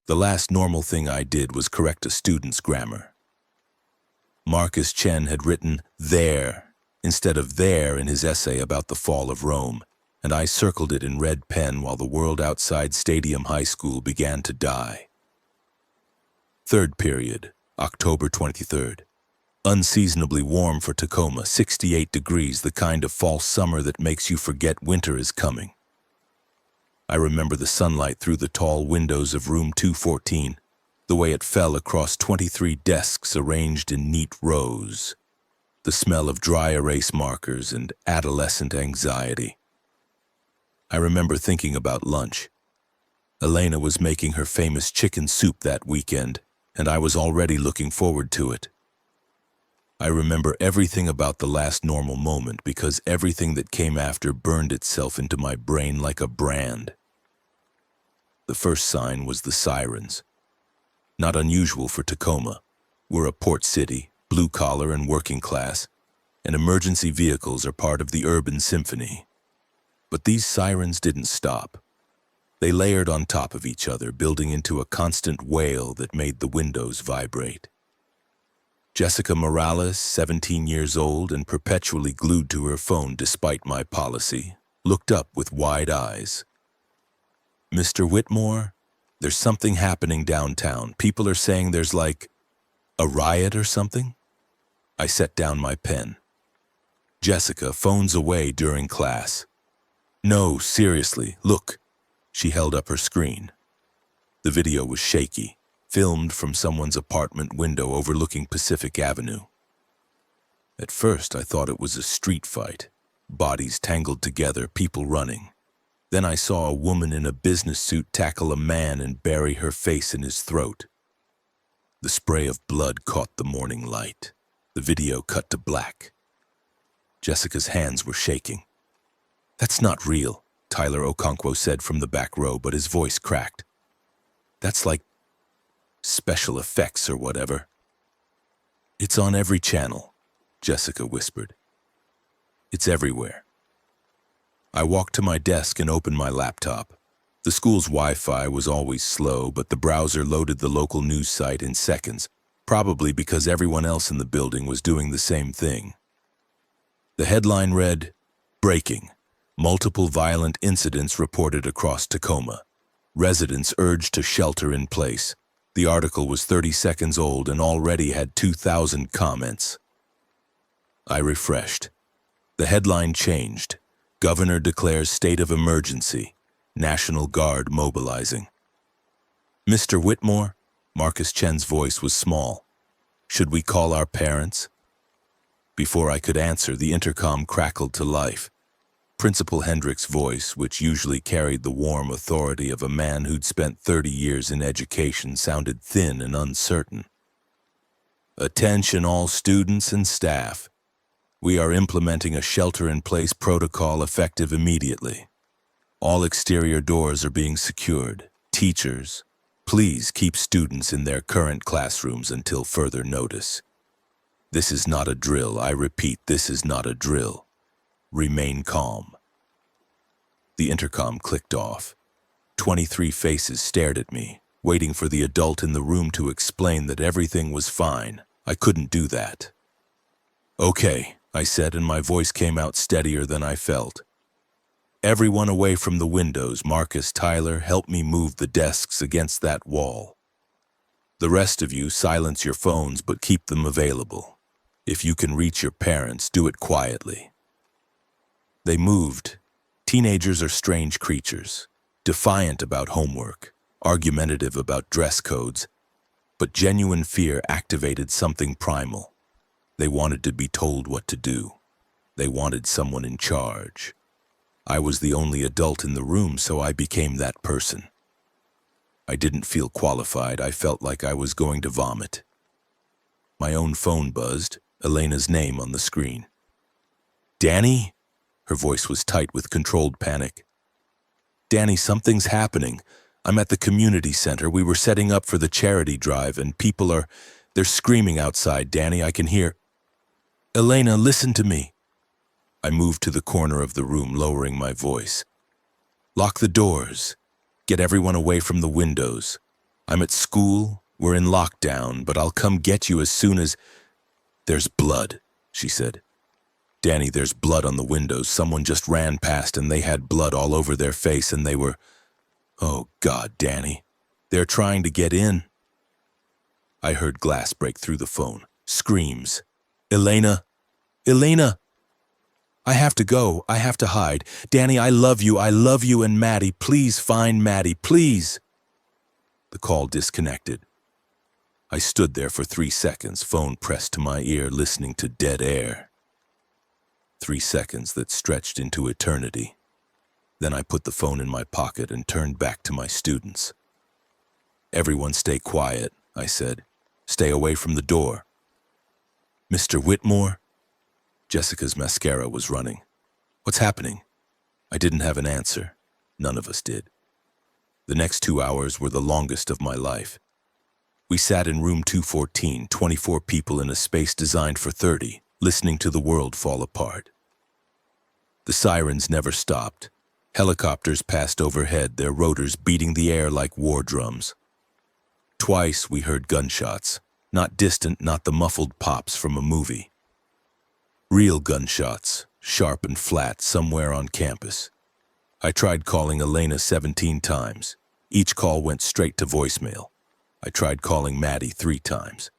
The last normal thing I did was correct a student's grammar. Marcus Chen had written there instead of there in his essay about the fall of Rome, and I circled it in red pen while the world outside Stadium High School began to die. Third period, October 23rd. Unseasonably warm for Tacoma, 68 degrees, the kind of fall summer that makes you forget winter is coming. I remember the sunlight through the tall windows of room 214, the way it fell across 23 desks arranged in neat rows, the smell of dry erase markers and adolescent anxiety. I remember thinking about lunch. Elena was making her famous chicken soup that weekend, and I was already looking forward to it. I remember everything about the last normal moment because everything that came after burned itself into my brain like a brand. The first sign was the sirens. Not unusual for Tacoma. We're a port city, blue-collar and working class, and emergency vehicles are part of the urban symphony. But these sirens didn't stop. They layered on top of each other, building into a constant wail that made the windows vibrate. Jessica Morales, 17 years old and perpetually glued to her phone despite my policy, looked up with wide eyes. "Mr. Whitmore, there's something happening downtown. People are saying there's like a riot or something?" I set down my pen. Jessica, phones away during class. "No, seriously, look." She held up her screen. The video was shaky, filmed from someone's apartment window overlooking Pacific Avenue. At first, I thought it was a street fight, bodies tangled together, people running. Then I saw a woman in a business suit tackle a man and bury her face in his throat. The spray of blood caught the morning light. The video cut to black. Jessica's hands were shaking. "That's not real," Tyler Okonkwo said from the back row, but his voice cracked. "That's like special effects or whatever." "It's on every channel," Jessica whispered. "It's everywhere." I walked to my desk and opened my laptop. The school's Wi-Fi was always slow, but the browser loaded the local news site in seconds, probably because everyone else in the building was doing the same thing. The headline read, "Breaking. Multiple violent incidents reported across Tacoma. Residents urged to shelter in place." The article was 30 seconds old and already had 2,000 comments. I refreshed. The headline changed. "Governor declares state of emergency. National Guard mobilizing." "Mr. Whitmore?" Marcus Chen's voice was small. "Should we call our parents?" Before I could answer, the intercom crackled to life. Principal Hendrick's voice, which usually carried the warm authority of a man who'd spent 30 years in education, sounded thin and uncertain. "Attention all students and staff. We are implementing a shelter-in-place protocol effective immediately. All exterior doors are being secured. Teachers, please keep students in their current classrooms until further notice. This is not a drill. I repeat, this is not a drill. Remain calm." The intercom clicked off. 23 faces stared at me, waiting for the adult in the room to explain that everything was fine. I couldn't do that. "Okay," I said, and my voice came out steadier than I felt. "Everyone away from the windows. Marcus, Tyler, help me move the desks against that wall. The rest of you, silence your phones, but keep them available. If you can reach your parents, do it quietly." They moved. Teenagers are strange creatures, defiant about homework, argumentative about dress codes, but genuine fear activated something primal. They wanted to be told what to do. They wanted someone in charge. I was the only adult in the room, so I became that person. I didn't feel qualified. I felt like I was going to vomit. My own phone buzzed, Elena's name on the screen. "Danny?" Her voice was tight with controlled panic. "Danny, something's happening. I'm at the community center. We were setting up for the charity drive, and they're screaming outside, Danny. I can hear." "Elena, listen to me." I moved to the corner of the room, lowering my voice. "Lock the doors. Get everyone away from the windows. I'm at school, we're in lockdown, but I'll come get you as soon as... There's blood, she said. Danny, there's blood on the windows. Someone just ran past and they had blood all over their face and they were... Oh, God, Danny. They're trying to get in. I heard glass break through the phone. Screams. Elena! Elena! I have to go. I have to hide. Danny, I love you. I love you and Maddie. Please find Maddie, please. The call disconnected. I stood there for 3 seconds, phone pressed to my ear, listening to dead air. 3 seconds that stretched into eternity. Then I put the phone in my pocket and turned back to my students. Everyone stay quiet, I said. Stay away from the door. Mr. Whitmore? Jessica's mascara was running. What's happening? I didn't have an answer. None of us did. The next 2 hours were the longest of my life. We sat in room 214, 24 people in a space designed for 30, listening to the world fall apart. The sirens never stopped. Helicopters passed overhead, their rotors beating the air like war drums. Twice we heard gunshots, not distant, not the muffled pops from a movie. Real gunshots, sharp and flat, somewhere on campus. I tried calling Elena 17 times. Each call went straight to voicemail. I tried calling Maddie 3 times.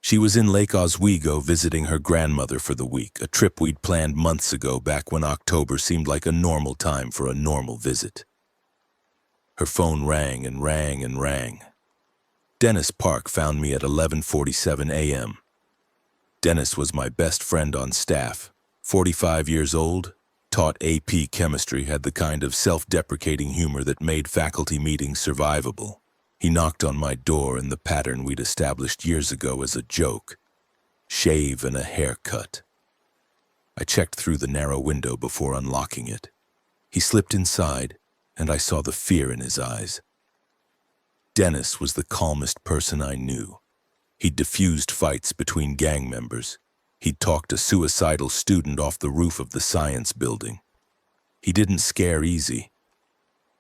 She was in Lake Oswego visiting her grandmother for the week, a trip we'd planned months ago back when October seemed like a normal time for a normal visit. Her phone rang and rang and rang. Dennis Park found me at 11:47 a.m. Dennis was my best friend on staff, 45 years old, taught AP chemistry, had the kind of self-deprecating humor that made faculty meetings survivable. He knocked on my door in the pattern we'd established years ago as a joke. Shave and a haircut. I checked through the narrow window before unlocking it. He slipped inside, and I saw the fear in his eyes. Dennis was the calmest person I knew. He'd diffused fights between gang members. He'd talked a suicidal student off the roof of the science building. He didn't scare easy.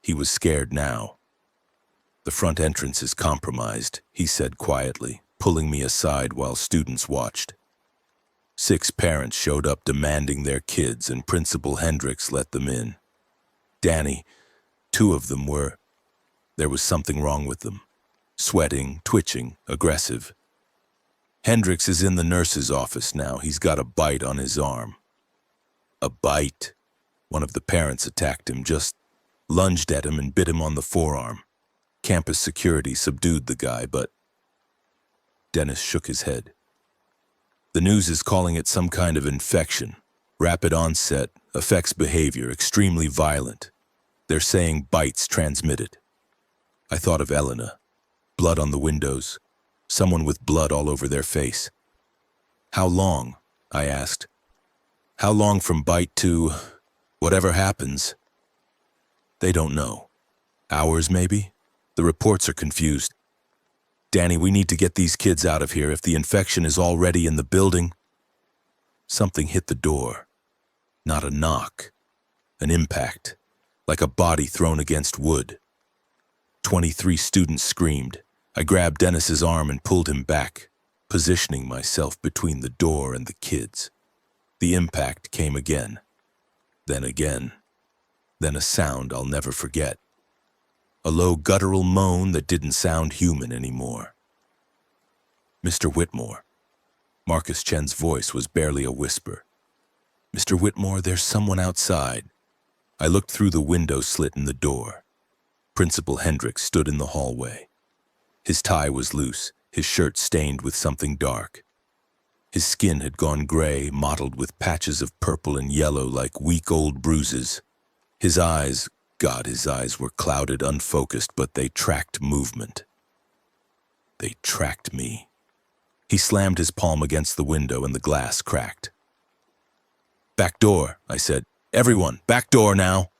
He was scared now. The front entrance is compromised, he said quietly, pulling me aside while students watched. 6 parents showed up demanding their kids, and Principal Hendricks let them in. Danny, 2 of them were... There was something wrong with them. Sweating, twitching, aggressive. Hendricks is in the nurse's office now. He's got a bite on his arm. A bite. One of the parents attacked him, just lunged at him and bit him on the forearm. Campus security subdued the guy, but... Dennis shook his head. The news is calling it some kind of infection. Rapid onset, affects behavior, extremely violent. They're saying bites transmitted. I thought of Elena. Blood on the windows. Someone with blood all over their face. How long? I asked. How long from bite to whatever happens? They don't know. Hours, maybe? The reports are confused. Danny, we need to get these kids out of here if the infection is already in the building. Something hit the door. Not a knock. An impact. Like a body thrown against wood. 23 students screamed. I grabbed Dennis's arm and pulled him back, positioning myself between the door and the kids. The impact came again. Then again. Then a sound I'll never forget. A low guttural moan that didn't sound human anymore. Mr. Whitmore. Marcus Chen's voice was barely a whisper. Mr. Whitmore, there's someone outside. I looked through the window slit in the door. Principal Hendricks stood in the hallway. His tie was loose, his shirt stained with something dark. His skin had gone gray, mottled with patches of purple and yellow like week-old bruises. His eyes... God, his eyes were clouded, unfocused, but they tracked movement. They tracked me. He slammed his palm against the window and the glass cracked. Back door, I said. Everyone, back door now.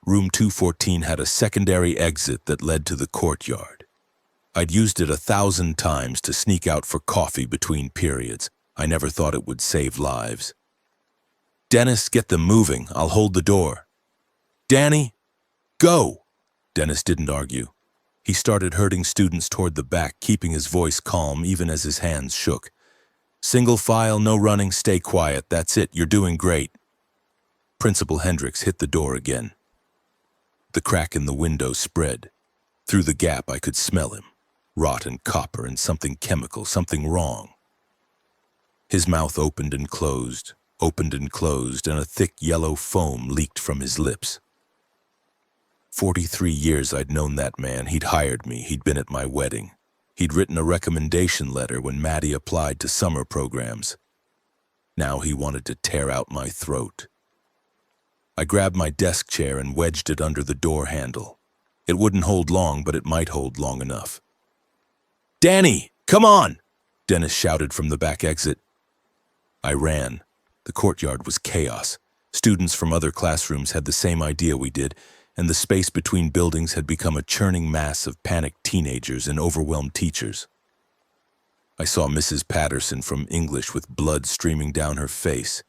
Room 214 had a secondary exit that led to the courtyard. I'd used it 1,000 times to sneak out for coffee between periods. I never thought it would save lives. Dennis, get them moving. I'll hold the door. Danny, go! Dennis didn't argue. He started herding students toward the back, keeping his voice calm even as his hands shook. "Single file, no running, stay quiet, that's it, you're doing great." Principal Hendricks hit the door again. The crack in the window spread. Through the gap I could smell him. Rot and copper and something chemical, something wrong. His mouth opened and closed, and a thick yellow foam leaked from his lips. 43 years I'd known that man. He'd hired me. He'd been at my wedding. He'd written a recommendation letter when Maddie applied to summer programs. Now he wanted to tear out my throat. I grabbed my desk chair and wedged it under the door handle. It wouldn't hold long, but it might hold long enough. "Danny, come on!" Dennis shouted from the back exit. I ran. The courtyard was chaos. Students from other classrooms had the same idea we did, and the space between buildings had become a churning mass of panicked teenagers and overwhelmed teachers. I saw Mrs. Patterson from English with blood streaming down her face.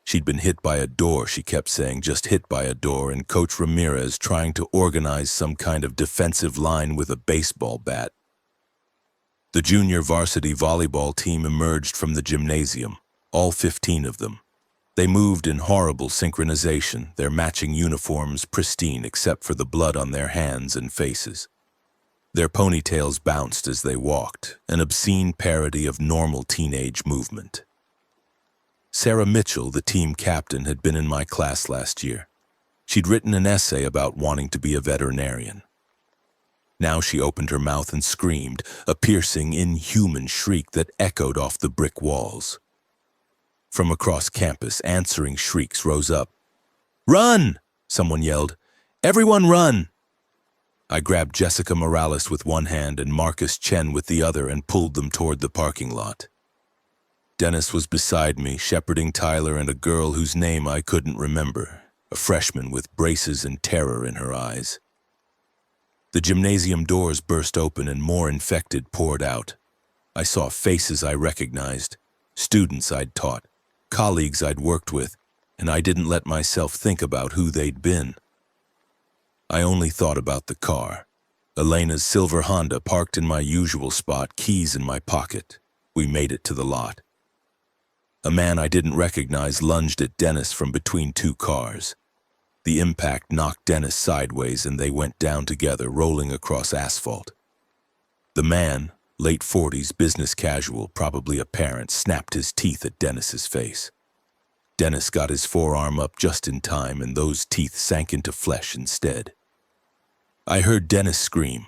She'd been hit by a door, she kept saying, just hit by a door, and Coach Ramirez trying to organize some kind of defensive line with a baseball bat. The junior varsity volleyball team emerged from the gymnasium, all 15 of them. They moved in horrible synchronization, their matching uniforms pristine except for the blood on their hands and faces. Their ponytails bounced as they walked, an obscene parody of normal teenage movement. Sarah Mitchell, the team captain, had been in my class last year. She'd written an essay about wanting to be a veterinarian. Now she opened her mouth and screamed, a piercing, inhuman shriek that echoed off the brick walls. From across campus, answering shrieks rose up. "Run!" someone yelled. "Everyone run!" I grabbed Jessica Morales with one hand and Marcus Chen with the other and pulled them toward the parking lot. Dennis was beside me, shepherding Tyler and a girl whose name I couldn't remember, a freshman with braces and terror in her eyes. The gymnasium doors burst open and more infected poured out. I saw faces I recognized, students I'd taught, colleagues I'd worked with, and I didn't let myself think about who they'd been. I only thought about the car. Elena's silver Honda parked in my usual spot, keys in my pocket. We made it to the lot. A man I didn't recognize lunged at Dennis from between two cars. The impact knocked Dennis sideways and they went down together, rolling across asphalt. The man, late 40s, business casual, probably a parent, snapped his teeth at Dennis's face. Dennis got his forearm up just in time and those teeth sank into flesh instead. I heard Dennis scream.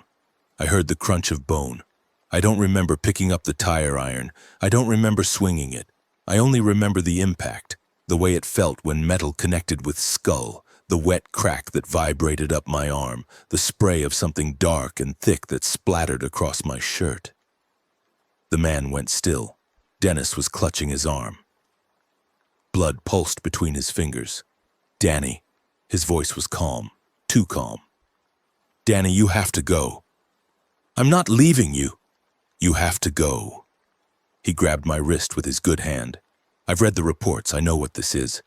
I heard the crunch of bone. I don't remember picking up the tire iron. I don't remember swinging it. I only remember the impact, the way it felt when metal connected with skull, the wet crack that vibrated up my arm, the spray of something dark and thick that splattered across my shirt. The man went still. Dennis was clutching his arm. Blood pulsed between his fingers. "Danny." His voice was calm, too calm. "Danny, you have to go." "I'm not leaving you." "You have to go." He grabbed my wrist with his good hand. "I've read the reports. I know what this is.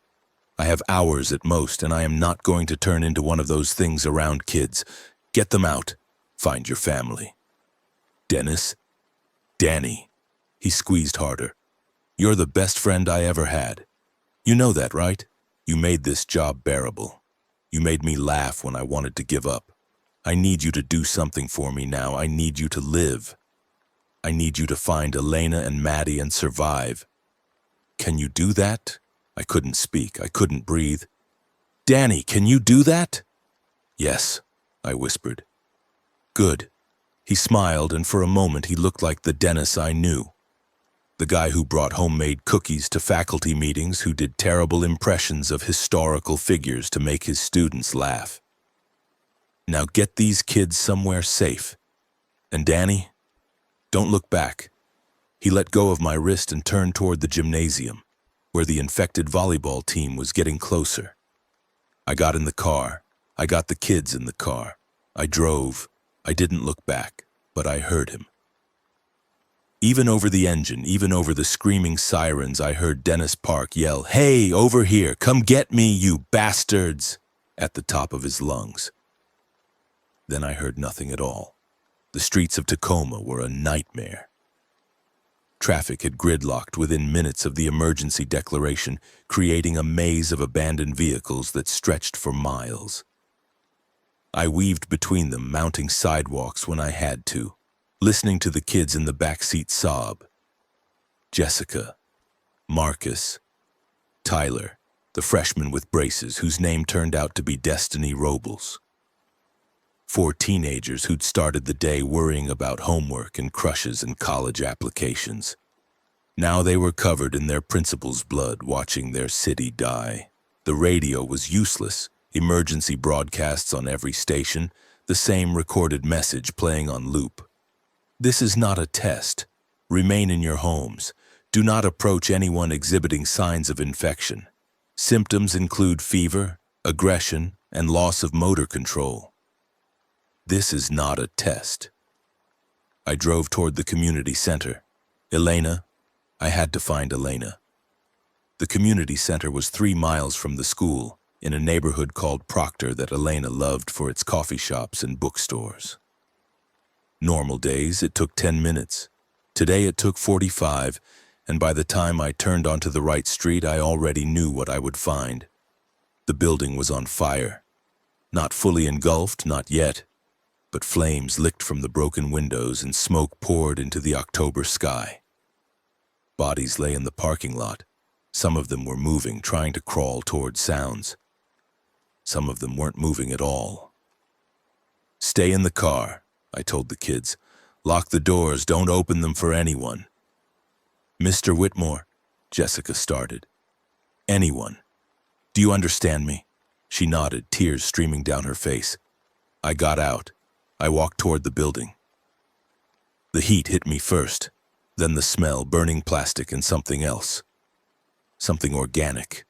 I have hours at most, and I am not going to turn into one of those things around kids. Get them out. Find your family." "Dennis?" "Danny." He squeezed harder. "You're the best friend I ever had. You know that, right? You made this job bearable. You made me laugh when I wanted to give up. I need you to do something for me now. I need you to live. I need you to find Elena and Maddie and survive. Can you do that?" I couldn't speak. I couldn't breathe. "Danny, can you do that?" "Yes," I whispered. "Good." He smiled, and for a moment he looked like the Dennis I knew. The guy who brought homemade cookies to faculty meetings, who did terrible impressions of historical figures to make his students laugh. "Now get these kids somewhere safe. And Danny, don't look back." He let go of my wrist and turned toward the gymnasium, where the infected volleyball team was getting closer. I got in the car. I got the kids in the car. I drove. I didn't look back, but I heard him. Even over the engine, even over the screaming sirens, I heard Dennis Park yell, "Hey, over here, come get me, you bastards," at the top of his lungs. Then I heard nothing at all. The streets of Tacoma were a nightmare. Traffic had gridlocked within minutes of the emergency declaration, creating a maze of abandoned vehicles that stretched for miles. I weaved between them, mounting sidewalks when I had to, listening to the kids in the backseat sob. Jessica, Marcus, Tyler, the freshman with braces whose name turned out to be Destiny Robles. 4 teenagers who'd started the day worrying about homework and crushes and college applications. Now they were covered in their principal's blood, watching their city die. The radio was useless, emergency broadcasts on every station, the same recorded message playing on loop. This is not a test. Remain in your homes. Do not approach anyone exhibiting signs of infection. Symptoms include fever, aggression, and loss of motor control. This is not a test. I drove toward the community center. Elena, I had to find Elena. The community center was 3 miles from the school, in a neighborhood called Proctor that Elena loved for its coffee shops and bookstores. Normal days, it took 10 minutes. Today it took 45, and by the time I turned onto the right street, I already knew what I would find. The building was on fire. Not fully engulfed, not yet, but flames licked from the broken windows and smoke poured into the October sky. Bodies lay in the parking lot. Some of them were moving, trying to crawl toward sounds. Some of them weren't moving at all. Stay in the car, I told the kids. Lock the doors, don't open them for anyone. Mr. Whitmore, Jessica started. Anyone. Do you understand me? She nodded, tears streaming down her face. I got out. I walked toward the building. The heat hit me first, then the smell, burning plastic and something else. Something organic.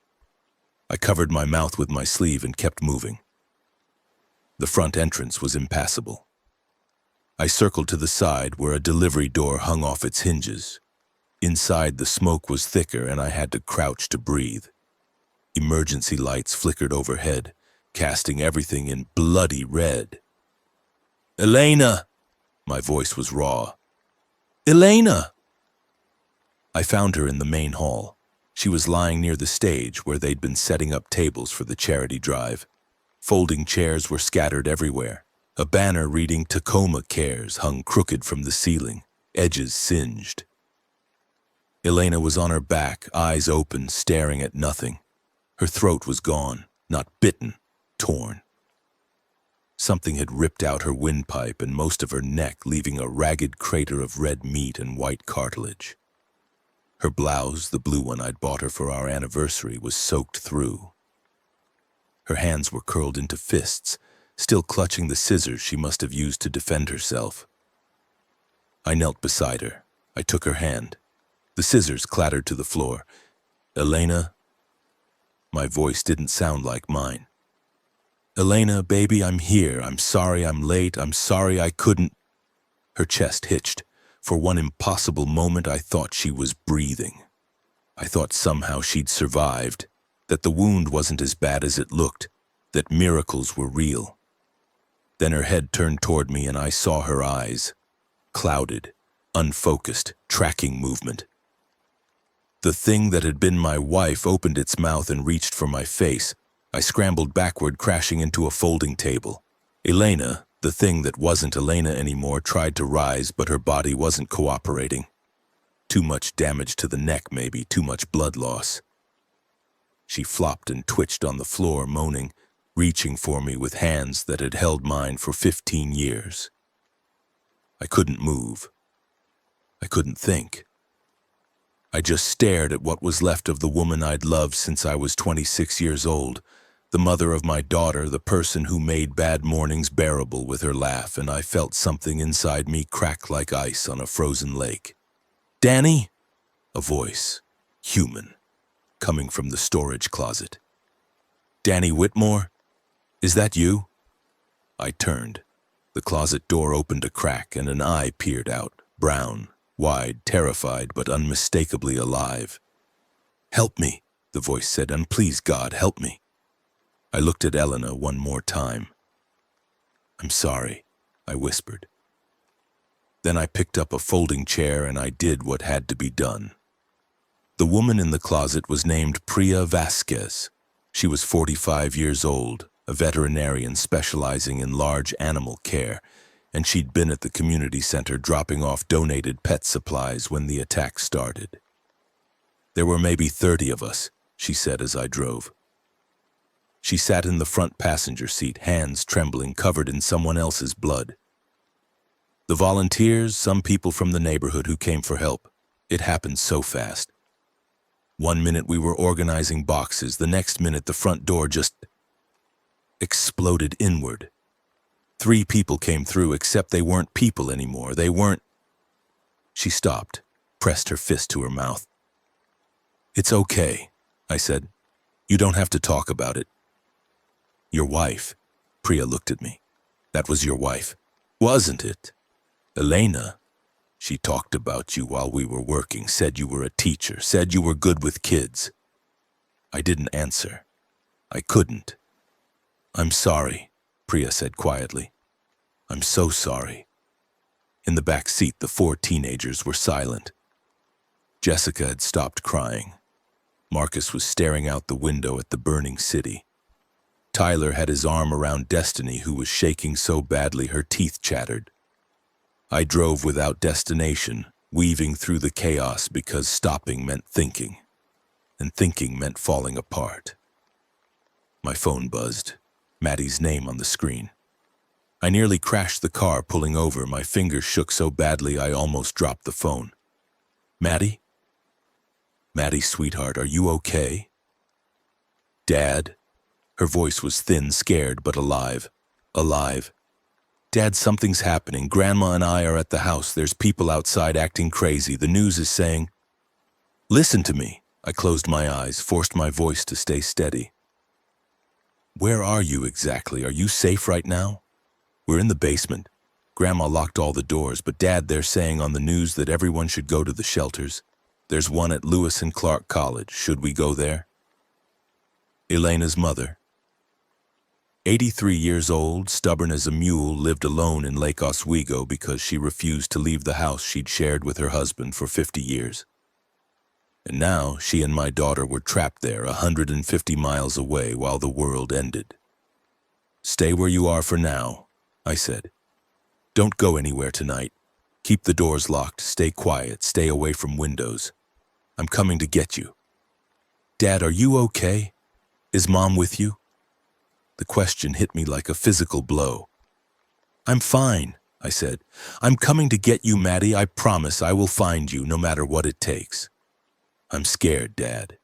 I covered my mouth with my sleeve and kept moving. The front entrance was impassable. I circled to the side where a delivery door hung off its hinges. Inside, the smoke was thicker and I had to crouch to breathe. Emergency lights flickered overhead, casting everything in bloody red. Elena! My voice was raw. Elena! I found her in the main hall. She was lying near the stage where they'd been setting up tables for the charity drive. Folding chairs were scattered everywhere. A banner reading Tacoma Cares hung crooked from the ceiling, edges singed. Elena was on her back, eyes open, staring at nothing. Her throat was gone, not bitten, torn. Something had ripped out her windpipe and most of her neck, leaving a ragged crater of red meat and white cartilage. Her blouse, the blue one I'd bought her for our anniversary, was soaked through. Her hands were curled into fists, still clutching the scissors she must have used to defend herself. I knelt beside her. I took her hand. The scissors clattered to the floor. Elena? My voice didn't sound like mine. Elena, baby, I'm here. I'm sorry I'm late. I'm sorry I couldn't. Her chest hitched. For one impossible moment, I thought she was breathing. I thought somehow she'd survived, that the wound wasn't as bad as it looked, that miracles were real. Then her head turned toward me and I saw her eyes. Clouded, unfocused, tracking movement. The thing that had been my wife opened its mouth and reached for my face. I scrambled backward, crashing into a folding table. Elena, the thing that wasn't Elena anymore, tried to rise, but her body wasn't cooperating. Too much damage to the neck, maybe, too much blood loss. She flopped and twitched on the floor, moaning, reaching for me with hands that had held mine for 15 years. I couldn't move. I couldn't think. I just stared at what was left of the woman I'd loved since I was 26 years old, the mother of my daughter, the person who made bad mornings bearable with her laugh, and I felt something inside me crack like ice on a frozen lake. Danny? A voice, human, coming from the storage closet. Danny Whitmore? Is that you? I turned. The closet door opened a crack and an eye peered out, brown, wide, terrified, but unmistakably alive. Help me, the voice said, and please, God, help me. I looked at Elena one more time. I'm sorry, I whispered. Then I picked up a folding chair and I did what had to be done. The woman in the closet was named Priya Vasquez. She was 45 years old, a veterinarian specializing in large animal care, and she'd been at the community center dropping off donated pet supplies when the attack started. There were maybe 30 of us, she said as I drove. She sat in the front passenger seat, hands trembling, covered in someone else's blood. The volunteers, some people from the neighborhood who came for help. It happened so fast. One minute we were organizing boxes, the next minute the front door just exploded inward. 3 people came through, except they weren't people anymore. They weren't... She stopped, pressed her fist to her mouth. "It's okay," I said. "You don't have to talk about it." "Your wife," Priya looked at me. "That was your wife, wasn't it? Elena, she talked about you while we were working, said you were a teacher, said you were good with kids." I didn't answer. I couldn't. "I'm sorry," Priya said quietly. "I'm so sorry." In the back seat, the 4 teenagers were silent. Jessica had stopped crying. Marcus was staring out the window at the burning city. Tyler had his arm around Destiny, who was shaking so badly her teeth chattered. I drove without destination, weaving through the chaos because stopping meant thinking, and thinking meant falling apart. My phone buzzed, Maddie's name on the screen. I nearly crashed the car, pulling over. My fingers shook so badly I almost dropped the phone. "Maddie? Maddie, sweetheart, are you okay?" "Dad?" Her voice was thin, scared, but alive. Alive. "Dad, something's happening. Grandma and I are at the house. There's people outside acting crazy. The news is saying..." "Listen to me." I closed my eyes, forced my voice to stay steady. "Where are you exactly? Are you safe right now?" "We're in the basement. Grandma locked all the doors, but Dad, they're saying on the news that everyone should go to the shelters. There's one at Lewis and Clark College. Should we go there?" Elena's mother, 83 years old, stubborn as a mule, lived alone in Lake Oswego because she refused to leave the house she'd shared with her husband for 50 years. And now she and my daughter were trapped there 150 miles away while the world ended. "Stay where you are for now," I said. "Don't go anywhere tonight. Keep the doors locked, stay quiet, stay away from windows. I'm coming to get you." "Dad, are you okay? Is Mom with you?" The question hit me like a physical blow. "I'm fine," I said. "I'm coming to get you, Maddie. I promise I will find you, no matter what it takes." "I'm scared, Dad."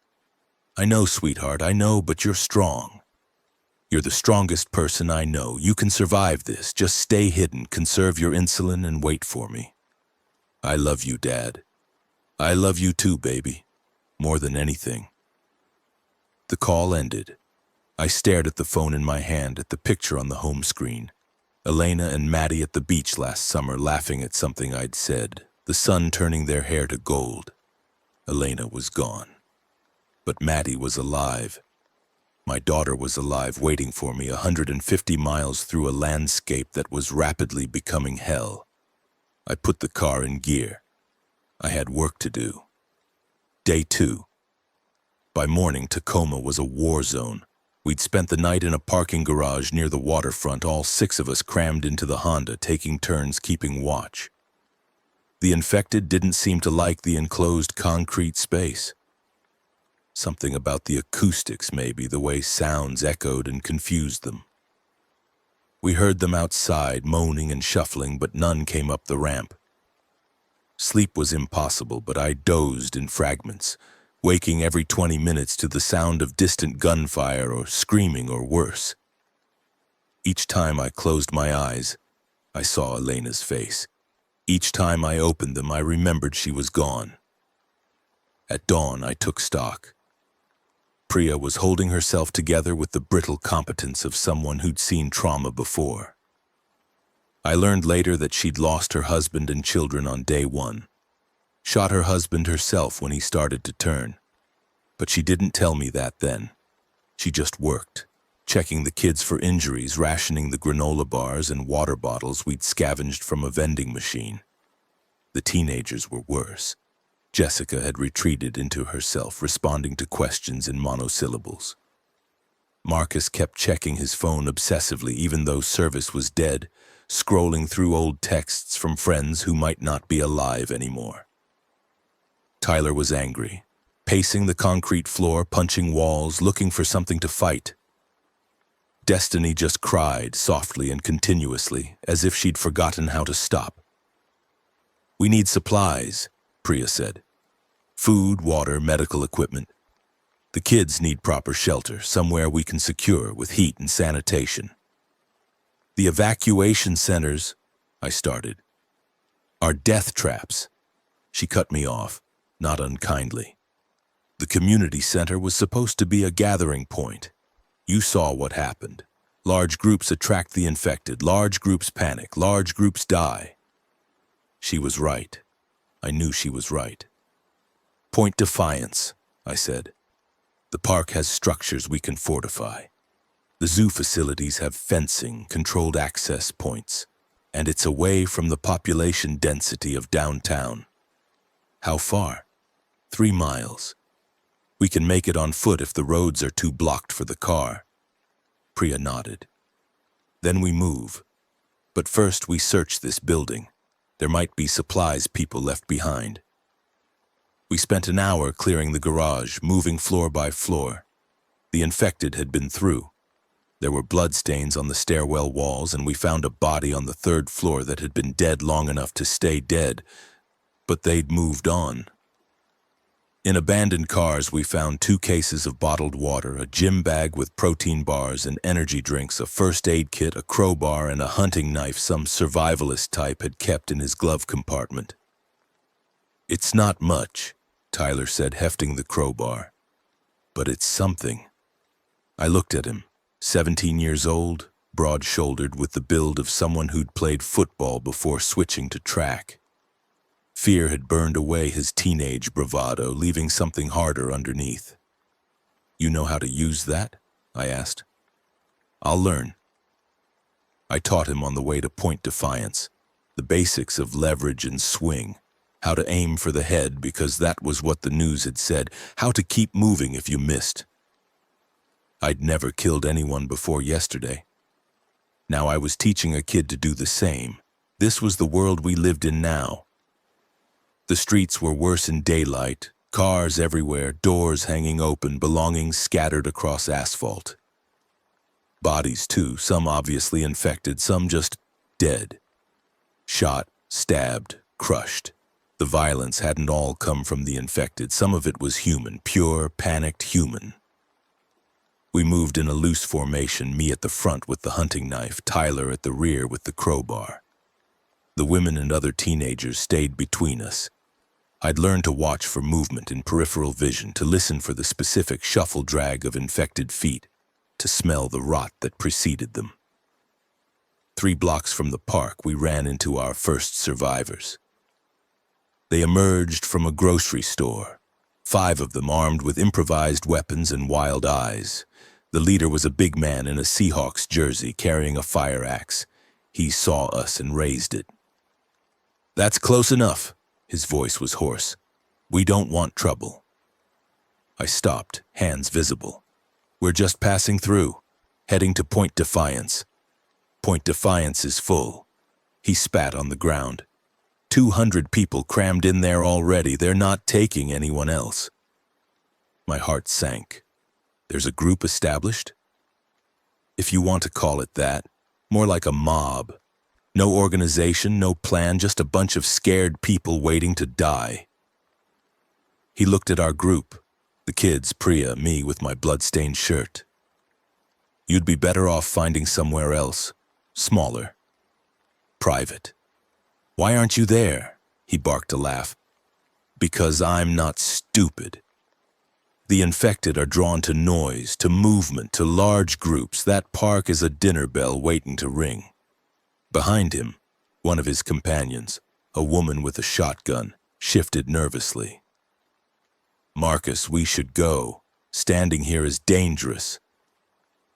"I know, sweetheart, I know, but you're strong. You're the strongest person I know. You can survive this. Just stay hidden, conserve your insulin, and wait for me." "I love you, Dad." "I love you too, baby. More than anything." The call ended. I stared at the phone in my hand, at the picture on the home screen. Elena and Maddie at the beach last summer, laughing at something I'd said, the sun turning their hair to gold. Elena was gone. But Maddie was alive. My daughter was alive, waiting for me 150 miles through a landscape that was rapidly becoming hell. I put the car in gear. I had work to do. Day 2. By morning, Tacoma was a war zone. We'd spent the night in a parking garage near the waterfront, all 6 of us crammed into the Honda, taking turns keeping watch. The infected didn't seem to like the enclosed concrete space. Something about the acoustics, maybe, the way sounds echoed and confused them. We heard them outside, moaning and shuffling, but none came up the ramp. Sleep was impossible, but I dozed in fragments, waking every 20 minutes to the sound of distant gunfire or screaming or worse. Each time I closed my eyes, I saw Elena's face. Each time I opened them, I remembered she was gone. At dawn, I took stock. Priya was holding herself together with the brittle competence of someone who'd seen trauma before. I learned later that she'd lost her husband and children on day 1. Shot her husband herself when he started to turn. But she didn't tell me that then. She just worked, checking the kids for injuries, rationing the granola bars and water bottles we'd scavenged from a vending machine. The teenagers were worse. Jessica had retreated into herself, responding to questions in monosyllables. Marcus kept checking his phone obsessively, even though service was dead, scrolling through old texts from friends who might not be alive anymore. Tyler was angry, pacing the concrete floor, punching walls, looking for something to fight. Destiny just cried softly and continuously, as if she'd forgotten how to stop. "We need supplies," Priya said. "Food, water, medical equipment. The kids need proper shelter, somewhere we can secure with heat and sanitation." "The evacuation centers," I started, "are death traps." She cut me off, not unkindly. "The community center was supposed to be a gathering point. You saw what happened. Large groups attract the infected, large groups panic, large groups die." She was right. I knew she was right. "Point Defiance," I said. "The park has structures we can fortify. The zoo facilities have fencing, controlled access points, and it's away from the population density of downtown." "How far?" 3 miles. "We can make it on foot if the roads are too blocked for the car." Priya nodded. "Then we move. But first we search this building. There might be supplies people left behind." We spent an hour clearing the garage, moving floor by floor. The infected had been through. There were bloodstains on the stairwell walls, and we found a body on the 3rd floor that had been dead long enough to stay dead, but they'd moved on. In abandoned cars, we found 2 cases of bottled water, a gym bag with protein bars and energy drinks, a first aid kit, a crowbar, and a hunting knife some survivalist type had kept in his glove compartment. "It's not much," Tyler said, hefting the crowbar. "But it's something." I looked at him, 17 years old, broad-shouldered, with the build of someone who'd played football before switching to track. Fear had burned away his teenage bravado, leaving something harder underneath. "You know how to use that?" I asked. "I'll learn." I taught him on the way to Point Defiance, the basics of leverage and swing, how to aim for the head because that was what the news had said, how to keep moving if you missed. I'd never killed anyone before yesterday. Now I was teaching a kid to do the same. This was the world we lived in now. The streets were worse in daylight, cars everywhere, doors hanging open, belongings scattered across asphalt. Bodies too, some obviously infected, some just dead. Shot, stabbed, crushed. The violence hadn't all come from the infected. Some of it was human, pure, panicked human. We moved in a loose formation, me at the front with the hunting knife, Tyler at the rear with the crowbar. The women and other teenagers stayed between us. I'd learned to watch for movement in peripheral vision, to listen for the specific shuffle drag of infected feet, to smell the rot that preceded them. 3 blocks from the park, we ran into our first survivors. They emerged from a grocery store, 5 of them armed with improvised weapons and wild eyes. The leader was a big man in a Seahawks jersey carrying a fire axe. He saw us and raised it. "That's close enough." His voice was hoarse. "We don't want trouble." I stopped, hands visible. "We're just passing through, heading to Point Defiance. Point Defiance is full." He spat on the ground. 200 people crammed in there already. They're not taking anyone else." My heart sank. There's a group established? If you want to call it that, more like a mob. No organization, no plan, just a bunch of scared people waiting to die. He looked at our group, the kids, Priya, me with my blood-stained shirt. "You'd be better off finding somewhere else, smaller, private." "Why aren't you there?" He barked a laugh. "Because I'm not stupid. The infected are drawn to noise, to movement, to large groups. That park is a dinner bell waiting to ring." Behind him, one of his companions, a woman with a shotgun, shifted nervously. "Marcus, we should go. Standing here is dangerous."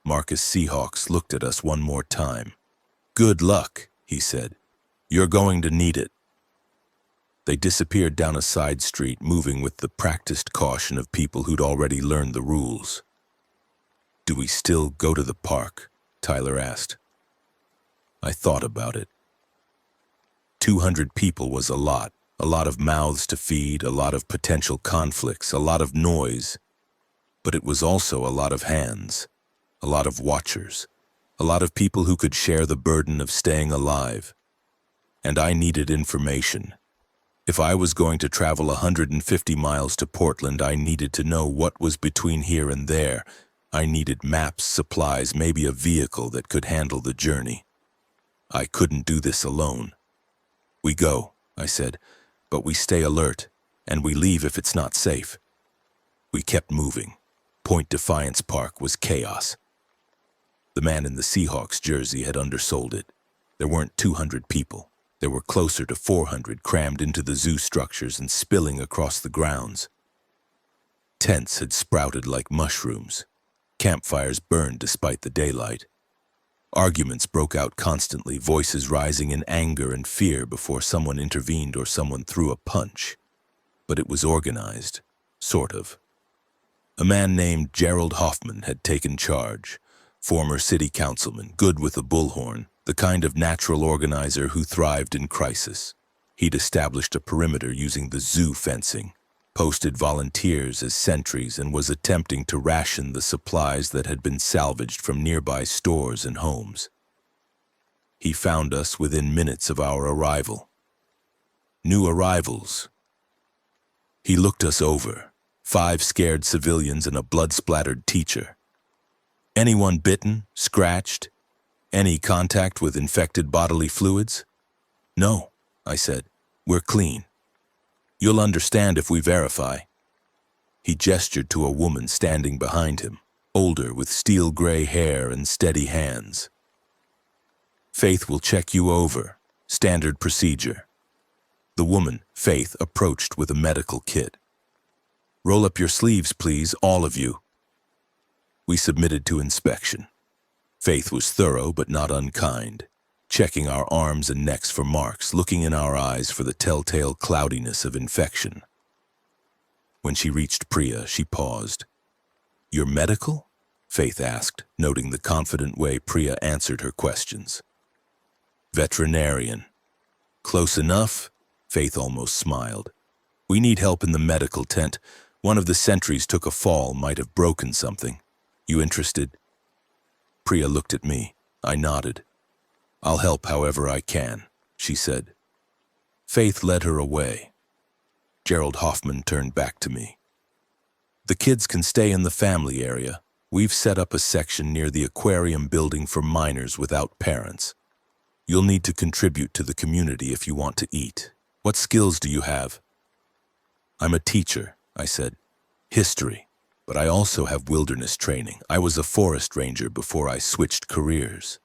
Marcus Seahawks looked at us one more time. "Good luck," he said. "You're going to need it." They disappeared down a side street, moving with the practiced caution of people who'd already learned the rules. "Do we still go to the park?" Tyler asked. I thought about it. 200 people was a lot of mouths to feed, a lot of potential conflicts, a lot of noise. But it was also a lot of hands, a lot of watchers, a lot of people who could share the burden of staying alive. And I needed information. If I was going to travel 150 miles to Portland, I needed to know what was between here and there. I needed maps, supplies, maybe a vehicle that could handle the journey. I couldn't do this alone. "We go," I said, "but we stay alert, and we leave if it's not safe." We kept moving. Point Defiance Park was chaos. The man in the Seahawks jersey had undersold it. There weren't 200 people. There were closer to 400 crammed into the zoo structures and spilling across the grounds. Tents had sprouted like mushrooms. Campfires burned despite the daylight. Arguments broke out constantly, voices rising in anger and fear before someone intervened or someone threw a punch. But it was organized, sort of. A man named Gerald Hoffman had taken charge, former city councilman, good with a bullhorn, the kind of natural organizer who thrived in crisis. He'd established a perimeter using the zoo fencing, posted volunteers as sentries, and was attempting to ration the supplies that had been salvaged from nearby stores and homes. He found us within minutes of our arrival. New arrivals. He looked us over, 5 scared civilians and a blood-splattered teacher. "Anyone bitten, scratched? Any contact with infected bodily fluids?" "No," I said. "We're clean. You'll understand if we verify." He gestured to a woman standing behind him, older with steel-gray hair and steady hands. "Faith will check you over. Standard procedure." The woman, Faith, approached with a medical kit. "Roll up your sleeves, please, all of you." We submitted to inspection. Faith was thorough but not unkind, checking our arms and necks for marks, looking in our eyes for the telltale cloudiness of infection. When she reached Priya, she paused. "You're medical?" Faith asked, noting the confident way Priya answered her questions. "Veterinarian." "Close enough?" Faith almost smiled. "We need help in the medical tent. One of the sentries took a fall, might have broken something. You interested?" Priya looked at me. I nodded. "I'll help however I can," she said. Faith led her away. Gerald Hoffman turned back to me. "The kids can stay in the family area. We've set up a section near the aquarium building for minors without parents. You'll need to contribute to the community if you want to eat. What skills do you have?" "I'm a teacher," I said. "History. But I also have wilderness training. I was a forest ranger before I switched careers."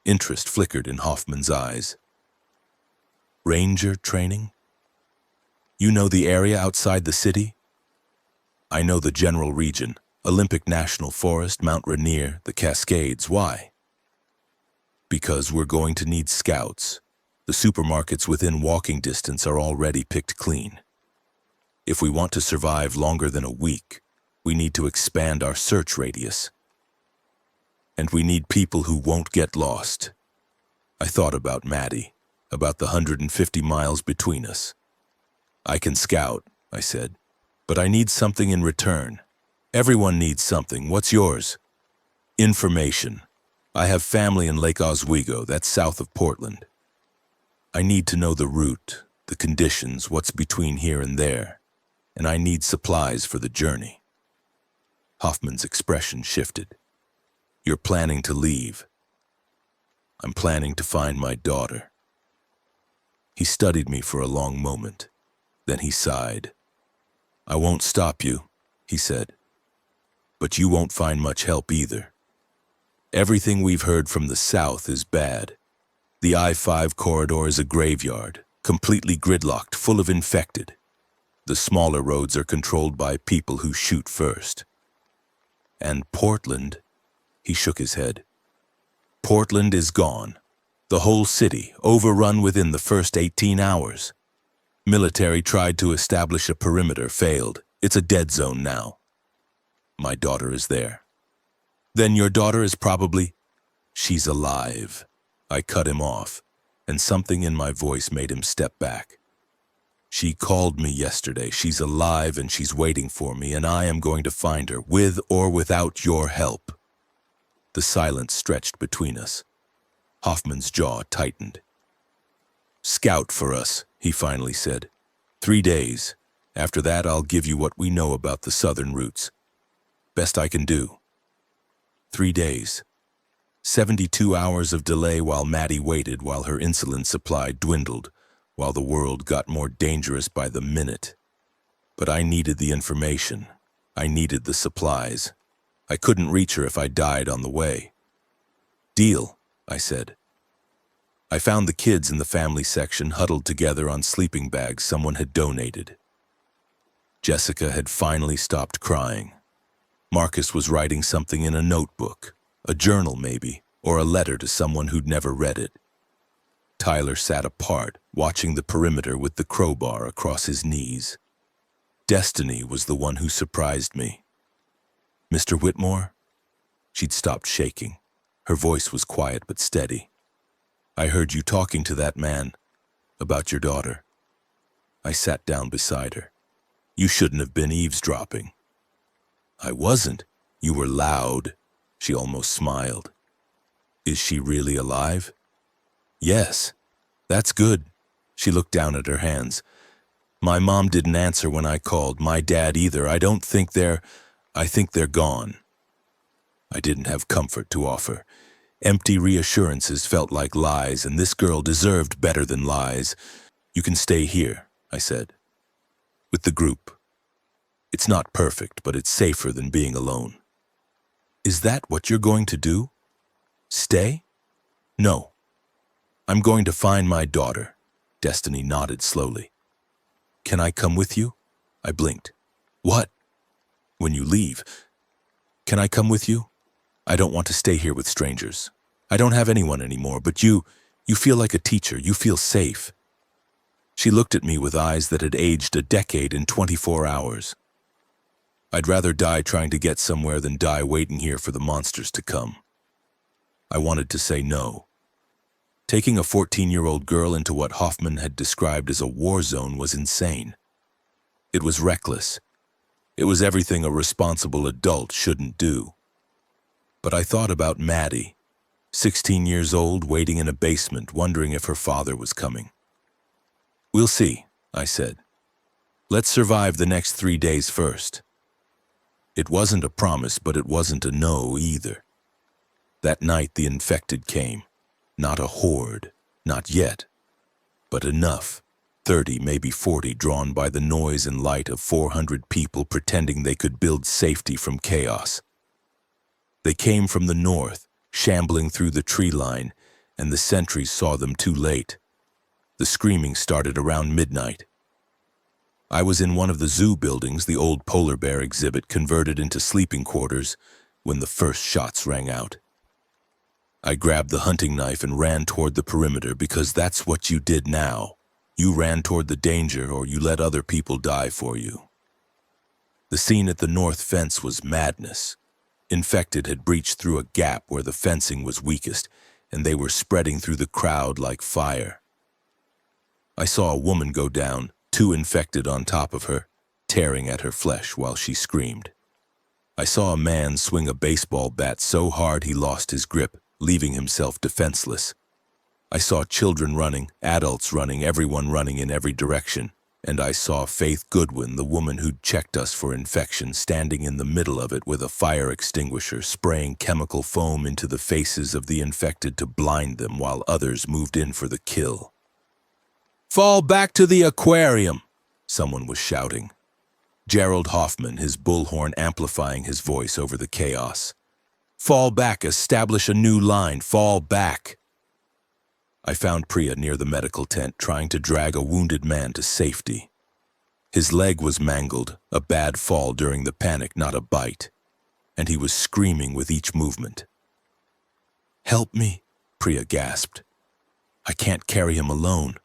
Interest flickered in Hoffman's eyes. "Ranger training? You know the area outside the city?" "I know the general region. Olympic National Forest, Mount Rainier, the Cascades. Why?" "Because we're going to need scouts. The supermarkets within walking distance are already picked clean. If we want to survive longer than a week, we need to expand our search radius. And we need people who won't get lost." I thought about Maddie, about the 150 miles between us. "I can scout," I said, "but I need something in return. Everyone needs something. What's yours?" "Information. I have family in Lake Oswego, that's south of Portland. I need to know the route, the conditions, what's between here and there, and I need supplies for the journey." Hoffman's expression shifted. "You're planning to leave." "I'm planning to find my daughter." He studied me for a long moment. Then he sighed. "I won't stop you," he said. "But you won't find much help either. Everything we've heard from the south is bad. The I-5 corridor is a graveyard, completely gridlocked, full of infected. The smaller roads are controlled by people who shoot first. And Portland," he shook his head. "Portland is gone. The whole city, overrun within the first 18 hours. Military tried to establish a perimeter, failed. It's a dead zone now. My daughter is there. Then your daughter is probably... She's alive. I cut him off, and something in my voice made him step back. She called me yesterday. She's alive and she's waiting for me, and I am going to find her, with or without your help. The silence stretched between us. Hoffman's jaw tightened. Scout for us, he finally said. 3 days. After that, I'll give you what we know about the southern routes. Best I can do. 3 days. 72 hours of delay while Maddie waited, while her insulin supply dwindled, while the world got more dangerous by the minute. But I needed the information. I needed the supplies. I couldn't reach her if I died on the way. Deal, I said. I found the kids in the family section huddled together on sleeping bags someone had donated. Jessica had finally stopped crying. Marcus was writing something in a notebook, a journal maybe, or a letter to someone who'd never read it. Tyler sat apart, watching the perimeter with the crowbar across his knees. Destiny was the one who surprised me. Mr. Whitmore? She'd stopped shaking. Her voice was quiet but steady. I heard you talking to that man about your daughter. I sat down beside her. You shouldn't have been eavesdropping. I wasn't. You were loud. She almost smiled. Is she really alive? Yes. That's good. She looked down at her hands. My mom didn't answer when I called. My dad either. I think they're gone. I didn't have comfort to offer. Empty reassurances felt like lies, and this girl deserved better than lies. You can stay here, I said. With the group. It's not perfect, but it's safer than being alone. Is that what you're going to do? Stay? No. I'm going to find my daughter. Destiny nodded slowly. Can I come with you? I blinked. What? When you leave. Can I come with you? I don't want to stay here with strangers. I don't have anyone anymore, but you feel like a teacher. You feel safe. She looked at me with eyes that had aged a decade in 24 hours. I'd rather die trying to get somewhere than die waiting here for the monsters to come. I wanted to say no. Taking a 14-year-old girl into what Hoffman had described as a war zone was insane. It was reckless. It was everything a responsible adult shouldn't do. But I thought about Maddie, 16 years old, waiting in a basement, wondering if her father was coming. We'll see, I said. Let's survive the next 3 days first. It wasn't a promise, but it wasn't a no either. That night the infected came. Not a horde, not yet, but enough. 30, maybe 40, drawn by the noise and light of 400 people pretending they could build safety from chaos. They came from the north, shambling through the tree line, and the sentries saw them too late. The screaming started around midnight. I was in one of the zoo buildings, the old polar bear exhibit converted into sleeping quarters, when the first shots rang out. I grabbed the hunting knife and ran toward the perimeter because that's what you did now. You ran toward the danger or you let other people die for you. The scene at the north fence was madness. Infected had breached through a gap where the fencing was weakest, and they were spreading through the crowd like fire. I saw a woman go down, 2 infected on top of her, tearing at her flesh while she screamed. I saw a man swing a baseball bat so hard he lost his grip, leaving himself defenseless. I saw children running, adults running, everyone running in every direction, and I saw Faith Goodwin, the woman who'd checked us for infection, standing in the middle of it with a fire extinguisher, spraying chemical foam into the faces of the infected to blind them while others moved in for the kill. "Fall back to the aquarium," someone was shouting. Gerald Hoffman, his bullhorn amplifying his voice over the chaos. "Fall back, establish a new line, fall back." I found Priya near the medical tent trying to drag a wounded man to safety. His leg was mangled, a bad fall during the panic, not a bite, and he was screaming with each movement. "Help me," Priya gasped. "I can't carry him alone."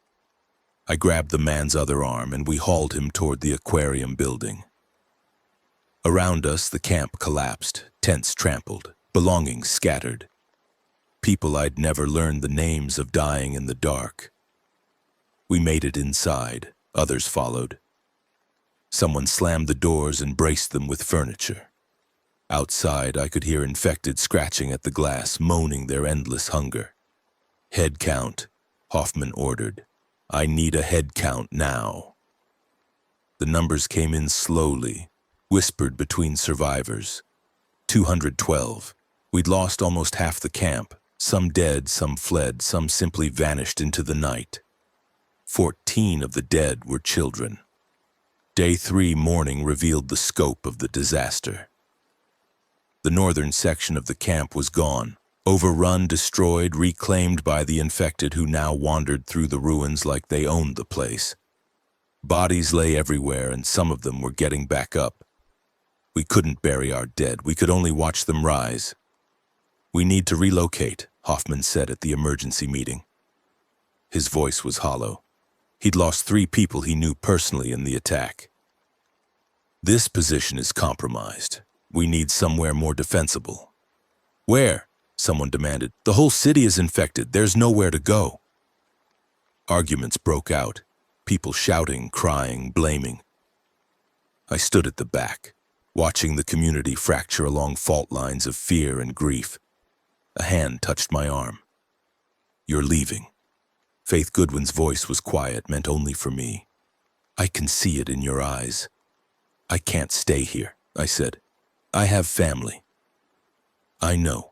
I grabbed the man's other arm and we hauled him toward the aquarium building. Around us, the camp collapsed, tents trampled, belongings scattered. People I'd never learned the names of dying in the dark. We made it inside. Others followed. Someone slammed the doors and braced them with furniture. Outside, I could hear infected scratching at the glass, moaning their endless hunger. "Head count," Hoffman ordered. "I need a head count now." The numbers came in slowly, whispered between survivors. 212. We'd lost almost half the camp. Some dead, some fled, some simply vanished into the night. 14 of the dead were children. Day 3 morning revealed the scope of the disaster. The northern section of the camp was gone, overrun, destroyed, reclaimed by the infected who now wandered through the ruins like they owned the place. Bodies lay everywhere, and some of them were getting back up. We couldn't bury our dead. We could only watch them rise. "We need to relocate," Hoffman said at the emergency meeting. His voice was hollow. He'd lost 3 people he knew personally in the attack. "This position is compromised. We need somewhere more defensible." "Where?" someone demanded. "The whole city is infected. There's nowhere to go." Arguments broke out, people shouting, crying, blaming. I stood at the back, watching the community fracture along fault lines of fear and grief. A hand touched my arm. "You're leaving." Faith Goodwin's voice was quiet, meant only for me. "I can see it in your eyes." "I can't stay here," I said. "I have family." "I know."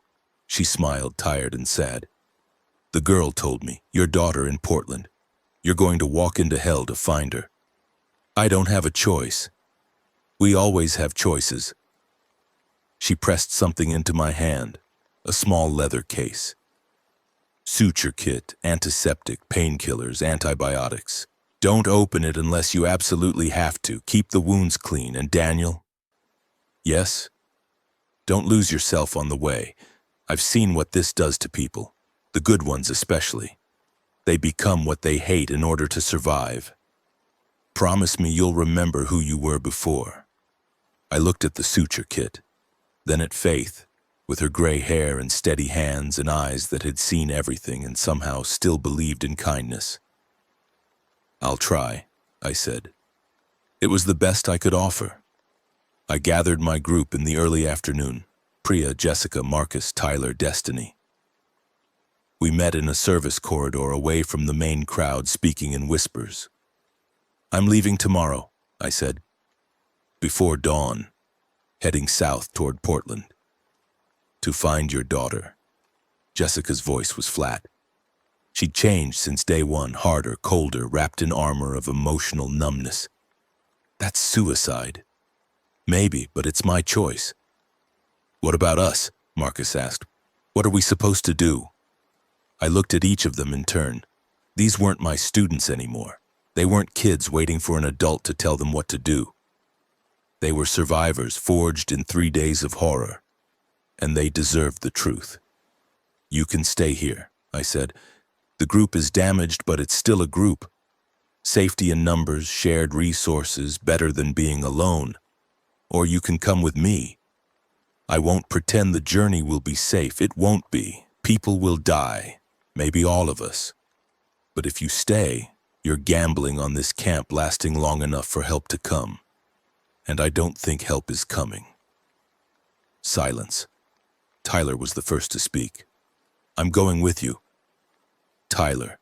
She smiled, tired and sad. "The girl told me, your daughter in Portland. You're going to walk into hell to find her." "I don't have a choice." "We always have choices." She pressed something into my hand, a small leather case. "Suture kit, antiseptic, painkillers, antibiotics. Don't open it unless you absolutely have to. Keep the wounds clean. And Daniel?" "Yes?" "Don't lose yourself on the way. I've seen what this does to people, the good ones especially. They become what they hate in order to survive. Promise me you'll remember who you were before." I looked at the suture kit, then at Faith, with her gray hair and steady hands and eyes that had seen everything and somehow still believed in kindness. "I'll try," I said. It was the best I could offer. I gathered my group in the early afternoon: Priya, Jessica, Marcus, Tyler, Destiny. We met in a service corridor away from the main crowd, speaking in whispers. "I'm leaving tomorrow," I said. "Before dawn, heading south toward Portland. To find your daughter." Jessica's voice was flat. She'd changed since day 1, harder, colder, wrapped in armor of emotional numbness. "That's suicide." "Maybe, but it's my choice." "What about us?" Marcus asked. "What are we supposed to do?" I looked at each of them in turn. These weren't my students anymore. They weren't kids waiting for an adult to tell them what to do. They were survivors forged in 3 days of horror, and they deserved the truth. "You can stay here," I said. "The group is damaged, but it's still a group. Safety in numbers, shared resources, better than being alone. Or you can come with me. I won't pretend the journey will be safe. It won't be. People will die, maybe all of us. But if you stay, you're gambling on this camp lasting long enough for help to come. And I don't think help is coming." Silence. Tyler was the first to speak. "I'm going with you." "Tyler,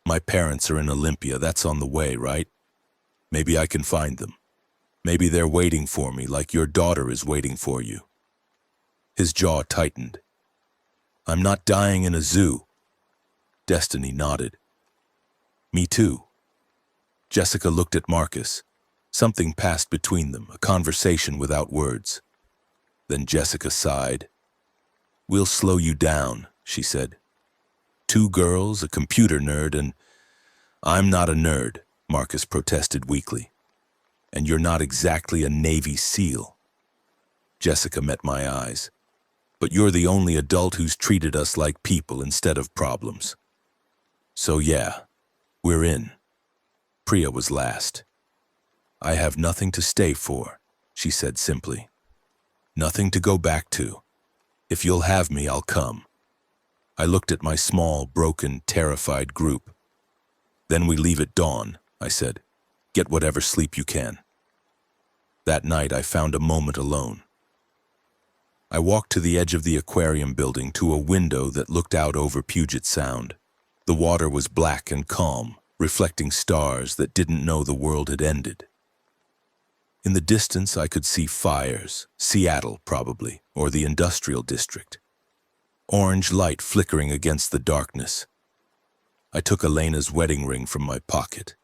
my parents are in Olympia. That's on the way, right? Maybe I can find them. Maybe they're waiting for me like your daughter is waiting for you." His jaw tightened. "I'm not dying in a zoo." Destiny nodded. "Me too." Jessica looked at Marcus. Something passed between them, a conversation without words. Then Jessica sighed. "We'll slow you down," she said. "2 girls, a computer nerd, and—" "I'm not a nerd," Marcus protested weakly. "And you're not exactly a Navy SEAL." Jessica met my eyes. "But you're the only adult who's treated us like people instead of problems. So yeah, we're in." Priya was last. "I have nothing to stay for," she said simply. "Nothing to go back to. If you'll have me, I'll come." I looked at my small, broken, terrified group. "Then we leave at dawn," I said. "Get whatever sleep you can." That night I found a moment alone. I walked to the edge of the aquarium building to a window that looked out over Puget Sound. The water was black and calm, reflecting stars that didn't know the world had ended. In the distance I could see fires, Seattle probably, or the industrial district. Orange light flickering against the darkness. I took Elena's wedding ring from my pocket.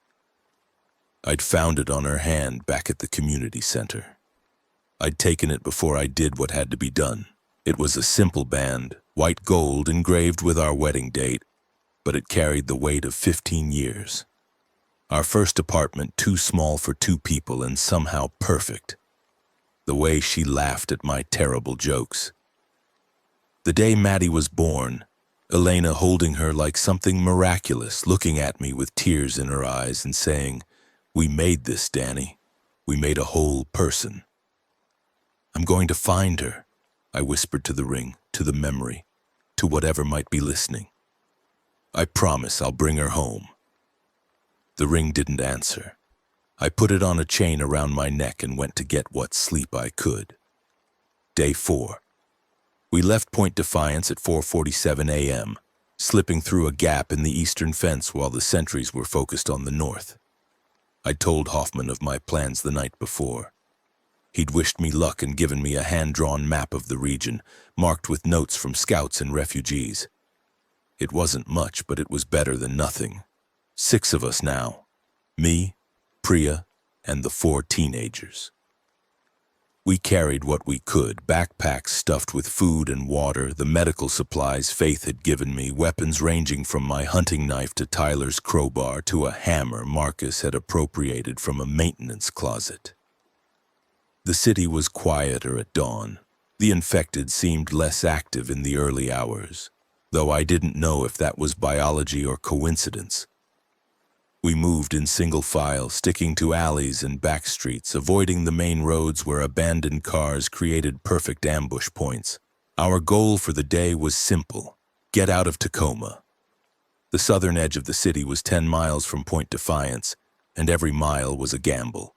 I'd found it on her hand back at the community center. I'd taken it before I did what had to be done. It was a simple band, white gold engraved with our wedding date, but it carried the weight of 15 years. Our first apartment too small for 2 people and somehow perfect. The way she laughed at my terrible jokes. The day Maddie was born, Elena holding her like something miraculous, looking at me with tears in her eyes and saying, "We made this, Danny. We made a whole person." "I'm going to find her," I whispered to the ring, to the memory, to whatever might be listening. "I promise I'll bring her home." The ring didn't answer. I put it on a chain around my neck and went to get what sleep I could. Day 4. We left Point Defiance at 4:47 a.m., slipping through a gap in the eastern fence while the sentries were focused on the north. I'd told Hoffman of my plans the night before. He'd wished me luck and given me a hand-drawn map of the region, marked with notes from scouts and refugees. It wasn't much, but it was better than nothing. 6 of us now. Me, Priya, and the 4 teenagers. We carried what we could, backpacks stuffed with food and water, the medical supplies Faith had given me, weapons ranging from my hunting knife to Tyler's crowbar to a hammer Marcus had appropriated from a maintenance closet. The city was quieter at dawn. The infected seemed less active in the early hours, though I didn't know if that was biology or coincidence. We moved in single file, sticking to alleys and back streets, avoiding the main roads where abandoned cars created perfect ambush points. Our goal for the day was simple: get out of Tacoma. The southern edge of the city was 10 miles from Point Defiance, and every mile was a gamble.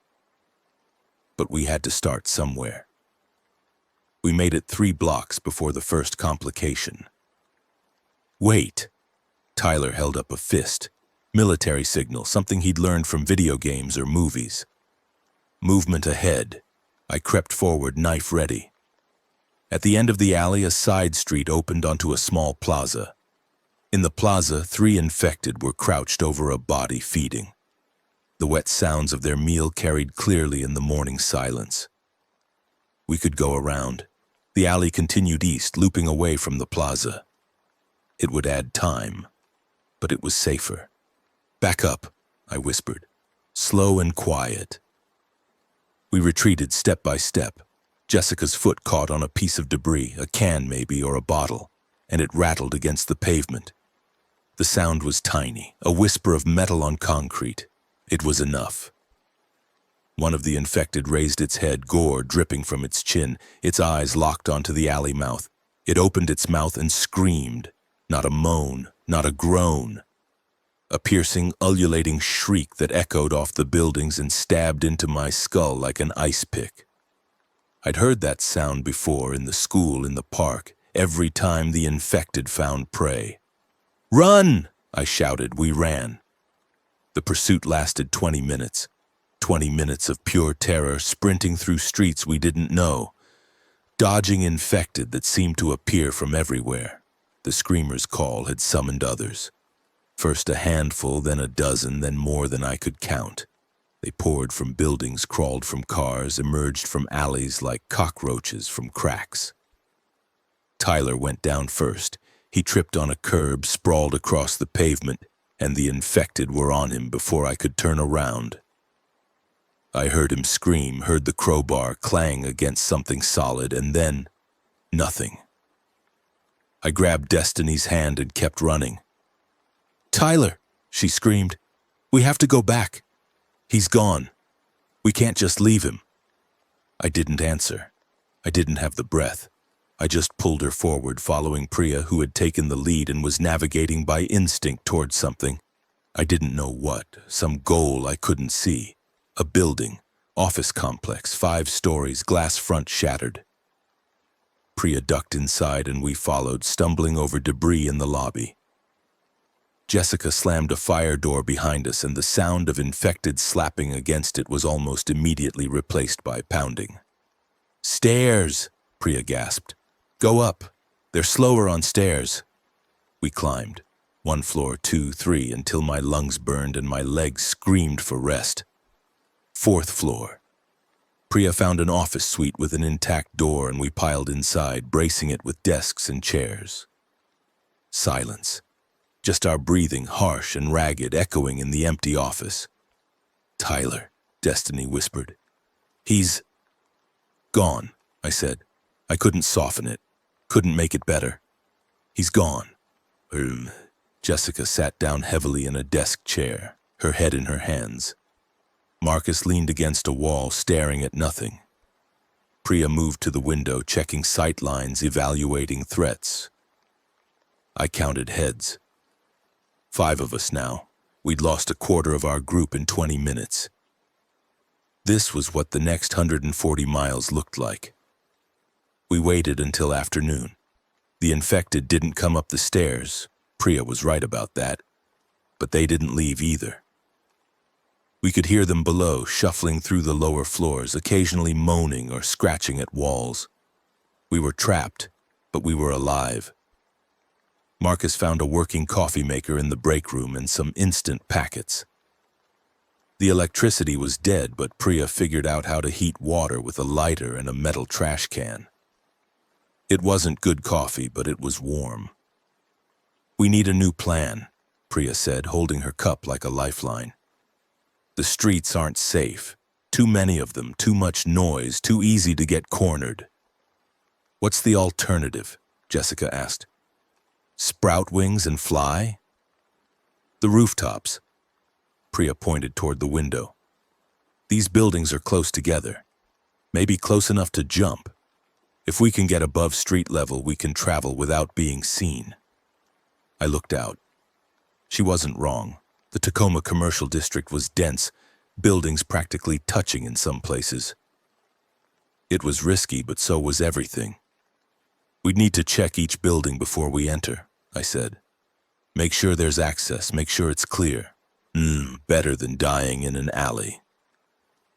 But we had to start somewhere. We made it 3 blocks before the first complication. "Wait!" Tyler held up a fist. Military signal, something he'd learned from video games or movies. Movement ahead. I crept forward, knife ready. At the end of the alley, a side street opened onto a small plaza. In the plaza, 3 infected were crouched over a body feeding. The wet sounds of their meal carried clearly in the morning silence. We could go around. The alley continued east, looping away from the plaza. It would add time, but it was safer. "Back up," I whispered. "Slow and quiet." We retreated step by step. Jessica's foot caught on a piece of debris, a can maybe, or a bottle, and it rattled against the pavement. The sound was tiny, a whisper of metal on concrete. It was enough. One of the infected raised its head, gore dripping from its chin, its eyes locked onto the alley mouth. It opened its mouth and screamed. Not a moan, not a groan. A piercing, ululating shriek that echoed off the buildings and stabbed into my skull like an ice pick. I'd heard that sound before in the school, in the park, every time the infected found prey. "Run!" I shouted. We ran. The pursuit lasted 20 minutes. 20 minutes of pure terror, sprinting through streets we didn't know, dodging infected that seemed to appear from everywhere. The screamer's call had summoned others. First a handful, then a dozen, then more than I could count. They poured from buildings, crawled from cars, emerged from alleys like cockroaches from cracks. Tyler went down first. He tripped on a curb, sprawled across the pavement, and the infected were on him before I could turn around. I heard him scream, heard the crowbar clang against something solid, and then nothing. I grabbed Destiny's hand and kept running. "Tyler," she screamed, "we have to go back. He's gone. We can't just leave him. I didn't answer. I didn't have the breath. I just pulled her forward, following Priya, who had taken the lead and was navigating by instinct towards something. I didn't know what, some goal I couldn't see. A building, office complex, 5 stories, glass front shattered. Priya ducked inside and we followed, stumbling over debris in the lobby. Jessica slammed a fire door behind us, and the sound of infected slapping against it was almost immediately replaced by pounding. "Stairs!" Priya gasped. "Go up. They're slower on stairs." We climbed. 1 floor, 2, 3, until my lungs burned and my legs screamed for rest. 4th floor. Priya found an office suite with an intact door, and we piled inside, bracing it with desks and chairs. Silence. Just our breathing, harsh and ragged, echoing in the empty office. "Tyler," Destiny whispered. "He's gone," I said. I couldn't soften it, couldn't make it better. "He's gone." Jessica sat down heavily in a desk chair, her head in her hands. Marcus leaned against a wall, staring at nothing. Priya moved to the window, checking sight lines, evaluating threats. I counted heads. 5 of us now. We'd lost a quarter of our group in 20 minutes. This was what the next 140 miles looked like. We waited until afternoon. The infected didn't come up the stairs. Priya was right about that. But they didn't leave either. We could hear them below, shuffling through the lower floors, occasionally moaning or scratching at walls. We were trapped, but we were alive. Marcus found a working coffee maker in the break room and some instant packets. The electricity was dead, but Priya figured out how to heat water with a lighter and a metal trash can. It wasn't good coffee, but it was warm. "We need a new plan," Priya said, holding her cup like a lifeline. "The streets aren't safe. Too many of them, too much noise, too easy to get cornered." "What's the alternative?" Jessica asked. "Sprout wings and fly?" "The rooftops." Priya pointed toward the window. "These buildings are close together. Maybe close enough to jump. If we can get above street level, we can travel without being seen." I looked out. She wasn't wrong. The Tacoma commercial district was dense, buildings practically touching in some places. It was risky, but so was everything. "We'd need to check each building before we enter," I said. "Make sure there's access, make sure it's clear. Better than dying in an alley."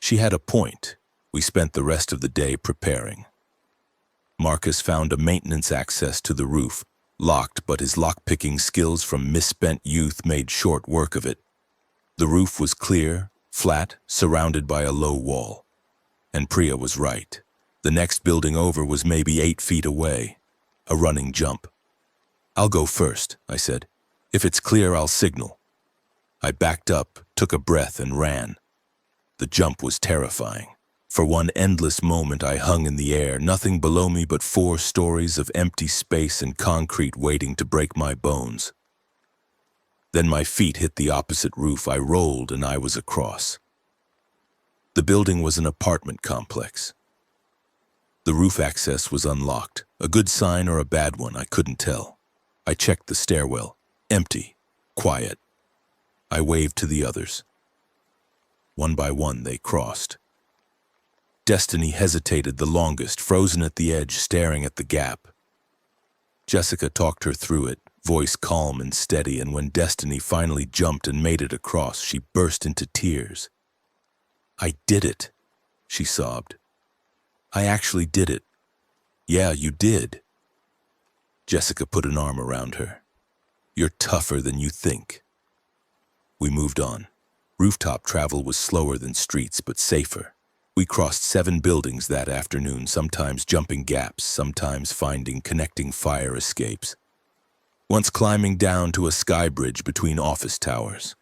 She had a point. We spent the rest of the day preparing. Marcus found a maintenance access to the roof, locked, but his lock-picking skills from misspent youth made short work of it. The roof was clear, flat, surrounded by a low wall. And Priya was right. The next building over was maybe 8 feet away. A running jump. "I'll go first," I said. "If it's clear, I'll signal." I backed up, took a breath, and ran. The jump was terrifying. For one endless moment I hung in the air, nothing below me but 4 stories of empty space and concrete waiting to break my bones. Then my feet hit the opposite roof. I rolled and I was across. The building was an apartment complex. The roof access was unlocked. A good sign or a bad one, I couldn't tell. I checked the stairwell. Empty. Quiet. I waved to the others. One by one they crossed. Destiny hesitated the longest, frozen at the edge, staring at the gap. Jessica talked her through it, voice calm and steady, and when Destiny finally jumped and made it across, she burst into tears. "I did it," she sobbed. "I actually did it." "Yeah, you did." Jessica put an arm around her. "You're tougher than you think." We moved on. Rooftop travel was slower than streets, but safer. We crossed 7 buildings that afternoon, sometimes jumping gaps, sometimes finding connecting fire escapes. Once climbing down to a sky bridge between office towers.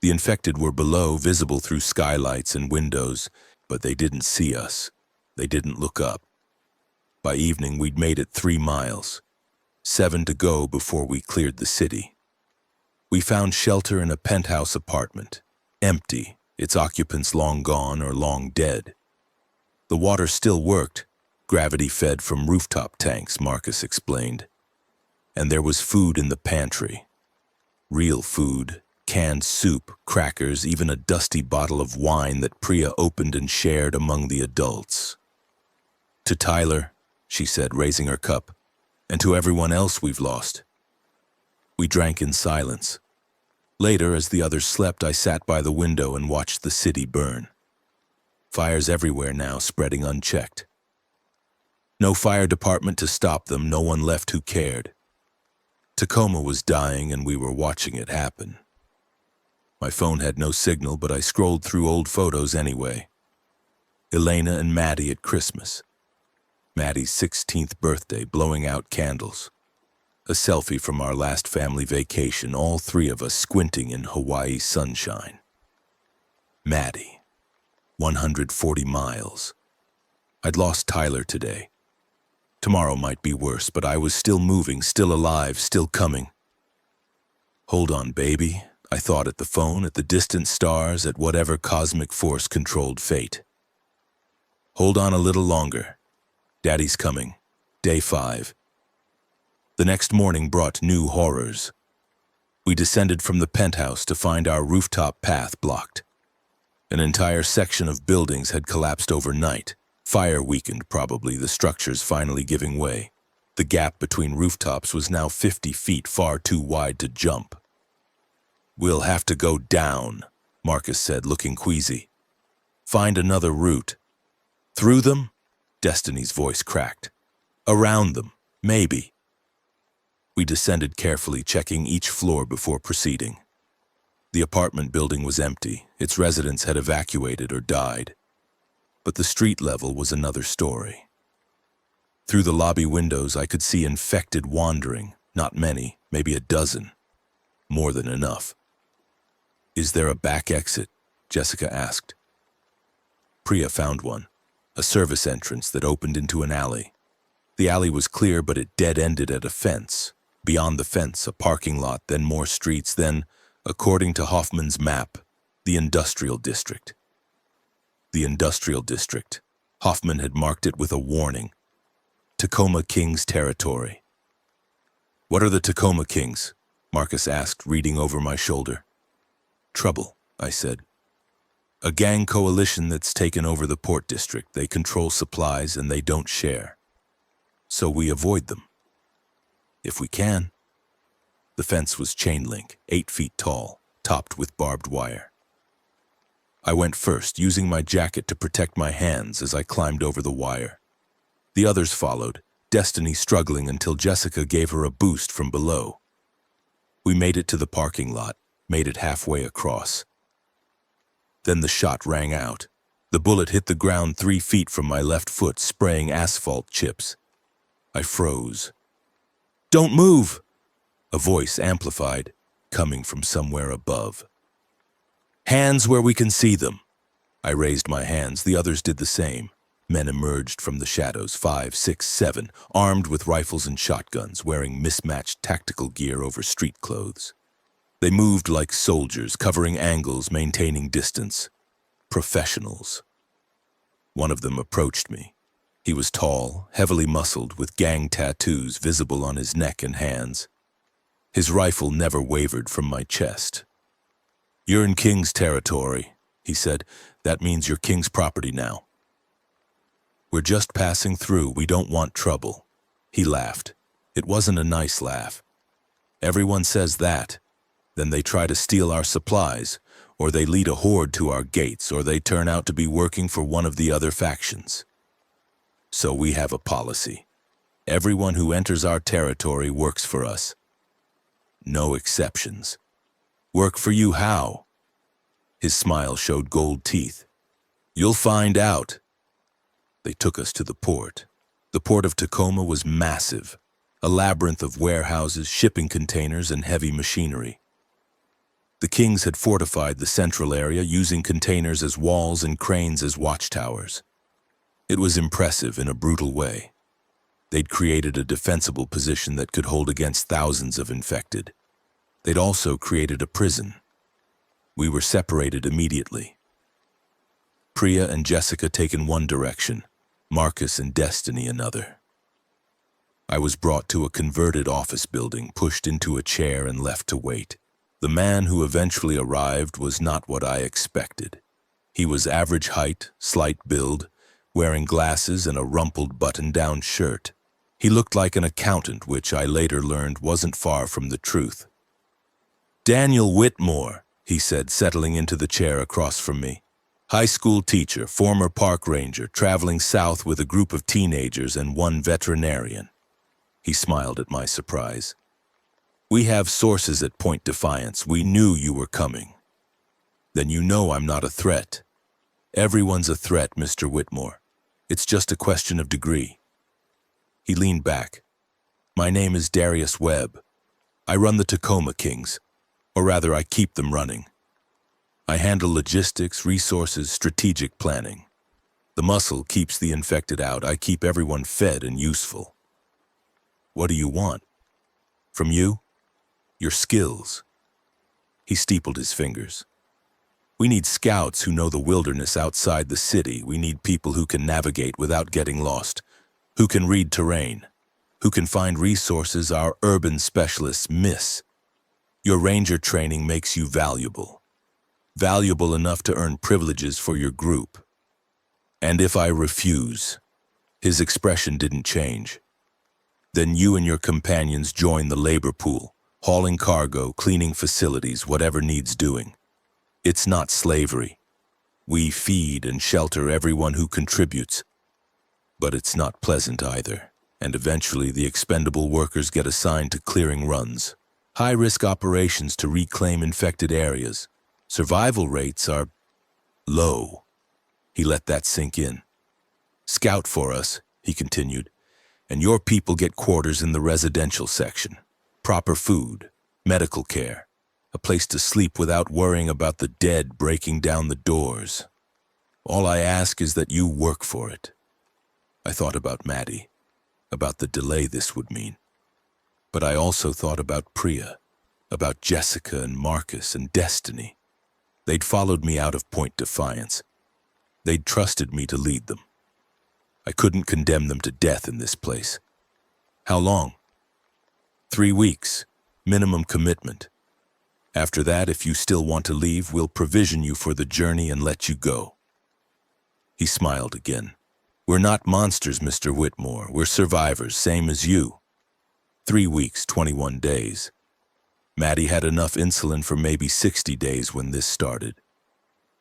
The infected were below, visible through skylights and windows, but they didn't see us. They didn't look up. By evening, we'd made it 3 miles. 7 to go before we cleared the city. We found shelter in a penthouse apartment. Empty, its occupants long gone or long dead. The water still worked, gravity-fed from rooftop tanks, Marcus explained. And there was food in the pantry. Real food, canned soup, crackers, even a dusty bottle of wine that Priya opened and shared among the adults. To Tyler, she said, raising her cup, and to everyone else we've lost. We drank in silence. Later, as the others slept, I sat by the window and watched the city burn. Fires everywhere now, spreading unchecked. No fire department to stop them, no one left who cared. Tacoma was dying and we were watching it happen. My phone had no signal, but I scrolled through old photos anyway. Elena and Maddie at Christmas. Maddie's 16th birthday, blowing out candles. A selfie from our last family vacation, all three of us squinting in Hawaii sunshine. Maddie, 140 miles. I'd lost Tyler today. Tomorrow might be worse, but I was still moving, still alive, still coming. Hold on, baby, I thought at the phone, at the distant stars, at whatever cosmic force controlled fate. Hold on a little longer. Daddy's coming. Day 5. The next morning brought new horrors. We descended from the penthouse to find our rooftop path blocked. An entire section of buildings had collapsed overnight. Fire weakened, probably, the structures finally giving way. The gap between rooftops was now 50 feet, far too wide to jump. We'll have to go down, Marcus said, looking queasy. Find another route. Through them? Destiny's voice cracked. Around them, maybe. We descended carefully, checking each floor before proceeding. The apartment building was empty. Its residents had evacuated or died. But the street level was another story. Through the lobby windows, I could see infected wandering. Not many, maybe a dozen. More than enough. Is there a back exit? Jessica asked. Priya found one, a service entrance that opened into an alley. The alley was clear, but it dead-ended at a fence. Beyond the fence, a parking lot, then more streets, then, according to Hoffman's map, the industrial district. The industrial district. Hoffman had marked it with a warning. Tacoma Kings territory. What are the Tacoma Kings? Marcus asked, reading over my shoulder. Trouble, I said. A gang coalition that's taken over the port district. They control supplies and they don't share. So we avoid them. If we can. The fence was chain link, 8 feet tall, topped with barbed wire. I went first, using my jacket to protect my hands as I climbed over the wire. The others followed, Destiny struggling until Jessica gave her a boost from below. We made it to the parking lot, made it halfway across. Then the shot rang out. The bullet hit the ground 3 feet from my left foot, spraying asphalt chips. I froze. Don't move! A voice amplified, coming from somewhere above. Hands where we can see them. I raised my hands, the others did the same. Men emerged from the shadows, 5, 6, 7, armed with rifles and shotguns, wearing mismatched tactical gear over street clothes. They moved like soldiers, covering angles, maintaining distance. Professionals. One of them approached me. He was tall, heavily muscled, with gang tattoos visible on his neck and hands. His rifle never wavered from my chest. You're in King's territory, he said. That means you're King's property now. We're just passing through. We don't want trouble. He laughed. It wasn't a nice laugh. Everyone says that. Then they try to steal our supplies, or they lead a horde to our gates, or they turn out to be working for one of the other factions. So we have a policy. Everyone who enters our territory works for us. No exceptions. Work for you how? His smile showed gold teeth. You'll find out. They took us to the port. The port of Tacoma was massive, a labyrinth of warehouses, shipping containers, and heavy machinery. The Kings had fortified the central area, using containers as walls and cranes as watchtowers. It was impressive in a brutal way. They'd created a defensible position that could hold against thousands of infected. They'd also created a prison. We were separated immediately. Priya and Jessica taken one direction, Marcus and Destiny another. I was brought to a converted office building, pushed into a chair and left to wait. The man who eventually arrived was not what I expected. He was average height, slight build, wearing glasses and a rumpled button-down shirt. He looked like an accountant, which I later learned wasn't far from the truth. "Daniel Whitmore," he said, settling into the chair across from me. "High school teacher, former park ranger, traveling south with a group of teenagers and one veterinarian." He smiled at my surprise. "We have sources at Point Defiance. We knew you were coming." "Then you know I'm not a threat." "Everyone's a threat, Mr. Whitmore. It's just a question of degree." He leaned back. "My name is Darius Webb. I run the Tacoma Kings, or rather I keep them running. I handle logistics, resources, strategic planning. The muscle keeps the infected out. I keep everyone fed and useful." "What do you want?" "From you? Your skills." He steepled his fingers. "We need scouts who know the wilderness outside the city. We need people who can navigate without getting lost, who can read terrain, who can find resources our urban specialists miss. Your ranger training makes you valuable. Valuable enough to earn privileges for your group. And if I refuse," his expression didn't change, "then you and your companions join the labor pool, hauling cargo, cleaning facilities, whatever needs doing. It's not slavery. We feed and shelter everyone who contributes. But it's not pleasant either, and eventually the expendable workers get assigned to clearing runs, high-risk operations to reclaim infected areas. Survival rates are low." He let that sink in. "Scout for us," he continued, "and your people get quarters in the residential section. Proper food, medical care, a place to sleep without worrying about the dead breaking down the doors. All I ask is that you work for it." I thought about Maddie, about the delay this would mean. But I also thought about Priya, about Jessica and Marcus and Destiny. They'd followed me out of Point Defiance. They'd trusted me to lead them. I couldn't condemn them to death in this place. "How long?" 3 weeks, minimum commitment. After that, if you still want to leave, we'll provision you for the journey and let you go." He smiled again. "We're not monsters, Mr. Whitmore. We're survivors, same as you. 3 weeks, 21 days. Maddie had enough insulin for maybe 60 days when this started.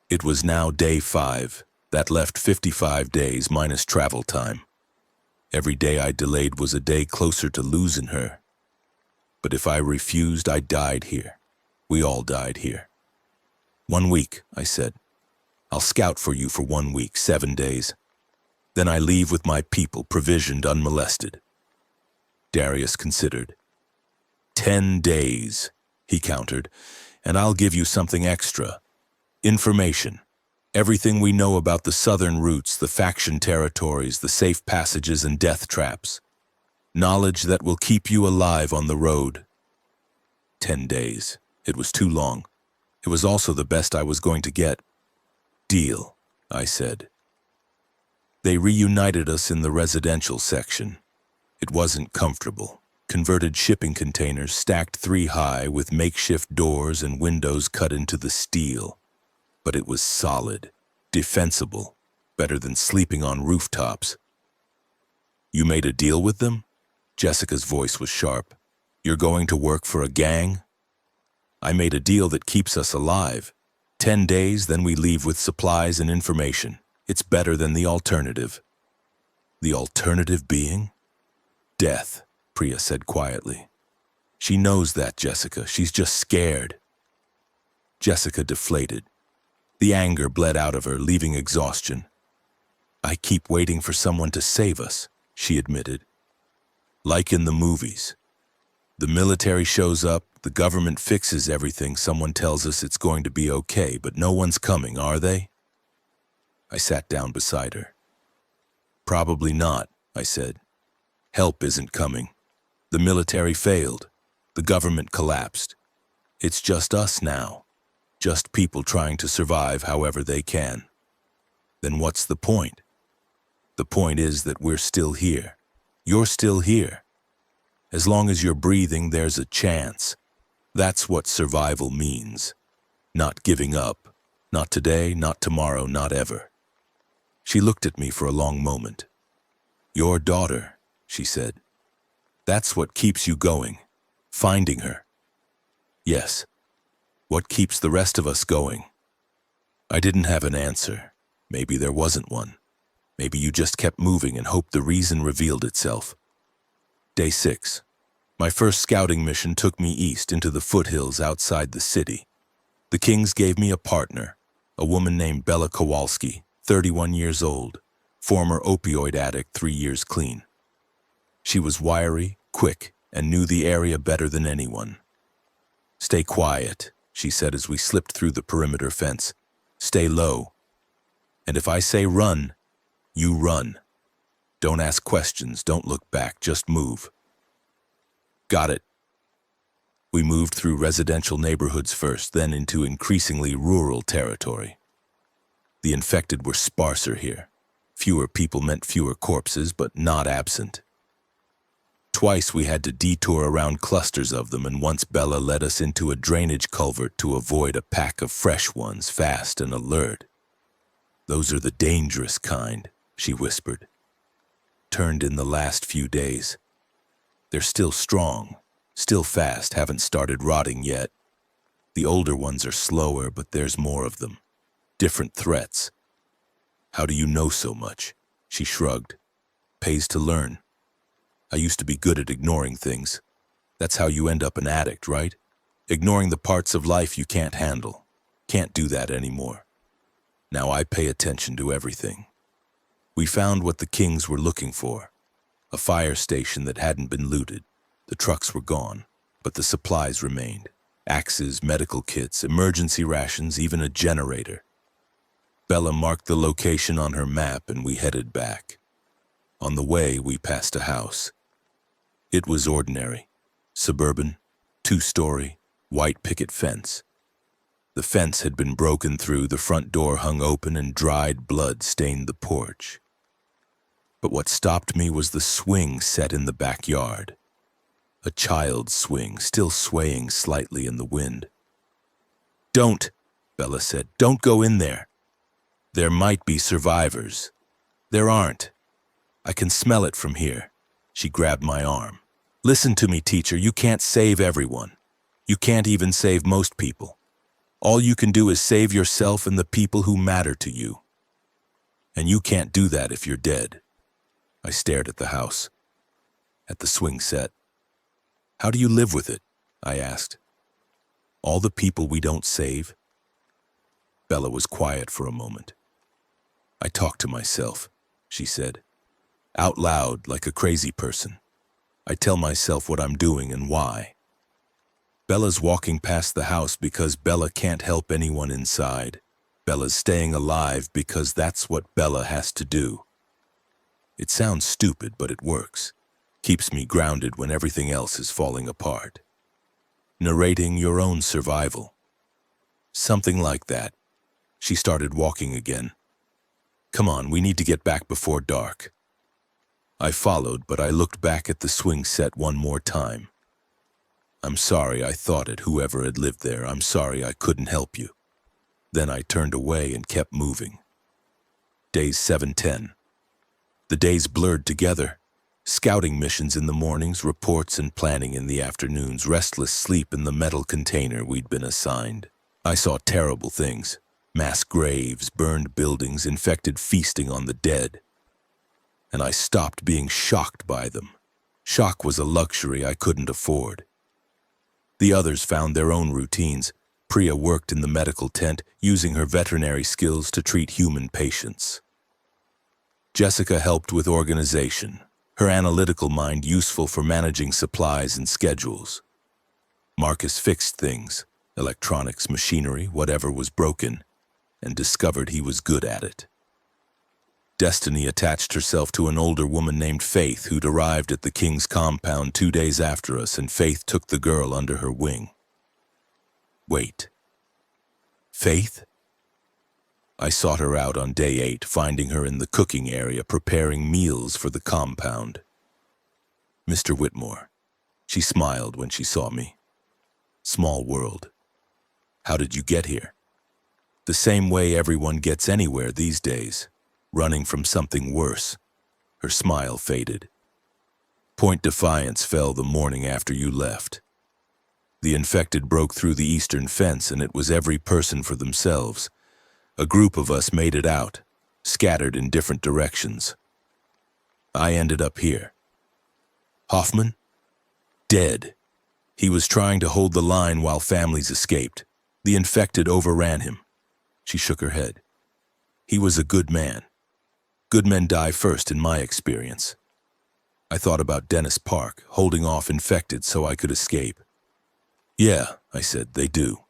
It was now day 5. That left 55 days minus travel time. Every day I delayed was a day closer to losing her. But if I refused, I died here. We all died here." 1 week, I said. "I'll scout for you for 1 week, 7 days. Then I leave with my people, provisioned, unmolested." Darius considered. 10 days, he countered, "and I'll give you something extra. Information. Everything we know about the southern routes, the faction territories, the safe passages and death traps. Knowledge that will keep you alive on the road." 10 days. It was too long. It was also the best I was going to get. "Deal," I said. They reunited us in the residential section. It wasn't comfortable. Converted shipping containers stacked 3 high with makeshift doors and windows cut into the steel. But it was solid, defensible, better than sleeping on rooftops. "You made a deal with them?" Jessica's voice was sharp. "You're going to work for a gang?" "I made a deal that keeps us alive. 10 days, then we leave with supplies and information. It's better than the alternative." "The alternative being?" "Death," Priya said quietly. "She knows that, Jessica. She's just scared." Jessica deflated. The anger bled out of her, leaving exhaustion. "I keep waiting for someone to save us," she admitted. "Like in the movies. The military shows up, the government fixes everything, someone tells us it's going to be okay, but no one's coming, are they?" I sat down beside her. "Probably not," I said. "Help isn't coming. The military failed. The government collapsed. It's just us now. Just people trying to survive however they can." Then what's the point? The point is that we're still here. You're still here. As long as you're breathing, there's a chance. That's what survival means. Not giving up. Not today, not tomorrow, not ever. She looked at me for a long moment. Your daughter, she said. That's what keeps you going. Finding her. Yes. What keeps the rest of us going? I didn't have an answer. Maybe there wasn't one. Maybe you just kept moving and hoped the reason revealed itself. Day 6. My first scouting mission took me east into the foothills outside the city. The Kings gave me a partner, a woman named Bella Kowalski, 31 years old, former opioid addict, 3 years clean. She was wiry, quick, and knew the area better than anyone. Stay quiet, she said as we slipped through the perimeter fence. Stay low. And if I say run, you run. Don't ask questions, don't look back, just move. Got it. We moved through residential neighborhoods first, then into increasingly rural territory. The infected were sparser here. Fewer people meant fewer corpses, but not absent. Twice we had to detour around clusters of them, and once Bella led us into a drainage culvert to avoid a pack of fresh ones, fast and alert. Those are the dangerous kind, she whispered. Turned in the last few days. They're still strong, still fast, haven't started rotting yet. The older ones are slower, but there's more of them. Different threats. How do you know so much? She shrugged. Pays to learn. I used to be good at ignoring things. That's how you end up an addict, right? Ignoring the parts of life you can't handle. Can't do that anymore. Now I pay attention to everything. We found what the Kings were looking for. A fire station that hadn't been looted. The trucks were gone, but the supplies remained. Axes, medical kits, emergency rations, even a generator. Bella marked the location on her map and we headed back. On the way, we passed a house. It was ordinary. Suburban, 2-story, white picket fence. The fence had been broken through, the front door hung open, and dried blood stained the porch. But what stopped me was the swing set in the backyard. A child's swing, still swaying slightly in the wind. Don't, Bella said, don't go in there. There might be survivors. There aren't. I can smell it from here. She grabbed my arm. Listen to me, teacher, you can't save everyone. You can't even save most people. All you can do is save yourself and the people who matter to you. And you can't do that if you're dead. I stared at the house, at the swing set. How do you live with it? I asked. All the people we don't save? Bella was quiet for a moment. I talk to myself, she said. Out loud, like a crazy person. I tell myself what I'm doing and why. Bella's walking past the house because Bella can't help anyone inside. Bella's staying alive because that's what Bella has to do. It sounds stupid, but it works. Keeps me grounded when everything else is falling apart. Narrating your own survival. Something like that. She started walking again. Come on, we need to get back before dark. I followed, but I looked back at the swing set one more time. I'm sorry I thought it, whoever had lived there. I'm sorry I couldn't help you. Then I turned away and kept moving. Days 7-10. The days blurred together. Scouting missions in the mornings, reports and planning in the afternoons, restless sleep in the metal container we'd been assigned. I saw terrible things. Mass graves, burned buildings, infected feasting on the dead. And I stopped being shocked by them. Shock was a luxury I couldn't afford. The others found their own routines. Priya worked in the medical tent, using her veterinary skills to treat human patients. Jessica helped with organization, her analytical mind useful for managing supplies and schedules. Marcus fixed things, electronics, machinery, whatever was broken, and discovered he was good at it. Destiny attached herself to an older woman named Faith, who'd arrived at the King's compound 2 days after us, and Faith took the girl under her wing. Wait. Faith? I sought her out on day 8, finding her in the cooking area preparing meals for the compound. "Mr. Whitmore," she smiled when she saw me. "Small world. How did you get here?" "The same way everyone gets anywhere these days, running from something worse." Her smile faded. "Point Defiance fell the morning after you left. The infected broke through the eastern fence, and it was every person for themselves. A group of us made it out, scattered in different directions. I ended up here. Hoffman? Dead. He was trying to hold the line while families escaped. The infected overran him." She shook her head. "He was a good man. Good men die first in my experience." I thought about Dennis Park, holding off infected so I could escape. "Yeah," I said, "they do."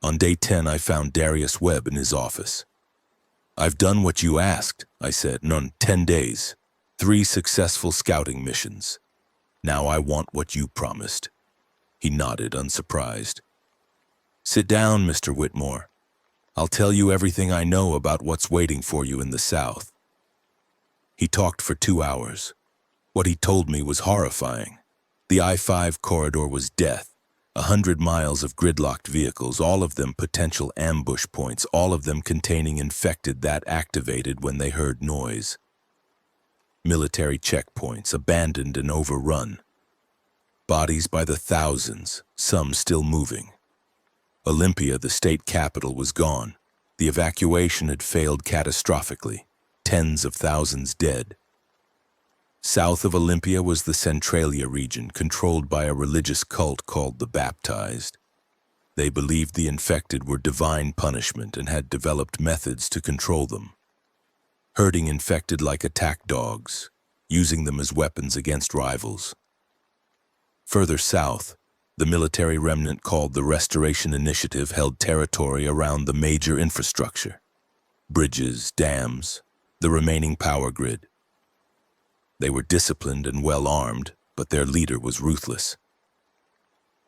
On day 10, I found Darius Webb in his office. "I've done what you asked," I said, "and on 10 days, 3 successful scouting missions. Now I want what you promised." He nodded, unsurprised. "Sit down, Mr. Whitmore. I'll tell you everything I know about what's waiting for you in the South." He talked for 2 hours. What he told me was horrifying. The I-5 corridor was death. 100 miles of gridlocked vehicles, all of them potential ambush points, all of them containing infected that activated when they heard noise. Military checkpoints, abandoned and overrun. Bodies by the thousands, some still moving. Olympia, the state capital, was gone. The evacuation had failed catastrophically. Tens of thousands dead. South of Olympia was the Centralia region, controlled by a religious cult called the Baptized. They believed the infected were divine punishment and had developed methods to control them. Herding infected like attack dogs, using them as weapons against rivals. Further south, the military remnant called the Restoration Initiative held territory around the major infrastructure. Bridges, dams, the remaining power grid. They were disciplined and well-armed, but their leader was ruthless.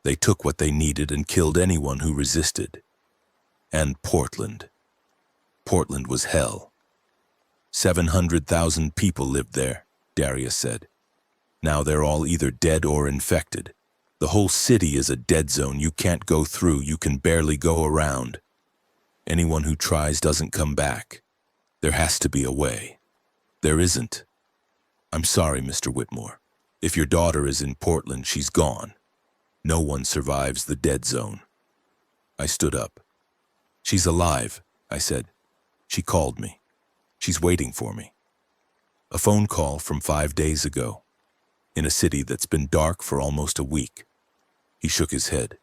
They took what they needed and killed anyone who resisted. And Portland. Portland was hell. 700,000 people lived there, Darius said. Now they're all either dead or infected. The whole city is a dead zone. You can't go through, you can barely go around. Anyone who tries doesn't come back. There has to be a way. There isn't. I'm sorry, Mr. Whitmore. If your daughter is in Portland, she's gone. No one survives the dead zone. I stood up. She's alive, I said. She called me. She's waiting for me. A phone call from 5 days ago, in a city that's been dark for almost a week. He shook his head.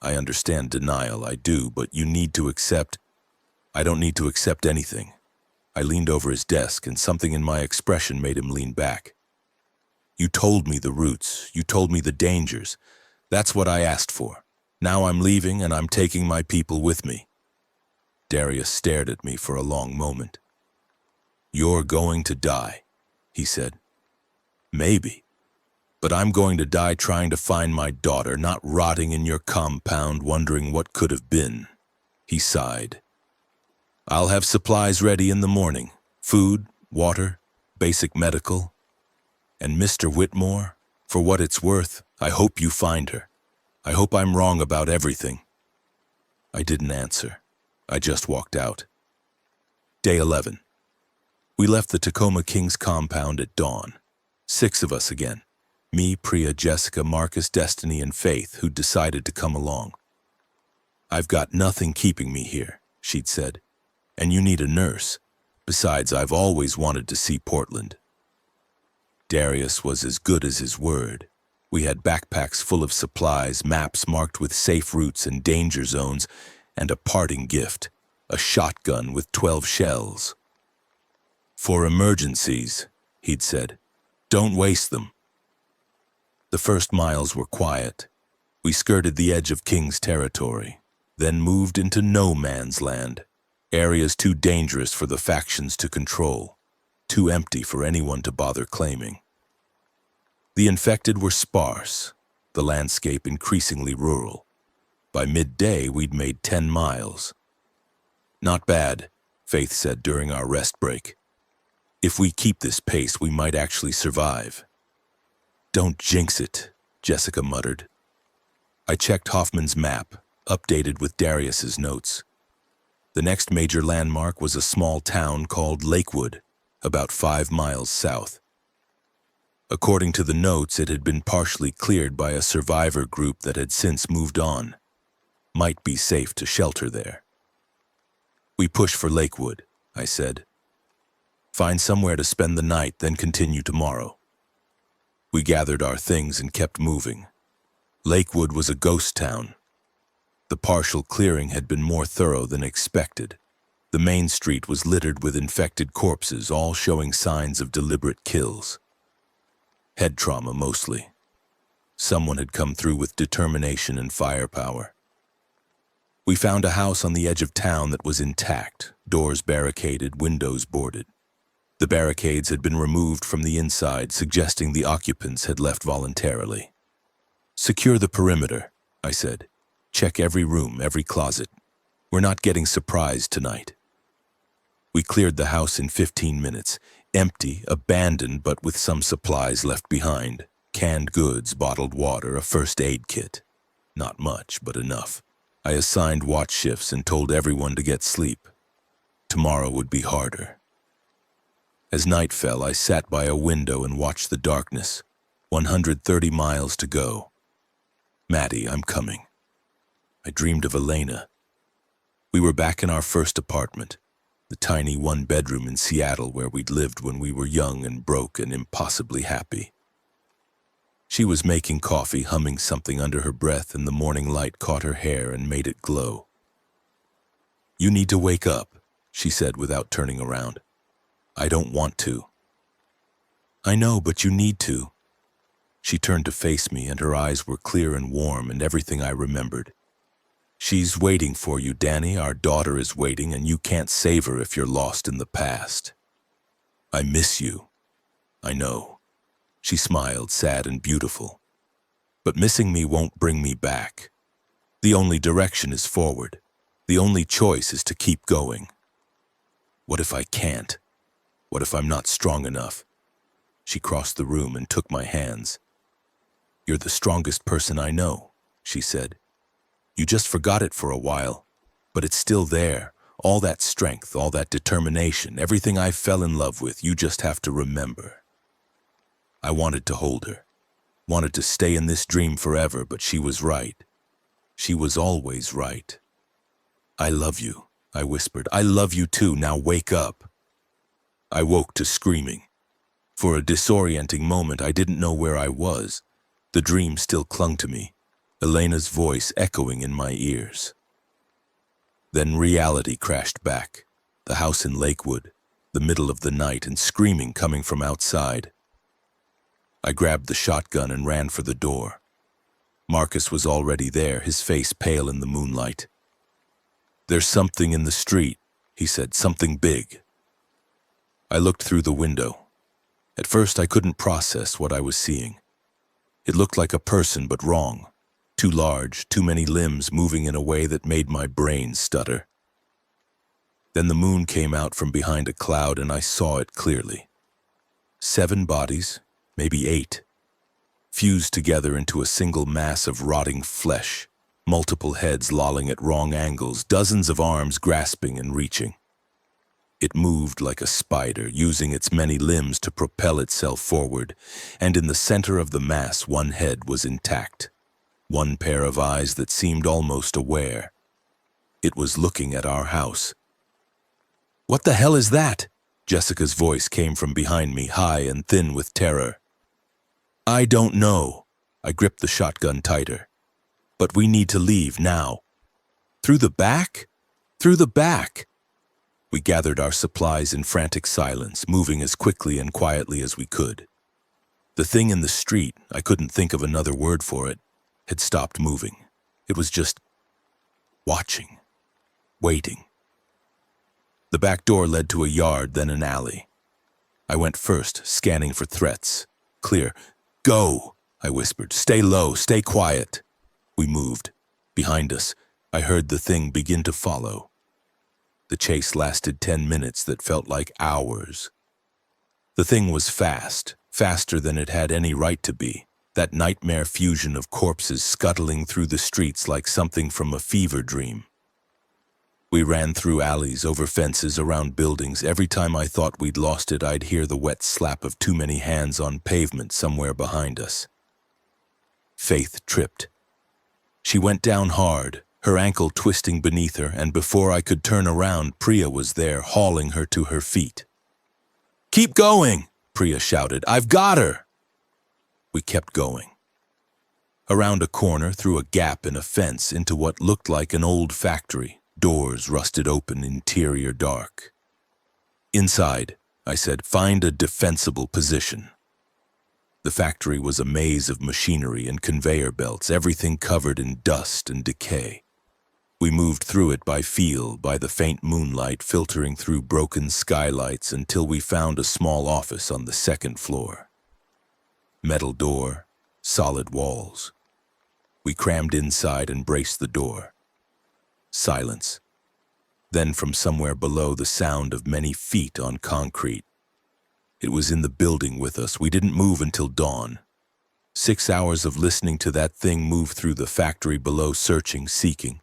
I understand denial, I do, but you need to accept. I don't need to accept anything. I leaned over his desk, and something in my expression made him lean back. You told me the routes. You told me the dangers. That's what I asked for. Now I'm leaving, and I'm taking my people with me. Darius stared at me for a long moment. You're going to die, he said. Maybe. But I'm going to die trying to find my daughter, not rotting in your compound wondering what could have been. He sighed. I'll have supplies ready in the morning. Food, water, basic medical. And Mr. Whitmore, for what it's worth, I hope you find her. I hope I'm wrong about everything. I didn't answer. I just walked out. Day 11. We left the Tacoma Kings compound at dawn. 6 of us again. Me, Priya, Jessica, Marcus, Destiny, and Faith, who'd decided to come along. I've got nothing keeping me here, she'd said. And you need a nurse. Besides, I've always wanted to see Portland. Darius was as good as his word. We had backpacks full of supplies, maps marked with safe routes and danger zones, and a parting gift, a shotgun with 12 shells. For emergencies, he'd said. Don't waste them. The first miles were quiet. We skirted the edge of King's territory, then moved into no man's land. Areas too dangerous for the factions to control, too empty for anyone to bother claiming. The infected were sparse, the landscape increasingly rural. By midday, we'd made 10 miles. Not bad, Faith said during our rest break. If we keep this pace, we might actually survive. Don't jinx it, Jessica muttered. I checked Hoffman's map, updated with Darius's notes. The next major landmark was a small town called Lakewood, about 5 miles south. According to the notes, it had been partially cleared by a survivor group that had since moved on. Might be safe to shelter there. We push for Lakewood, I said. Find somewhere to spend the night, then continue tomorrow. We gathered our things and kept moving. Lakewood was a ghost town. The partial clearing had been more thorough than expected. The main street was littered with infected corpses, all showing signs of deliberate kills. Head trauma, mostly. Someone had come through with determination and firepower. We found a house on the edge of town that was intact, doors barricaded, windows boarded. The barricades had been removed from the inside, suggesting the occupants had left voluntarily. Secure the perimeter, I said. Check every room, every closet. We're not getting surprised tonight. We cleared the house in 15 minutes, empty, abandoned, but with some supplies left behind. Canned goods, bottled water, a first aid kit. Not much, but enough. I assigned watch shifts and told everyone to get sleep. Tomorrow would be harder. As night fell, I sat by a window and watched the darkness. 130 miles to go. Maddie, I'm coming. I dreamed of Elena. We were back in our first apartment, the tiny one-bedroom in Seattle where we'd lived when we were young and broke and impossibly happy. She was making coffee, humming something under her breath, and the morning light caught her hair and made it glow. You need to wake up, she said without turning around. I don't want to. I know, but you need to. She turned to face me, and her eyes were clear and warm, and everything I remembered. She's waiting for you, Danny. Our daughter is waiting, and you can't save her if you're lost in the past. I miss you. I know. She smiled, sad and beautiful. But missing me won't bring me back. The only direction is forward. The only choice is to keep going. What if I can't? What if I'm not strong enough? She crossed the room and took my hands. You're the strongest person I know, she said. You just forgot it for a while, but it's still there. All that strength, all that determination, everything I fell in love with, you just have to remember. I wanted to hold her, wanted to stay in this dream forever, but she was right. She was always right. I love you, I whispered. I love you too, now wake up. I woke to screaming. For a disorienting moment, I didn't know where I was. The dream still clung to me, Elena's voice echoing in my ears. Then reality crashed back. The house in Lakewood, the middle of the night, and screaming coming from outside. I grabbed the shotgun and ran for the door. Marcus was already there, his face pale in the moonlight. There's something in the street, he said, something big. I looked through the window. At first I couldn't process what I was seeing. It looked like a person, but wrong. Too large, too many limbs moving in a way that made my brain stutter. Then the moon came out from behind a cloud and I saw it clearly. 7 bodies, maybe 8, fused together into a single mass of rotting flesh, multiple heads lolling at wrong angles, dozens of arms grasping and reaching. It moved like a spider, using its many limbs to propel itself forward, and in the center of the mass, one head was intact. One pair of eyes that seemed almost aware. It was looking at our house. What the hell is that? Jessica's voice came from behind me, high and thin with terror. I don't know. I gripped the shotgun tighter. But we need to leave now. Through the back? Through the back. We gathered our supplies in frantic silence, moving as quickly and quietly as we could. The thing in the street, I couldn't think of another word for it, had stopped moving. It was just watching, waiting. The back door led to a yard, then an alley. I went first, scanning for threats. Clear. Go, I whispered. Stay low, stay quiet. We moved. Behind us, I heard the thing begin to follow. The chase lasted 10 minutes that felt like hours. The thing was fast, faster than it had any right to be. That nightmare fusion of corpses scuttling through the streets like something from a fever dream. We ran through alleys, over fences, around buildings. Every time I thought we'd lost it, I'd hear the wet slap of too many hands on pavement somewhere behind us. Faith tripped. She went down hard, her ankle twisting beneath her, and before I could turn around, Priya was there, hauling her to her feet. "Keep going!" Priya shouted. "I've got her!" We kept going. Around a corner, through a gap in a fence, into what looked like an old factory. Doors rusted open, interior dark. "Inside," I said, "find a defensible position." The factory was a maze of machinery and conveyor belts, everything covered in dust and decay. We moved through it by feel, by the faint moonlight filtering through broken skylights until we found a small office on the second floor. Metal door, solid walls. We crammed inside and braced the door. Silence. Then from somewhere below, the sound of many feet on concrete. It was in the building with us. We didn't move until dawn. 6 hours of listening to that thing move through the factory below, searching, seeking.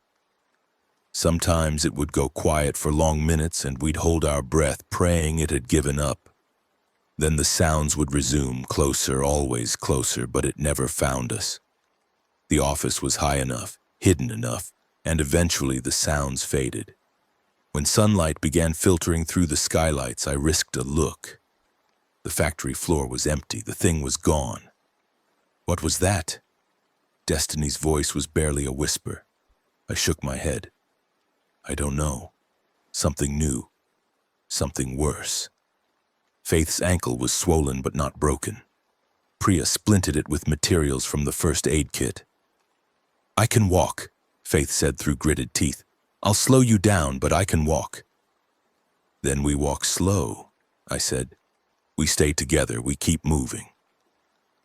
Sometimes it would go quiet for long minutes and we'd hold our breath, praying it had given up. Then the sounds would resume, closer, always closer, but it never found us. The office was high enough, hidden enough, and eventually the sounds faded. When sunlight began filtering through the skylights, I risked a look. The factory floor was empty. The thing was gone. What was that? Destiny's voice was barely a whisper. I shook my head. I don't know. Something new. Something worse. Faith's ankle was swollen but not broken. Priya splinted it with materials from the first aid kit. "I can walk," Faith said through gritted teeth. "I'll slow you down, but I can walk." "Then we walk slow," I said. "We stay together, we keep moving."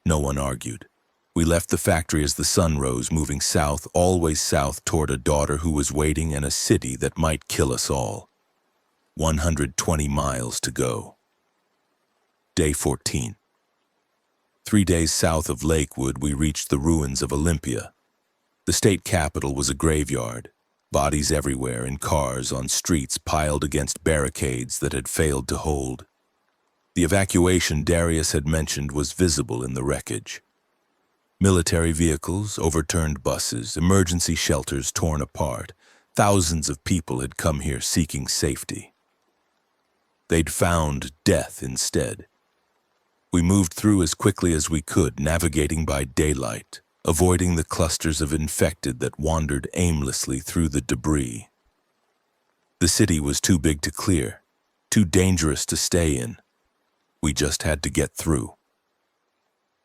No one argued. We left the factory as the sun rose, moving south, always south, toward a daughter who was waiting and a city that might kill us all. 120 miles to go. Day 14. 3 days south of Lakewood, we reached the ruins of Olympia. The state capitol was a graveyard. Bodies everywhere, in cars, on streets, piled against barricades that had failed to hold. The evacuation Darius had mentioned was visible in the wreckage. Military vehicles, overturned buses, emergency shelters torn apart. Thousands of people had come here seeking safety. They'd found death instead. We moved through as quickly as we could, navigating by daylight, avoiding the clusters of infected that wandered aimlessly through the debris. The city was too big to clear, too dangerous to stay in. We just had to get through.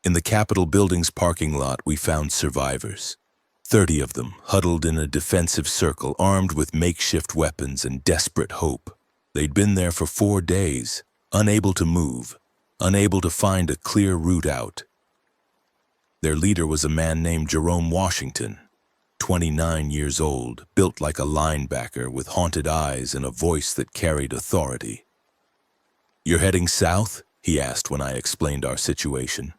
In the Capitol building's parking lot, we found survivors. 30 of them, huddled in a defensive circle, armed with makeshift weapons and desperate hope. They'd been there for 4 days, unable to move, unable to find a clear route out. Their leader was a man named Jerome Washington, 29 years old, built like a linebacker with haunted eyes and a voice that carried authority. "You're heading south?" he asked when I explained our situation.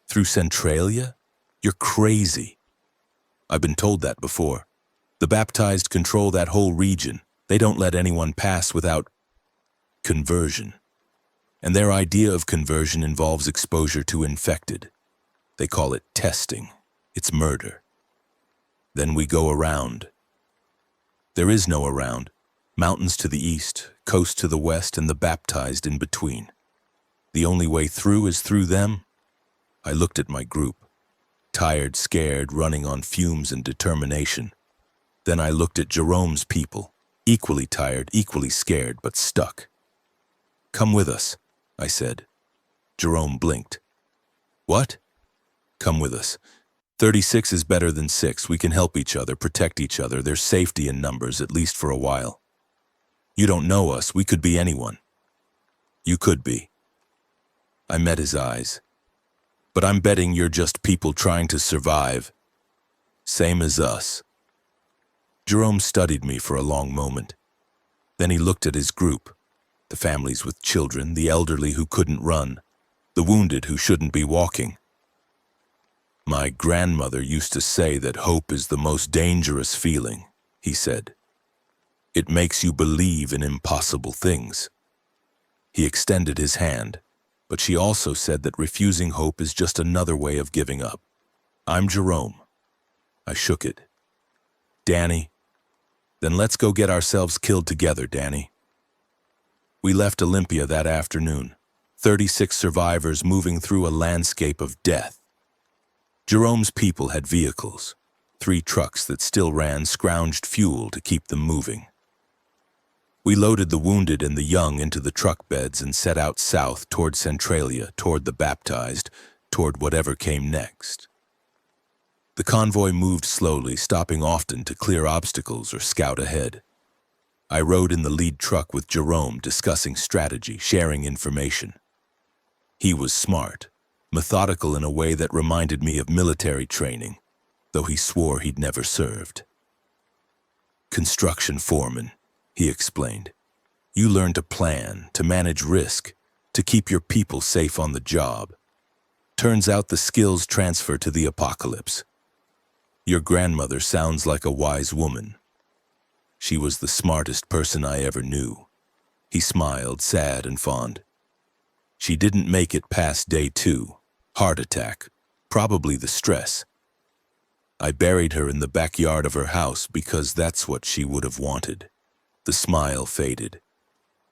"Through Centralia? You're crazy." "I've been told that before. The baptized control that whole region. They don't let anyone pass without conversion. And their idea of conversion involves exposure to infected. They call it testing. It's murder. Then we go around. There is no around. Mountains to the east, coast to the west, and the baptized in between. The only way through is through them." I looked at my group, tired, scared, running on fumes and determination. Then I looked at Jerome's people, equally tired, equally scared, but stuck. "Come with us," I said. Jerome blinked. "What?" "Come with us. 36 is better than 6. We can help each other, protect each other. There's safety in numbers, at least for a while. You don't know us. We could be anyone." "You could be." I met his eyes. "But I'm betting you're just people trying to survive. Same as us." Jerome studied me for a long moment. Then he looked at his group, the families with children, the elderly who couldn't run, the wounded who shouldn't be walking. "My grandmother used to say that hope is the most dangerous feeling," he said. "It makes you believe in impossible things." He extended his hand, but she also said that refusing hope is just another way of giving up. "I'm Jerome." I shook it. "Danny? Then let's go get ourselves killed together, Danny." We left Olympia that afternoon, 36 survivors moving through a landscape of death. Jerome's people had vehicles, 3 trucks that still ran scrounged fuel to keep them moving. We loaded the wounded and the young into the truck beds and set out south toward Centralia, toward the baptized, toward whatever came next. The convoy moved slowly, stopping often to clear obstacles or scout ahead. I rode in the lead truck with Jerome, discussing strategy, sharing information. He was smart, methodical in a way that reminded me of military training, though he swore he'd never served. "Construction foreman," he explained. "You learn to plan, to manage risk, to keep your people safe on the job. Turns out the skills transfer to the apocalypse. Your grandmother sounds like a wise woman. She was the smartest person I ever knew." He smiled, sad and fond. "She didn't make it past day 2. Heart attack, probably the stress. I buried her in the backyard of her house because that's what she would have wanted." The smile faded.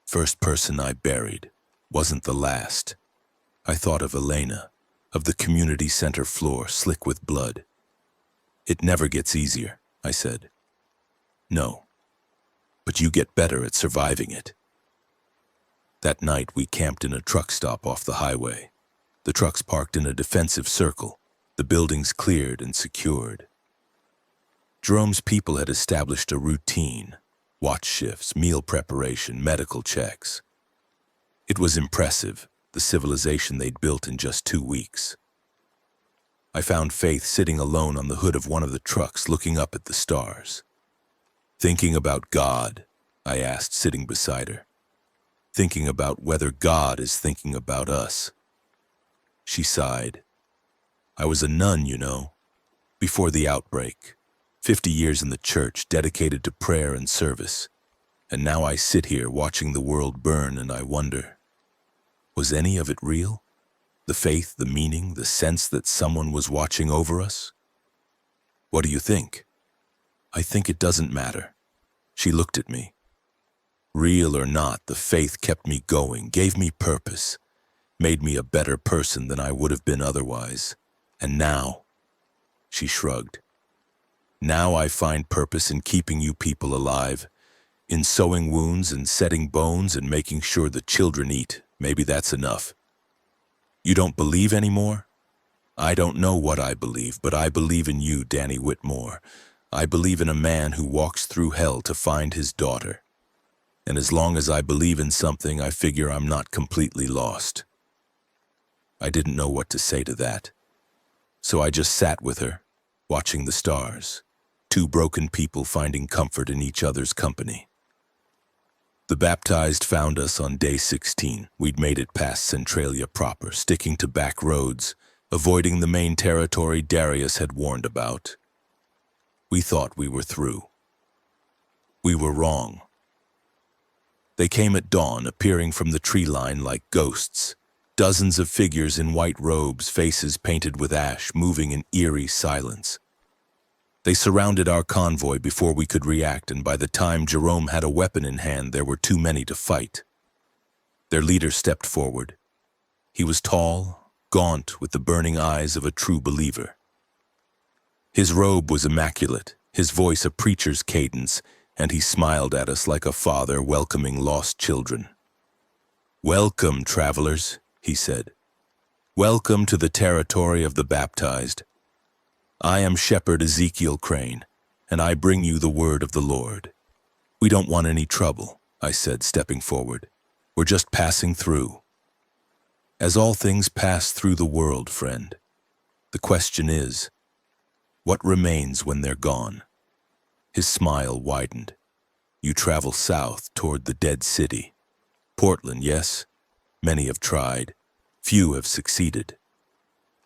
"First person I buried, wasn't the last." I thought of Elena, of the community center floor, slick with blood. "It never gets easier," I said. "No, but you get better at surviving it." That night we camped in a truck stop off the highway. The trucks parked in a defensive circle, the buildings cleared and secured. Jerome's people had established a routine: watch shifts, meal preparation, medical checks. It was impressive, the civilization they'd built in just 2 weeks. I found Faith sitting alone on the hood of one of the trucks, looking up at the stars. "Thinking about God?" I asked, sitting beside her. "Thinking about whether God is thinking about us." She sighed. "I was a nun, you know, before the outbreak. 50 years in the church, dedicated to prayer and service. And now I sit here watching the world burn, and I wonder, was any of it real? The faith, the meaning, the sense that someone was watching over us? What do you think?" "I think it doesn't matter." She looked at me. "Real or not, the faith kept me going, gave me purpose, made me a better person than I would have been otherwise. And now," she shrugged, "now I find purpose in keeping you people alive, in sewing wounds and setting bones and making sure the children eat. Maybe that's enough." "You don't believe anymore?" "I don't know what I believe, but I believe in you, Danny Whitmore. I believe in a man who walks through hell to find his daughter. And as long as I believe in something, I figure I'm not completely lost." I didn't know what to say to that. So I just sat with her, watching the stars, 2 broken people finding comfort in each other's company. The baptized found us on day 16. We'd made it past Centralia proper, sticking to back roads, avoiding the main territory Darius had warned about. We thought we were through. We were wrong. They came at dawn, appearing from the tree line like ghosts. Dozens of figures in white robes, faces painted with ash, moving in eerie silence. They surrounded our convoy before we could react, and by the time Jerome had a weapon in hand, there were too many to fight. Their leader stepped forward. He was tall, gaunt, with the burning eyes of a true believer. His robe was immaculate, his voice a preacher's cadence, and he smiled at us like a father welcoming lost children. "Welcome, travelers," he said. "Welcome to the territory of the baptized. I am Shepherd Ezekiel Crane, and I bring you the word of the Lord." "We don't want any trouble," I said, stepping forward. "We're just passing through." "As all things pass through the world, friend. The question is, what remains when they're gone?" His smile widened. You travel south toward the dead city. Portland, yes, many have tried. Few have succeeded.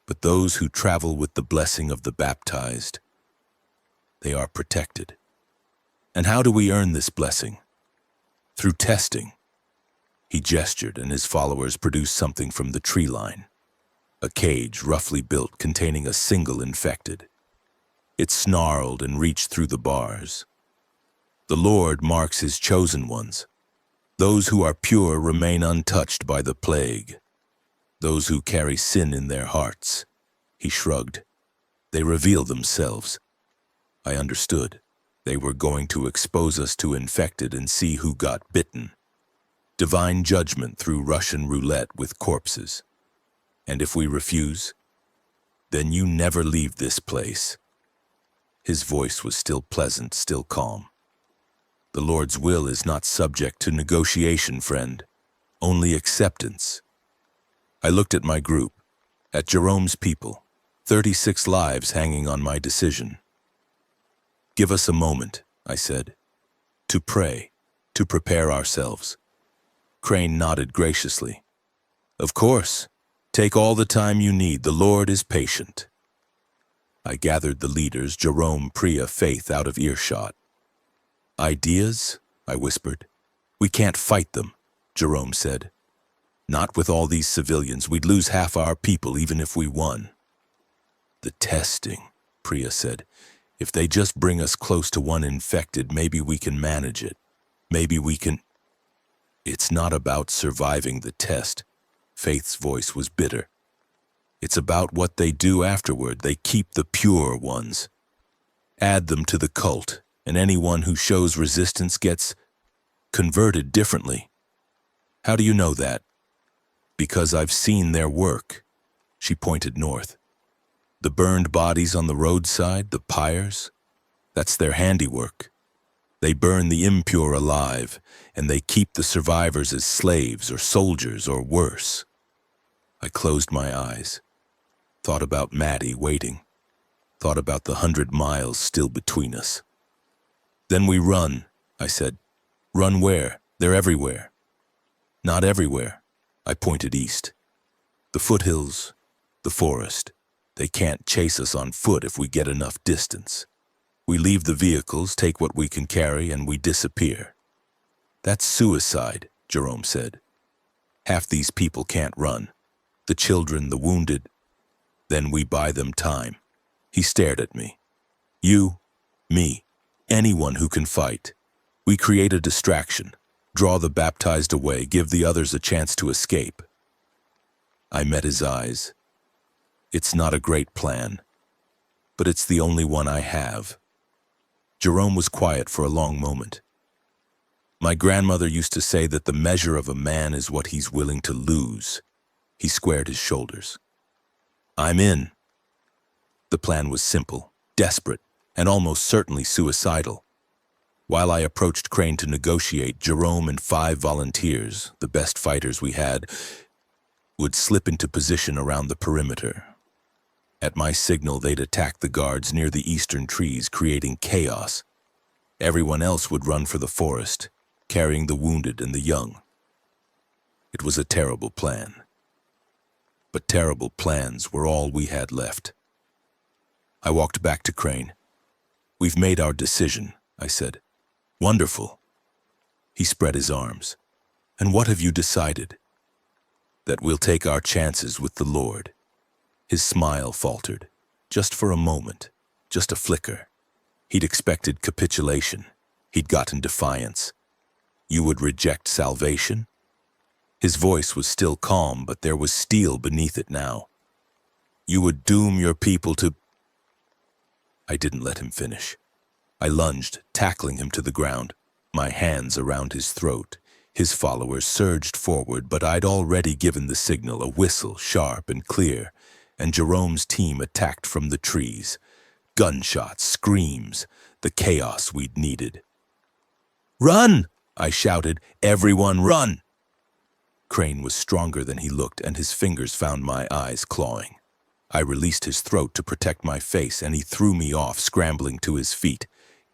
But those who travel with the blessing of the baptized, they are protected. And how do we earn this blessing? Through testing. He gestured, and his followers produced something from the tree line. A cage roughly built containing a single infected. It snarled and reached through the bars. The Lord marks his chosen ones. Those who are pure remain untouched by the plague. Those who carry sin in their hearts, he shrugged, they reveal themselves. I understood. They were going to expose us to infected and see who got bitten. Divine judgment through Russian roulette with corpses. And if we refuse, then you never leave this place. His voice was still pleasant, still calm. The Lord's will is not subject to negotiation, friend, only acceptance. I looked at my group, at Jerome's people, 36 lives hanging on my decision. Give us a moment, I said, to pray, to prepare ourselves. Crane nodded graciously. Of course, take all the time you need, the Lord is patient. I gathered the leaders, Jerome, Priya, Faith, out of earshot. Ideas? I whispered. We can't fight them, Jerome said. Not with all these civilians. We'd lose half our people even if we won. The testing, Priya said. If they just bring us close to one infected, maybe we can manage it. Maybe we can... It's not about surviving the test. Faith's voice was bitter. It's about what they do afterward. They keep the pure ones. Add them to the cult, and anyone who shows resistance gets converted differently. How do you know that? Because I've seen their work. She pointed north. The burned bodies on the roadside, the pyres, that's their handiwork. They burn the impure alive, and they keep the survivors as slaves or soldiers or worse. I closed my eyes, thought about Maddie waiting, thought about the 100 miles still between us. Then we run, I said. Run where? They're everywhere. Not everywhere. I pointed east. The foothills, the forest. They can't chase us on foot if we get enough distance. We leave the vehicles, take what we can carry, and we disappear. That's suicide, Jerome said. Half these people can't run. The children, the wounded. Then we buy them time. He stared at me. You, me, anyone who can fight. We create a distraction, draw the baptized away, give the others a chance to escape. I met his eyes. It's not a great plan, but it's the only one I have. Jerome was quiet for a long moment. My grandmother used to say that the measure of a man is what he's willing to lose. He squared his shoulders. I'm in. The plan was simple, desperate, and almost certainly suicidal. While I approached Crane to negotiate, Jerome and 5 volunteers, the best fighters we had, would slip into position around the perimeter. At my signal, they'd attack the guards near the eastern trees, creating chaos. Everyone else would run for the forest, carrying the wounded and the young. It was a terrible plan. But terrible plans were all we had left. I walked back to Crane. We've made our decision, I said. Wonderful. He spread his arms. And what have you decided? That we'll take our chances with the Lord. His smile faltered, just for a moment, just a flicker. He'd expected capitulation. He'd gotten defiance. You would reject salvation? His voice was still calm, but there was steel beneath it now. You would doom your people to... I didn't let him finish. I lunged, tackling him to the ground, my hands around his throat. His followers surged forward, but I'd already given the signal, a whistle, sharp and clear, and Jerome's team attacked from the trees. Gunshots, screams, the chaos we'd needed. Run! I shouted. Everyone run! Crane was stronger than he looked, and his fingers found my eyes clawing. I released his throat to protect my face, and he threw me off, scrambling to his feet.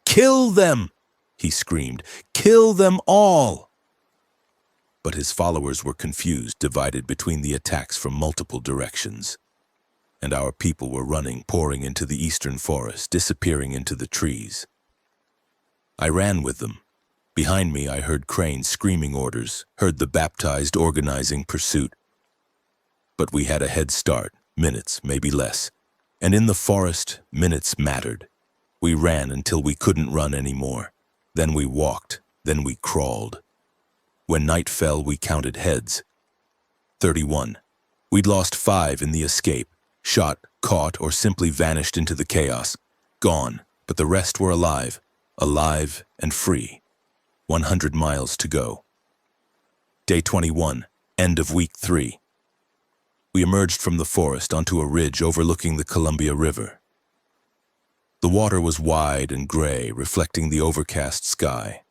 Kill them! He screamed, "Kill them all!" But his followers were confused, divided between the attacks from multiple directions. And our people were running, pouring into the eastern forest, disappearing into the trees. I ran with them. Behind me, I heard Crane screaming orders, heard the baptized organizing pursuit. But we had a head start, minutes, maybe less. And in the forest, minutes mattered. We ran until we couldn't run anymore. Then we walked, then we crawled. When night fell, we counted heads. 31. We'd lost 5 in the escape, shot, caught, or simply vanished into the chaos. Gone, but the rest were alive, alive and free. 100 miles to go. Day 21, end of week 3. We emerged from the forest onto a ridge overlooking the Columbia River. The water was wide and gray, reflecting the overcast sky.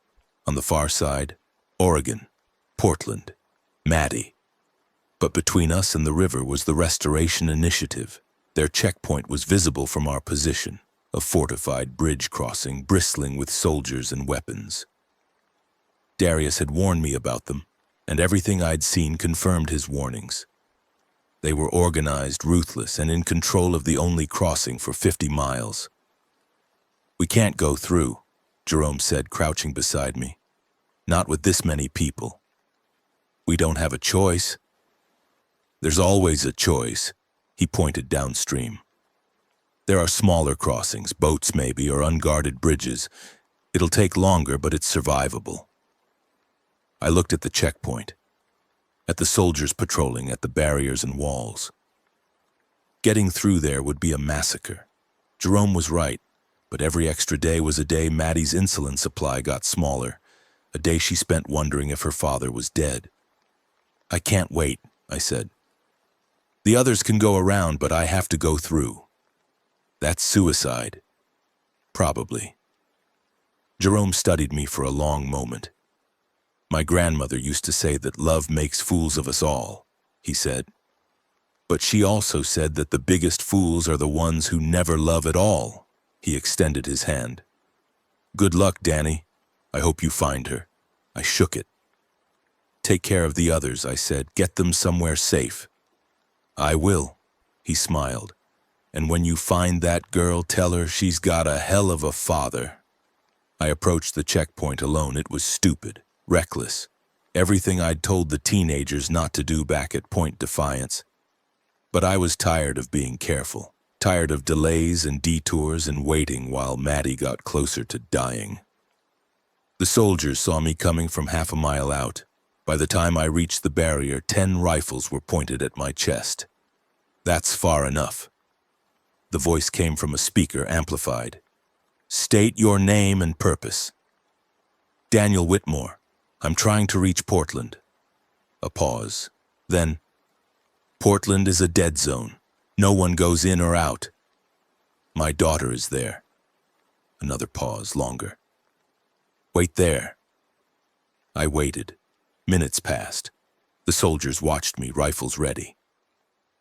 On the far side, Oregon, Portland, Maddie. But between us and the river was the Restoration Initiative. Their checkpoint was visible from our position, a fortified bridge crossing bristling with soldiers and weapons. Darius had warned me about them, and everything I'd seen confirmed his warnings. They were organized, ruthless, and in control of the only crossing for 50 miles. "We can't go through," Jerome said, crouching beside me. "Not with this many people." "We don't have a choice." "There's always a choice," he pointed downstream. "There are smaller crossings, boats maybe, or unguarded bridges. It'll take longer, but it's survivable." I looked at the checkpoint, at the soldiers patrolling at the barriers and walls. Getting through there would be a massacre. Jerome was right, but every extra day was a day Maddie's insulin supply got smaller, a day she spent wondering if her father was dead. "I can't wait," I said. "The others can go around, but I have to go through." "That's suicide." "Probably." Jerome studied me for a long moment. "My grandmother used to say that love makes fools of us all," he said. "But she also said that the biggest fools are the ones who never love at all." He extended his hand. "Good luck, Danny. I hope you find her." I shook it. "Take care of the others," I said. "Get them somewhere safe." "I will," he smiled. "And when you find that girl, tell her she's got a hell of a father." I approached the checkpoint alone. It was stupid, reckless. Everything I'd told the teenagers not to do back at Point Defiance. But I was tired of being careful. Tired of delays and detours and waiting while Maddie got closer to dying. The soldiers saw me coming from half a mile out. By the time I reached the barrier, 10 rifles were pointed at my chest. "That's far enough." The voice came from a speaker, amplified. "State your name and purpose." "Daniel Whitmore. I'm trying to reach Portland." A pause. Then, "Portland is a dead zone. No one goes in or out." "My daughter is there." Another pause, longer. "Wait there." I waited. Minutes passed. The soldiers watched me, rifles ready.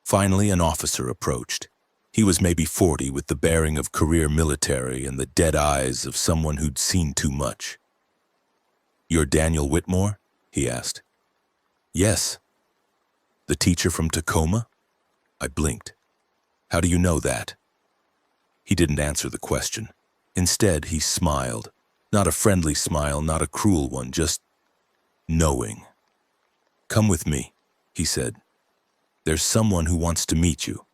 Finally, an officer approached. He was maybe 40, with the bearing of career military and the dead eyes of someone who'd seen too much. "You're Daniel Whitmore?" he asked. "Yes." "The teacher from Tacoma?" I blinked. "How do you know that?" He didn't answer the question. Instead, he smiled. Not a friendly smile, not a cruel one, just knowing. "Come with me," he said. "There's someone who wants to meet you."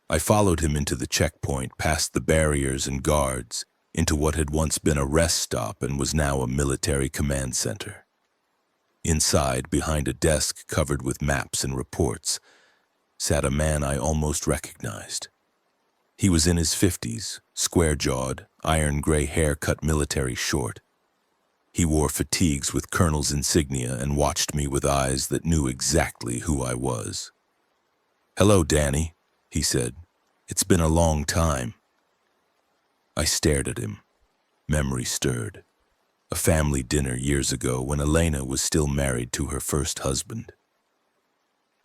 I followed him into the checkpoint, past the barriers and guards, into what had once been a rest stop and was now a military command center. Inside, behind a desk covered with maps and reports, sat a man I almost recognized. He was in his 50s, square-jawed, iron-gray hair cut military short. He wore fatigues with colonel's insignia and watched me with eyes that knew exactly who I was. "Hello, Danny," he said. "It's been a long time." I stared at him. Memory stirred. A family dinner years ago when Elena was still married to her first husband.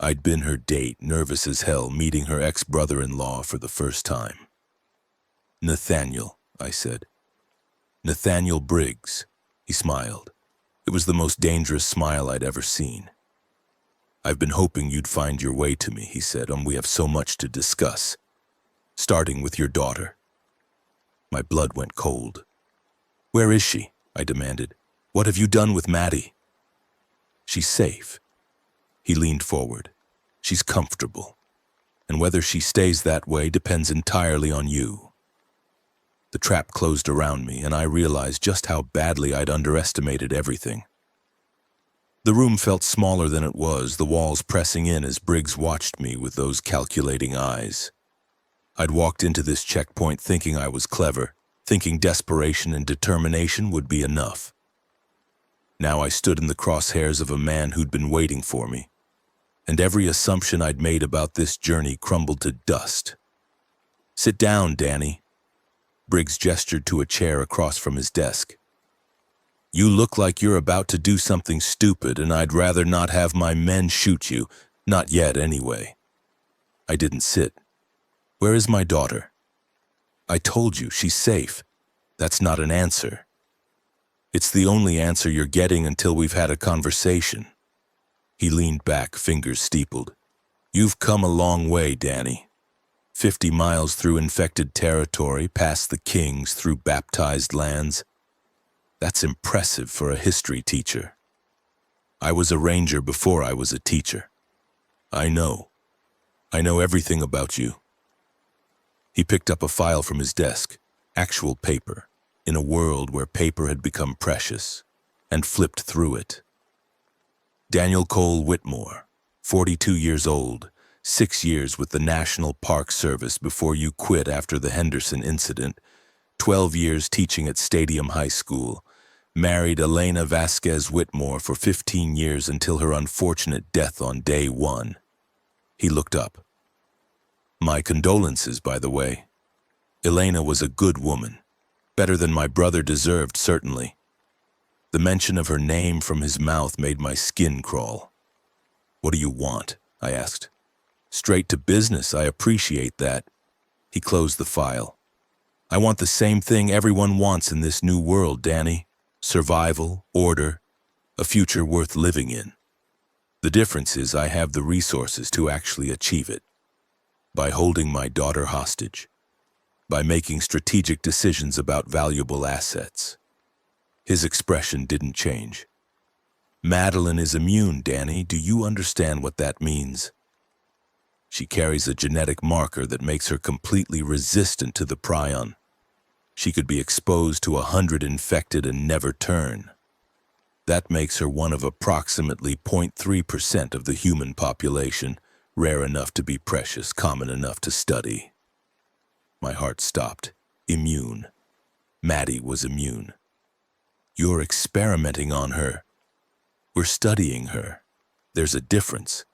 I'd been her date, nervous as hell, meeting her ex-brother-in-law for the first time. "Nathaniel," I said. Nathaniel Briggs. He smiled. It was the most dangerous smile I'd ever seen. I've been hoping you'd find your way to me, he said, we have so much to discuss. Starting with your daughter. My blood went cold. Where is she? I demanded. What have you done with Maddie? She's safe. He leaned forward. She's comfortable. And whether she stays that way depends entirely on you. The trap closed around me, and I realized just how badly I'd underestimated everything. The room felt smaller than it was, the walls pressing in as Briggs watched me with those calculating eyes. I'd walked into this checkpoint thinking I was clever, thinking desperation and determination would be enough. Now I stood in the crosshairs of a man who'd been waiting for me, and every assumption I'd made about this journey crumbled to dust. Sit down, Danny. Briggs gestured to a chair across from his desk. You look like you're about to do something stupid, and I'd rather not have my men shoot you. Not yet, anyway. I didn't sit. Where is my daughter? I told you, she's safe. That's not an answer. It's the only answer you're getting until we've had a conversation. He leaned back, fingers steepled. You've come a long way, Danny. 50 miles through infected territory, past the kings, through baptized lands. That's impressive for a history teacher. I was a ranger before I was a teacher. I know everything about you. He picked up a file from his desk, actual paper, in a world where paper had become precious, and flipped through it. Daniel Cole Whitmore, 42 years old, 6 years with the National Park Service before you quit after the Henderson incident, 12 years teaching at Stadium High School, married Elena Vasquez Whitmore for 15 years until her unfortunate death on day 1. He looked up. My condolences, by the way. Elena was a good woman. Better than my brother deserved, certainly. The mention of her name from his mouth made my skin crawl. What do you want? I asked. Straight to business, I appreciate that. He closed the file. I want the same thing everyone wants in this new world, Danny. Survival, order, a future worth living in. The difference is I have the resources to actually achieve it. By holding my daughter hostage. By making strategic decisions about valuable assets. His expression didn't change. Madeline is immune, Danny. Do you understand what that means? She carries a genetic marker that makes her completely resistant to the prion. She could be exposed to 100 infected and never turn. That makes her one of approximately 0.3% of the human population, rare enough to be precious, common enough to study. My heart stopped. Immune. Maddie was immune. You're experimenting on her. We're studying her. There's a difference.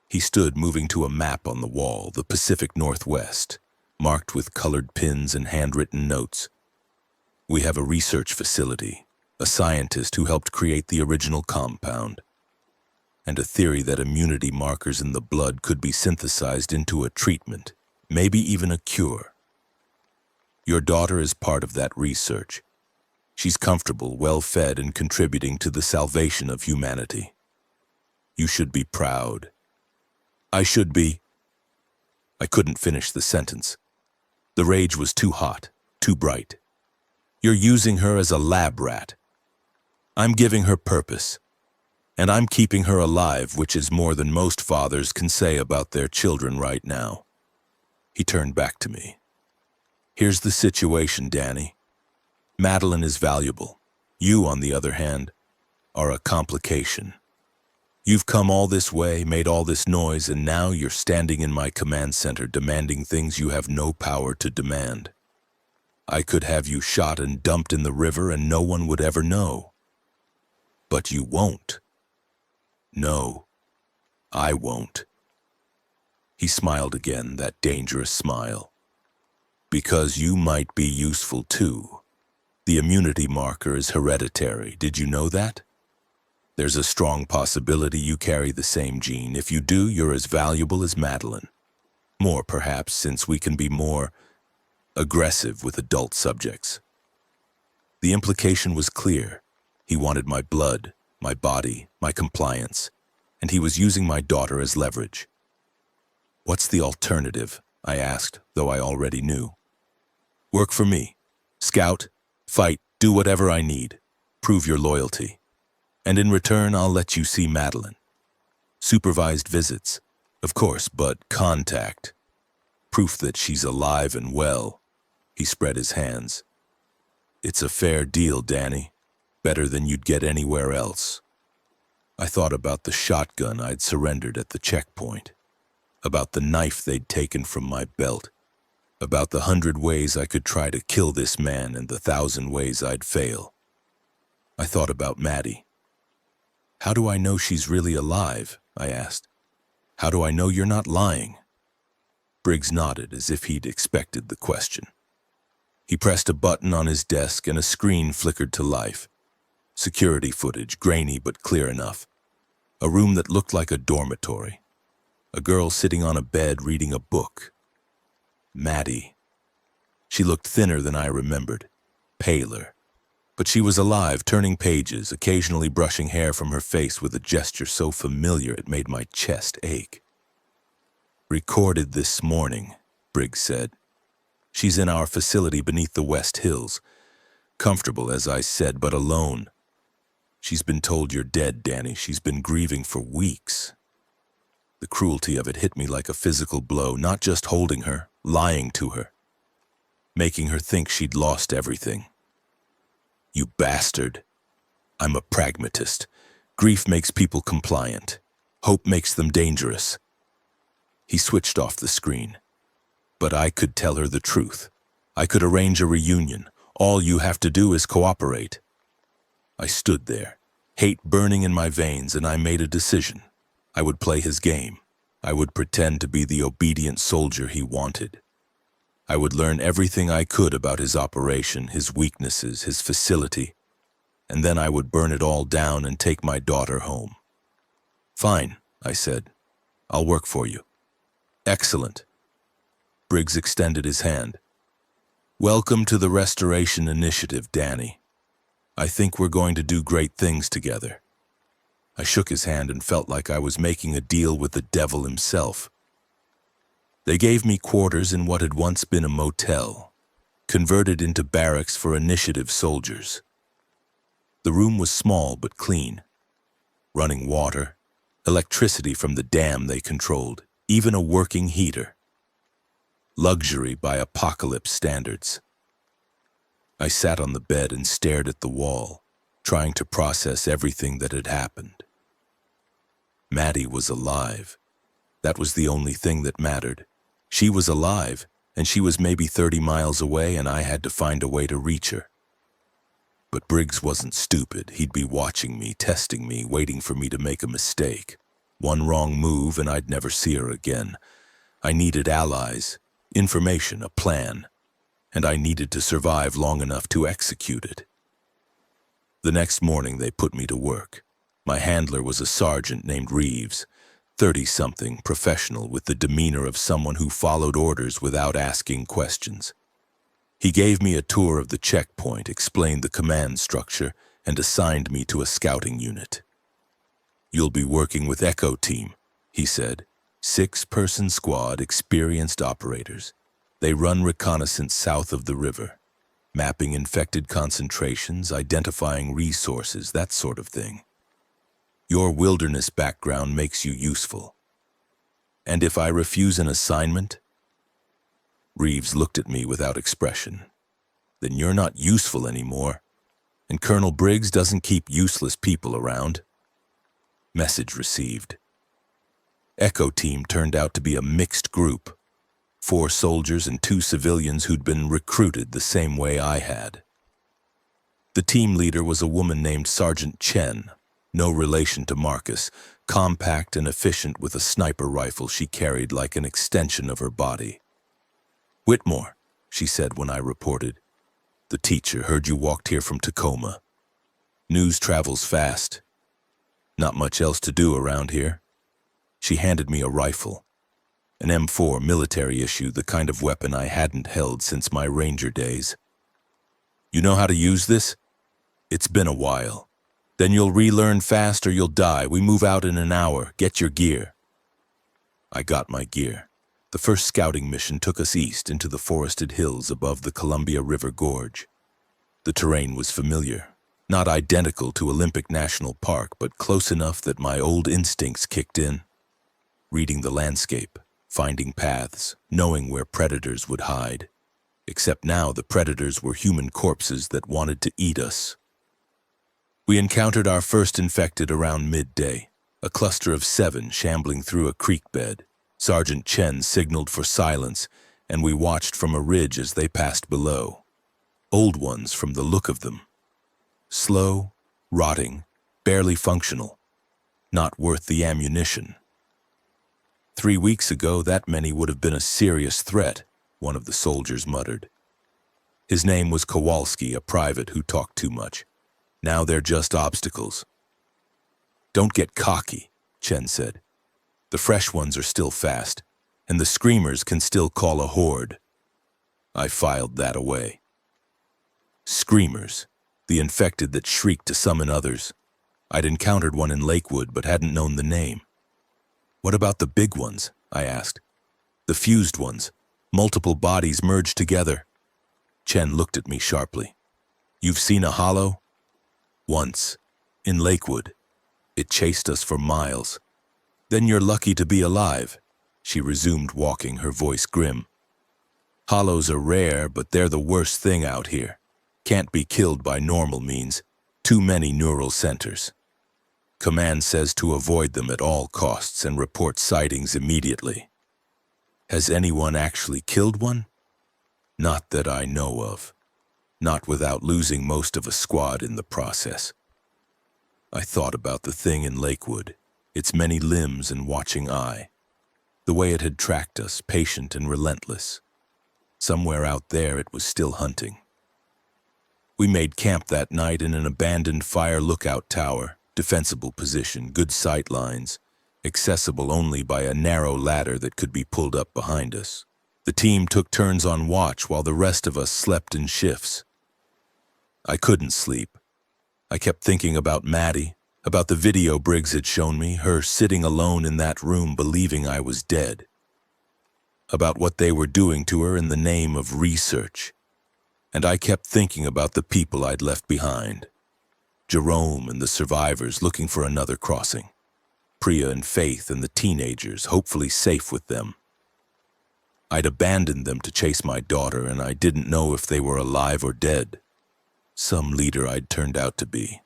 He stood, moving to a map on the wall, the Pacific Northwest, marked with colored pins and handwritten notes. We have a research facility, a scientist who helped create the original compound, and a theory that immunity markers in the blood could be synthesized into a treatment, maybe even a cure. Your daughter is part of that research. She's comfortable, well-fed, and contributing to the salvation of humanity. You should be proud. I should be. I couldn't finish the sentence. The rage was too hot, too bright. You're using her as a lab rat. I'm giving her purpose, and I'm keeping her alive, which is more than most fathers can say about their children right now. He turned back to me. Here's the situation, Danny. Madeline is valuable. You, on the other hand, are a complication. You've come all this way, made all this noise, and now you're standing in my command center demanding things you have no power to demand. I could have you shot and dumped in the river and no one would ever know. But you won't. No, I won't. He smiled again, that dangerous smile. Because you might be useful too. The immunity marker is hereditary. Did you know that? There's a strong possibility you carry the same gene. If you do, you're as valuable as Madeline. More, perhaps, since we can be more aggressive with adult subjects. The implication was clear. He wanted my blood, my body, my compliance, and he was using my daughter as leverage. "What's the alternative?" I asked, though I already knew. "Work for me. Scout, fight, do whatever I need. Prove your loyalty. And in return, I'll let you see Madeline. Supervised visits, of course, but contact. Proof that she's alive and well." He spread his hands. "It's a fair deal, Danny. Better than you'd get anywhere else." I thought about the shotgun I'd surrendered at the checkpoint, about the knife they'd taken from my belt, about the 100 ways I could try to kill this man and the 1,000 ways I'd fail. I thought about Maddie. "How do I know she's really alive?" I asked. "How do I know you're not lying?" Briggs nodded as if he'd expected the question. He pressed a button on his desk and a screen flickered to life. Security footage, grainy but clear enough. A room that looked like a dormitory. A girl sitting on a bed reading a book. Maddie. She looked thinner than I remembered, paler. But she was alive, turning pages, occasionally brushing hair from her face with a gesture so familiar it made my chest ache. "Recorded this morning," Briggs said. "She's in our facility beneath the West Hills. Comfortable, as I said, but alone. She's been told you're dead, Danny. She's been grieving for weeks." The cruelty of it hit me like a physical blow, not just holding her, lying to her. Making her think she'd lost everything. "You bastard. I'm a pragmatist. Grief makes people compliant. Hope makes them dangerous." He switched off the screen. "But I could tell her the truth. I could arrange a reunion. All you have to do is cooperate." I stood there, hate burning in my veins, and I made a decision. I would play his game. I would pretend to be the obedient soldier he wanted. I would learn everything I could about his operation, his weaknesses, his facility, and then I would burn it all down and take my daughter home. "Fine," I said. "I'll work for you." "Excellent." Briggs extended his hand. "Welcome to the Restoration Initiative, Danny. I think we're going to do great things together." I shook his hand and felt like I was making a deal with the devil himself. They gave me quarters in what had once been a motel, converted into barracks for initiative soldiers. The room was small but clean. Running water, electricity from the dam they controlled, even a working heater. Luxury by apocalypse standards. I sat on the bed and stared at the wall, trying to process everything that had happened. Maddie was alive. That was the only thing that mattered. She was alive, and she was maybe 30 miles away, and I had to find a way to reach her. But Briggs wasn't stupid. He'd be watching me, testing me, waiting for me to make a mistake. One wrong move, and I'd never see her again. I needed allies, information, a plan, and I needed to survive long enough to execute it. The next morning, they put me to work. My handler was a sergeant named Reeves, 30-something, professional, with the demeanor of someone who followed orders without asking questions. He gave me a tour of the checkpoint, explained the command structure, and assigned me to a scouting unit. "You'll be working with Echo Team," he said. 6-person squad, experienced operators. They run reconnaissance south of the river, mapping infected concentrations, identifying resources, that sort of thing. Your wilderness background makes you useful. And if I refuse an assignment?" Reeves looked at me without expression. "Then you're not useful anymore, and Colonel Briggs doesn't keep useless people around." Message received. Echo Team turned out to be a mixed group. 4 soldiers and 2 civilians who'd been recruited the same way I had. The team leader was a woman named Sergeant Chen, no relation to Marcus, compact and efficient with a sniper rifle she carried like an extension of her body. "Whitmore," she said when I reported. "The teacher heard you walked here from Tacoma. News travels fast. Not much else to do around here." She handed me a rifle. An M4 military issue, the kind of weapon I hadn't held since my Ranger days. You know how to use this? It's been a while. Then you'll relearn fast or you'll die. We move out in an hour. Get your gear. I got my gear. The first scouting mission took us east into the forested hills above the Columbia River Gorge. The terrain was familiar, not identical to Olympic National Park, but close enough that my old instincts kicked in. Reading the landscape, finding paths, knowing where predators would hide. Except now the predators were human corpses that wanted to eat us. We encountered our first infected around midday, a cluster of 7 shambling through a creek bed. Sergeant Chen signaled for silence, and we watched from a ridge as they passed below. Old ones from the look of them. Slow, rotting, barely functional. Not worth the ammunition. 3 weeks ago, that many would have been a serious threat, one of the soldiers muttered. His name was Kowalski, a private who talked too much. Now they're just obstacles. Don't get cocky, Chen said. The fresh ones are still fast, and the screamers can still call a horde. I filed that away. Screamers, the infected that shrieked to summon others. I'd encountered one in Lakewood but hadn't known the name. What about the big ones? I asked. The fused ones, multiple bodies merged together. Chen looked at me sharply. You've seen a hollow? Once, in Lakewood. It chased us for miles. Then you're lucky to be alive, she resumed, walking, her voice grim. Hollows are rare, but they're the worst thing out here. Can't be killed by normal means. Too many neural centers. Command says to avoid them at all costs and report sightings immediately. Has anyone actually killed one? Not that I know of. Not without losing most of a squad in the process. I thought about the thing in Lakewood, its many limbs and watching eye. The way it had tracked us, patient and relentless. Somewhere out there it was still hunting. We made camp that night in an abandoned fire lookout tower, defensible position, good sight lines, accessible only by a narrow ladder that could be pulled up behind us. The team took turns on watch while the rest of us slept in shifts. I couldn't sleep. I kept thinking about Maddie, about the video Briggs had shown me, her sitting alone in that room believing I was dead. About what they were doing to her in the name of research. And I kept thinking about the people I'd left behind. Jerome and the survivors looking for another crossing. Priya and Faith and the teenagers, hopefully safe with them. I'd abandoned them to chase my daughter, and I didn't know if they were alive or dead. Some leader I'd turned out to be.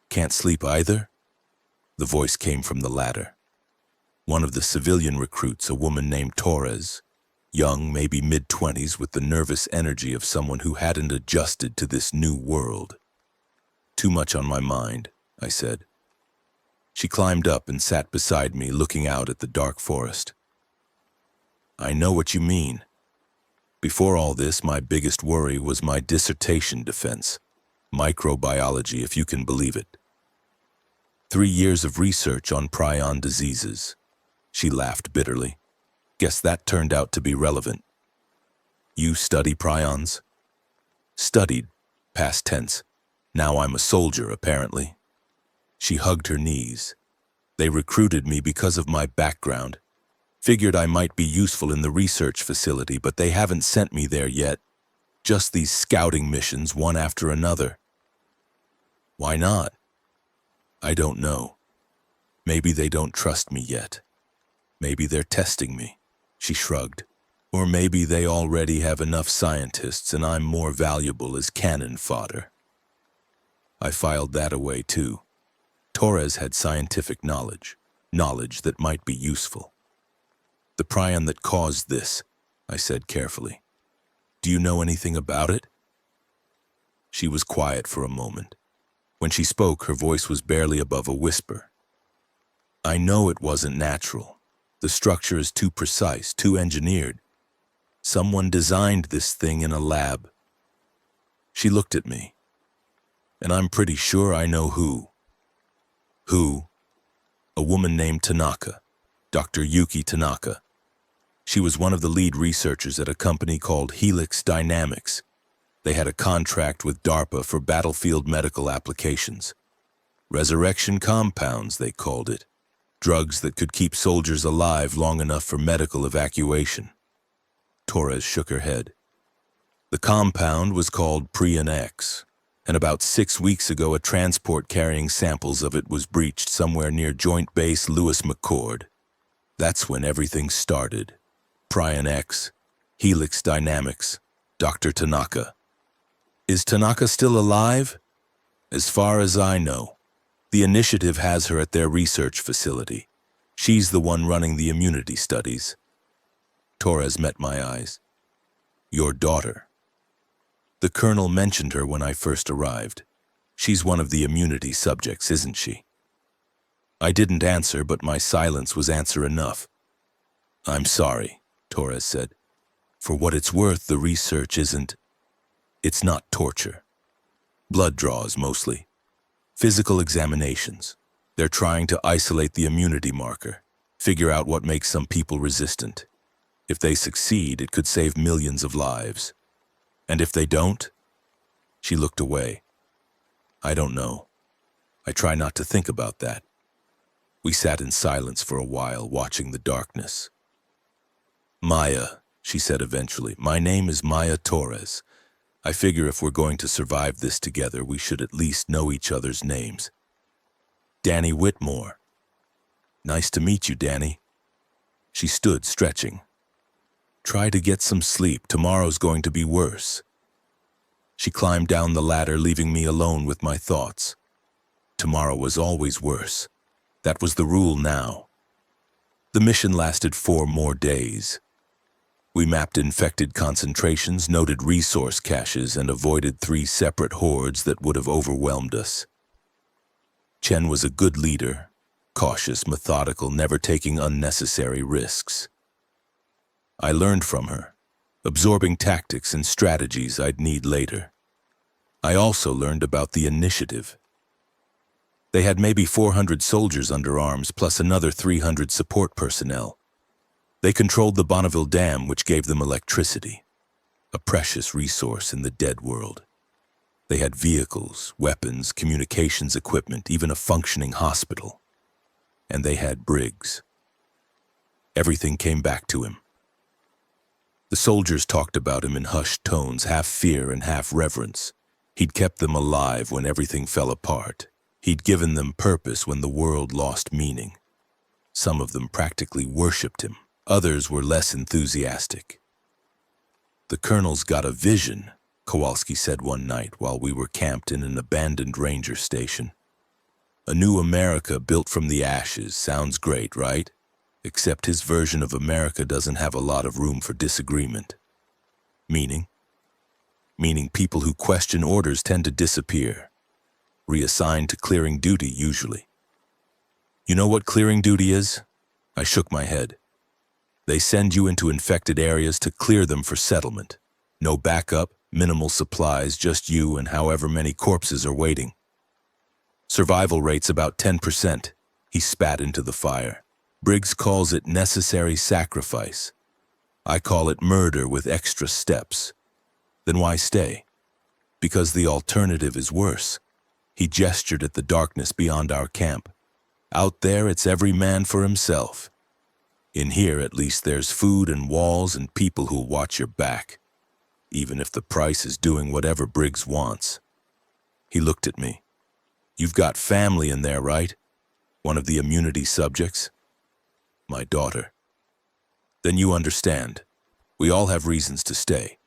Can't sleep either? The voice came from the ladder. One of the civilian recruits, a woman named Torres, young, maybe mid-20s, with the nervous energy of someone who hadn't adjusted to this new world. Too much on my mind, I said. She climbed up and sat beside me, looking out at the dark forest. I know what you mean. Before all this, my biggest worry was my dissertation defense. Microbiology, if you can believe it. 3 years of research on prion diseases. She laughed bitterly. Guess that turned out to be relevant. You study prions? Studied, past tense. Now I'm a soldier, apparently. She hugged her knees. They recruited me because of my background. Figured I might be useful in the research facility, but they haven't sent me there yet. Just these scouting missions, one after another. Why not? I don't know. Maybe they don't trust me yet. Maybe they're testing me, she shrugged. Or maybe they already have enough scientists and I'm more valuable as cannon fodder. I filed that away too. Torres had scientific knowledge that might be useful. The prion that caused this, I said carefully. Do you know anything about it? She was quiet for a moment. When she spoke, her voice was barely above a whisper. I know it wasn't natural. The structure is too precise, too engineered. Someone designed this thing in a lab. She looked at me. And I'm pretty sure I know who. Who? A woman named Tanaka, Dr. Yuki Tanaka. She was one of the lead researchers at a company called Helix Dynamics. They had a contract with DARPA for battlefield medical applications. Resurrection compounds, they called it. Drugs that could keep soldiers alive long enough for medical evacuation. Torres shook her head. The compound was called Prion X, and about 6 weeks ago a transport carrying samples of it was breached somewhere near Joint Base Lewis McChord. That's when everything started. Prion X, Helix Dynamics, Dr. Tanaka. Is Tanaka still alive? As far as I know. The initiative has her at their research facility. She's the one running the immunity studies. Torres met my eyes. Your daughter. The colonel mentioned her when I first arrived. She's one of the immunity subjects, isn't she? I didn't answer, but my silence was answer enough. I'm sorry, Torres said. For what it's worth, the research isn't... It's not torture. Blood draws, mostly. Physical examinations. They're trying to isolate the immunity marker, figure out what makes some people resistant. If they succeed, it could save millions of lives. And if they don't? She looked away. I don't know. I try not to think about that. We sat in silence for a while, watching the darkness. Maya, she said eventually. My name is Maya Torres. I figure if we're going to survive this together, we should at least know each other's names. Danny Whitmore. Nice to meet you, Danny. She stood, stretching. Try to get some sleep. Tomorrow's going to be worse. She climbed down the ladder, leaving me alone with my thoughts. Tomorrow was always worse. That was the rule now. The mission lasted 4 more days. We mapped infected concentrations, noted resource caches, and avoided 3 separate hordes that would have overwhelmed us. Chen was a good leader, cautious, methodical, never taking unnecessary risks. I learned from her, absorbing tactics and strategies I'd need later. I also learned about the initiative. They had maybe 400 soldiers under arms, plus another 300 support personnel. They controlled the Bonneville Dam, which gave them electricity, a precious resource in the dead world. They had vehicles, weapons, communications equipment, even a functioning hospital. And they had Briggs. Everything came back to him. The soldiers talked about him in hushed tones, half fear and half reverence. He'd kept them alive when everything fell apart. He'd given them purpose when the world lost meaning. Some of them practically worshipped him. Others were less enthusiastic. The colonel's got a vision, Kowalski said one night while we were camped in an abandoned ranger station. A new America built from the ashes. Sounds great, right? Except his version of America doesn't have a lot of room for disagreement. Meaning? Meaning people who question orders tend to disappear. Reassigned to clearing duty, usually. You know what clearing duty is? I shook my head. They send you into infected areas to clear them for settlement. No backup, minimal supplies, just you and however many corpses are waiting. Survival rate's about 10%. He spat into the fire. Briggs calls it necessary sacrifice. I call it murder with extra steps. Then why stay? Because the alternative is worse. He gestured at the darkness beyond our camp. Out there, it's every man for himself. In here, at least, there's food and walls and people who'll watch your back, even if the price is doing whatever Briggs wants. He looked at me. You've got family in there, right? One of the immunity subjects? My daughter. Then you understand. We all have reasons to stay.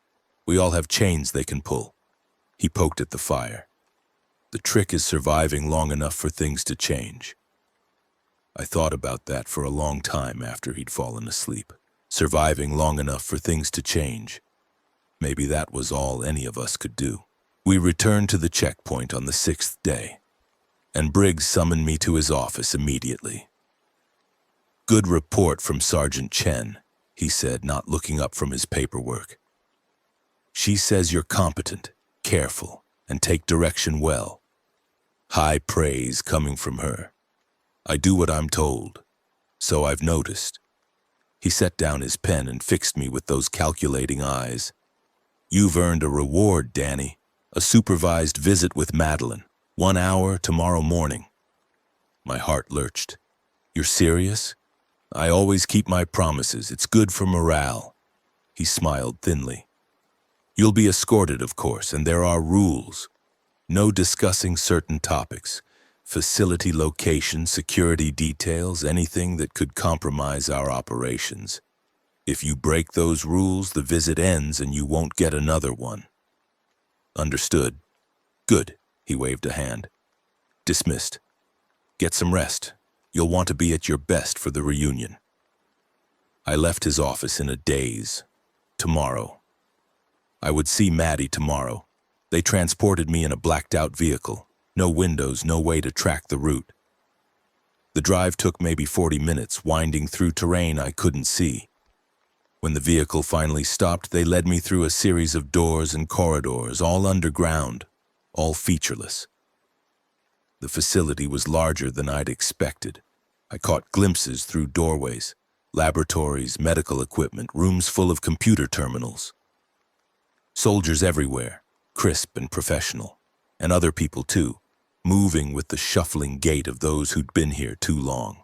We all have chains they can pull. He poked at the fire. The trick is surviving long enough for things to change. I thought about that for a long time after he'd fallen asleep. Surviving long enough for things to change. Maybe that was all any of us could do. We returned to the checkpoint on the 6th day, and Briggs summoned me to his office immediately. Good report from Sergeant Chen, he said, not looking up from his paperwork. She says you're competent, careful, and take direction well. High praise coming from her. I do what I'm told, so I've noticed. He set down his pen and fixed me with those calculating eyes. You've earned a reward, Danny. A supervised visit with Madeline. 1 hour tomorrow morning. My heart lurched. You're serious? I always keep my promises. It's good for morale. He smiled thinly. You'll be escorted, of course, and there are rules. No discussing certain topics. Facility location, security details, anything that could compromise our operations. If you break those rules, the visit ends and you won't get another one. Understood. Good, he waved a hand. Dismissed. Get some rest. You'll want to be at your best for the reunion. I left his office in a daze. Tomorrow. I would see Maddie tomorrow. They transported me in a blacked-out vehicle. No windows, no way to track the route. The drive took maybe 40 minutes, winding through terrain I couldn't see. When the vehicle finally stopped, they led me through a series of doors and corridors, all underground, all featureless. The facility was larger than I'd expected. I caught glimpses through doorways, laboratories, medical equipment, rooms full of computer terminals. Soldiers everywhere, crisp and professional, and other people too, moving with the shuffling gait of those who'd been here too long.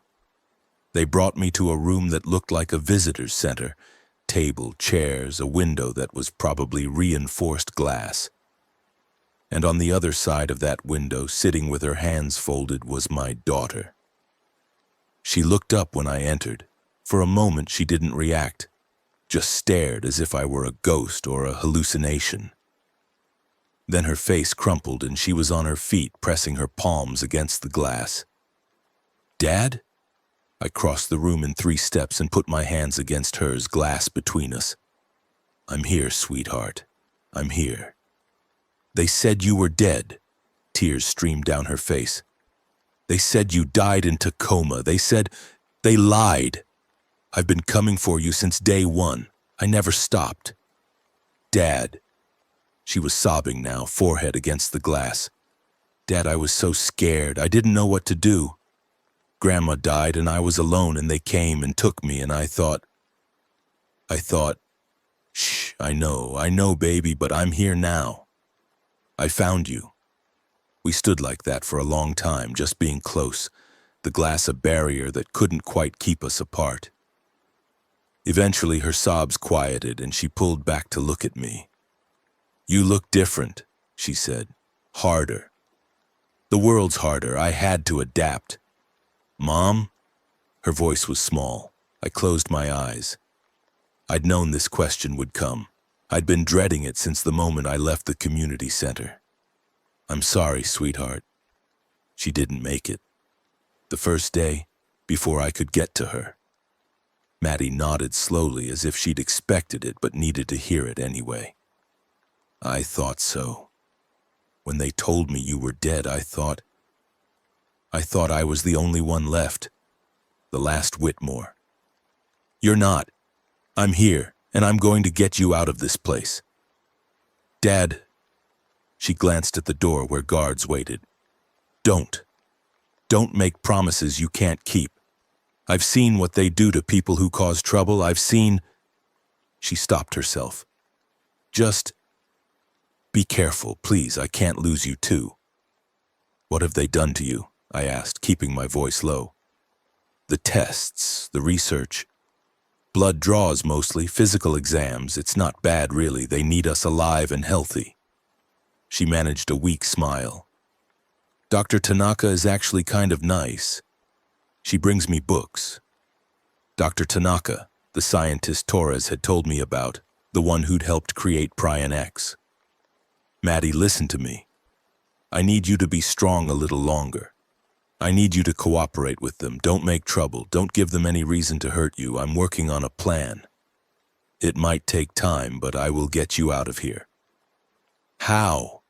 They brought me to a room that looked like a visitor's center, table, chairs, a window that was probably reinforced glass. And on the other side of that window, sitting with her hands folded, was my daughter. She looked up when I entered. For a moment she didn't react, just stared as if I were a ghost or a hallucination. Then her face crumpled and she was on her feet, pressing her palms against the glass. Dad? I crossed the room in 3 steps and put my hands against hers, glass between us. I'm here, sweetheart. I'm here. They said you were dead. Tears streamed down her face. They said you died in Tacoma. They lied. I've been coming for you since day 1. I never stopped. Dad. She was sobbing now, forehead against the glass. Dad, I was so scared. I didn't know what to do. Grandma died and I was alone and they came and took me and I thought, shh, I know, baby, but I'm here now. I found you. We stood like that for a long time, just being close, the glass a barrier that couldn't quite keep us apart. Eventually her sobs quieted and she pulled back to look at me. You look different, she said. Harder. The world's harder. I had to adapt. Mom? Her voice was small. I closed my eyes. I'd known this question would come. I'd been dreading it since the moment I left the community center. I'm sorry, sweetheart. She didn't make it. The first day, before I could get to her. Maddie nodded slowly as if she'd expected it but needed to hear it anyway. I thought so. When they told me you were dead, I thought I was the only one left. The last Whitmore. You're not. I'm here, and I'm going to get you out of this place. Dad. She glanced at the door where guards waited. Don't. Don't make promises you can't keep. I've seen what they do to people who cause trouble. I've seen... She stopped herself. Just... Be careful, please. I can't lose you too. What have they done to you? I asked, keeping my voice low. The tests, the research. Blood draws mostly, physical exams. It's not bad, really. They need us alive and healthy. She managed a weak smile. Dr. Tanaka is actually kind of nice. She brings me books. Dr. Tanaka, the scientist Torres had told me about, the one who'd helped create Prion X. Maddie, listen to me. I need you to be strong a little longer. I need you to cooperate with them. Don't make trouble. Don't give them any reason to hurt you. I'm working on a plan. It might take time, but I will get you out of here. How?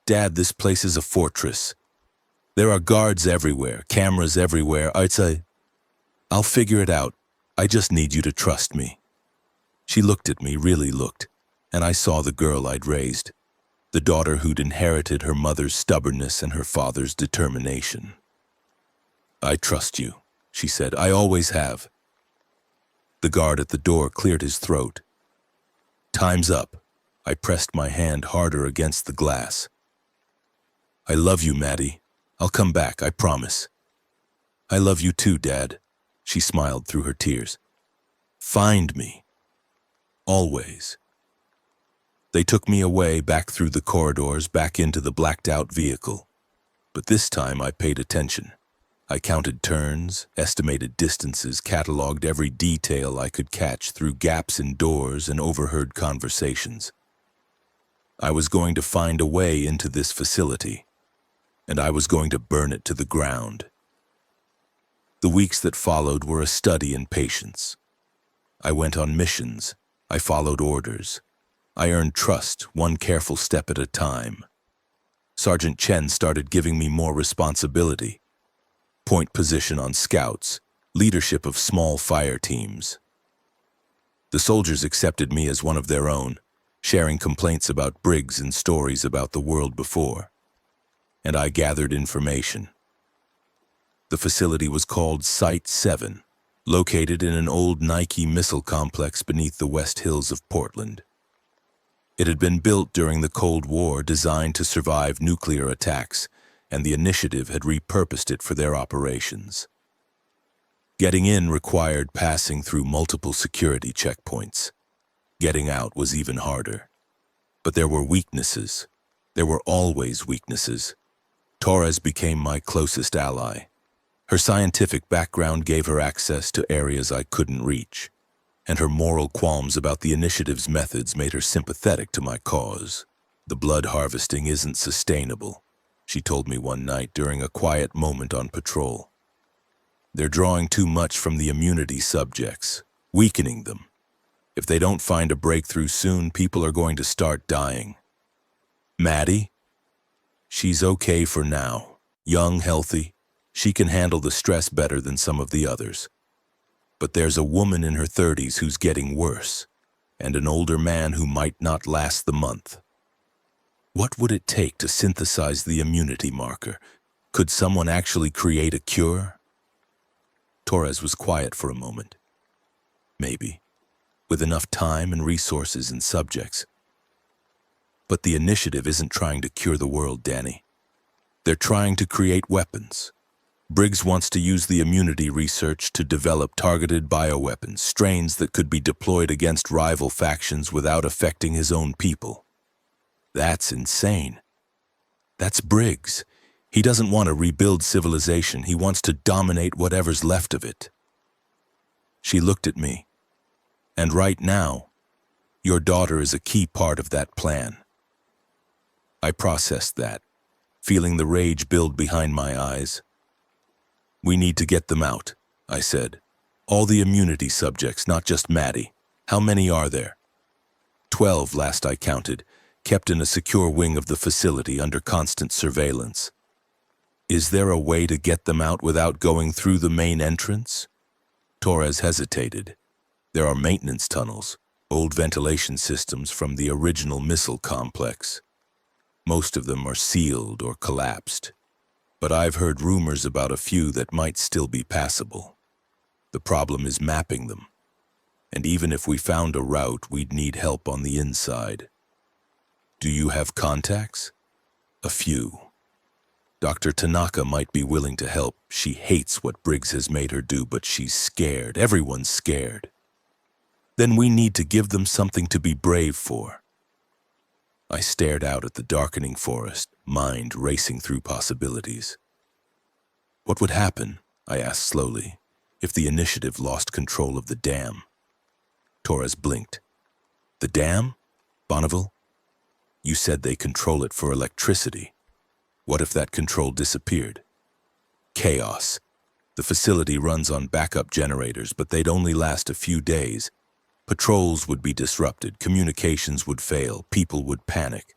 Dad, this place is a fortress. There are guards everywhere, cameras everywhere. I'll figure it out. I just need you to trust me. She looked at me, really looked, and I saw the girl I'd raised, the daughter who'd inherited her mother's stubbornness and her father's determination. I trust you, she said. I always have. The guard at the door cleared his throat. Time's up, I pressed my hand harder against the glass. I love you, Maddie. I'll come back, I promise. I love you too, Dad. She smiled through her tears. Find me. Always. They took me away, back through the corridors, back into the blacked-out vehicle. But this time I paid attention. I counted turns, estimated distances, cataloged every detail I could catch through gaps in doors and overheard conversations. I was going to find a way into this facility, and I was going to burn it to the ground. The weeks that followed were a study in patience. I went on missions. I followed orders. I earned trust, one careful step at a time. Sergeant Chen started giving me more responsibility. Point position on scouts, leadership of small fire teams. The soldiers accepted me as one of their own, sharing complaints about Briggs and stories about the world before. And I gathered information. The facility was called Site 7, located in an old Nike missile complex beneath the West Hills of Portland. It had been built during the Cold War, designed to survive nuclear attacks, and the initiative had repurposed it for their operations. Getting in required passing through multiple security checkpoints. Getting out was even harder. But there were weaknesses. There were always weaknesses. Torres became my closest ally. Her scientific background gave her access to areas I couldn't reach, and her moral qualms about the initiative's methods made her sympathetic to my cause. The blood harvesting isn't sustainable, she told me one night during a quiet moment on patrol. They're drawing too much from the immunity subjects, weakening them. If they don't find a breakthrough soon, people are going to start dying. Maddie? She's okay for now. Young, healthy. She can handle the stress better than some of the others. But there's a woman in her 30s who's getting worse, and an older man who might not last the month. What would it take to synthesize the immunity marker? Could someone actually create a cure? Torres was quiet for a moment. Maybe, with enough time and resources and subjects. But the initiative isn't trying to cure the world, Danny. They're trying to create weapons. Briggs wants to use the immunity research to develop targeted bioweapons, strains that could be deployed against rival factions without affecting his own people. That's insane. That's Briggs. He doesn't want to rebuild civilization. He wants to dominate whatever's left of it. She looked at me. And right now, your daughter is a key part of that plan. I processed that, feeling the rage build behind my eyes. We need to get them out, I said. All the immunity subjects, not just Maddie. How many are there? 12 last I counted, kept in a secure wing of the facility under constant surveillance. Is there a way to get them out without going through the main entrance? Torres hesitated. There are maintenance tunnels, old ventilation systems from the original missile complex. Most of them are sealed or collapsed. But I've heard rumors about a few that might still be passable. The problem is mapping them. And even if we found a route, we'd need help on the inside. Do you have contacts? A few. Dr. Tanaka might be willing to help. She hates what Briggs has made her do, but she's scared. Everyone's scared. Then we need to give them something to be brave for. I stared out at the darkening forest, mind racing through possibilities. What would happen, I asked slowly, if the initiative lost control of the dam? Torres blinked. The dam? Bonneville? You said they control it for electricity. What if that control disappeared? Chaos. The facility runs on backup generators, but they'd only last a few days. Patrols would be disrupted, communications would fail, people would panic.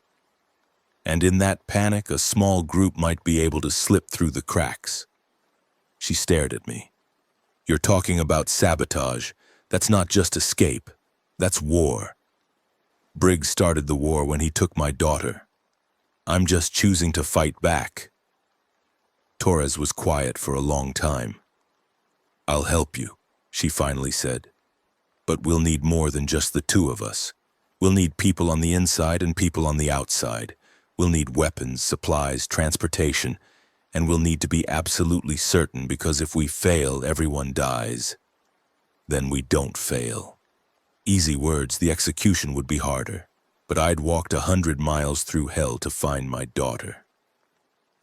And in that panic, a small group might be able to slip through the cracks. She stared at me. You're talking about sabotage. That's not just escape. That's war. Briggs started the war when he took my daughter. I'm just choosing to fight back. Torres was quiet for a long time. I'll help you, she finally said. But we'll need more than just the two of us. We'll need people on the inside and people on the outside. We'll need weapons, supplies, transportation, and we'll need to be absolutely certain because if we fail, everyone dies. Then we don't fail. Easy words, the execution would be harder, but I'd walked 100 miles through hell to find my daughter.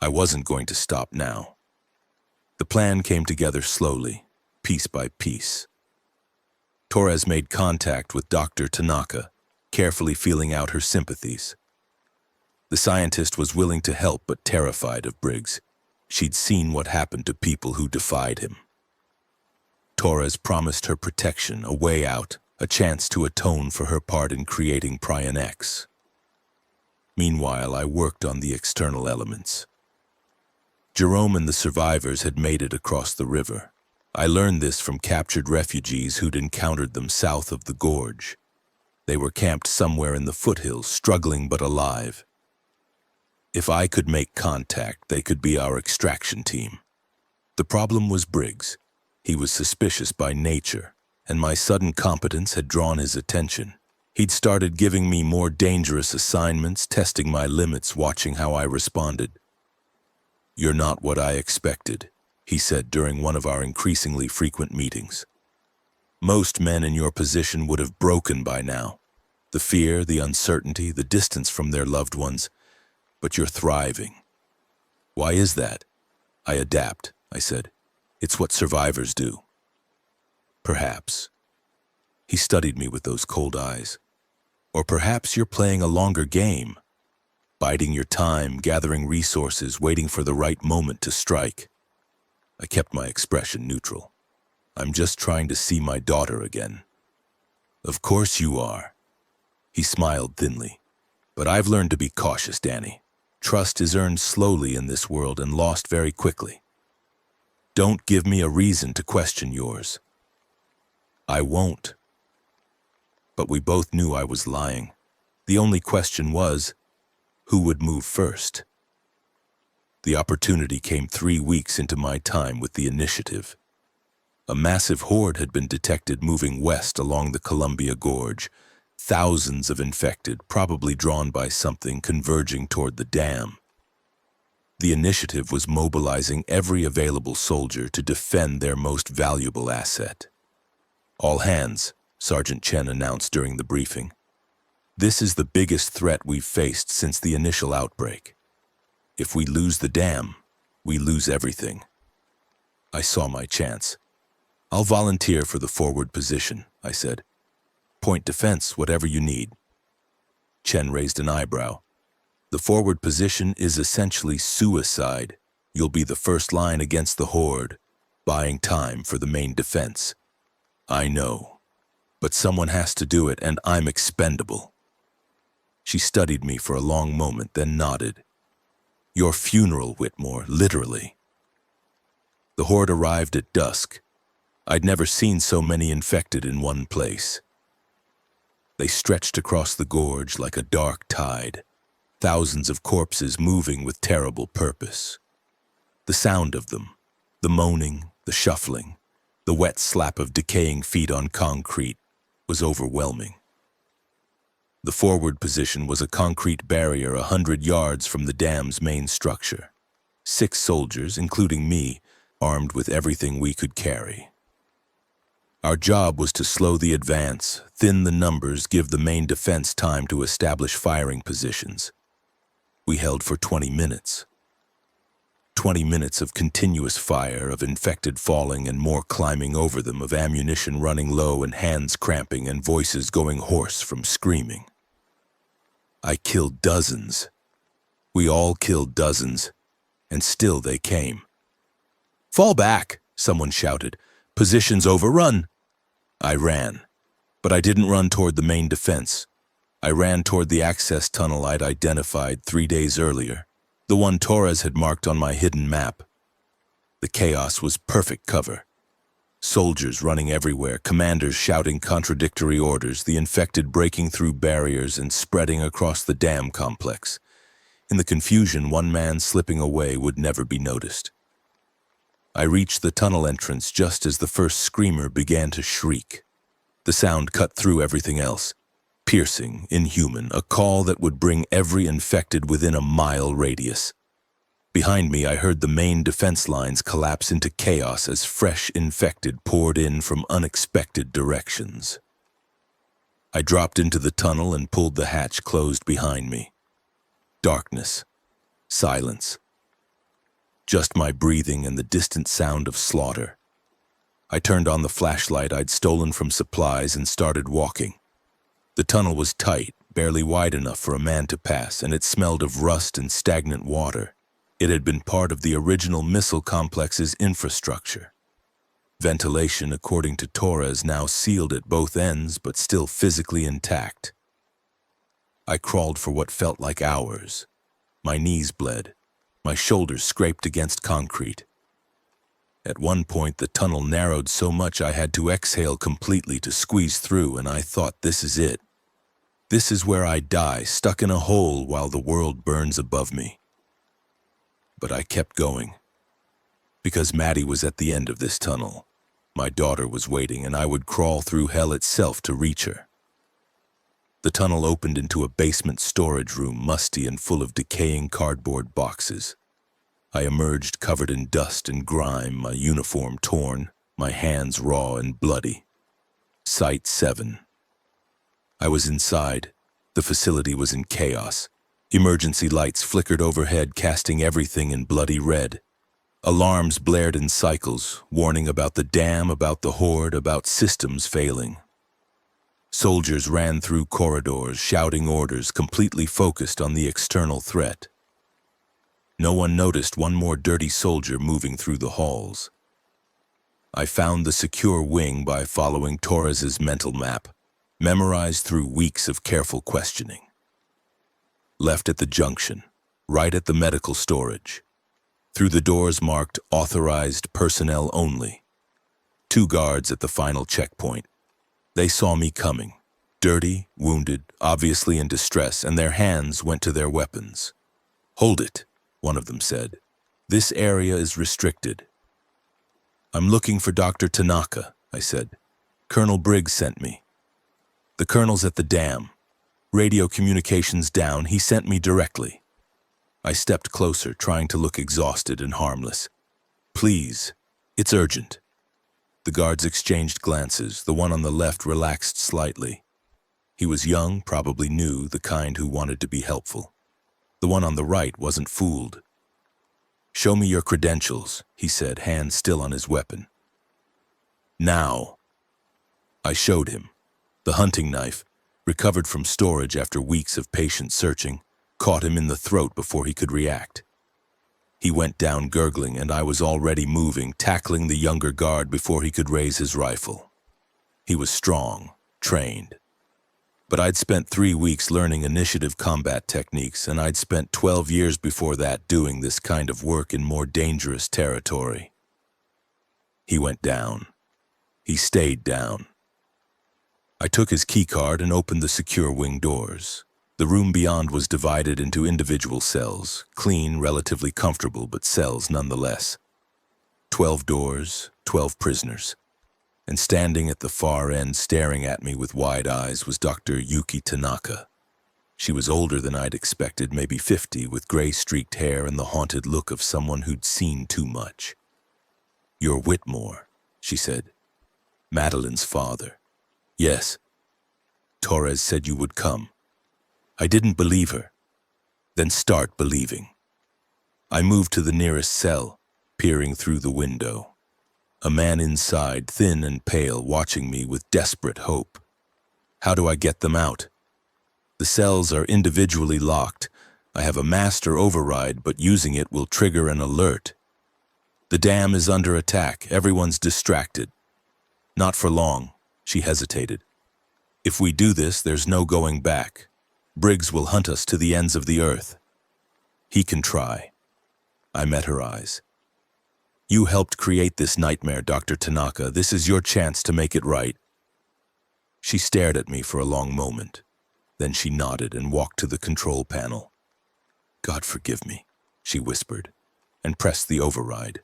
I wasn't going to stop now. The plan came together slowly, piece by piece. Torres made contact with Dr. Tanaka, carefully feeling out her sympathies. The scientist was willing to help but terrified of Briggs. She'd seen what happened to people who defied him. Torres promised her protection, a way out, a chance to atone for her part in creating Prion X. Meanwhile, I worked on the external elements. Jerome and the survivors had made it across the river. I learned this from captured refugees who'd encountered them south of the gorge. They were camped somewhere in the foothills, struggling but alive. If I could make contact, they could be our extraction team. The problem was Briggs. He was suspicious by nature, and my sudden competence had drawn his attention. He'd started giving me more dangerous assignments, testing my limits, watching how I responded. "You're not what I expected," he said during one of our increasingly frequent meetings. "Most men in your position would have broken by now. The fear, the uncertainty, the distance from their loved ones. But you're thriving. Why is that?" "I adapt," I said. "It's what survivors do." "Perhaps." He studied me with those cold eyes. "Or perhaps you're playing a longer game, biding your time, gathering resources, waiting for the right moment to strike." I kept my expression neutral. "I'm just trying to see my daughter again." "Of course you are." He smiled thinly. "But I've learned to be cautious, Danny. Trust is earned slowly in this world and lost very quickly. Don't give me a reason to question yours." "I won't." But we both knew I was lying. The only question was, who would move first? The opportunity came 3 weeks into my time with the initiative. A massive horde had been detected moving west along the Columbia Gorge. Thousands of infected, probably drawn by something, converging toward the dam. The initiative was mobilizing every available soldier to defend their most valuable asset. "All hands," Sergeant Chen announced during the briefing. "This is the biggest threat we've faced since the initial outbreak. If we lose the dam, we lose everything." I saw my chance. "I'll volunteer for the forward position," I said. "Point defense, whatever you need." Chen raised an eyebrow. "The forward position is essentially suicide. You'll be the first line against the horde, buying time for the main defense." "I know, but someone has to do it, and I'm expendable." She studied me for a long moment, then nodded. "Your funeral, Whitmore, literally." The horde arrived at dusk. I'd never seen so many infected in one place. They stretched across the gorge like a dark tide, thousands of corpses moving with terrible purpose. The sound of them, the moaning, the shuffling, the wet slap of decaying feet on concrete, was overwhelming. The forward position was a concrete barrier 100 yards from the dam's main structure. 6 soldiers, including me, armed with everything we could carry. Our job was to slow the advance, thin the numbers, give the main defense time to establish firing positions. We held for 20 minutes. 20 minutes of continuous fire, of infected falling and more climbing over them, of ammunition running low and hands cramping and voices going hoarse from screaming. I killed dozens. We all killed dozens, and still they came. "Fall back," someone shouted. "Positions overrun." I ran, but I didn't run toward the main defense. I ran toward the access tunnel I'd identified 3 days earlier, the one Torres had marked on my hidden map. The chaos was perfect cover. Soldiers running everywhere, commanders shouting contradictory orders, the infected breaking through barriers and spreading across the dam complex. In the confusion, one man slipping away would never be noticed. I reached the tunnel entrance just as the first screamer began to shriek. The sound cut through everything else. Piercing, inhuman, a call that would bring every infected within a mile radius. Behind me, I heard the main defense lines collapse into chaos as fresh infected poured in from unexpected directions. I dropped into the tunnel and pulled the hatch closed behind me. Darkness. Silence. Just my breathing and the distant sound of slaughter. I turned on the flashlight I'd stolen from supplies and started walking. The tunnel was tight, barely wide enough for a man to pass, and it smelled of rust and stagnant water. It had been part of the original missile complex's infrastructure. Ventilation, according to Torres, now sealed at both ends, but still physically intact. I crawled for what felt like hours. My knees bled. My shoulders scraped against concrete. At one point, the tunnel narrowed so much I had to exhale completely to squeeze through, and I thought, this is it. This is where I die, stuck in a hole while the world burns above me. But I kept going. Because Maddie was at the end of this tunnel. My daughter was waiting, and I would crawl through hell itself to reach her. The tunnel opened into a basement storage room, musty and full of decaying cardboard boxes. I emerged covered in dust and grime, my uniform torn, my hands raw and bloody. Site 7. I was inside. The facility was in chaos. Emergency lights flickered overhead, casting everything in bloody red. Alarms blared in cycles, warning about the dam, about the horde, about systems failing. Soldiers ran through corridors, shouting orders, completely focused on the external threat. No one noticed one more dirty soldier moving through the halls. I found the secure wing by following Torres's mental map, memorized through weeks of careful questioning. Left at the junction, right at the medical storage. Through the doors marked authorized personnel only. 2 guards at the final checkpoint. They saw me coming, dirty, wounded, obviously in distress, and their hands went to their weapons. "Hold it," one of them said. "This area is restricted." "I'm looking for Dr. Tanaka," I said. "Colonel Briggs sent me." "The colonel's at the dam. Radio communications down. He sent me directly." I stepped closer, trying to look exhausted and harmless. "Please, it's urgent." The guards exchanged glances. The one on the left relaxed slightly. He was young, probably new, the kind who wanted to be helpful. The one on the right wasn't fooled. "Show me your credentials," he said, hand still on his weapon. "Now." I showed him. The hunting knife, recovered from storage after weeks of patient searching, caught him in the throat before he could react. He went down gurgling, and I was already moving, tackling the younger guard before he could raise his rifle. He was strong, trained. But I'd spent 3 weeks learning initiative combat techniques, and I'd spent 12 years before that doing this kind of work in more dangerous territory. He went down. He stayed down. I took his keycard and opened the secure wing doors. The room beyond was divided into individual cells, clean, relatively comfortable, but cells nonetheless. 12 doors, 12 prisoners. And standing at the far end, staring at me with wide eyes, was Dr. Yuki Tanaka. She was older than I'd expected, maybe 50, with gray-streaked hair and the haunted look of someone who'd seen too much. "You're Whitmore," she said. "Madeline's father." "Yes. Torres said you would come." I didn't believe her. Then start believing. I moved to the nearest cell, peering through the window. A man inside, thin and pale, watching me with desperate hope. How do I get them out? The cells are individually locked. I have a master override, but using it will trigger an alert. The dam is under attack. Everyone's distracted. Not for long. She hesitated. If we do this, there's no going back. Briggs will hunt us to the ends of the earth. He can try. I met her eyes. You helped create this nightmare, Dr. Tanaka. This is your chance to make it right. She stared at me for a long moment. Then she nodded and walked to the control panel. God forgive me, she whispered, and pressed the override.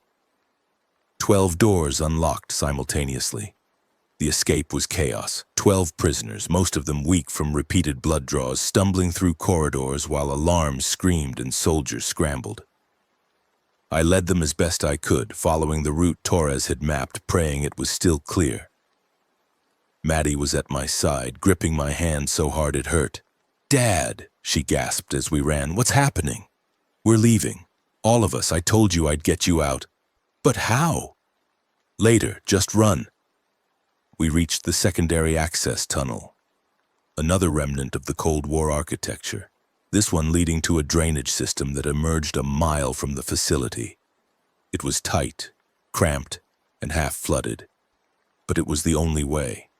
12 doors unlocked simultaneously. The escape was chaos. 12 prisoners, most of them weak from repeated blood draws, stumbling through corridors while alarms screamed and soldiers scrambled. I led them as best I could, following the route Torres had mapped, praying it was still clear. Maddie was at my side, gripping my hand so hard it hurt. "Dad," she gasped as we ran. "What's happening?" "We're leaving. All of us. I told you I'd get you out." "But how?" "Later. Just run." We reached the secondary access tunnel, another remnant of the Cold War architecture, this one leading to a drainage system that emerged a mile from the facility. It was tight, cramped, and half flooded, but it was the only way.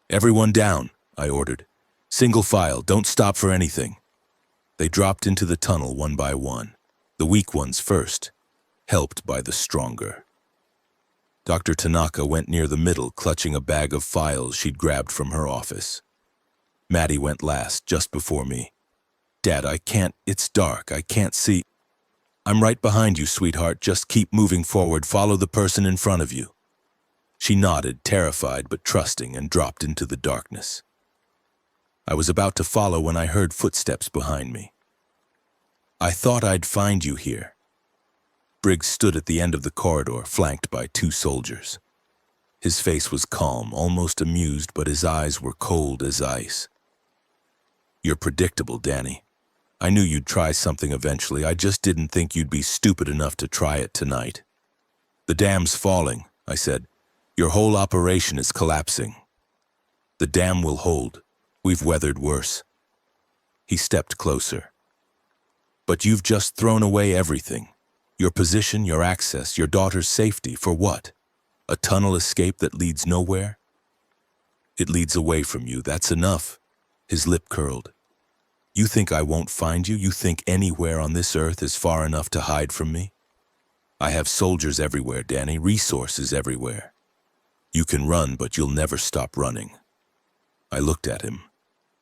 "Everyone down," I ordered. "Single file, don't stop for anything." They dropped into the tunnel one by one, the weak ones first, helped by the stronger. Dr. Tanaka went near the middle, clutching a bag of files she'd grabbed from her office. Maddie went last, just before me. "Dad, I can't, it's dark, I can't see." "I'm right behind you, sweetheart, just keep moving forward, follow the person in front of you." She nodded, terrified but trusting, and dropped into the darkness. I was about to follow when I heard footsteps behind me. "I thought I'd find you here." Briggs stood at the end of the corridor, flanked by 2 soldiers. His face was calm, almost amused, but his eyes were cold as ice. "You're predictable, Danny. I knew you'd try something eventually. I just didn't think you'd be stupid enough to try it tonight." "The dam's falling," I said. "Your whole operation is collapsing." "The dam will hold. We've weathered worse." He stepped closer. "But you've just thrown away everything. Your position, your access, your daughter's safety, for what? A tunnel escape that leads nowhere?" "It leads away from you, that's enough." His lip curled. "You think I won't find you? You think anywhere on this earth is far enough to hide from me? I have soldiers everywhere, Danny, resources everywhere. You can run, but you'll never stop running." I looked at him.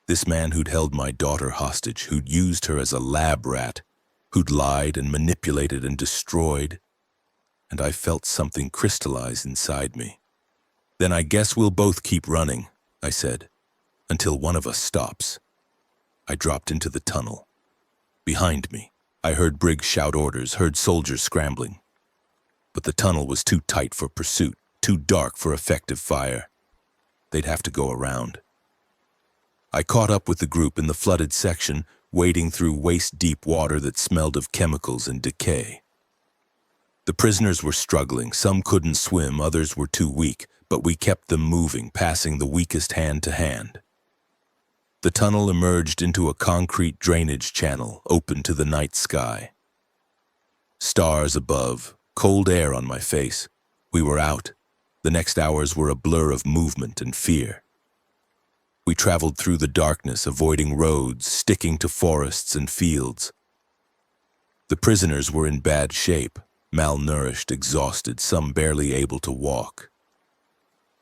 This man who'd held my daughter hostage, who'd used her as a lab rat, who'd lied and manipulated and destroyed, and I felt something crystallize inside me. "Then I guess we'll both keep running," I said, "until one of us stops." I dropped into the tunnel. Behind me, I heard Briggs shout orders, heard soldiers scrambling. But the tunnel was too tight for pursuit, too dark for effective fire. They'd have to go around. I caught up with the group in the flooded section, wading through waist-deep water that smelled of chemicals and decay. The prisoners were struggling. Some couldn't swim, others were too weak, but we kept them moving, passing the weakest hand to hand. The tunnel emerged into a concrete drainage channel, open to the night sky. Stars above, cold air on my face. We were out. The next hours were a blur of movement and fear. We traveled through the darkness, avoiding roads, sticking to forests and fields. The prisoners were in bad shape, malnourished, exhausted, some barely able to walk.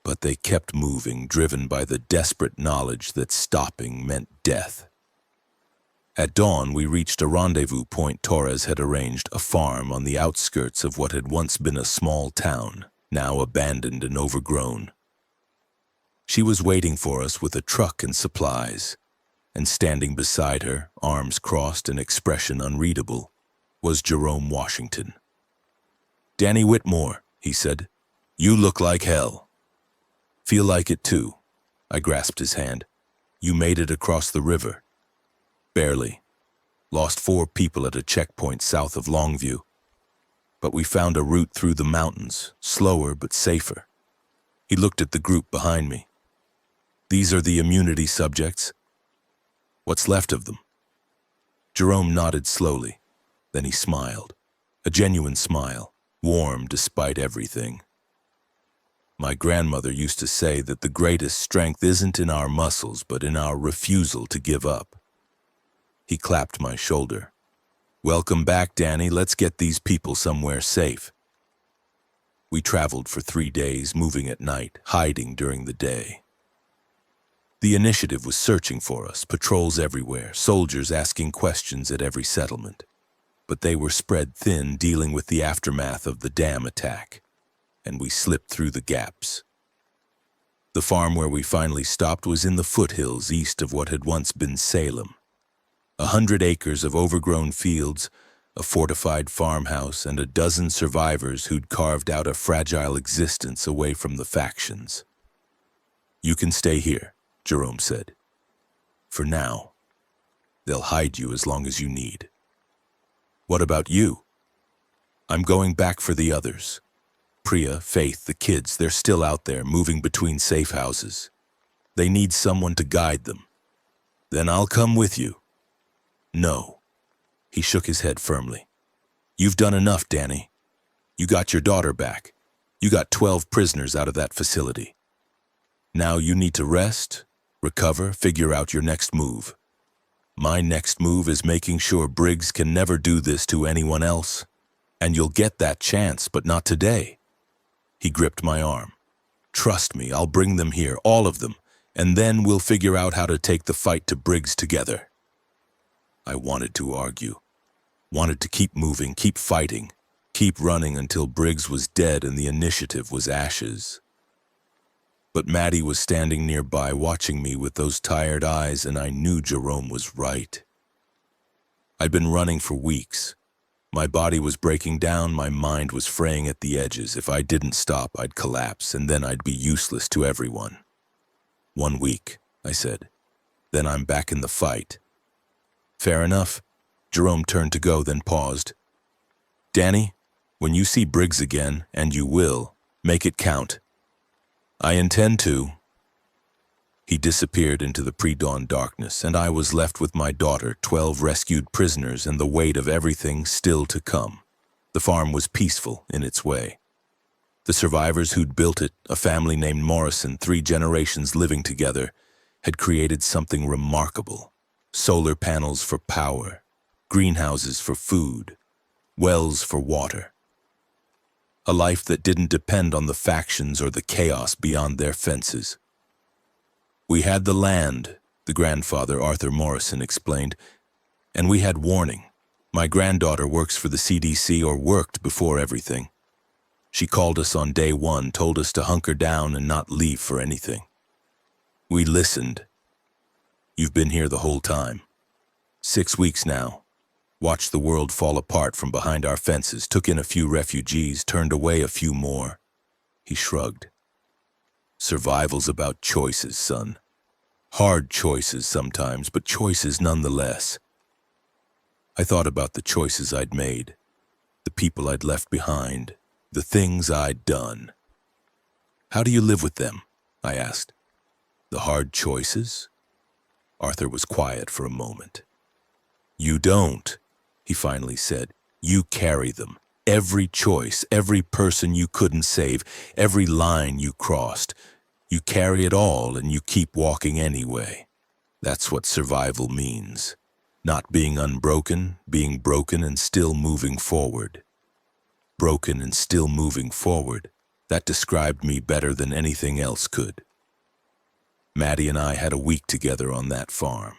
But they kept moving, driven by the desperate knowledge that stopping meant death. At dawn, we reached a rendezvous point Torres had arranged, a farm on the outskirts of what had once been a small town, now abandoned and overgrown. She was waiting for us with a truck and supplies, and standing beside her, arms crossed and expression unreadable, was Jerome Washington. "Danny Whitmore," he said, "you look like hell." "Feel like it too." I grasped his hand. "You made it across the river." "Barely. Lost 4 people at a checkpoint south of Longview. But we found a route through the mountains, slower but safer." He looked at the group behind me. "These are the immunity subjects. What's left of them?" Jerome nodded slowly. Then he smiled. A genuine smile, warm despite everything. "My grandmother used to say that the greatest strength isn't in our muscles, but in our refusal to give up." He clapped my shoulder. "Welcome back, Danny. Let's get these people somewhere safe." We traveled for 3 days, moving at night, hiding during the day. The initiative was searching for us, patrols everywhere, soldiers asking questions at every settlement. But they were spread thin, dealing with the aftermath of the dam attack, and we slipped through the gaps. The farm where we finally stopped was in the foothills east of what had once been Salem. 100 acres of overgrown fields, a fortified farmhouse, and a dozen survivors who'd carved out a fragile existence away from the factions. "You can stay here," Jerome said. "For now. They'll hide you as long as you need." "What about you?" "I'm going back for the others. Priya, Faith, the kids, they're still out there, moving between safe houses. They need someone to guide them." "Then I'll come with you." "No." He shook his head firmly. "You've done enough, Danny. You got your daughter back. You got 12 prisoners out of that facility. Now you need to rest, recover, figure out your next move. My next move is making sure Briggs can never do this to anyone else. And you'll get that chance, but not today." He gripped my arm. "Trust me, I'll bring them here, all of them, and then we'll figure out how to take the fight to Briggs together." I wanted to argue, wanted to keep moving, keep fighting, keep running until Briggs was dead and the initiative was ashes. But Maddie was standing nearby watching me with those tired eyes, and I knew Jerome was right. I'd been running for weeks. My body was breaking down, my mind was fraying at the edges. If I didn't stop, I'd collapse, and then I'd be useless to everyone. "1 week," I said. "Then I'm back in the fight." "Fair enough." Jerome turned to go, then paused. "Danny, when you see Briggs again, and you will, make it count." "I intend to." He disappeared into the pre-dawn darkness, and I was left with my daughter, 12 rescued prisoners, and the weight of everything still to come. The farm was peaceful in its way. The survivors who'd built it, a family named Morrison, 3 generations living together, had created something remarkable. Solar panels for power, greenhouses for food, wells for water. A life that didn't depend on the factions or the chaos beyond their fences. "We had the land," the grandfather, Arthur Morrison, explained, "and we had warning. My granddaughter works for the CDC, or worked before everything. She called us on day 1, told us to hunker down and not leave for anything. We listened. You've been here the whole time. 6 weeks now. Watched the world fall apart from behind our fences, took in a few refugees, turned away a few more." He shrugged. "Survival's about choices, son. Hard choices sometimes, but choices nonetheless." I thought about the choices I'd made, the people I'd left behind, the things I'd done. "How do you live with them?" I asked. "The hard choices?" Arthur was quiet for a moment. "You don't," he finally said. "You carry them. Every choice, every person you couldn't save, every line you crossed. You carry it all and you keep walking anyway. That's what survival means. Not being unbroken, being broken and still moving forward. Broken and still moving forward. That described me better than anything else could." Maddie and I had a week together on that farm.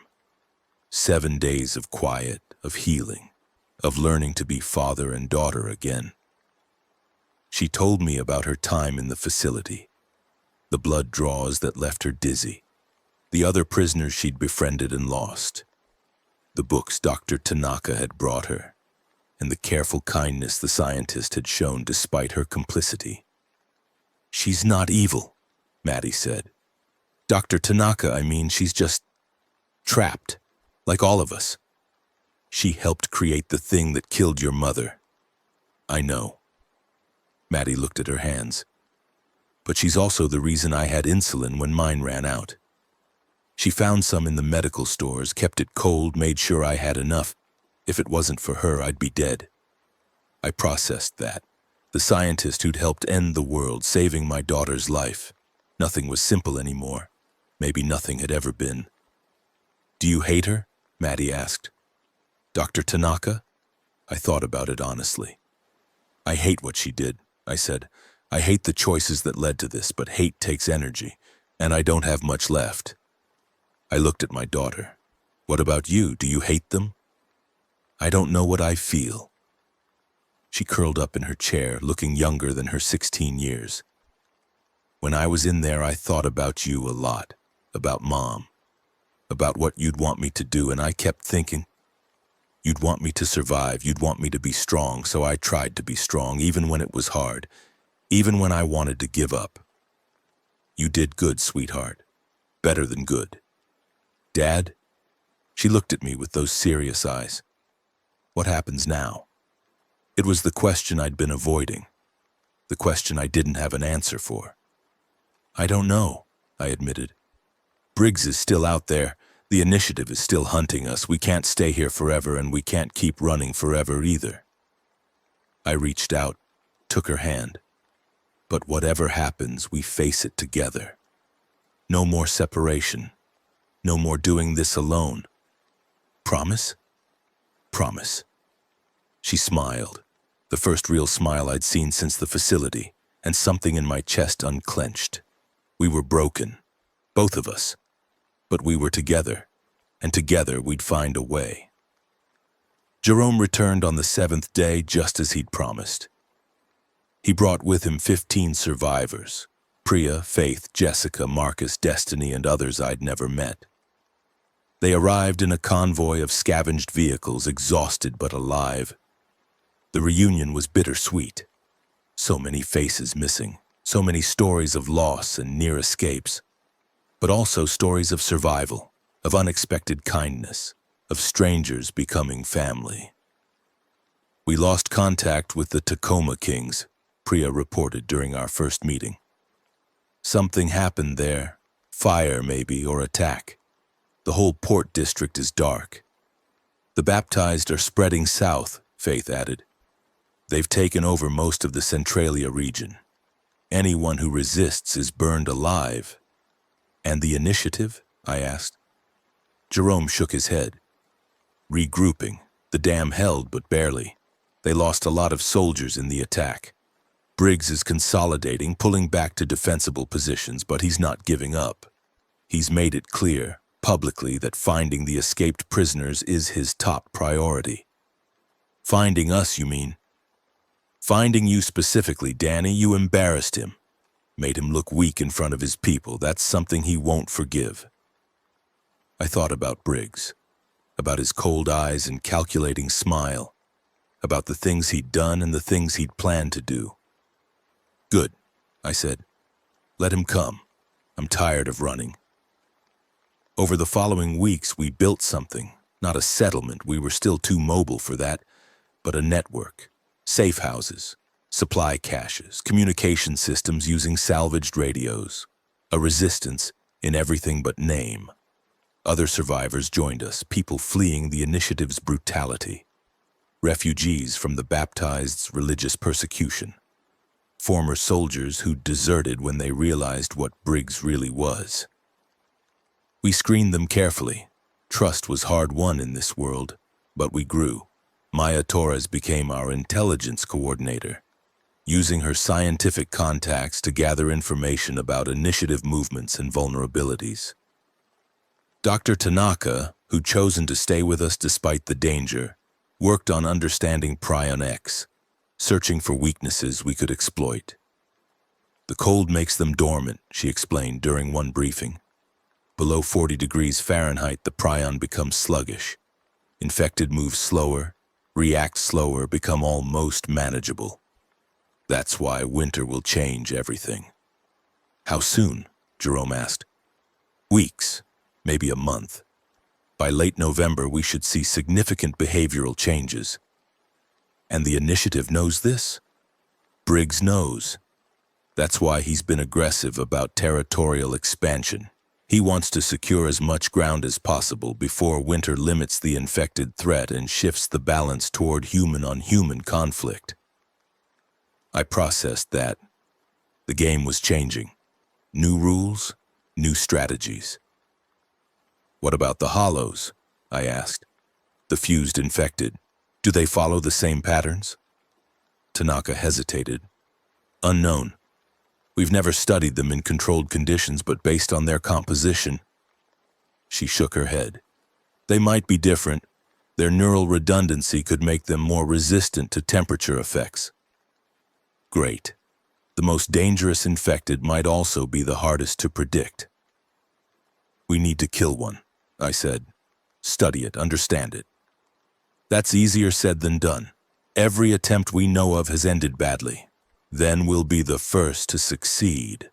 7 days of quiet, of healing, of learning to be father and daughter again. She told me about her time in the facility, the blood draws that left her dizzy, the other prisoners she'd befriended and lost, the books Dr. Tanaka had brought her, and the careful kindness the scientist had shown despite her complicity. "She's not evil," Maddie said. "Dr. Tanaka, I mean, she's just trapped, like all of us. She helped create the thing that killed your mother." "I know." Maddie looked at her hands. "But she's also the reason I had insulin when mine ran out. She found some in the medical stores, kept it cold, made sure I had enough. If it wasn't for her, I'd be dead. I processed that. The scientist who'd helped end the world, saving my daughter's life. Nothing was simple anymore. Maybe nothing had ever been." "Do you hate her?" Maddie asked. "Dr. Tanaka?" I thought about it honestly. "I hate what she did," I said. "I hate the choices that led to this, but hate takes energy, and I don't have much left." I looked at my daughter. "What about you? Do you hate them?" "I don't know what I feel." She curled up in her chair, looking younger than her 16 years. When I was in there, I thought about you a lot, about Mom, about what you'd want me to do, and I kept thinking, you'd want me to survive, you'd want me to be strong, so I tried to be strong, even when it was hard, even when I wanted to give up. You did good, sweetheart. Better than good. Dad? She looked at me with those serious eyes. What happens now? It was the question I'd been avoiding, the question I didn't have an answer for. I don't know, I admitted. Briggs is still out there. The initiative is still hunting us. We can't stay here forever, and we can't keep running forever either. I reached out, took her hand. But whatever happens, we face it together. No more separation. No more doing this alone. Promise? Promise. She smiled, the first real smile I'd seen since the facility, and something in my chest unclenched. We were broken, both of us. But we were together, and together we'd find a way. Jerome returned on the 7th day just as he'd promised. He brought with him 15 survivors, Priya, Faith, Jessica, Marcus, Destiny, and others I'd never met. They arrived in a convoy of scavenged vehicles, exhausted but alive. The reunion was bittersweet. So many faces missing, so many stories of loss and near escapes, but also stories of survival, of unexpected kindness, of strangers becoming family. We lost contact with the Tacoma Kings, Priya reported during our first meeting. Something happened there, fire maybe, or attack. The whole port district is dark. The baptized are spreading south, Faith added. They've taken over most of the Centralia region. Anyone who resists is burned alive. And the initiative? I asked. Jerome shook his head. Regrouping. The dam held, but barely. They lost a lot of soldiers in the attack. Briggs is consolidating, pulling back to defensible positions, but he's not giving up. He's made it clear, publicly, that finding the escaped prisoners is his top priority. Finding us, you mean? Finding you specifically, Danny. You embarrassed him. Made him look weak in front of his people. That's something he won't forgive. I thought about Briggs, about his cold eyes and calculating smile, about the things he'd done and the things he'd planned to do. Good, I said. Let him come. I'm tired of running. Over the following weeks, we built something, not a settlement, we were still too mobile for that, but a network, safe houses, supply caches, communication systems using salvaged radios, a resistance in everything but name. Other survivors joined us, people fleeing the initiative's brutality, refugees from the baptized's religious persecution, former soldiers who deserted when they realized what Briggs really was. We screened them carefully. Trust was hard-won in this world, but we grew. Maya Torres became our intelligence coordinator, using her scientific contacts to gather information about initiative movements and vulnerabilities. Dr. Tanaka, who'd chosen to stay with us despite the danger, worked on understanding Prion X, searching for weaknesses we could exploit. The cold makes them dormant, she explained during one briefing. Below 40 degrees Fahrenheit, the prion becomes sluggish. Infected move slower, react slower, become almost manageable. That's why winter will change everything. How soon? Jerome asked. Weeks, maybe a month. By late November, we should see significant behavioral changes. And the initiative knows this? Briggs knows. That's why he's been aggressive about territorial expansion. He wants to secure as much ground as possible before winter limits the infected threat and shifts the balance toward human-on-human conflict. I processed that. The game was changing. New rules, new strategies. What about the hollows? I asked. The fused infected. Do they follow the same patterns? Tanaka hesitated. Unknown. We've never studied them in controlled conditions, but based on their composition. She shook her head. They might be different. Their neural redundancy could make them more resistant to temperature effects. Great. The most dangerous infected might also be the hardest to predict. We need to kill one, I said. Study it, understand it. That's easier said than done. Every attempt we know of has ended badly. Then we'll be the first to succeed.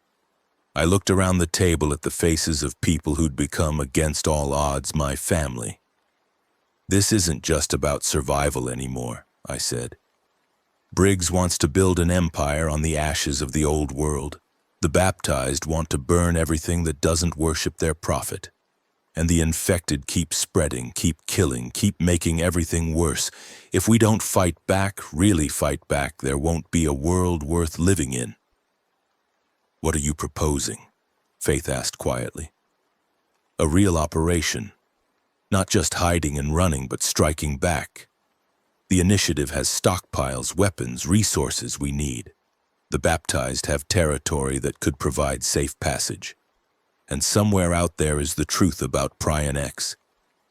I looked around the table at the faces of people who'd become, against all odds, my family. This isn't just about survival anymore, I said. Briggs wants to build an empire on the ashes of the old world. The baptized want to burn everything that doesn't worship their prophet. And the infected keep spreading, keep killing, keep making everything worse. If we don't fight back, really fight back, there won't be a world worth living in. What are you proposing? Faith asked quietly. A real operation. Not just hiding and running, but striking back. The initiative has stockpiles, weapons, resources we need. The baptized have territory that could provide safe passage. And somewhere out there is the truth about Prion X.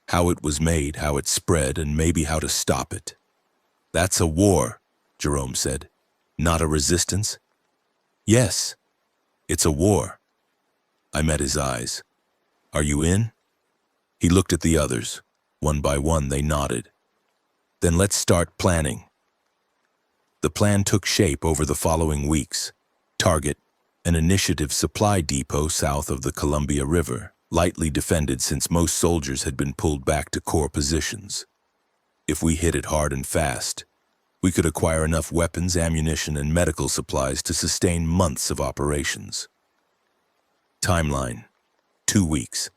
How it was made, how it spread, and maybe how to stop it. That's a war, Jerome said. Not a resistance? Yes, it's a war. I met his eyes. Are you in? He looked at the others. One by one, they nodded. Then let's start planning. The plan took shape over the following weeks. Target, an initiative supply depot south of the Columbia River, lightly defended since most soldiers had been pulled back to core positions. If we hit it hard and fast, we could acquire enough weapons, ammunition, and medical supplies to sustain months of operations. Timeline, 2 weeks.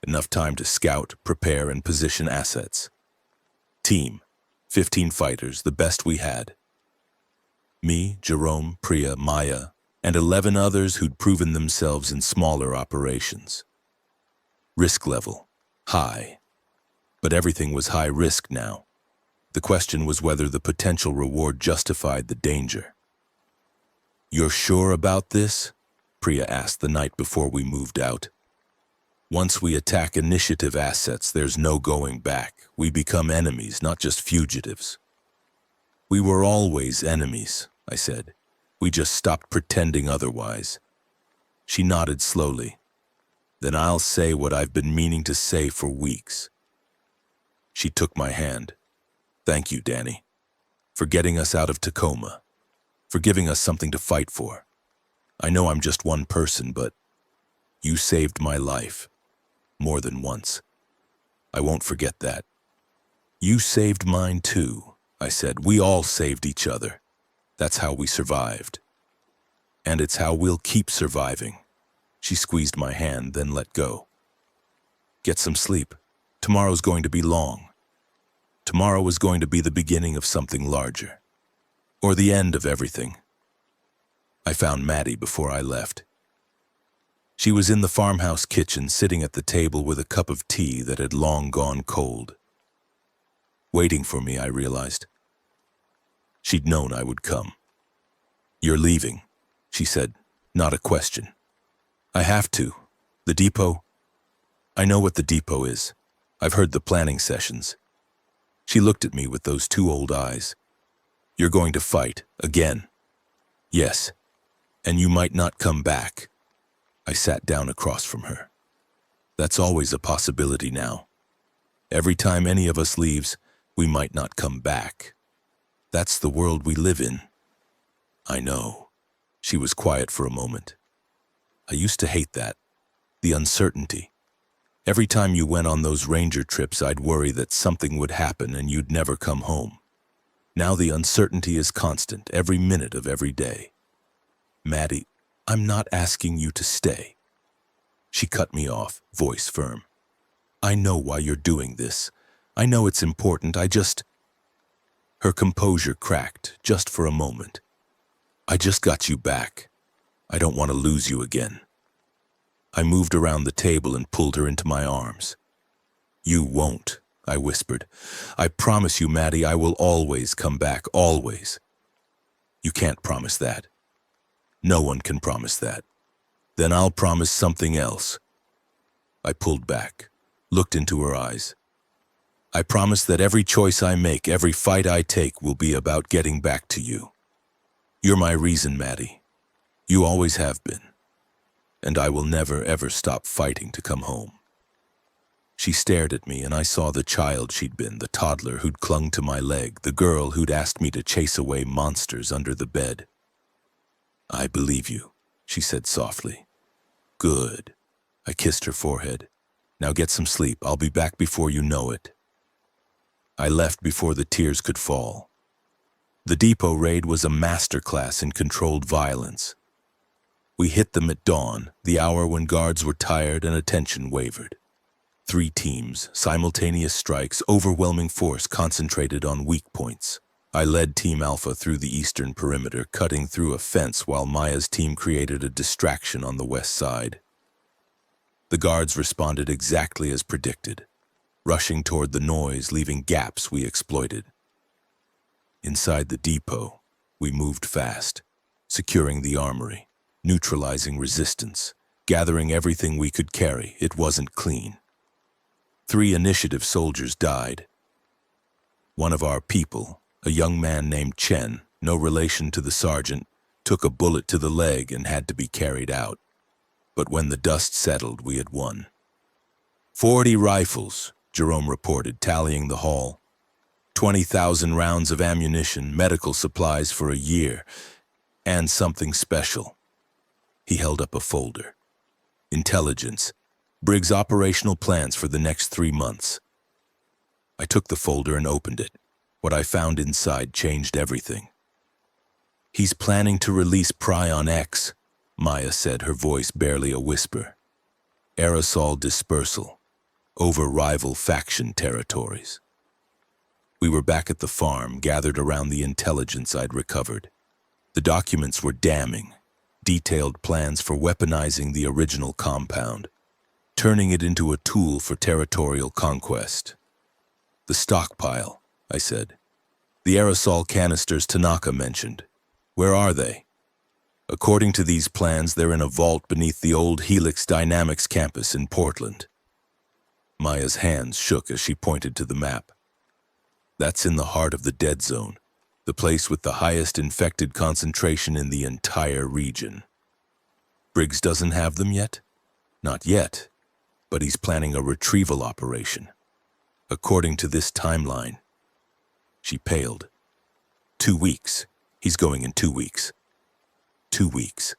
Enough time to scout, prepare, and position assets. Team, 15 fighters, the best we had. Me, Jerome, Priya, Maya, and 11 others who'd proven themselves in smaller operations. Risk level, high. But everything was high risk now. The question was whether the potential reward justified the danger. You're sure about this? Priya asked the night before we moved out. Once we attack initiative assets, there's no going back. We become enemies, not just fugitives. We were always enemies, I said. We just stopped pretending otherwise. She nodded slowly. Then I'll say what I've been meaning to say for weeks. She took my hand. Thank you, Danny, for getting us out of Tacoma, for giving us something to fight for. I know I'm just one person, but you saved my life, more than once. I won't forget that. You saved mine too, I said. We all saved each other. That's how we survived. And it's how we'll keep surviving. She squeezed my hand, then let go. Get some sleep. Tomorrow's going to be long. Tomorrow is going to be the beginning of something larger. Or the end of everything. I found Maddie before I left. She was in the farmhouse kitchen, sitting at the table with a cup of tea that had long gone cold. Waiting for me, I realized. She'd known I would come. You're leaving, she said, not a question. I have to. The depot. I know what the depot is. I've heard the planning sessions. She looked at me with those two old eyes. You're going to fight, again. Yes, and you might not come back. I sat down across from her. That's always a possibility now. Every time any of us leaves, we might not come back. That's the world we live in. I know. She was quiet for a moment. I used to hate that. The uncertainty. Every time you went on those ranger trips, I'd worry that something would happen and you'd never come home. Now the uncertainty is constant, every minute of every day. Maddie, I'm not asking you to stay. She cut me off, voice firm. I know why you're doing this. I know it's important, Her composure cracked, just for a moment. I just got you back. I don't want to lose you again. I moved around the table and pulled her into my arms. You won't, I whispered. I promise you, Maddie, I will always come back, always. You can't promise that. No one can promise that. Then I'll promise something else. I pulled back, looked into her eyes. I promise that every choice I make, every fight I take will be about getting back to you. You're my reason, Maddie. You always have been. And I will never, ever stop fighting to come home. She stared at me, and I saw the child she'd been, the toddler who'd clung to my leg, the girl who'd asked me to chase away monsters under the bed. I believe you, she said softly. Good. I kissed her forehead. Now get some sleep. I'll be back before you know it. I left before the tears could fall. The depot raid was a masterclass in controlled violence. We hit them at dawn, the hour when guards were tired and attention wavered. 3 teams, simultaneous strikes, overwhelming force concentrated on weak points. I led Team Alpha through the eastern perimeter, cutting through a fence while Maya's team created a distraction on the west side. The guards responded exactly as predicted, rushing toward the noise, leaving gaps we exploited. Inside the depot, we moved fast, securing the armory, neutralizing resistance, gathering everything we could carry. It wasn't clean. 3 initiative soldiers died. One of our people, a young man named Chen, no relation to the sergeant, took a bullet to the leg and had to be carried out. But when the dust settled, we had won. 40 rifles, Jerome reported, tallying the haul. 20,000 rounds of ammunition, medical supplies for a year, and something special. He held up a folder. Intelligence. Briggs' operational plans for the next 3 months. I took the folder and opened it. What I found inside changed everything. He's planning to release Prion X, Maya said, her voice barely a whisper. Aerosol dispersal, over rival faction territories. We were back at the farm, gathered around the intelligence I'd recovered. The documents were damning, detailed plans for weaponizing the original compound, turning it into a tool for territorial conquest. The stockpile, I said. The aerosol canisters Tanaka mentioned. Where are they? According to these plans, they're in a vault beneath the old Helix Dynamics campus in Portland. Maya's hands shook as she pointed to the map. That's in the heart of the dead zone, the place with the highest infected concentration in the entire region. Briggs doesn't have them yet? Not yet, but he's planning a retrieval operation. According to this timeline. She paled. 2 weeks. He's going in 2 weeks. 2 weeks.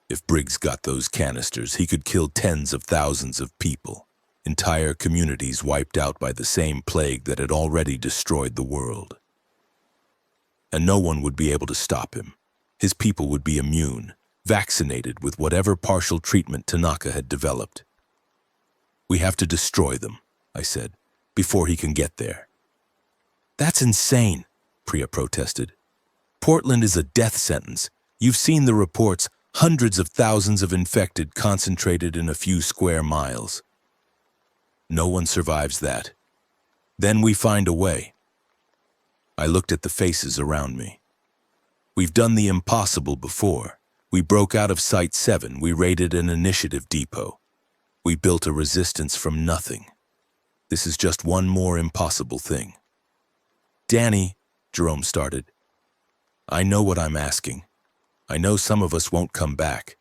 If Briggs got those canisters, he could kill tens of thousands of people. Entire communities wiped out by the same plague that had already destroyed the world. And no one would be able to stop him. His people would be immune, vaccinated with whatever partial treatment Tanaka had developed. We have to destroy them, I said, before he can get there. That's insane, Priya protested. Portland is a death sentence. You've seen the reports, hundreds of thousands of infected concentrated in a few square miles. No one survives that. Then we find a way. I looked at the faces around me. We've done the impossible before. We broke out of Site 7. We raided an initiative depot. We built a resistance from nothing. This is just one more impossible thing. Danny, Jerome started. I know what I'm asking. I know some of us won't come back.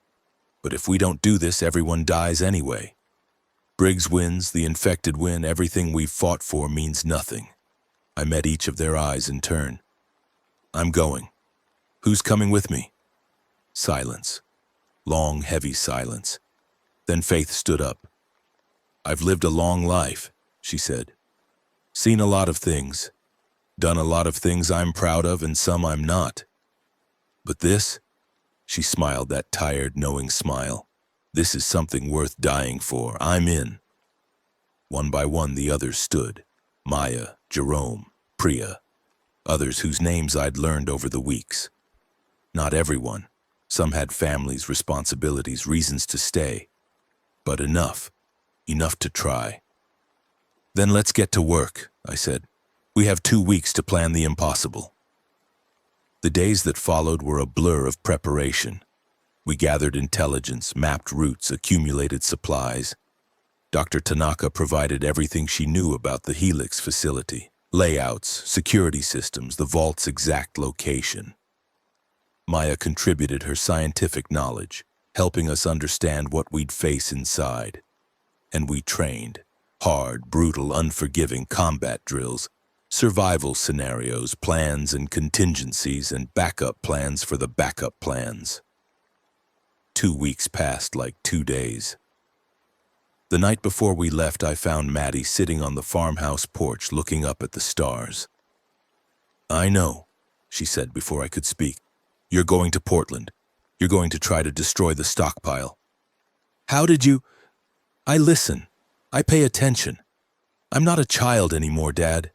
But if we don't do this, everyone dies anyway. Briggs wins, the infected win, everything we've fought for means nothing. I met each of their eyes in turn. I'm going. Who's coming with me? Silence. Long, heavy silence. Then Faith stood up. I've lived a long life, she said. Seen a lot of things. Done a lot of things I'm proud of and some I'm not. But this, she smiled that tired, knowing smile. This is something worth dying for. I'm in. One by one, the others stood. Maya, Jerome, Priya, others whose names I'd learned over the weeks. Not everyone. Some had families, responsibilities, reasons to stay. But enough. Enough to try. Then let's get to work, I said. We have 2 weeks to plan the impossible. The days that followed were a blur of preparation. We gathered intelligence, mapped routes, accumulated supplies. Dr. Tanaka provided everything she knew about the Helix facility, layouts, security systems, the vault's exact location. Maya contributed her scientific knowledge, helping us understand what we'd face inside. And we trained. Hard, brutal, unforgiving combat drills, survival scenarios, plans and contingencies, and backup plans for the backup plans. 2 weeks passed like 2 days. The night before we left, I found Maddie sitting on the farmhouse porch looking up at the stars. "I know," she said before I could speak. "You're going to Portland. You're going to try to destroy the stockpile." "How did you—" "I listen. I pay attention. I'm not a child anymore, Dad."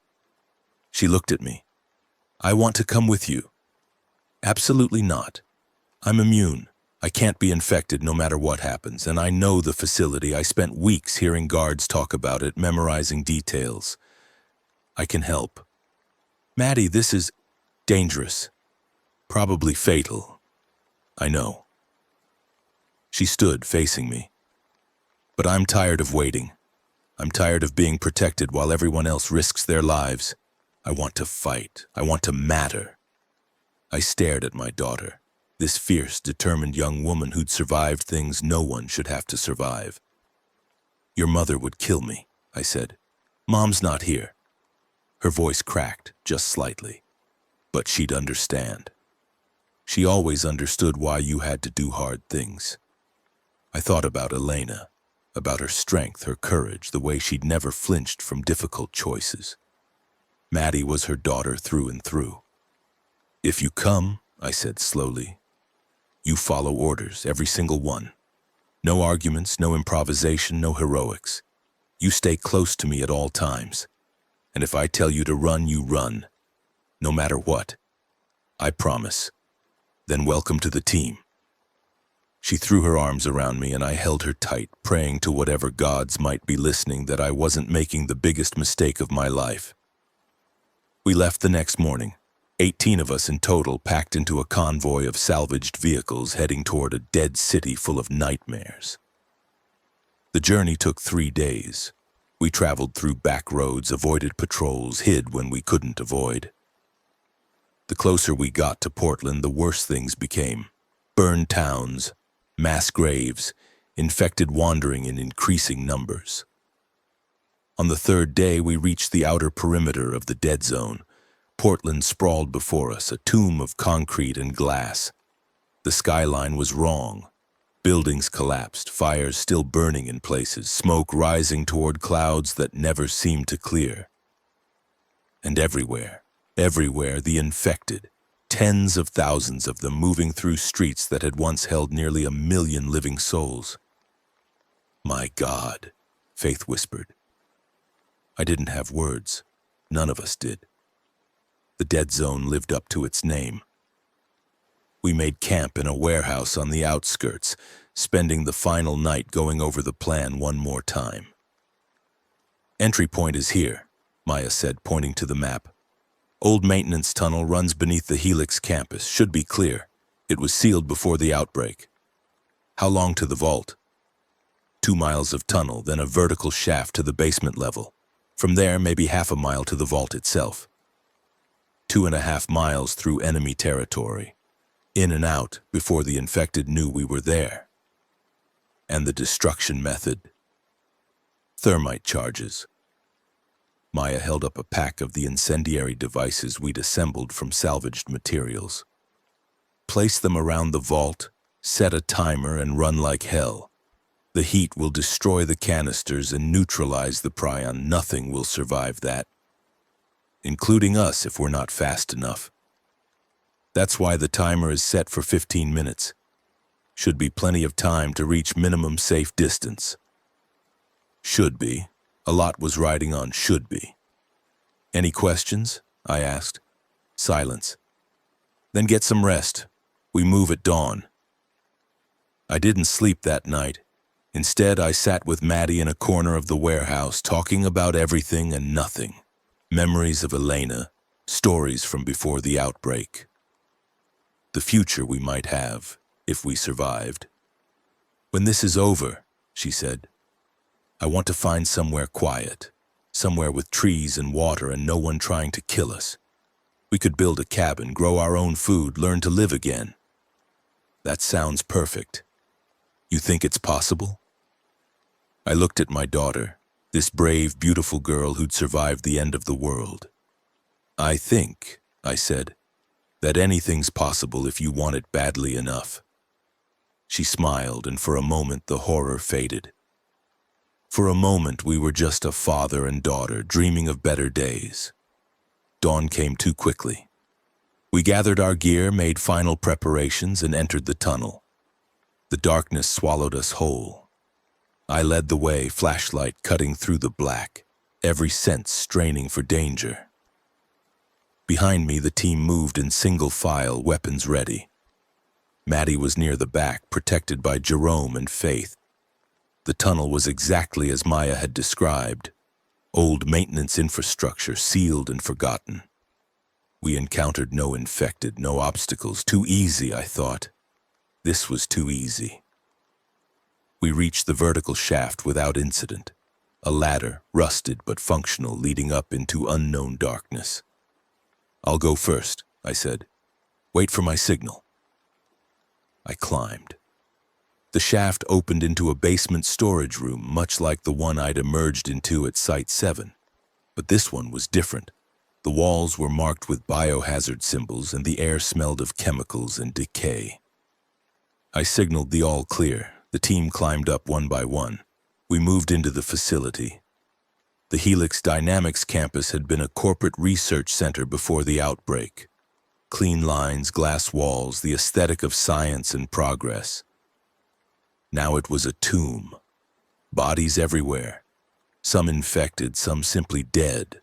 She looked at me. "I want to come with you." "Absolutely not. I'm immune. I can't be infected no matter what happens, and I know the facility. I spent weeks hearing guards talk about it, memorizing details. I can help." "Maddie, this is dangerous. Probably fatal. I know." She stood facing me. "But I'm tired of waiting. I'm tired of being protected while everyone else risks their lives. I want to fight. I want to matter." I stared at my daughter, this fierce, determined young woman who'd survived things no one should have to survive. "Your mother would kill me," I said. "Mom's not here." Her voice cracked, just slightly. "But she'd understand. She always understood why you had to do hard things." I thought about Elena, about her strength, her courage, the way she'd never flinched from difficult choices. Maddie was her daughter through and through. "If you come," I said slowly, "you follow orders, every single one. No arguments, no improvisation, no heroics. You stay close to me at all times. And if I tell you to run, you run. No matter what. I promise. Then welcome to the team." She threw her arms around me and I held her tight, praying to whatever gods might be listening that I wasn't making the biggest mistake of my life. We left the next morning, 18 of us in total, packed into a convoy of salvaged vehicles heading toward a dead city full of nightmares. The journey took 3 days. We traveled through back roads, avoided patrols, hid when we couldn't avoid. The closer we got to Portland, the worse things became. Burned towns, mass graves, infected wandering in increasing numbers. On the 3rd day, we reached the outer perimeter of the dead zone. Portland sprawled before us, a tomb of concrete and glass. The skyline was wrong. Buildings collapsed, fires still burning in places, smoke rising toward clouds that never seemed to clear. And everywhere, the infected, tens of thousands of them moving through streets that had once held nearly 1 million living souls. "My God," Faith whispered. I didn't have words. None of us did. The dead zone lived up to its name. We made camp in a warehouse on the outskirts, spending the final night going over the plan one more time. "Entry point is here," Maya said, pointing to the map. "Old maintenance tunnel runs beneath the Helix campus. Should be clear. It was sealed before the outbreak." "How long to the vault?" 2 miles of tunnel, then a vertical shaft to the basement level. From there, maybe half a mile to the vault itself. 2.5 miles through enemy territory. In and out before the infected knew we were there. And the destruction method? Thermite charges. Maya held up a pack of the incendiary devices we'd assembled from salvaged materials. "Place them around the vault, set a timer, and run like hell. The heat will destroy the canisters and neutralize the prion. Nothing will survive that. Including us if we're not fast enough. That's why the timer is set for 15 minutes. Should be plenty of time to reach minimum safe distance." Should be. A lot was riding on should be. "Any questions?" I asked. Silence. "Then get some rest. We move at dawn." I didn't sleep that night. Instead, I sat with Maddie in a corner of the warehouse, talking about everything and nothing. Memories of Elena, stories from before the outbreak. The future we might have, if we survived. "When this is over," she said, "I want to find somewhere quiet, somewhere with trees and water and no one trying to kill us. We could build a cabin, grow our own food, learn to live again. That sounds perfect. You think it's possible? I looked at my daughter, this brave, beautiful girl who'd survived the end of the world. I think, I said, that anything's possible if you want it badly enough. She smiled, and for a moment the horror faded. For a moment we were just a father and daughter dreaming of better days. Dawn came too quickly. We gathered our gear, made final preparations, and entered the tunnel. The darkness swallowed us whole. I led the way, flashlight cutting through the black, every sense straining for danger. Behind me, the team moved in single file, weapons ready. Maddie was near the back, protected by Jerome and Faith. The tunnel was exactly as Maya had described. Old maintenance infrastructure, sealed and forgotten. We encountered no infected, no obstacles. Too easy, I thought. This was too easy. We reached the vertical shaft without incident. A ladder, rusted but functional, leading up into unknown darkness. I'll go first, I said. Wait for my signal. I climbed. The shaft opened into a basement storage room, much like the one I'd emerged into at Site 7. But this one was different. The walls were marked with biohazard symbols, and the air smelled of chemicals and decay. I signaled the all clear. The team climbed up one by one. We moved into the facility. The Helix Dynamics campus had been a corporate research center before the outbreak. Clean lines, glass walls, the aesthetic of science and progress. Now it was a tomb. Bodies everywhere. Some infected, some simply dead.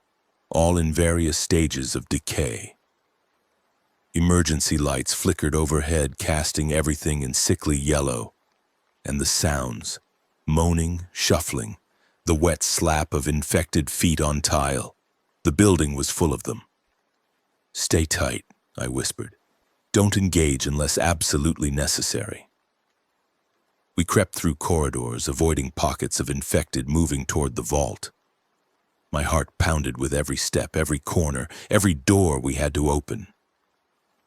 All in various stages of decay. Emergency lights flickered overhead, casting everything in sickly yellow. And the sounds, moaning, shuffling, the wet slap of infected feet on tile. The building was full of them. Stay tight, I whispered. Don't engage unless absolutely necessary. We crept through corridors, avoiding pockets of infected moving toward the vault. My heart pounded with every step, every corner, every door we had to open.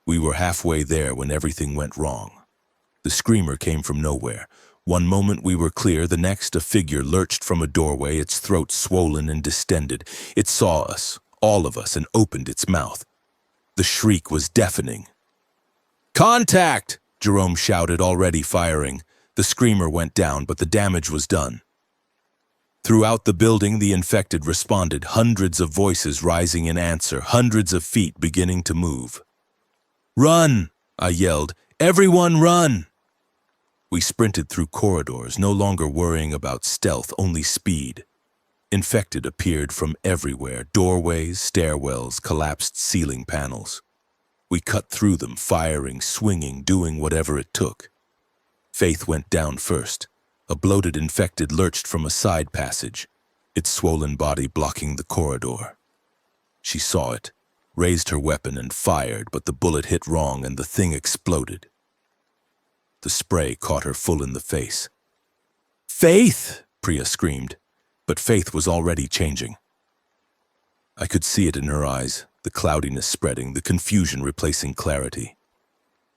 We were halfway there when everything went wrong. The screamer came from nowhere. One moment we were clear, the next a figure lurched from a doorway, its throat swollen and distended. It saw us, all of us, and opened its mouth. The shriek was deafening. "Contact!" Jerome shouted, already firing. The screamer went down, but the damage was done. Throughout the building, the infected responded, hundreds of voices rising in answer, hundreds of feet beginning to move. "Run!" I yelled. "Everyone run!" We sprinted through corridors, no longer worrying about stealth, only speed. Infected appeared from everywhere, doorways, stairwells, collapsed ceiling panels. We cut through them, firing, swinging, doing whatever it took. Faith went down first. A bloated infected lurched from a side passage, its swollen body blocking the corridor. She saw it, raised her weapon and fired, but the bullet hit wrong and the thing exploded. The spray caught her full in the face. "Faith!" Priya screamed, but Faith was already changing. I could see it in her eyes, the cloudiness spreading, the confusion replacing clarity.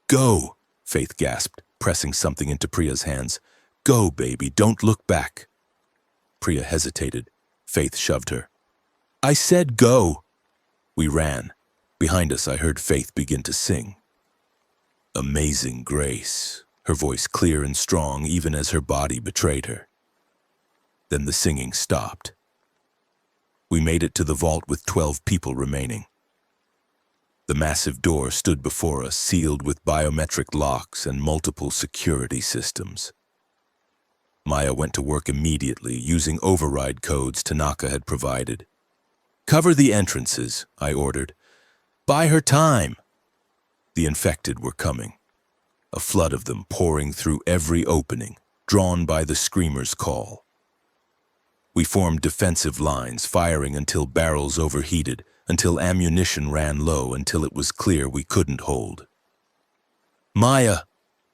"Go!" Faith gasped, pressing something into Priya's hands. "Go, baby, don't look back." Priya hesitated. Faith shoved her. "I said go." We ran. Behind us, I heard Faith begin to sing. "Amazing Grace," her voice clear and strong, even as her body betrayed her. Then the singing stopped. We made it to the vault with 12 people remaining. The massive door stood before us, sealed with biometric locks and multiple security systems. Maya went to work immediately, using override codes Tanaka had provided. "Cover the entrances," I ordered. "Buy her time." The infected were coming, a flood of them pouring through every opening, drawn by the screamer's call. We formed defensive lines, firing until barrels overheated, until ammunition ran low, until it was clear we couldn't hold. "Maya,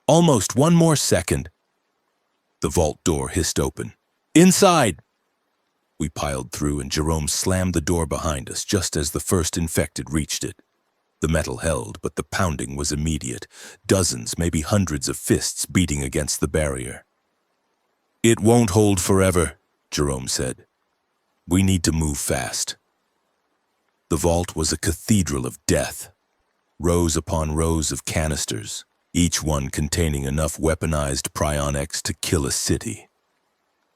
almost one more second." The vault door hissed open. "Inside!" We piled through, and Jerome slammed the door behind us just as the first infected reached it. The metal held, but the pounding was immediate. Dozens, maybe hundreds of fists beating against the barrier. "It won't hold forever," Jerome said. "We need to move fast." The vault was a cathedral of death. Rows upon rows of canisters, each one containing enough weaponized prionics to kill a city.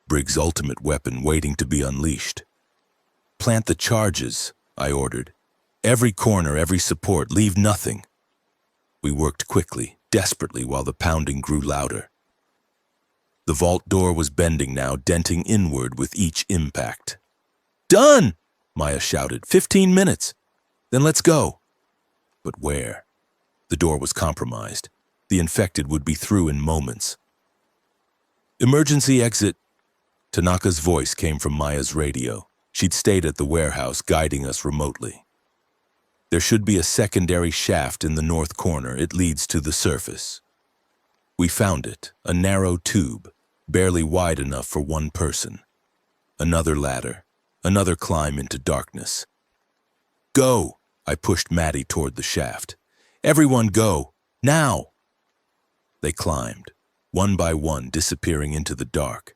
Briggs' ultimate weapon waiting to be unleashed. "Plant the charges," I ordered. "Every corner, every support, leave nothing." We worked quickly, desperately, while the pounding grew louder. The vault door was bending now, denting inward with each impact. "Done!" Maya shouted. 15 minutes. Then let's go." But where? The door was compromised. The infected would be through in moments. "Emergency exit." Tanaka's voice came from Maya's radio. She'd stayed at the warehouse, guiding us remotely. "There should be a secondary shaft in the north corner. It leads to the surface." We found it, a narrow tube, barely wide enough for one person. Another ladder, another climb into darkness. "Go!" I pushed Maddie toward the shaft. "Everyone go! Now!" They climbed, one by one, disappearing into the dark.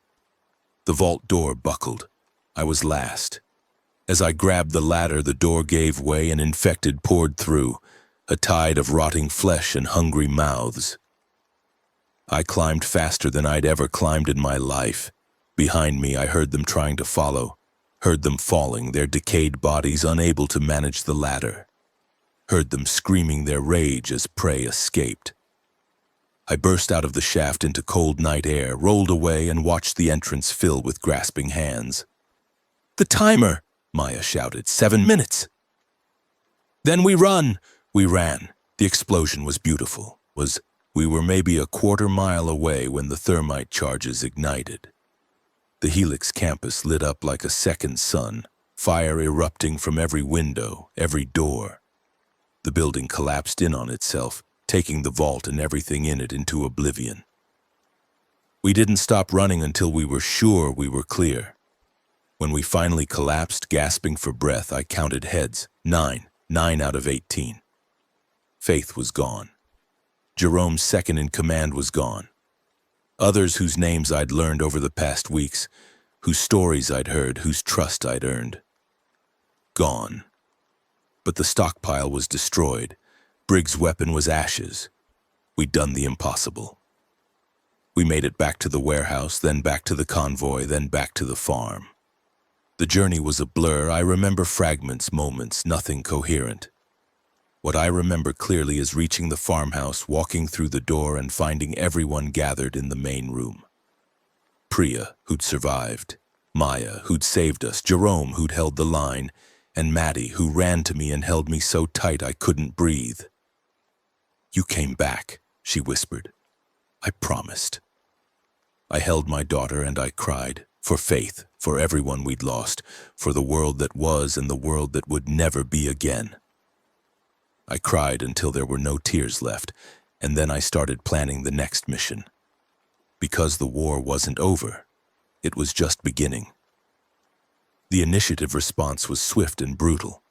The vault door buckled. I was last. As I grabbed the ladder, the door gave way and infected poured through, a tide of rotting flesh and hungry mouths. I climbed faster than I'd ever climbed in my life. Behind me, I heard them trying to follow, heard them falling, their decayed bodies unable to manage the ladder, heard them screaming their rage as prey escaped. I burst out of the shaft into cold night air, rolled away, and watched the entrance fill with grasping hands. "The timer!" Maya shouted. 7 minutes. "Then we run!" We ran. The explosion was beautiful. We were maybe a quarter mile away when the thermite charges ignited. The Helix campus lit up like a second sun, fire erupting from every window, every door. The building collapsed in on itself, taking the vault and everything in it into oblivion. We didn't stop running until we were sure we were clear. When we finally collapsed, gasping for breath, I counted heads. 9 out of 18. Faith was gone. Jerome's second in command was gone. Others whose names I'd learned over the past weeks, whose stories I'd heard, whose trust I'd earned. Gone. But the stockpile was destroyed. Briggs' weapon was ashes. We'd done the impossible. We made it back to the warehouse, then back to the convoy, then back to the farm. The journey was a blur. I remember fragments, moments, nothing coherent. What I remember clearly is reaching the farmhouse, walking through the door, and finding everyone gathered in the main room. Priya, who'd survived. Maya, who'd saved us. Jerome, who'd held the line. And Maddie, who ran to me and held me so tight I couldn't breathe. "You came back," she whispered. "I promised." I held my daughter and I cried. For Faith, for everyone we'd lost, for the world that was and the world that would never be again. I cried until there were no tears left, and then I started planning the next mission. Because the war wasn't over. It was just beginning. The initiative response was swift and brutal.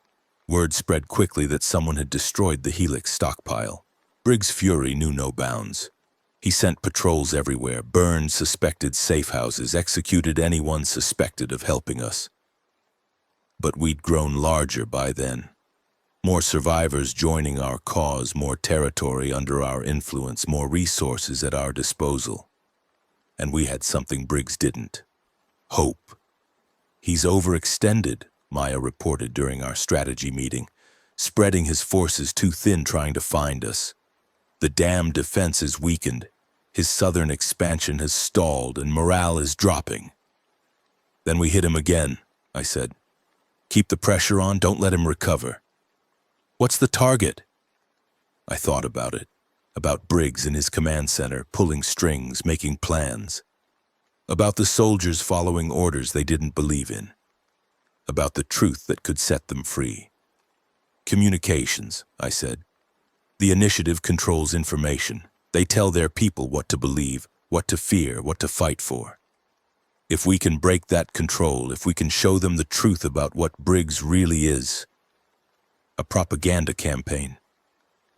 Word spread quickly that someone had destroyed the Helix stockpile. Briggs' fury knew no bounds. He sent patrols everywhere, burned suspected safe houses, executed anyone suspected of helping us. But we'd grown larger by then. More survivors joining our cause, more territory under our influence, more resources at our disposal. And we had something Briggs didn't. Hope. "He's overextended," Maya reported during our strategy meeting, "spreading his forces too thin trying to find us. The dam defense is weakened. His southern expansion has stalled and morale is dropping." "Then we hit him again," I said. "Keep the pressure on, don't let him recover." "What's the target?" I thought about it, about Briggs in his command center, pulling strings, making plans. About the soldiers following orders they didn't believe in. About the truth that could set them free. "Communications," I said. "The initiative controls information. They tell their people what to believe, what to fear, what to fight for. If we can break that control, if we can show them the truth about what Briggs really is." "A propaganda campaign,"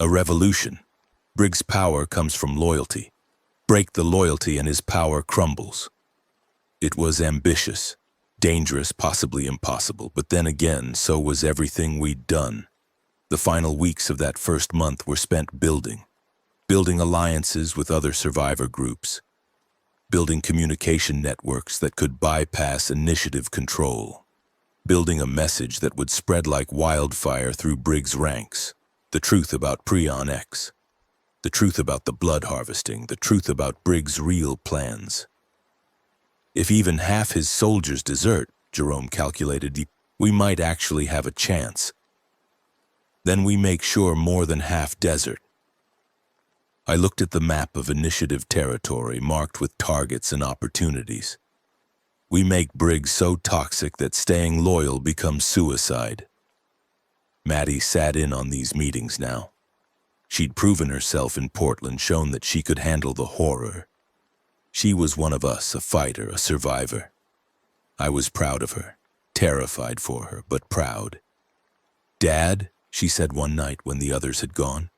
A revolution. Briggs' power comes from loyalty. Break the loyalty and his power crumbles. It was ambitious, dangerous, possibly impossible, but then again, so was everything we'd done. The final weeks of that first month were spent building alliances with other survivor groups, building communication networks that could bypass initiative control, building a message that would spread like wildfire through Briggs' ranks, the truth about Prion X, the truth about the blood harvesting, the truth about Briggs' real plans. If even half his soldiers desert, Jerome calculated, we might actually have a chance. Then we make sure more than half desert. I looked at the map of initiative territory marked with targets and opportunities. We make Briggs so toxic that staying loyal becomes suicide. Maddie sat in on these meetings now. She'd proven herself in Portland, shown that she could handle the horror. She was one of us, a fighter, a survivor. I was proud of her, terrified for her, but proud. "Dad," she said one night when the others had gone,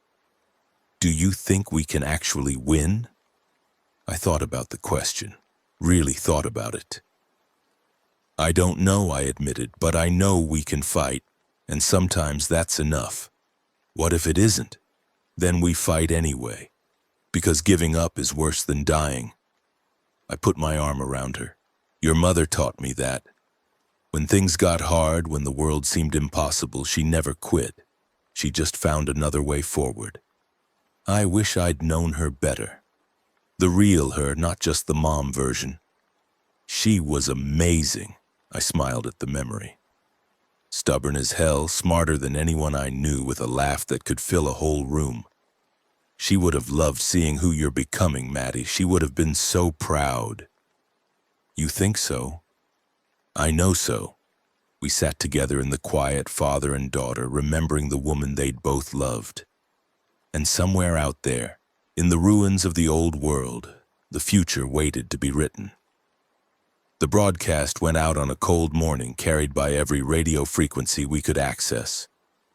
"do you think we can actually win?" I thought about the question, really thought about it. "I don't know," I admitted, "but I know we can fight, and sometimes that's enough. What if it isn't? Then we fight anyway, because giving up is worse than dying." I put my arm around her. "Your mother taught me that. When things got hard, when the world seemed impossible, she never quit. She just found another way forward." I wish I'd known her better. The real her, not just the mom version. She was amazing. I smiled at the memory. Stubborn as hell, smarter than anyone I knew, with a laugh that could fill a whole room. She would have loved seeing who you're becoming, Maddie. She would have been so proud. You think so? I know so. We sat together in the quiet, father and daughter, remembering the woman they'd both loved. And somewhere out there, in the ruins of the old world, the future waited to be written. The broadcast went out on a cold morning, carried by every radio frequency we could access.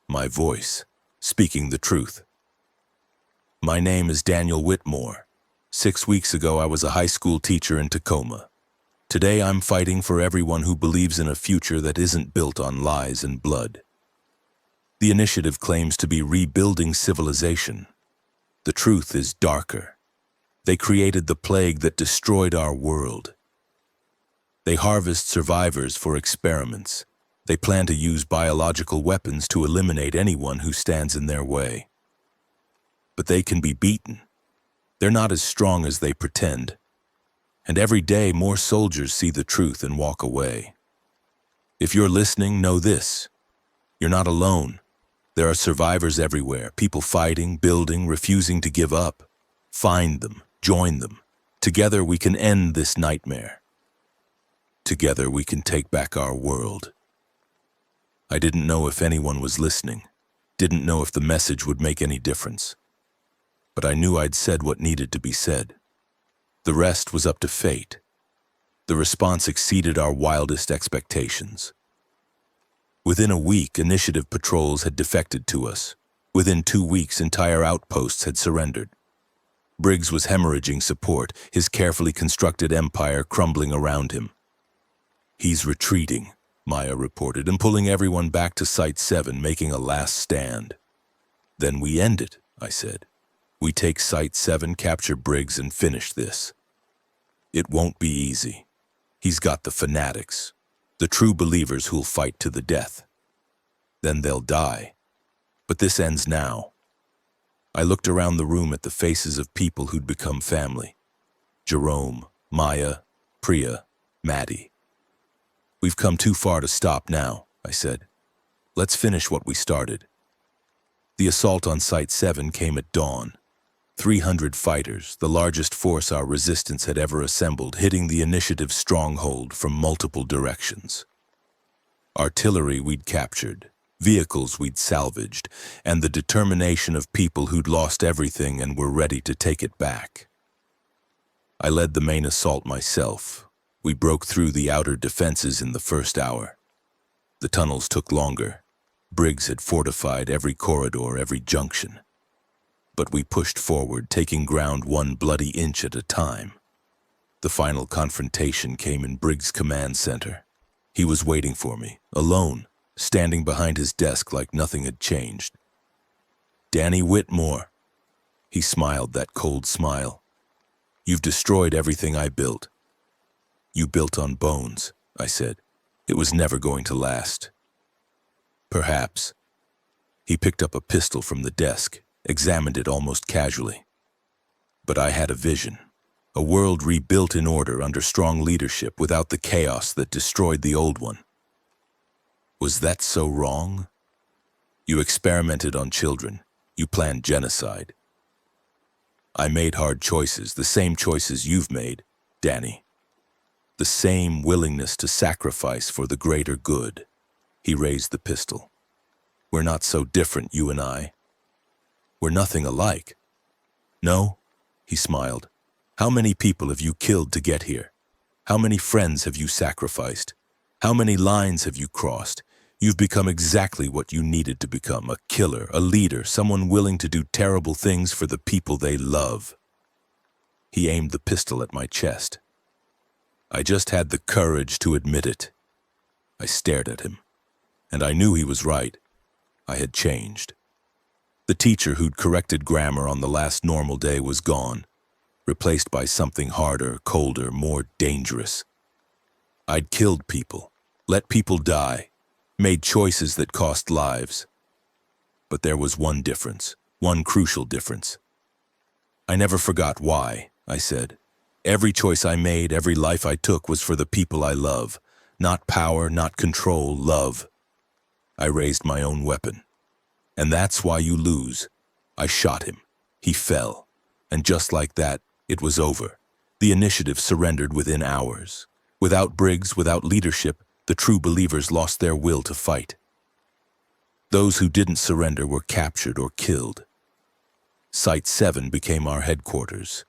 My voice, speaking the truth. "My name is Daniel Whitmore. 6 weeks ago, I was a high school teacher in Tacoma. Today, I'm fighting for everyone who believes in a future that isn't built on lies and blood. The initiative claims to be rebuilding civilization. The truth is darker. They created the plague that destroyed our world. They harvest survivors for experiments. They plan to use biological weapons to eliminate anyone who stands in their way. But they can be beaten. They're not as strong as they pretend. And every day, more soldiers see the truth and walk away. If you're listening, know this. You're not alone. There are survivors everywhere, people fighting, building, refusing to give up. Find them, join them. Together we can end this nightmare. Together we can take back our world." I didn't know if anyone was listening, didn't know if the message would make any difference. But I knew I'd said what needed to be said. The rest was up to fate. The response exceeded our wildest expectations. Within a week, initiative patrols had defected to us. Within 2 weeks, entire outposts had surrendered. Briggs was hemorrhaging support, his carefully constructed empire crumbling around him. "He's retreating," Maya reported, "and pulling everyone back to Site 7, making a last stand." "Then we end it," I said. "We take Site 7, capture Briggs, and finish this." "It won't be easy. He's got the fanatics, the true believers who'll fight to the death. Then they'll die. But this ends now." I looked around the room at the faces of people who'd become family. Jerome, Maya, Priya, Maddie. "We've come too far to stop now," I said. "Let's finish what we started." The assault on Site 7 came at dawn. 300 fighters, the largest force our resistance had ever assembled, hitting the initiative's stronghold from multiple directions. Artillery we'd captured, vehicles we'd salvaged, and the determination of people who'd lost everything and were ready to take it back. I led the main assault myself. We broke through the outer defenses in the first hour. The tunnels took longer. Briggs had fortified every corridor, every junction. But we pushed forward, taking ground one bloody inch at a time. The final confrontation came in Briggs' command center. He was waiting for me, alone, standing behind his desk like nothing had changed. "Danny Whitmore." He smiled that cold smile. "You've destroyed everything I built." "You built on bones," I said. "It was never going to last." "Perhaps." He picked up a pistol from the desk, examined it almost casually. "But I had a vision. A world rebuilt in order under strong leadership without the chaos that destroyed the old one." "Was that so wrong?" "You experimented on children. You planned genocide." "I made hard choices, the same choices you've made, Danny. The same willingness to sacrifice for the greater good." He raised the pistol. "We're not so different, you and I. We're nothing alike." "No," he smiled. "How many people have you killed to get here? How many friends have you sacrificed? How many lines have you crossed? You've become exactly what you needed to become, a killer, a leader, someone willing to do terrible things for the people they love." He aimed the pistol at my chest. I just had the courage to admit it. I stared at him, and I knew he was right. I had changed. The teacher who'd corrected grammar on the last normal day was gone, replaced by something harder, colder, more dangerous. I'd killed people, let people die, made choices that cost lives. But there was one difference, one crucial difference. "I never forgot why," I said. "Every choice I made, every life I took was for the people I love. Not power, not control, love." I raised my own weapon. "And that's why you lose." I shot him. He fell. And just like that, it was over. The initiative surrendered within hours. Without Briggs, without leadership, the true believers lost their will to fight. Those who didn't surrender were captured or killed. Site 7 became our headquarters.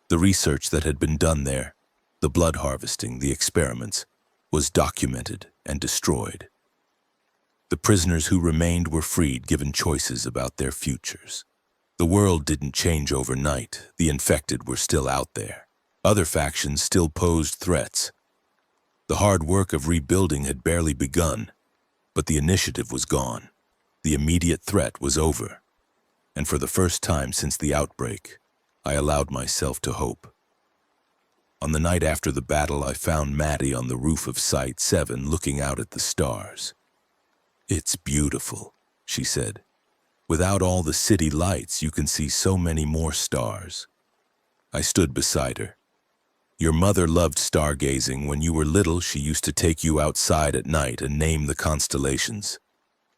The research that had been done there, the blood harvesting, the experiments, was documented and destroyed. The prisoners who remained were freed, given choices about their futures. The world didn't change overnight. The infected were still out there. Other factions still posed threats. The hard work of rebuilding had barely begun, but the initiative was gone. The immediate threat was over. And for the first time since the outbreak, I allowed myself to hope. On the night after the battle, I found Maddie on the roof of Site 7 looking out at the stars. "It's beautiful," she said. "Without all the city lights, you can see so many more stars." I stood beside her. "Your mother loved stargazing. When you were little, she used to take you outside at night and name the constellations.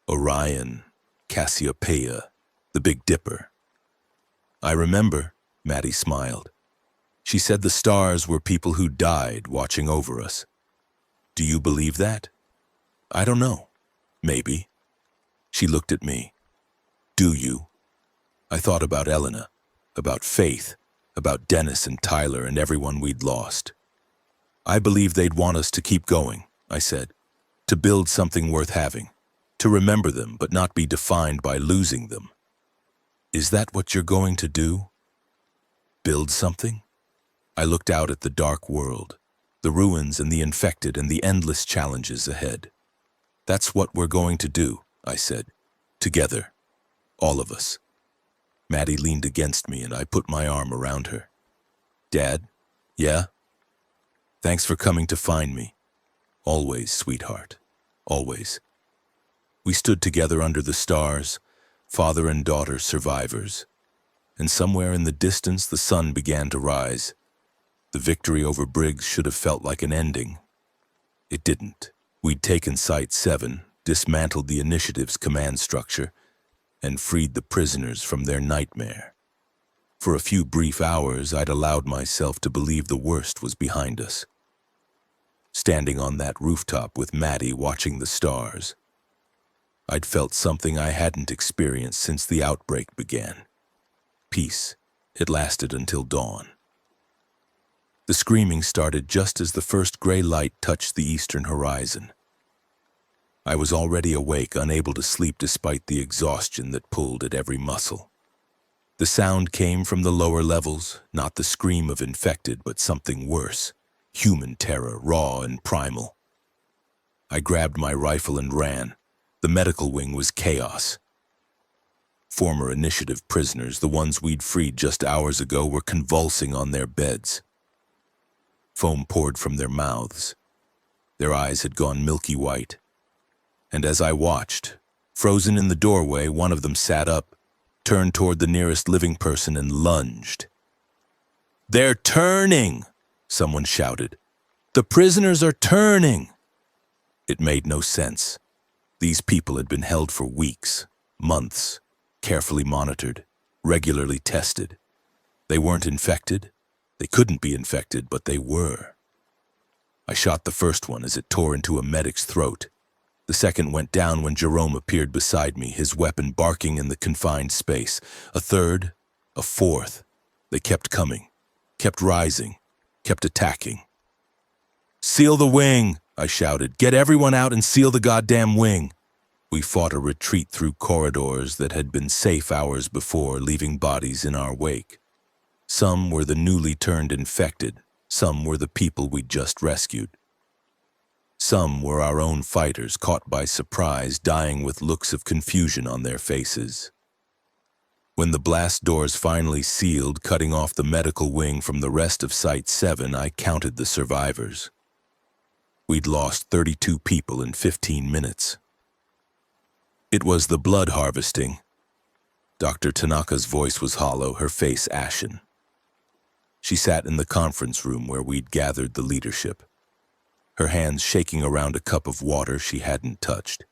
Orion, Cassiopeia, the Big Dipper." "I remember," Maddie smiled. "She said the stars were people who died watching over us." "Do you believe that?" "I don't know. Maybe." She looked at me. "Do you?" I thought about Elena, about Faith, about Dennis and Tyler and everyone we'd lost. "I believe they'd want us to keep going," I said, "to build something worth having, to remember them but not be defined by losing them." "Is that what you're going to do? Build something?" I looked out at the dark world, the ruins and the infected and the endless challenges ahead. "That's what we're going to do," I said. "Together. All of us." Maddie leaned against me and I put my arm around her. "Dad? Yeah? Thanks for coming to find me. Always, sweetheart. Always." We stood together under the stars, father and daughter survivors. And somewhere in the distance, the sun began to rise. The victory over Briggs should have felt like an ending. It didn't. We'd taken Site 7, dismantled the initiative's command structure, and freed the prisoners from their nightmare. For a few brief hours, I'd allowed myself to believe the worst was behind us. Standing on that rooftop with Maddie watching the stars, I'd felt something I hadn't experienced since the outbreak began. Peace. It lasted until dawn. The screaming started just as the first gray light touched the eastern horizon. I was already awake, unable to sleep despite the exhaustion that pulled at every muscle. The sound came from the lower levels, not the scream of infected, but something worse. Human terror, raw and primal. I grabbed my rifle and ran. The medical wing was chaos. Former initiative prisoners, the ones we'd freed just hours ago, were convulsing on their beds. Foam poured from their mouths. Their eyes had gone milky white. And as I watched, frozen in the doorway, one of them sat up, turned toward the nearest living person and lunged. "They're turning!" someone shouted. "The prisoners are turning!" It made no sense. These people had been held for weeks, months, carefully monitored, regularly tested. They weren't infected. They couldn't be infected, but they were. I shot the first one as it tore into a medic's throat. The second went down when Jerome appeared beside me, his weapon barking in the confined space. A third, a fourth. They kept coming, kept rising, kept attacking. "Seal the wing!" I shouted. "Get everyone out and seal the goddamn wing!" We fought a retreat through corridors that had been safe hours before, leaving bodies in our wake. Some were the newly turned infected. Some were the people we'd just rescued. Some were our own fighters caught by surprise, dying with looks of confusion on their faces. When the blast doors finally sealed, cutting off the medical wing from the rest of Site 7, I counted the survivors. We'd lost 32 people in 15 minutes. It was the blood harvesting. Dr. Tanaka's voice was hollow, her face ashen. She sat in the conference room where we'd gathered the leadership, her hands shaking around a cup of water she hadn't touched.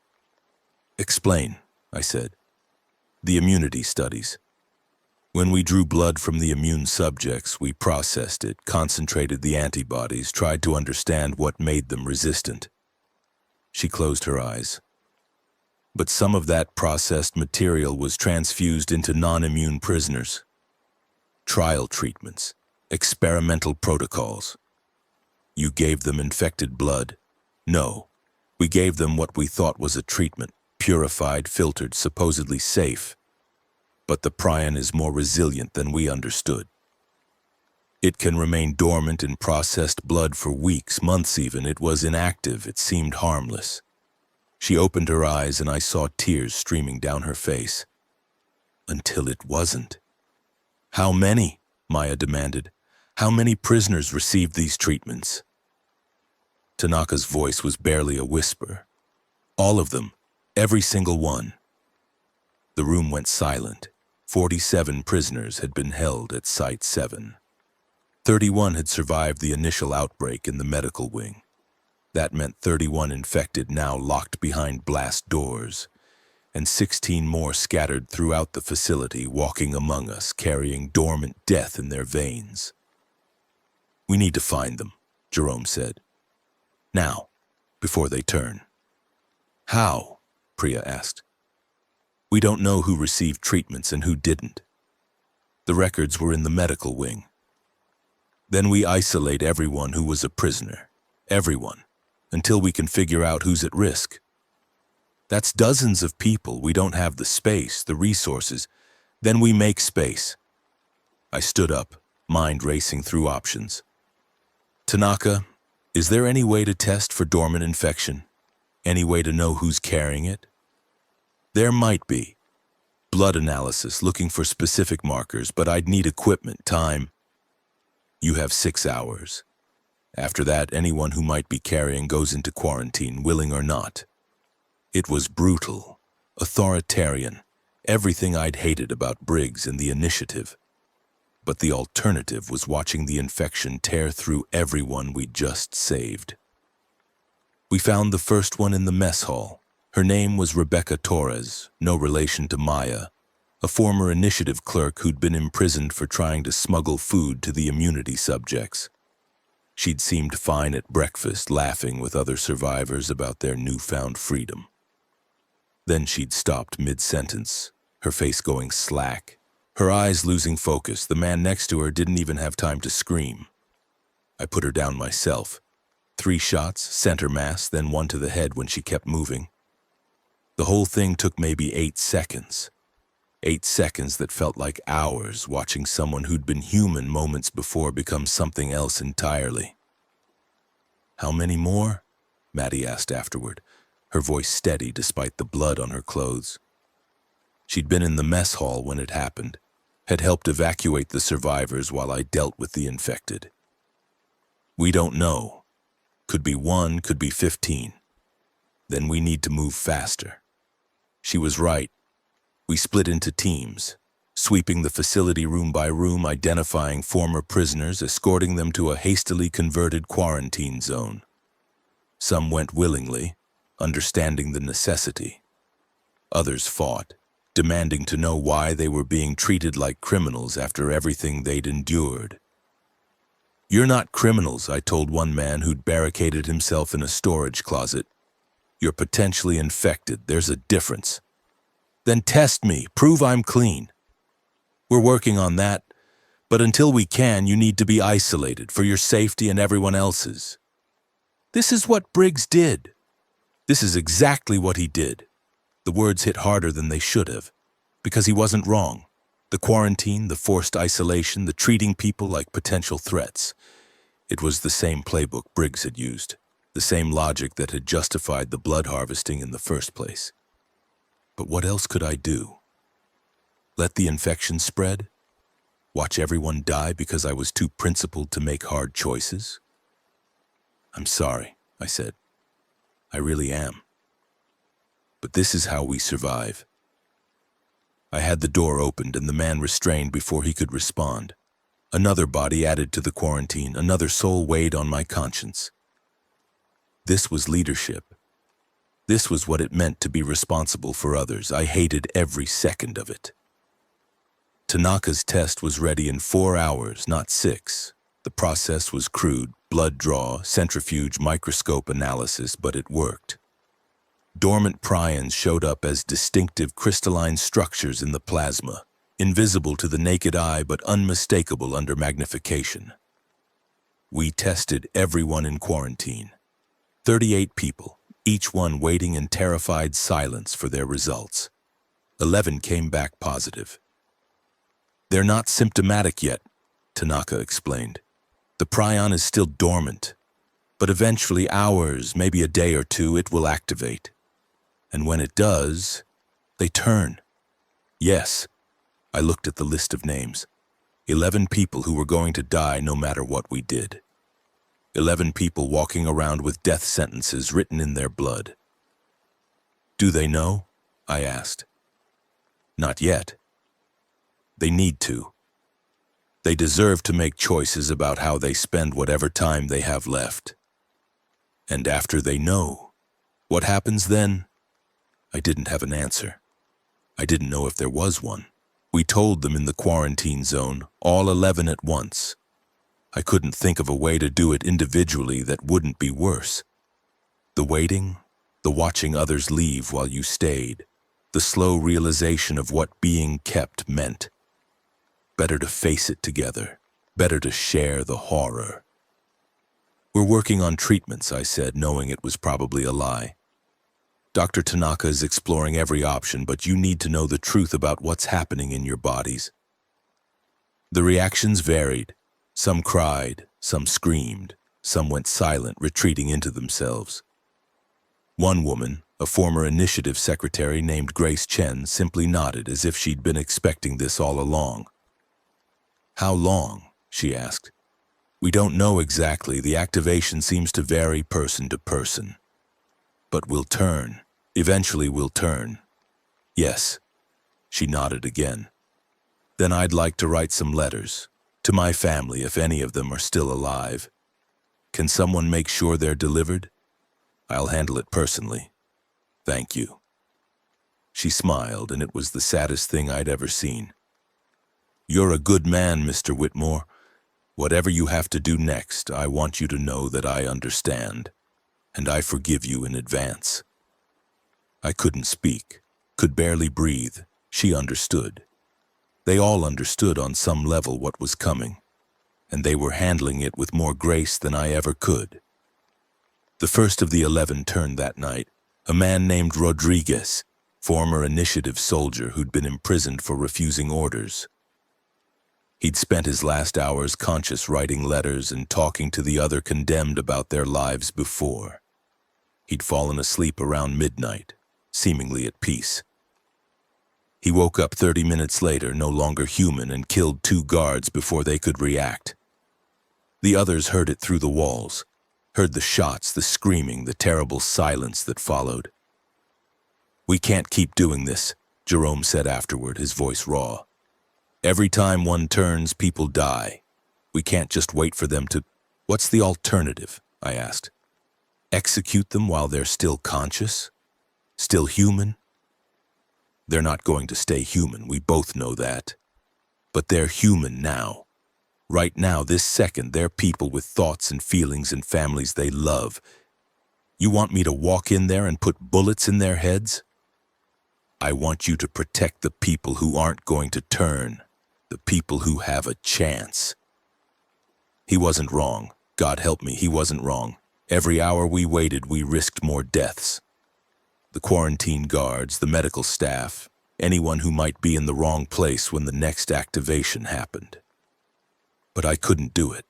"Explain," I said. "The immunity studies. When we drew blood from the immune subjects, we processed it, concentrated the antibodies, tried to understand what made them resistant." She closed her eyes. "But some of that processed material was transfused into non-immune prisoners. Trial treatments, experimental protocols. You gave them infected blood. No, we gave them what we thought was a treatment, purified, filtered, supposedly safe. But the prion is more resilient than we understood. It can remain dormant in processed blood for weeks, months even. It was inactive, it seemed harmless." She opened her eyes and I saw tears streaming down her face. "Until it wasn't." "How many?" Maya demanded. "How many prisoners received these treatments?" Tanaka's voice was barely a whisper. "All of them. Every single one." The room went silent. 47 prisoners had been held at Site 7. 31 had survived the initial outbreak in the medical wing. That meant 31 infected now locked behind blast doors, and 16 more scattered throughout the facility, walking among us, carrying dormant death in their veins. "We need to find them," Jerome said. "Now, before they turn." "How?" Priya asked. "We don't know who received treatments and who didn't. The records were in the medical wing. Then we isolate everyone who was a prisoner. Everyone. Until we can figure out who's at risk. That's dozens of people. We don't have the space, the resources. Then we make space." I stood up, mind racing through options. "Tanaka, is there any way to test for dormant infection? Any way to know who's carrying it?" "There might be. Blood analysis, looking for specific markers, but I'd need equipment, time." "You have 6 hours. After that, anyone who might be carrying goes into quarantine, willing or not." It was brutal, authoritarian, everything I'd hated about Briggs and the initiative. But the alternative was watching the infection tear through everyone we'd just saved. We found the first one in the mess hall. Her name was Rebecca Torres, no relation to Maya, a former initiative clerk who'd been imprisoned for trying to smuggle food to the immunity subjects. She'd seemed fine at breakfast, laughing with other survivors about their newfound freedom. Then she'd stopped mid-sentence, her face going slack, her eyes losing focus. The man next to her didn't even have time to scream. I put her down myself. 3 shots, center mass, then 1 to the head when she kept moving. The whole thing took maybe 8 seconds. 8 seconds that felt like hours, watching someone who'd been human moments before become something else entirely. "How many more?" Maddie asked afterward, her voice steady despite the blood on her clothes. She'd been in the mess hall when it happened, had helped evacuate the survivors while I dealt with the infected. "We don't know. Could be 1, could be 15. Then we need to move faster." She was right. We split into teams, sweeping the facility room by room, identifying former prisoners, escorting them to a hastily converted quarantine zone. Some went willingly, understanding the necessity. Others fought, demanding to know why they were being treated like criminals after everything they'd endured. "You're not criminals," I told one man who'd barricaded himself in a storage closet. "You're potentially infected. There's a difference." "Then test me. Prove I'm clean." "We're working on that, but until we can, you need to be isolated for your safety and everyone else's." "This is what Briggs did." "This is exactly what he did." The words hit harder than they should have, because he wasn't wrong. The quarantine, the forced isolation, the treating people like potential threats. It was the same playbook Briggs had used, the same logic that had justified the blood harvesting in the first place. But what else could I do? Let the infection spread? Watch everyone die because I was too principled to make hard choices? "I'm sorry," I said. "I really am. But this is how we survive." I had the door opened and the man restrained before he could respond. Another body added to the quarantine, another soul weighed on my conscience. This was leadership. This was what it meant to be responsible for others. I hated every second of it. Tanaka's test was ready in 4 hours, not 6. The process was crude, blood draw, centrifuge, microscope analysis, but it worked. Dormant prions showed up as distinctive crystalline structures in the plasma, invisible to the naked eye but unmistakable under magnification. We tested everyone in quarantine. 38 people, each one waiting in terrified silence for their results. 11 came back positive. "They're not symptomatic yet," Tanaka explained. "The prion is still dormant, but eventually hours, maybe a day or two, it will activate. And when it does, they turn." Yes, I looked at the list of names. 11 people who were going to die no matter what we did. 11 people walking around with death sentences written in their blood. "Do they know?" I asked. "Not yet. They need to. They deserve to make choices about how they spend whatever time they have left. And after they know, what happens then?" I didn't have an answer. I didn't know if there was one. We told them in the quarantine zone, all 11 at once. I couldn't think of a way to do it individually that wouldn't be worse. The waiting, the watching others leave while you stayed, the slow realization of what being kept meant. Better to face it together, better to share the horror. "We're working on treatments," I said, knowing it was probably a lie. "Dr. Tanaka is exploring every option, but you need to know the truth about what's happening in your bodies." The reactions varied. Some cried, some screamed, some went silent, retreating into themselves. One woman, a former initiative secretary named Grace Chen, simply nodded as if she'd been expecting this all along. "How long?" she asked. "We don't know exactly. The activation seems to vary person to person. But we'll turn. Eventually we'll turn." "Yes." She nodded again. "Then I'd like to write some letters. To my family, if any of them are still alive. Can someone make sure they're delivered? I'll handle it personally. Thank you." She smiled, and it was the saddest thing I'd ever seen. "You're a good man, Mr. Whitmore. Whatever you have to do next, I want you to know that I understand, and I forgive you in advance." I couldn't speak, could barely breathe. She understood. They all understood on some level what was coming, and they were handling it with more grace than I ever could. The first of the 11 turned that night, a man named Rodriguez, former initiative soldier who'd been imprisoned for refusing orders. He'd spent his last hours conscious writing letters and talking to the other condemned about their lives before. He'd fallen asleep around midnight, seemingly at peace. He woke up 30 minutes later, no longer human, and killed 2 guards before they could react. The others heard it through the walls, heard the shots, the screaming, the terrible silence that followed. "We can't keep doing this," Jerome said afterward, his voice raw. "Every time one turns, people die. We can't just wait for them to—" "What's the alternative?" I asked. "Execute them while they're still conscious? Still human?" "They're not going to stay human, we both know that. But they're human now. Right now, this second, they're people with thoughts and feelings and families they love. You want me to walk in there and put bullets in their heads? I want you to protect the people who aren't going to turn, the people who have a chance." He wasn't wrong. God help me, he wasn't wrong. Every hour we waited, we risked more deaths. The quarantine guards, the medical staff, anyone who might be in the wrong place when the next activation happened. But I couldn't do it.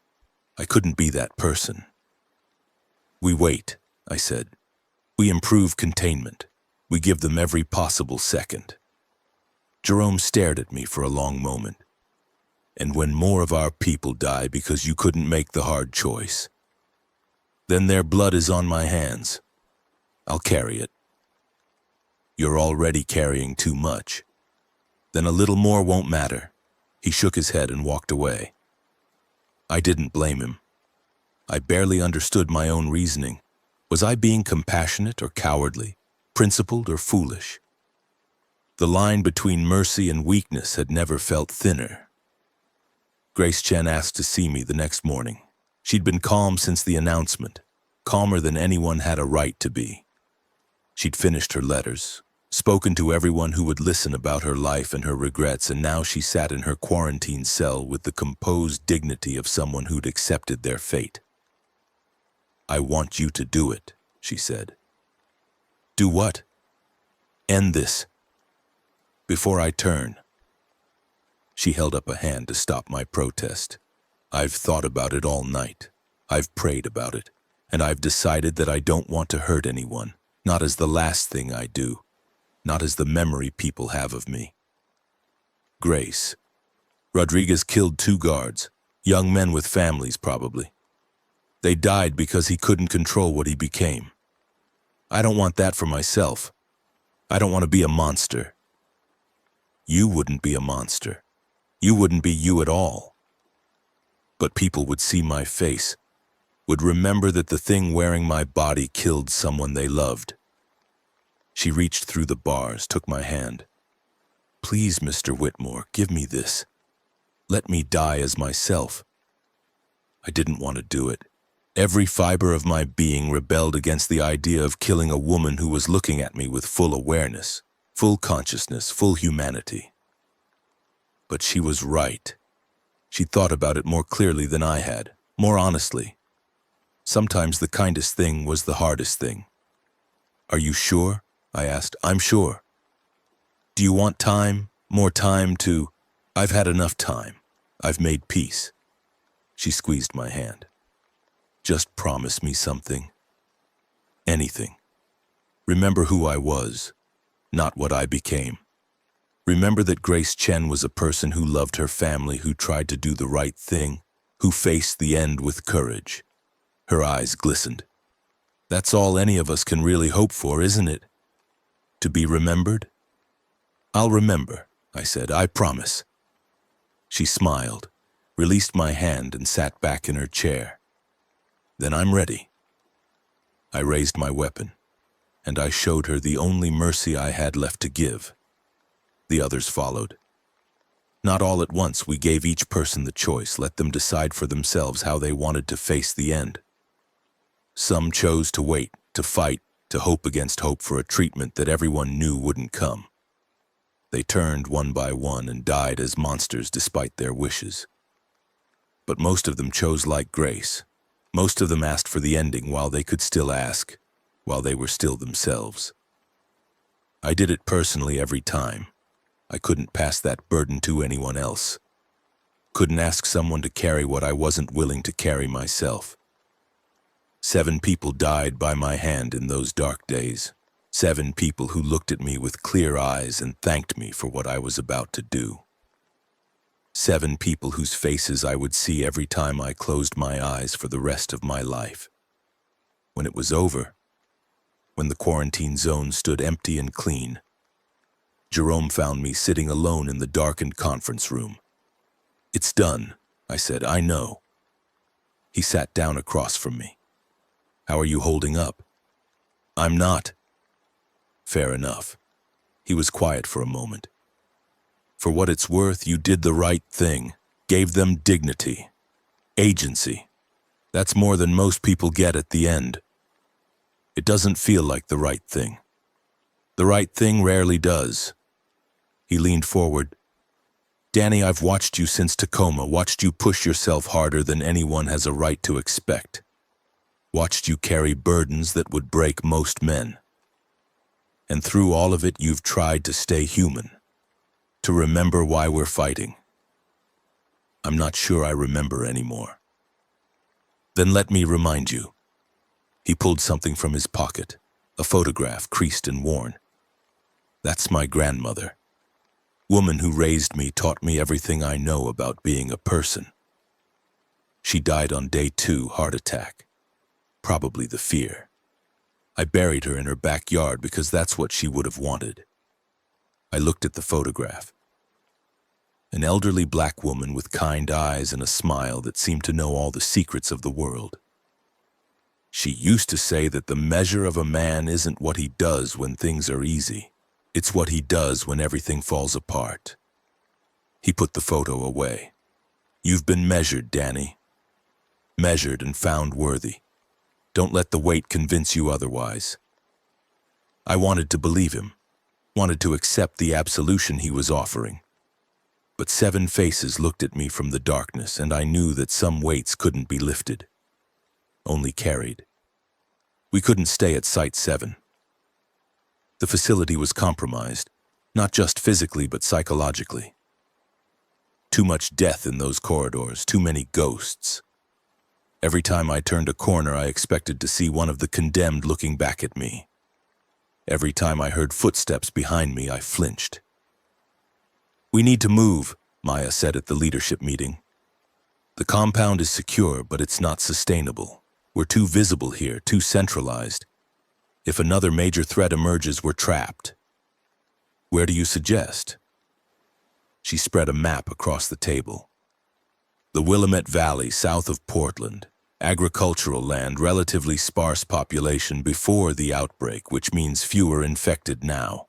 I couldn't be that person. "We wait," I said. "We improve containment. We give them every possible second." Jerome stared at me for a long moment. "And when more of our people die because you couldn't make the hard choice, then their blood is on my hands. I'll carry it." "You're already carrying too much. Then a little more won't matter." He shook his head and walked away. I didn't blame him. I barely understood my own reasoning. Was I being compassionate or cowardly, principled or foolish? The line between mercy and weakness had never felt thinner. Grace Chen asked to see me the next morning. She'd been calm since the announcement, calmer than anyone had a right to be. She'd finished her letters, spoken to everyone who would listen about her life and her regrets, and now she sat in her quarantine cell with the composed dignity of someone who'd accepted their fate. "I want you to do it," she said. "Do what?" "End this. Before I turn." She held up a hand to stop my protest. "I've thought about it all night. I've prayed about it, and I've decided that I don't want to hurt anyone, not as the last thing I do. Not as the memory people have of me." "Grace, Rodriguez killed 2 guards, young men with families probably. They died because he couldn't control what he became. I don't want that for myself. I don't want to be a monster." "You wouldn't be a monster. You wouldn't be you at all. But people would see my face, would remember that the thing wearing my body killed someone they loved." She reached through the bars, took my hand. "Please, Mr. Whitmore, give me this. Let me die as myself." I didn't want to do it. Every fiber of my being rebelled against the idea of killing a woman who was looking at me with full awareness, full consciousness, full humanity. But she was right. She thought about it more clearly than I had, more honestly. Sometimes the kindest thing was the hardest thing. "Are you sure?" I asked. "I'm sure." "Do you want time? More time to—" "I've had enough time. I've made peace." She squeezed my hand. "Just promise me something. Anything. Remember who I was, not what I became. Remember that Grace Chen was a person who loved her family, who tried to do the right thing, who faced the end with courage." Her eyes glistened. "That's all any of us can really hope for, isn't it? To be remembered?" "I'll remember," I said. "I promise." She smiled, released my hand, and sat back in her chair. "Then I'm ready." I raised my weapon, and I showed her the only mercy I had left to give. The others followed. Not all at once, we gave each person the choice, let them decide for themselves how they wanted to face the end. Some chose to wait, to fight, to hope against hope for a treatment that everyone knew wouldn't come. They turned one by one and died as monsters despite their wishes. But most of them chose like Grace. Most of them asked for the ending while they could still ask, while they were still themselves. I did it personally every time. I couldn't pass that burden to anyone else. Couldn't ask someone to carry what I wasn't willing to carry myself. 7 people died by my hand in those dark days. 7 people who looked at me with clear eyes and thanked me for what I was about to do. 7 people whose faces I would see every time I closed my eyes for the rest of my life. When it was over, when the quarantine zone stood empty and clean, Jerome found me sitting alone in the darkened conference room. "It's done," I said. "I know." He sat down across from me. "How are you holding up?" "I'm not." "Fair enough." He was quiet for a moment. "For what it's worth, you did the right thing, gave them dignity, agency. That's more than most people get at the end. It doesn't feel like the right thing. The right thing rarely does." He leaned forward. "Danny, I've watched you since Tacoma, watched you push yourself harder than anyone has a right to expect. Watched you carry burdens that would break most men. And through all of it, you've tried to stay human, to remember why we're fighting. I'm not sure I remember anymore." "Then let me remind you." He pulled something from his pocket, a photograph creased and worn. "That's my grandmother. Woman who raised me, taught me everything I know about being a person. She died on day 2, heart attack. Probably the fear. I buried her in her backyard because that's what she would have wanted." I looked at the photograph. An elderly black woman with kind eyes and a smile that seemed to know all the secrets of the world. "She used to say that the measure of a man isn't what he does when things are easy. It's what he does when everything falls apart." He put the photo away. "You've been measured, Danny. Measured and found worthy. Don't let the weight convince you otherwise." I wanted to believe him, wanted to accept the absolution he was offering. But 7 faces looked at me from the darkness, and I knew that some weights couldn't be lifted, only carried. We couldn't stay at Site 7. The facility was compromised, not just physically but psychologically. Too much death in those corridors, too many ghosts. Every time I turned a corner, I expected to see one of the condemned looking back at me. Every time I heard footsteps behind me, I flinched. "We need to move," Maya said at the leadership meeting. "The compound is secure, but it's not sustainable. We're too visible here, too centralized. If another major threat emerges, we're trapped." "Where do you suggest?" She spread a map across the table. "The Willamette Valley, south of Portland. Agricultural land, relatively sparse population before the outbreak, which means fewer infected now.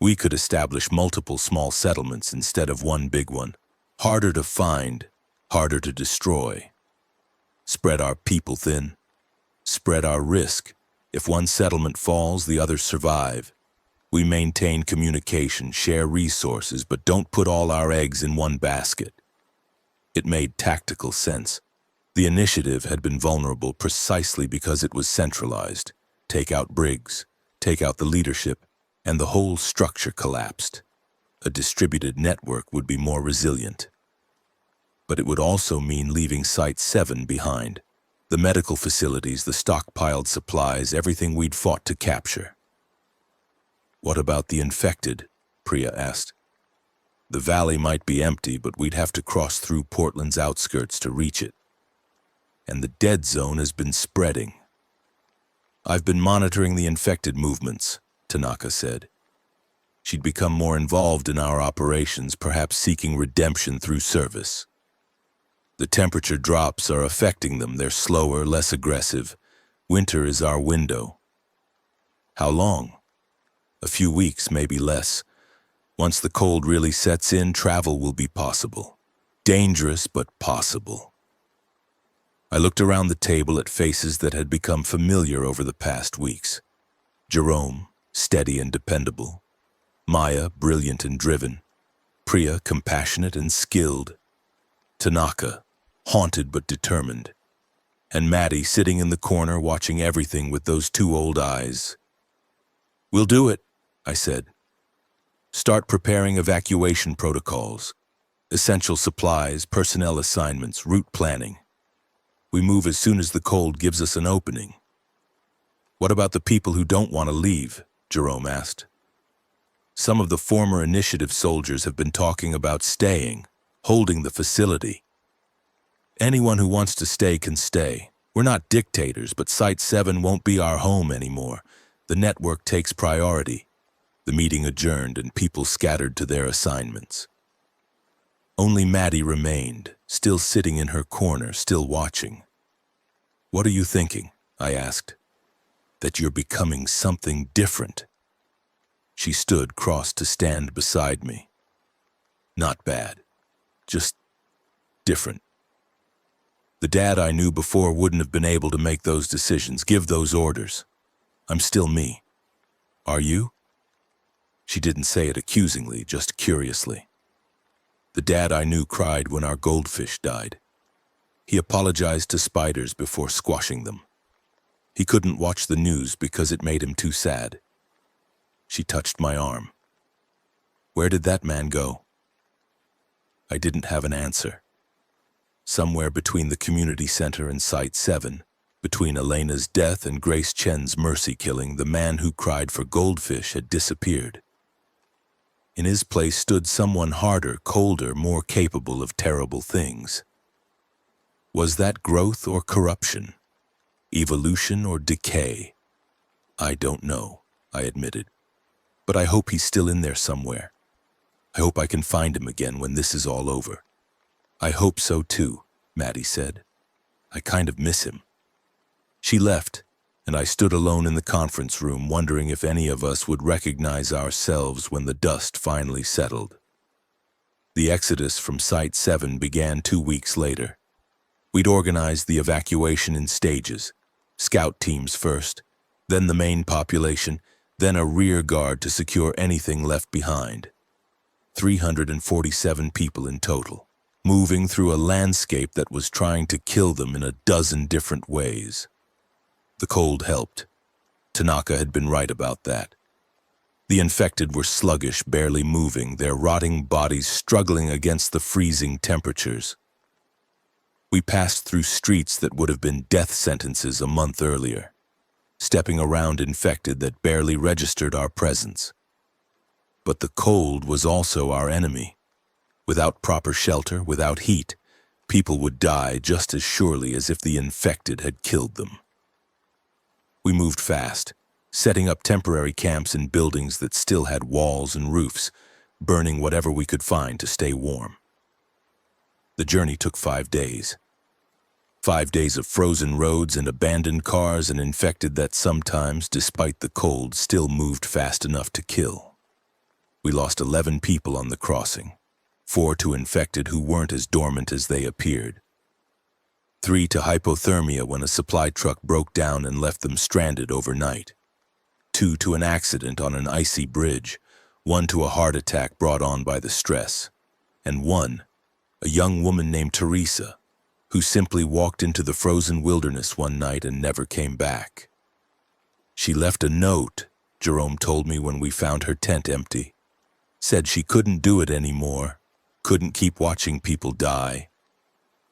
We could establish multiple small settlements instead of one big one. Harder to find, harder to destroy. Spread our people thin. Spread our risk. If one settlement falls, the others survive. We maintain communication, share resources, but don't put all our eggs in one basket." It made tactical sense. The initiative had been vulnerable precisely because it was centralized. Take out Briggs, take out the leadership, and the whole structure collapsed. A distributed network would be more resilient. But it would also mean leaving Site 7 behind. The medical facilities, the stockpiled supplies, everything we'd fought to capture. "What about the infected?" Priya asked. "The valley might be empty, but we'd have to cross through Portland's outskirts to reach it. And the dead zone has been spreading." "I've been monitoring the infected movements," Tanaka said. She'd become more involved in our operations, perhaps seeking redemption through service. "The temperature drops are affecting them. They're slower, less aggressive. Winter is our window." "How long?" "A few weeks, maybe less. Once the cold really sets in, travel will be possible. Dangerous, but possible." I looked around the table at faces that had become familiar over the past weeks. Jerome, steady and dependable. Maya, brilliant and driven. Priya, compassionate and skilled. Tanaka, haunted but determined. And Maddie sitting in the corner watching everything with those 2 old eyes. "We'll do it," I said. Start preparing evacuation protocols, essential supplies, personnel assignments, route planning. We move as soon as the cold gives us an opening. What about the people who don't want to leave? Jerome asked. Some of the former initiative soldiers have been talking about staying, holding the facility. Anyone who wants to stay can stay. We're not dictators, but Site 7 won't be our home anymore. The network takes priority. The meeting adjourned and people scattered to their assignments. Only Maddie remained, still sitting in her corner, still watching. What are you thinking? I asked. That you're becoming something different. She stood crossed to stand beside me. Not bad, just different. The dad I knew before wouldn't have been able to make those decisions, give those orders. I'm still me. Are you? She didn't say it accusingly, just curiously. The dad I knew cried when our goldfish died. He apologized to spiders before squashing them. He couldn't watch the news because it made him too sad. She touched my arm. Where did that man go? I didn't have an answer. Somewhere between the community center and Site 7, between Elena's death and Grace Chen's mercy killing, the man who cried for goldfish had disappeared. In his place stood someone harder, colder, more capable of terrible things. Was that growth or corruption? Evolution or decay? I don't know, I admitted. But I hope he's still in there somewhere. I hope I can find him again when this is all over. I hope so too, Maddie said. I kind of miss him. She left, and I stood alone in the conference room, wondering if any of us would recognize ourselves when the dust finally settled. The exodus from Site 7 began 2 weeks later. We'd organized the evacuation in stages, scout teams first, then the main population, then a rear guard to secure anything left behind. 347 people in total, moving through a landscape that was trying to kill them in a dozen different ways. The cold helped. Tanaka had been right about that. The infected were sluggish, barely moving, their rotting bodies struggling against the freezing temperatures. We passed through streets that would have been death sentences a month earlier, stepping around infected that barely registered our presence. But the cold was also our enemy. Without proper shelter, without heat, people would die just as surely as if the infected had killed them. We moved fast, setting up temporary camps in buildings that still had walls and roofs, burning whatever we could find to stay warm. The journey took 5 days. 5 days of frozen roads and abandoned cars and infected that sometimes, despite the cold, still moved fast enough to kill. We lost 11 people on the crossing, 4 to infected who weren't as dormant as they appeared. 3 to hypothermia when a supply truck broke down and left them stranded overnight. 2 to an accident on an icy bridge, 1 to a heart attack brought on by the stress, and 1, a young woman named Teresa, who simply walked into the frozen wilderness one night and never came back. She left a note, Jerome told me when we found her tent empty. Said she couldn't do it anymore, couldn't keep watching people die.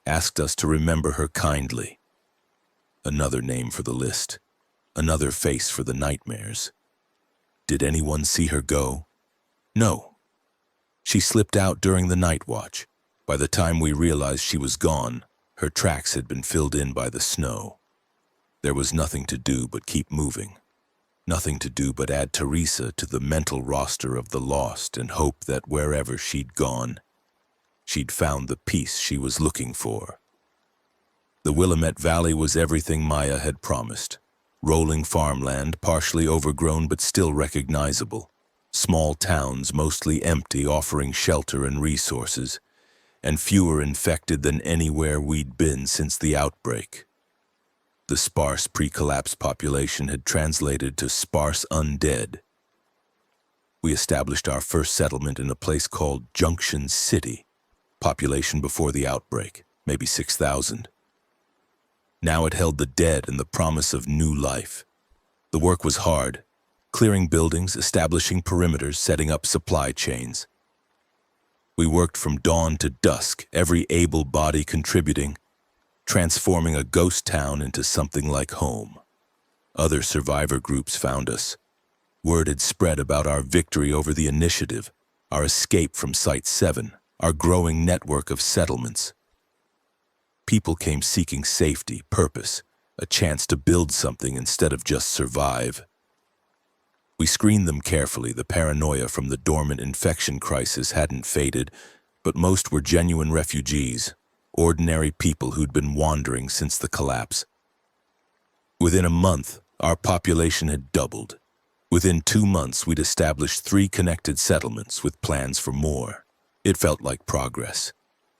Asked us to remember her kindly. Another name for the list, another face for the nightmares. Did anyone see her go? No. She slipped out during the night watch. By the time we realized she was gone, her tracks had been filled in by the snow. There was nothing to do but keep moving. Nothing to do but add Teresa to the mental roster of the lost and hope that wherever she'd gone, she'd found the peace she was looking for. The Willamette Valley was everything Maya had promised. Rolling farmland, partially overgrown but still recognizable. Small towns, mostly empty, offering shelter and resources, and fewer infected than anywhere we'd been since the outbreak. The sparse pre-collapse population had translated to sparse undead. We established our first settlement in a place called Junction City, population before the outbreak, maybe 6,000. Now it held the dead and the promise of new life. The work was hard, clearing buildings, establishing perimeters, setting up supply chains. We worked from dawn to dusk, every able body contributing, transforming a ghost town into something like home. Other survivor groups found us. Word had spread about our victory over the initiative, our escape from Site 7, our growing network of settlements. People came seeking safety, purpose, a chance to build something instead of just survive. We screened them carefully. The paranoia from the dormant infection crisis hadn't faded, but most were genuine refugees, ordinary people who'd been wandering since the collapse. Within a month, our population had doubled. Within 2 months, we'd established 3 connected settlements with plans for more. It felt like progress,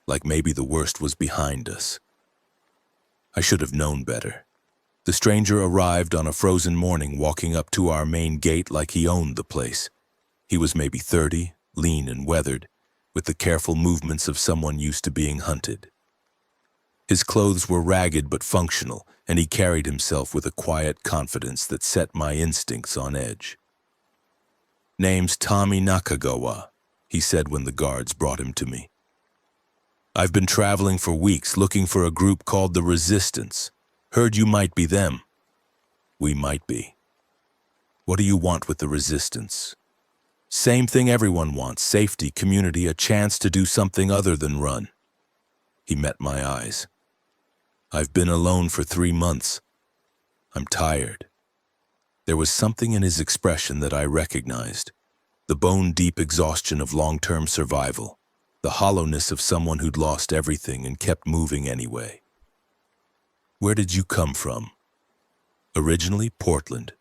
like maybe the worst was behind us. I should have known better. The stranger arrived on a frozen morning, walking up to our main gate like he owned the place. He was maybe 30, lean and weathered, with the careful movements of someone used to being hunted. His clothes were ragged but functional, and he carried himself with a quiet confidence that set my instincts on edge. "Name's Tommy Nakagawa," he said when the guards brought him to me. "I've been traveling for weeks looking for a group called the Resistance. Heard you might be them." "We might be." "What do you want with the Resistance?" "Same thing everyone wants: safety, community, a chance to do something other than run." He met my eyes. "I've been alone for 3 months. I'm tired." There was something in his expression that I recognized. The bone-deep exhaustion of long-term survival. The hollowness of someone who'd lost everything and kept moving anyway. "Where did you come from?" "Originally, Portland.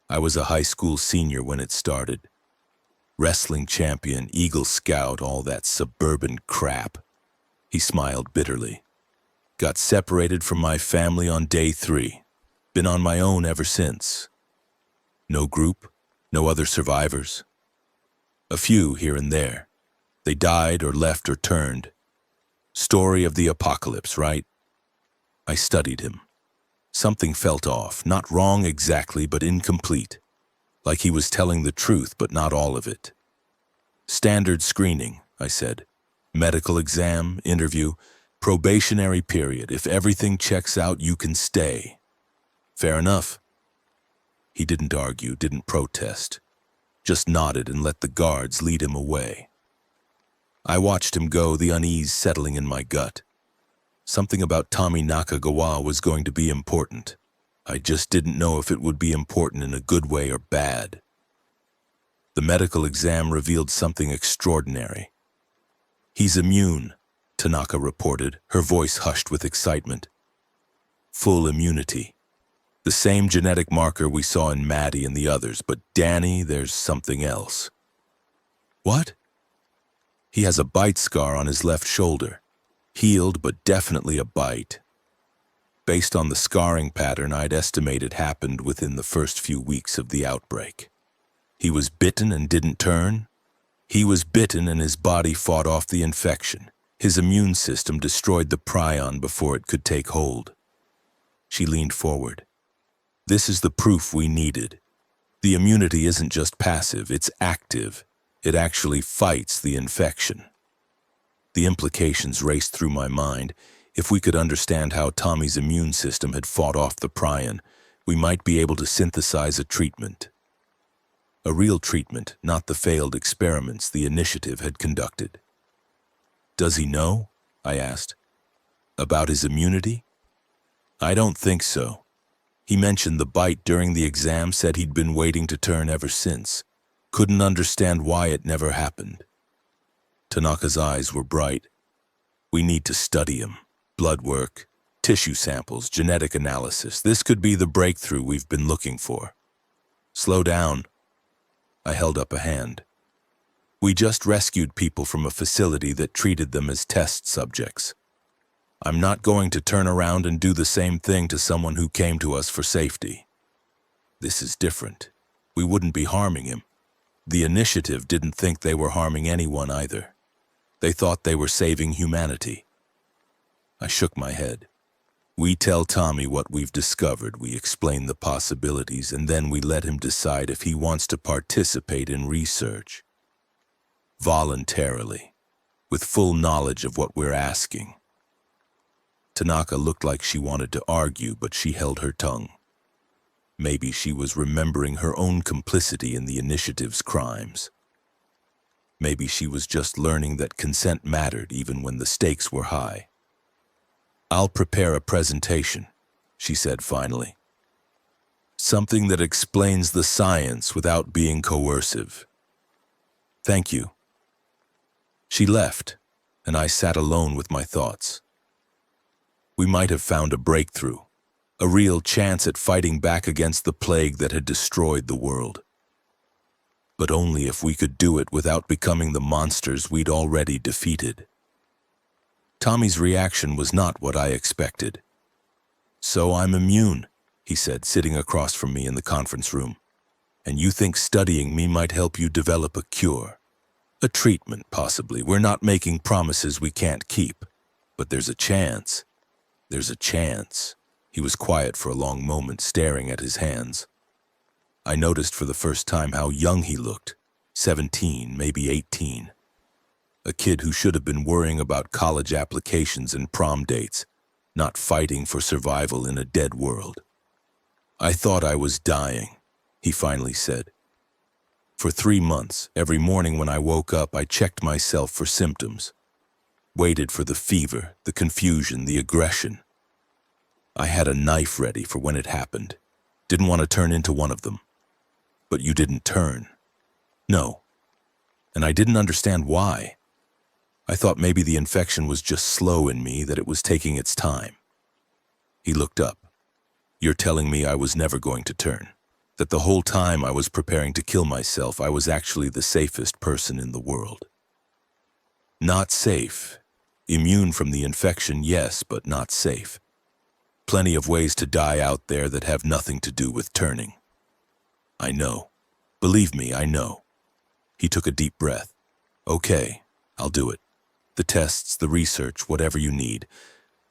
I was a high school senior when it started. Wrestling champion, Eagle Scout, all that suburban crap." He smiled bitterly. "Got separated from my family on day 3. Been on my own ever since." "No group? No other survivors?" "A few here and there. They died or left or turned. Story of the apocalypse, right?" I studied him. Something felt off, not wrong exactly, but incomplete. Like he was telling the truth, but not all of it. "Standard screening," I said. "Medical exam, interview, probationary period. If everything checks out, you can stay." "Fair enough." He didn't argue, didn't protest. Just nodded and let the guards lead him away. I watched him go, the unease settling in my gut. Something about Tommy Nakagawa was going to be important. I just didn't know if it would be important in a good way or bad. The medical exam revealed something extraordinary. "He's immune," Tanaka reported, her voice hushed with excitement. "Full immunity. The same genetic marker we saw in Maddie and the others, but Danny, there's something else." "What?" "He has a bite scar on his left shoulder. Healed, but definitely a bite. Based on the scarring pattern, I'd estimate it happened within the first few weeks of the outbreak." "He was bitten and didn't turn?" "He was bitten and his body fought off the infection. His immune system destroyed the prion before it could take hold." She leaned forward. "This is the proof we needed. The immunity isn't just passive, it's active. It actually fights the infection." The implications raced through my mind. If we could understand how Tommy's immune system had fought off the prion, we might be able to synthesize a treatment. A real treatment, not the failed experiments the initiative had conducted. "Does he know?" I asked. "About his immunity?" "I don't think so. He mentioned the bite during the exam, said he'd been waiting to turn ever since. Couldn't understand why it never happened." Tanaka's eyes were bright. "We need to study him. Blood work, tissue samples, genetic analysis. This could be the breakthrough we've been looking for." "Slow down." I held up a hand. "We just rescued people from a facility that treated them as test subjects. I'm not going to turn around and do the same thing to someone who came to us for safety. This is different. We wouldn't be harming him. The initiative didn't think they were harming anyone either. They thought they were saving humanity." I shook my head. We tell Tommy what we've discovered, we explain the possibilities, and then we let him decide if he wants to participate in research. Voluntarily, with full knowledge of what we're asking. Tanaka looked like she wanted to argue, but she held her tongue. Maybe she was remembering her own complicity in the initiative's crimes. Maybe she was just learning that consent mattered even when the stakes were high. "I'll prepare a presentation," she said finally. "Something that explains the science without being coercive." "Thank you." She left, and I sat alone with my thoughts. We might have found a breakthrough, a real chance at fighting back against the plague that had destroyed the world. But only if we could do it without becoming the monsters we'd already defeated. Tommy's reaction was not what I expected. "So I'm immune," he said, sitting across from me in the conference room. "And you think studying me might help you develop a cure? A treatment, possibly. We're not making promises we can't keep. But there's a chance. There's a chance." He was quiet for a long moment, staring at his hands. I noticed for the first time how young he looked. 17, maybe 18. A kid who should have been worrying about college applications and prom dates, not fighting for survival in a dead world. "I thought I was dying," he finally said. "For 3 months, every morning when I woke up, I checked myself for symptoms. Waited for the fever, the confusion, the aggression. I had a knife ready for when it happened. Didn't want to turn into one of them. But you didn't turn. No. And I didn't understand why. I thought maybe the infection was just slow in me, that it was taking its time." He looked up. "You're telling me I was never going to turn? That the whole time I was preparing to kill myself, I was actually the safest person in the world?" "Not safe. Immune from the infection, yes, but not safe. Plenty of ways to die out there that have nothing to do with turning." "I know. Believe me, I know." He took a deep breath. "Okay, I'll do it. The tests, the research, whatever you need.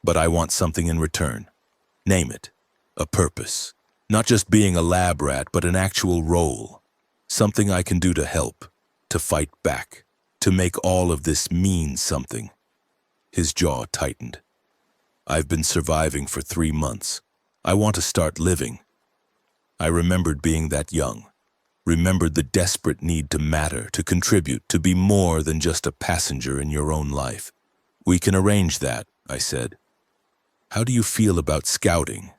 But I want something in return. Name it. A purpose. Not just being a lab rat, but an actual role. Something I can do to help, to fight back, to make all of this mean something." His jaw tightened. "I've been surviving for 3 months. I want to start living." I remembered being that young. Remembered the desperate need to matter, to contribute, to be more than just a passenger in your own life. "We can arrange that," I said. "How do you feel about scouting?"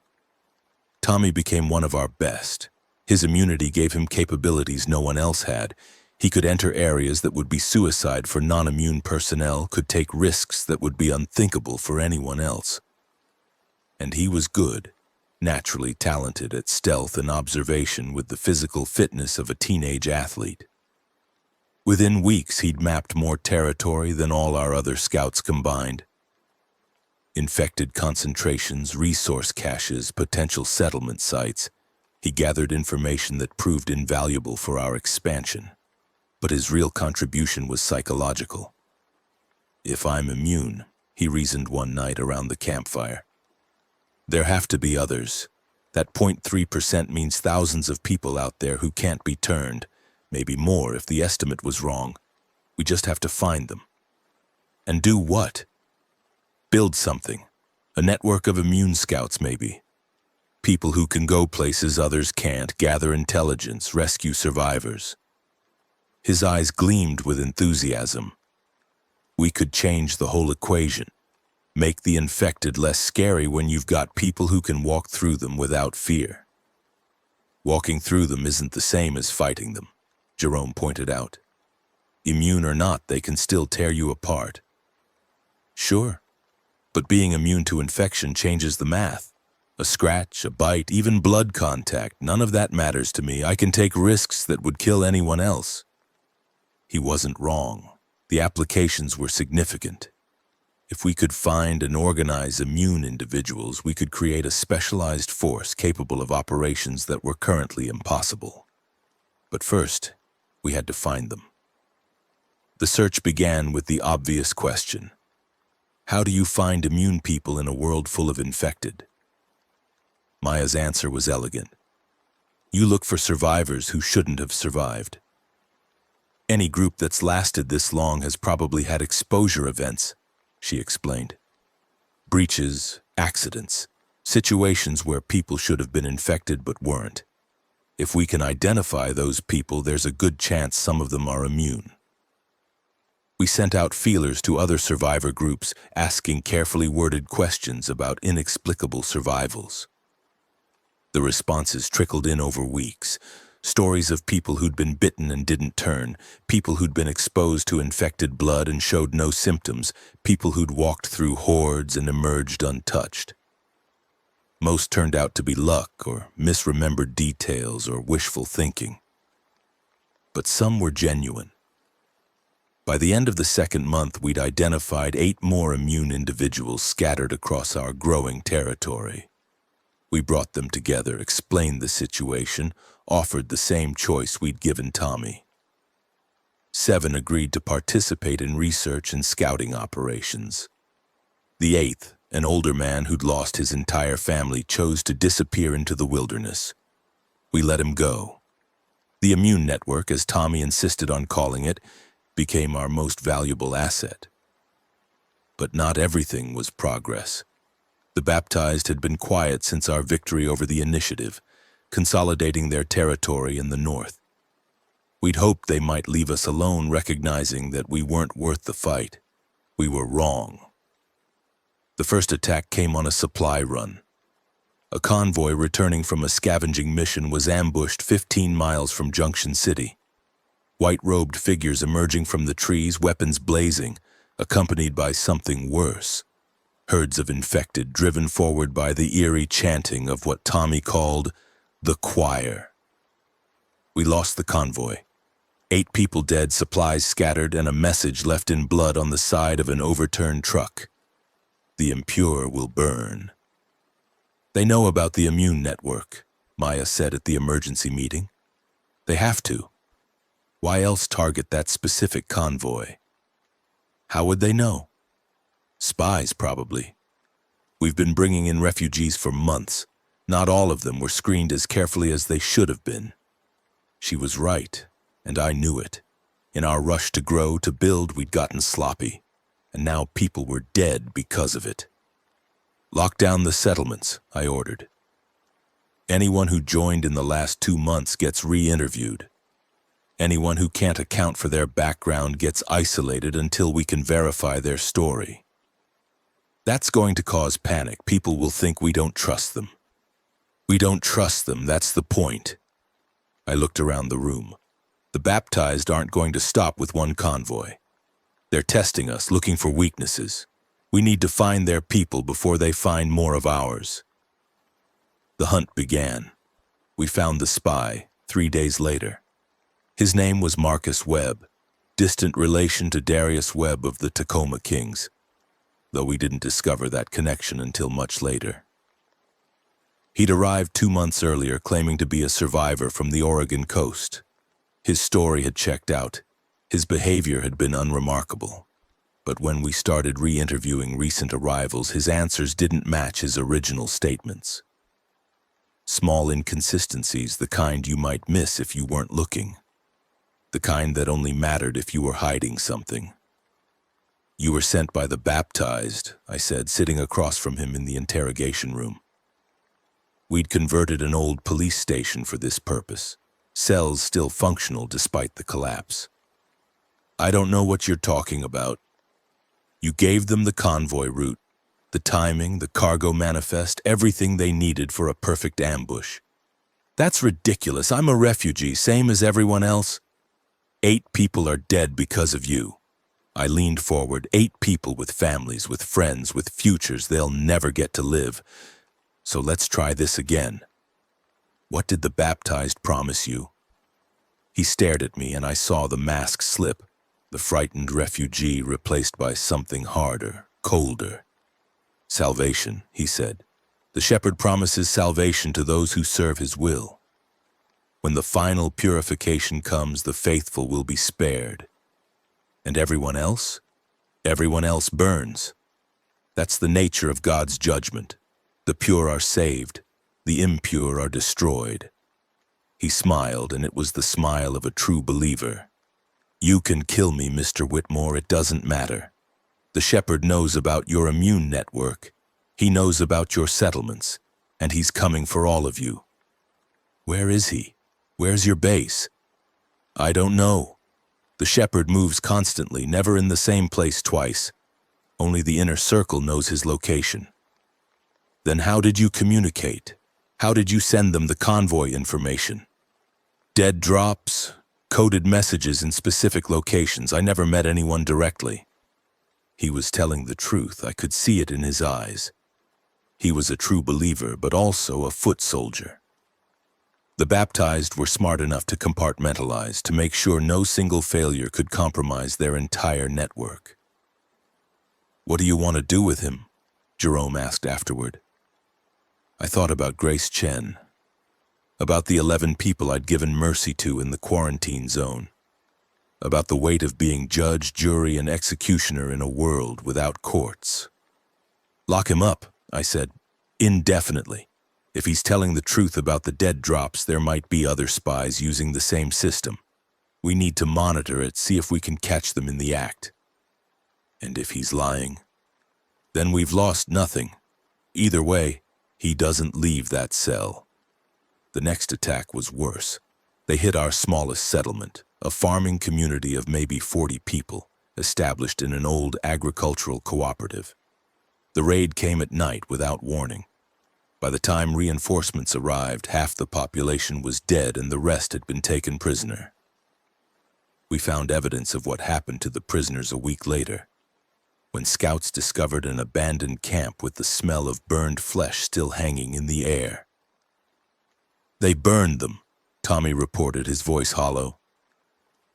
Tommy became one of our best. His immunity gave him capabilities no one else had. He could enter areas that would be suicide for non-immune personnel, could take risks that would be unthinkable for anyone else. And he was good. Naturally talented at stealth and observation, with the physical fitness of a teenage athlete. Within weeks, he'd mapped more territory than all our other scouts combined. Infected concentrations, resource caches, potential settlement sites. He gathered information that proved invaluable for our expansion. But his real contribution was psychological. "If I'm immune," he reasoned one night around the campfire, "there have to be others. That 0.3% means thousands of people out there who can't be turned, maybe more if the estimate was wrong. We just have to find them." "And do what?" "Build something. A network of immune scouts, maybe. People who can go places others can't, gather intelligence, rescue survivors." His eyes gleamed with enthusiasm. "We could change the whole equation. Make the infected less scary when you've got people who can walk through them without fear." "Walking through them isn't the same as fighting them," Jerome pointed out. "Immune or not, they can still tear you apart." "Sure. But being immune to infection changes the math. A scratch, a bite, even blood contact, none of that matters to me. I can take risks that would kill anyone else." He wasn't wrong. The applications were significant. If we could find and organize immune individuals, we could create a specialized force capable of operations that were currently impossible. But first, we had to find them. The search began with the obvious question: How do you find immune people in a world full of infected? Maya's answer was elegant. You look for survivors who shouldn't have survived. Any group that's lasted this long has probably had exposure events, she explained. Breaches, accidents, situations where people should have been infected but weren't. If we can identify those people, there's a good chance some of them are immune. We sent out feelers to other survivor groups, asking carefully worded questions about inexplicable survivals. The responses trickled in over weeks. Stories of people who'd been bitten and didn't turn, people who'd been exposed to infected blood and showed no symptoms, people who'd walked through hordes and emerged untouched. Most turned out to be luck or misremembered details or wishful thinking. But some were genuine. By the end of the second month, we'd identified 8 more immune individuals scattered across our growing territory. We brought them together, explained the situation, offered the same choice we'd given Tommy. 7 agreed to participate in research and scouting operations. The 8th, an older man who'd lost his entire family, chose to disappear into the wilderness. We let him go. The immune network, as Tommy insisted on calling it, became our most valuable asset. But not everything was progress. The baptized had been quiet since our victory over the initiative, consolidating their territory in the north. We'd hoped they might leave us alone, recognizing that we weren't worth the fight. We were wrong. The first attack came on a supply run. A convoy returning from a scavenging mission was ambushed 15 miles from Junction City. White-robed figures emerging from the trees, weapons blazing, accompanied by something worse. Herds of infected driven forward by the eerie chanting of what Tommy called the choir. We lost the convoy. 8 people dead, supplies scattered, and a message left in blood on the side of an overturned truck. The impure will burn. They know about the immune network, Maya said at the emergency meeting. They have to. Why else target that specific convoy? How would they know? Spies, probably. We've been bringing in refugees for months. Not all of them were screened as carefully as they should have been. She was right, and I knew it. In our rush to grow, to build, we'd gotten sloppy, and now people were dead because of it. Lock down the settlements, I ordered. Anyone who joined in the last 2 months gets re-interviewed. Anyone who can't account for their background gets isolated until we can verify their story. That's going to cause panic. People will think we don't trust them. We don't trust them, that's the point. I looked around the room. The baptized aren't going to stop with one convoy. They're testing us, looking for weaknesses. We need to find their people before they find more of ours. The hunt began. We found the spy 3 days later. His name was Marcus Webb, distant relation to Darius Webb of the Tacoma Kings, though we didn't discover that connection until much later. He'd arrived 2 months earlier, claiming to be a survivor from the Oregon coast. His story had checked out. His behavior had been unremarkable. But when we started re-interviewing recent arrivals, his answers didn't match his original statements. Small inconsistencies, the kind you might miss if you weren't looking. The kind that only mattered if you were hiding something. You were sent by the baptized, I said, sitting across from him in the interrogation room. We'd converted an old police station for this purpose, cells still functional despite the collapse. I don't know what you're talking about. You gave them the convoy route, the timing, the cargo manifest, everything they needed for a perfect ambush. That's ridiculous. I'm a refugee, same as everyone else. 8 people are dead because of you. I leaned forward. 8 people with families, with friends, with futures they'll never get to live. So let's try this again. What did the baptized promise you? He stared at me and I saw the mask slip, the frightened refugee replaced by something harder, colder. Salvation, he said. The shepherd promises salvation to those who serve his will. When the final purification comes, the faithful will be spared. And everyone else? Everyone else burns. That's the nature of God's judgment. The pure are saved, the impure are destroyed. He smiled, and it was the smile of a true believer. You can kill me, Mr. Whitmore, it doesn't matter. The shepherd knows about your immune network. He knows about your settlements, and he's coming for all of you. Where is he? Where's your base? I don't know. The shepherd moves constantly, never in the same place twice. Only the inner circle knows his location. Then how did you communicate? How did you send them the convoy information? Dead drops, coded messages in specific locations. I never met anyone directly. He was telling the truth. I could see it in his eyes. He was a true believer, but also a foot soldier. The baptized were smart enough to compartmentalize, to make sure no single failure could compromise their entire network. What do you want to do with him? Jerome asked afterward. I thought about Grace Chen, about the 11 people I'd given mercy to in the quarantine zone, about the weight of being judge, jury, and executioner in a world without courts. Lock him up, I said, indefinitely. If he's telling the truth about the dead drops, there might be other spies using the same system. We need to monitor it, see if we can catch them in the act. And if he's lying, then we've lost nothing. Either way, he doesn't leave that cell. The next attack was worse. They hit our smallest settlement, a farming community of maybe 40 people, established in an old agricultural cooperative. The raid came at night without warning. By the time reinforcements arrived, half the population was dead and the rest had been taken prisoner. We found evidence of what happened to the prisoners a week later, when scouts discovered an abandoned camp with the smell of burned flesh still hanging in the air. They burned them, Tommy reported, his voice hollow.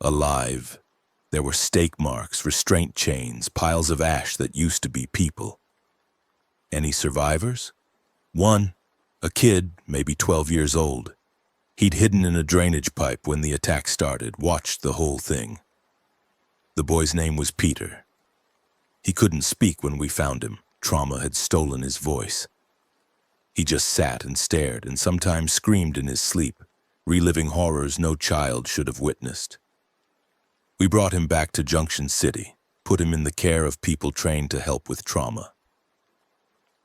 Alive. There were stake marks, restraint chains, piles of ash that used to be people. Any survivors? One, a kid, maybe 12 years old. He'd hidden in a drainage pipe when the attack started, watched the whole thing. The boy's name was Peter. He couldn't speak when we found him. Trauma had stolen his voice. He just sat and stared and sometimes screamed in his sleep, reliving horrors no child should have witnessed. We brought him back to Junction City, put him in the care of people trained to help with trauma.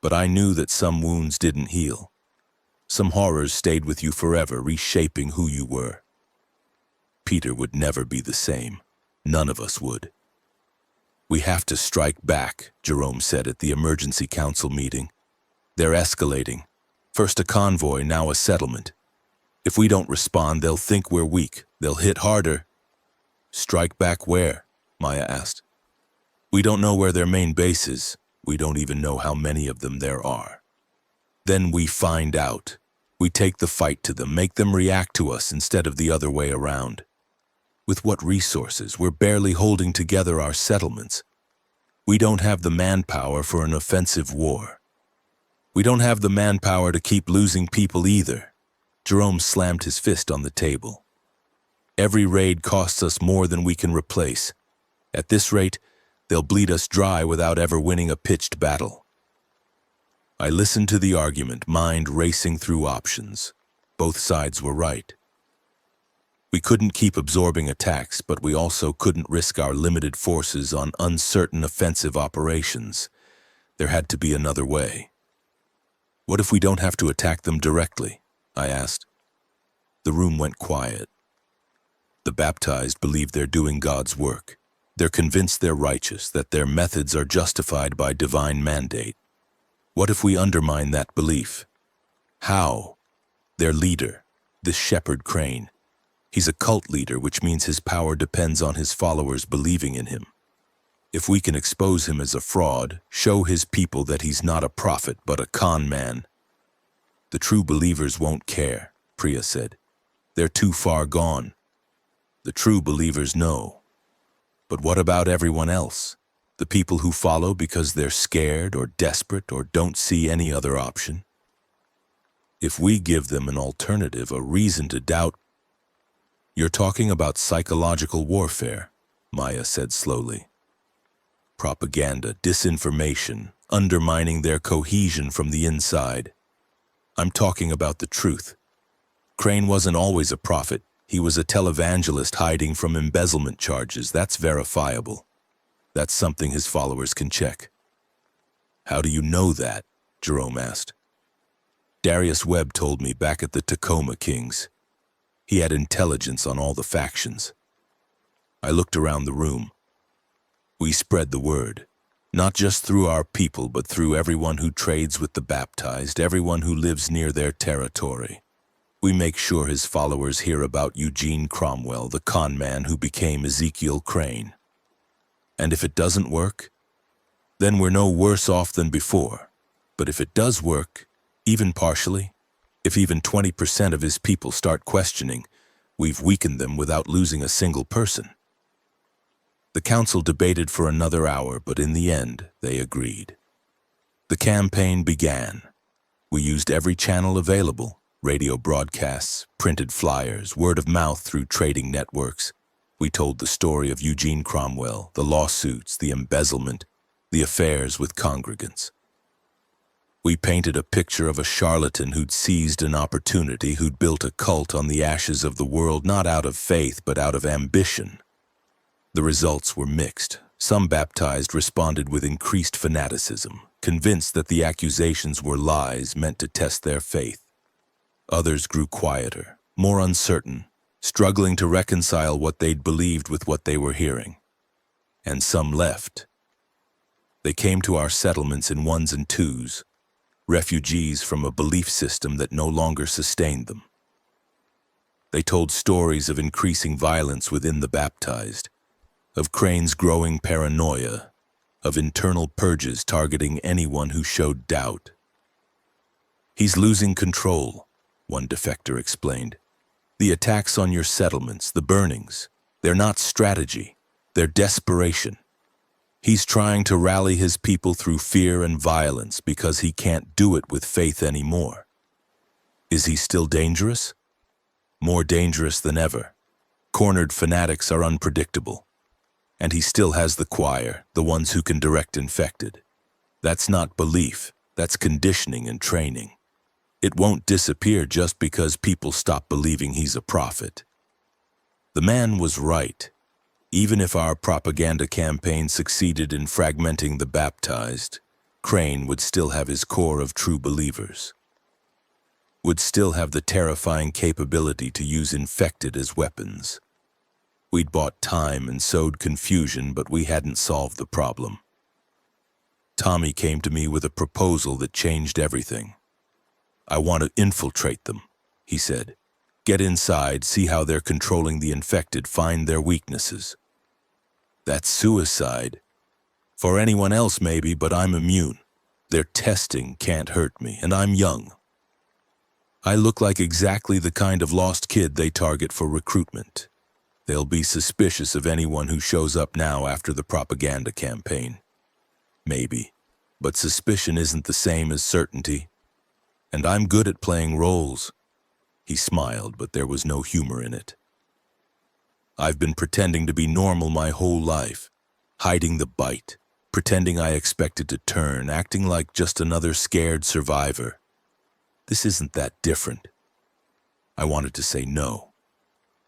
But I knew that some wounds didn't heal. Some horrors stayed with you forever, reshaping who you were. Peter would never be the same. None of us would. We have to strike back, Jerome said at the emergency council meeting. They're escalating. First a convoy, now a settlement. If we don't respond, they'll think we're weak. They'll hit harder. Strike back where? Maya asked. We don't know where their main base is. We don't even know how many of them there are. Then we find out. We take the fight to them, make them react to us instead of the other way around. With what resources? We're barely holding together our settlements. We don't have the manpower for an offensive war. We don't have the manpower to keep losing people either. Jerome slammed his fist on the table. Every raid costs us more than we can replace. At this rate, they'll bleed us dry without ever winning a pitched battle. I listened to the argument, mind racing through options. Both sides were right. We couldn't keep absorbing attacks, but we also couldn't risk our limited forces on uncertain offensive operations. There had to be another way. What if we don't have to attack them directly? I asked. The room went quiet. The baptized believe they're doing God's work. They're convinced they're righteous, that their methods are justified by divine mandate. What if we undermine that belief? How? Their leader, this shepherd Crane. He's a cult leader, which means his power depends on his followers believing in him. If we can expose him as a fraud, show his people that he's not a prophet but a con man. The true believers won't care, Priya said. They're too far gone. The true believers know. But what about everyone else? The people who follow because they're scared or desperate or don't see any other option? If we give them an alternative, a reason to doubt. You're talking about psychological warfare, Maya said slowly. propaganda, disinformation, undermining their cohesion from the inside. I'm talking about the truth. Crane wasn't always a prophet. He was a televangelist hiding from embezzlement charges. That's verifiable. That's something his followers can check. How do you know that? Jerome asked. Darius Webb told me back at the Tacoma Kings. He had intelligence on all the factions. I looked around the room. We spread the word, not just through our people, but through everyone who trades with the baptized, everyone who lives near their territory. We make sure his followers hear about Eugene Cromwell, the con man who became Ezekiel Crane. And if it doesn't work, then we're no worse off than before. But if it does work, even partially, if even 20% of his people start questioning, we've weakened them without losing a single person. The council debated for another hour, but in the end, they agreed. The campaign began. We used every channel available, radio broadcasts, printed flyers, word of mouth through trading networks. We told the story of Eugene Cromwell, the lawsuits, the embezzlement, the affairs with congregants. We painted a picture of a charlatan who'd seized an opportunity, who'd built a cult on the ashes of the world, not out of faith, but out of ambition. The results were mixed. Some baptized responded with increased fanaticism, convinced that the accusations were lies meant to test their faith. Others grew quieter, more uncertain, struggling to reconcile what they'd believed with what they were hearing. And some left. They came to our settlements in ones and twos, refugees from a belief system that no longer sustained them. They told stories of increasing violence within the baptized, of Crane's growing paranoia, of internal purges targeting anyone who showed doubt. He's losing control, one defector explained. The attacks on your settlements, the burnings, they're not strategy, they're desperation. He's trying to rally his people through fear and violence because he can't do it with faith anymore. Is he still dangerous? More dangerous than ever. Cornered fanatics are unpredictable. And he still has the choir, the ones who can direct infected. That's not belief, that's conditioning and training. It won't disappear just because people stop believing he's a prophet. The man was right. Even if our propaganda campaign succeeded in fragmenting the baptized, Crane would still have his core of true believers. Would still have the terrifying capability to use infected as weapons. We'd bought time and sowed confusion, but we hadn't solved the problem. Tommy came to me with a proposal that changed everything. I want to infiltrate them, he said. Get inside, see how they're controlling the infected, find their weaknesses. That's suicide. For anyone else maybe, but I'm immune. Their testing can't hurt me, and I'm young. I look like exactly the kind of lost kid they target for recruitment. They'll be suspicious of anyone who shows up now after the propaganda campaign. Maybe, but suspicion isn't the same as certainty. And I'm good at playing roles. He smiled, but there was no humor in it. I've been pretending to be normal my whole life, hiding the bite, pretending I expected to turn, acting like just another scared survivor. This isn't that different. I wanted to say no.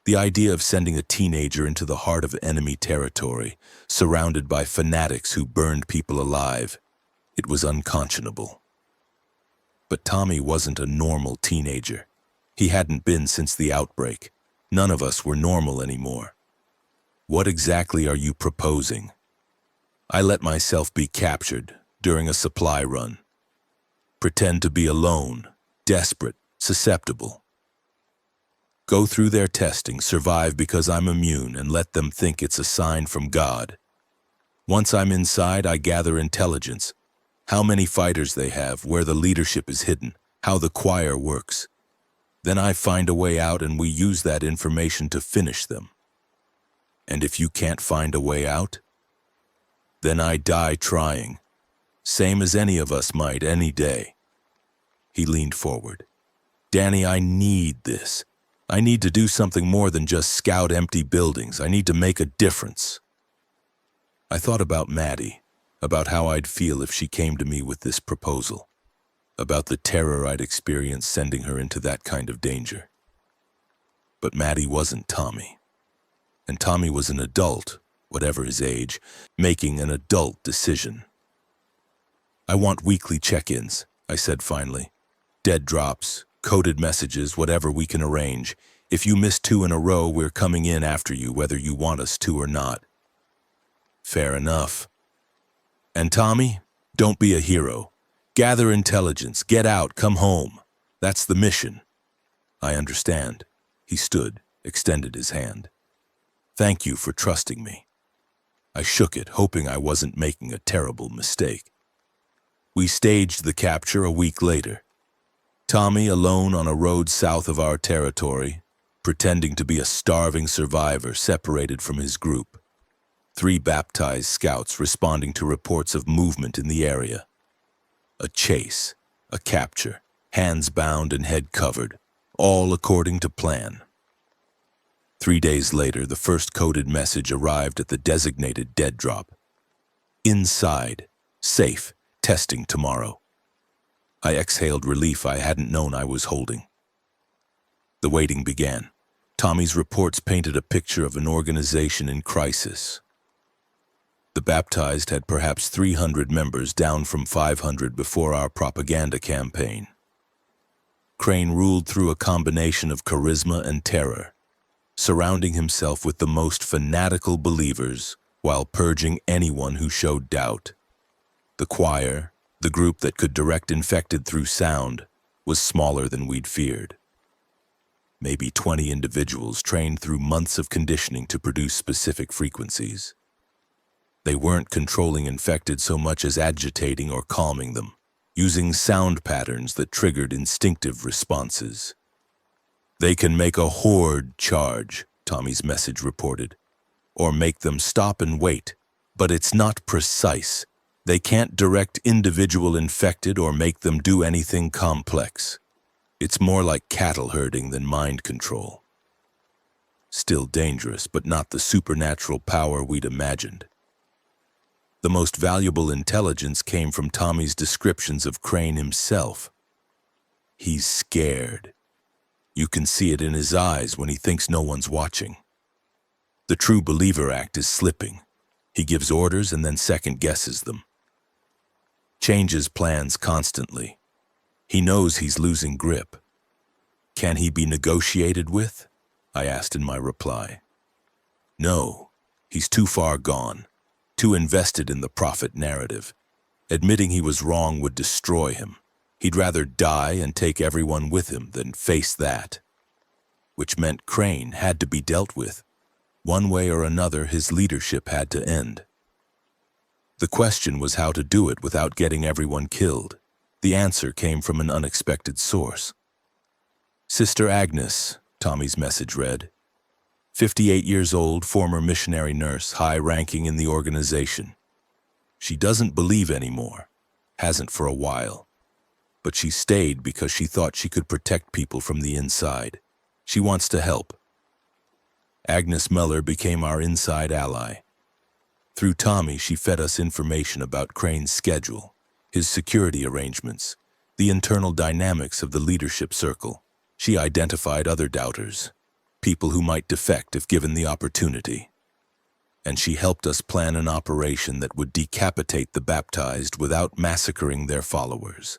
The idea of sending a teenager into the heart of enemy territory, surrounded by fanatics who burned people alive, it was unconscionable. But Tommy wasn't a normal teenager. He hadn't been since the outbreak. None of us were normal anymore. What exactly are you proposing? I let myself be captured during a supply run. Pretend to be alone, desperate, susceptible. Go through their testing, survive because I'm immune, and let them think it's a sign from God. Once I'm inside, I gather intelligence. How many fighters they have, where the leadership is hidden, how the choir works. Then I find a way out and we use that information to finish them. And if you can't find a way out, then I die trying, same as any of us might any day. He leaned forward. Danny, I need this. I need to do something more than just scout empty buildings. I need to make a difference. I thought about Maddie, about how I'd feel if she came to me with this proposal, about the terror I'd experience sending her into that kind of danger. But Maddie wasn't Tommy. And Tommy was an adult, whatever his age, making an adult decision. "I want weekly check-ins," I said finally. "Dead drops, coded messages, whatever we can arrange. If you miss 2 in a row, we're coming in after you, whether you want us to or not." "Fair enough." "And Tommy, don't be a hero. Gather intelligence, get out, come home. That's the mission." "I understand." He stood, extended his hand. "Thank you for trusting me." I shook it, hoping I wasn't making a terrible mistake. We staged the capture a week later. Tommy alone on a road south of our territory, pretending to be a starving survivor separated from his group. 3 baptized scouts responding to reports of movement in the area. A chase, a capture, hands bound and head covered, all according to plan. 3 days later, the first coded message arrived at the designated dead drop. "Inside, safe, testing tomorrow." I exhaled relief I hadn't known I was holding. The waiting began. Tommy's reports painted a picture of an organization in crisis. The baptized had perhaps 300 members, down from 500 before our propaganda campaign. Crane ruled through a combination of charisma and terror, surrounding himself with the most fanatical believers while purging anyone who showed doubt. The choir, the group that could direct infected through sound, was smaller than we'd feared. Maybe 20 individuals trained through months of conditioning to produce specific frequencies. They weren't controlling infected so much as agitating or calming them, using sound patterns that triggered instinctive responses. "They can make a horde charge," Tommy's message reported, "or make them stop and wait, but it's not precise. They can't direct individual infected or make them do anything complex. It's more like cattle herding than mind control. Still dangerous, but not the supernatural power we'd imagined." The most valuable intelligence came from Tommy's descriptions of Crane himself. He's scared. You can see it in his eyes when he thinks no one's watching. The true believer act is slipping. He gives orders and then second guesses them. Changes plans constantly. He knows he's losing grip. "Can he be negotiated with?" I asked in my reply. "No, he's too far gone, too invested in the profit narrative. Admitting he was wrong would destroy him. He'd rather die and take everyone with him than face that." Which meant Crane had to be dealt with. One way or another, his leadership had to end. The question was how to do it without getting everyone killed. The answer came from an unexpected source. "Sister Agnes," Tommy's message read. 58 years old, former missionary nurse, high-ranking in the organization. She doesn't believe anymore, hasn't for a while. But she stayed because she thought she could protect people from the inside. She wants to help. Agnes Meller became our inside ally. Through Tommy, she fed us information about Crane's schedule, his security arrangements, the internal dynamics of the leadership circle. She identified other doubters, people who might defect if given the opportunity. And she helped us plan an operation that would decapitate the baptized without massacring their followers.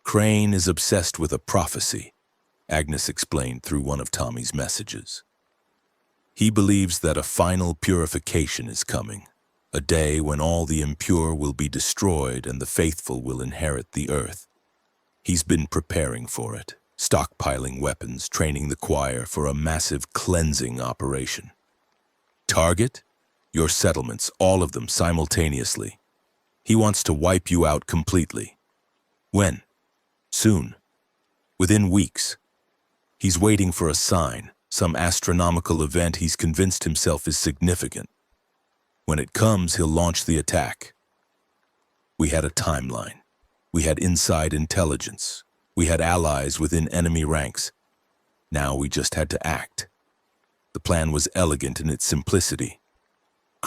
"Crane is obsessed with a prophecy," Agnes explained through one of Tommy's messages. "He believes that a final purification is coming, a day when all the impure will be destroyed and the faithful will inherit the earth. He's been preparing for it, stockpiling weapons, training the choir for a massive cleansing operation. Target? Your settlements, all of them simultaneously. He wants to wipe you out completely. When? Soon. Within weeks. He's waiting for a sign, some astronomical event he's convinced himself is significant. When it comes, he'll launch the attack." We had a timeline. We had inside intelligence. We had allies within enemy ranks. Now we just had to act. The plan was elegant in its simplicity.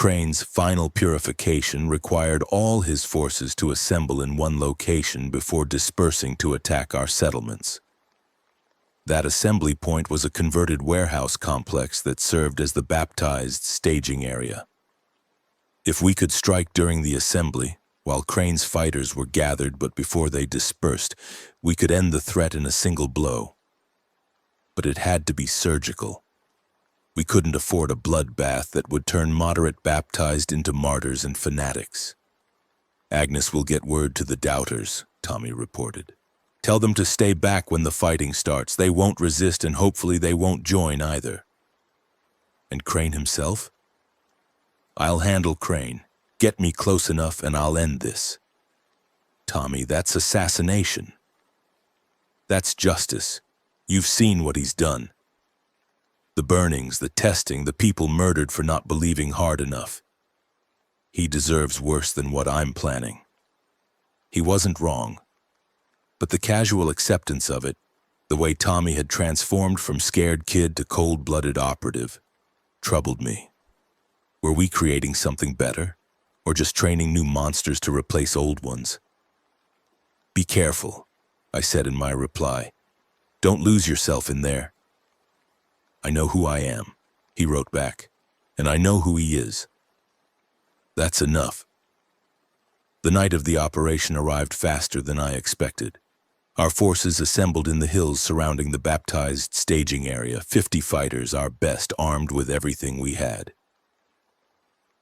Crane's final purification required all his forces to assemble in one location before dispersing to attack our settlements. That assembly point was a converted warehouse complex that served as the baptized staging area. If we could strike during the assembly, while Crane's fighters were gathered but before they dispersed, we could end the threat in a single blow. But it had to be surgical. We couldn't afford a bloodbath that would turn moderate baptized into martyrs and fanatics. Agnes will get word to the doubters, Tommy reported. Tell them to stay back when the fighting starts. They won't resist and hopefully they won't join either. And Crane himself? I'll handle Crane. Get me close enough and I'll end this. Tommy, that's assassination. That's justice. You've seen what he's done. The burnings, the testing, the people murdered for not believing hard enough. He deserves worse than what I'm planning. He wasn't wrong. But the casual acceptance of it, the way Tommy had transformed from scared kid to cold-blooded operative, troubled me. Were we creating something better, or just training new monsters to replace old ones? Be careful, I said in my reply. Don't lose yourself in there. I know who I am, he wrote back, and I know who he is. That's enough. The night of the operation arrived faster than I expected. Our forces assembled in the hills surrounding the baptized staging area, 50 fighters, our best, armed with everything we had.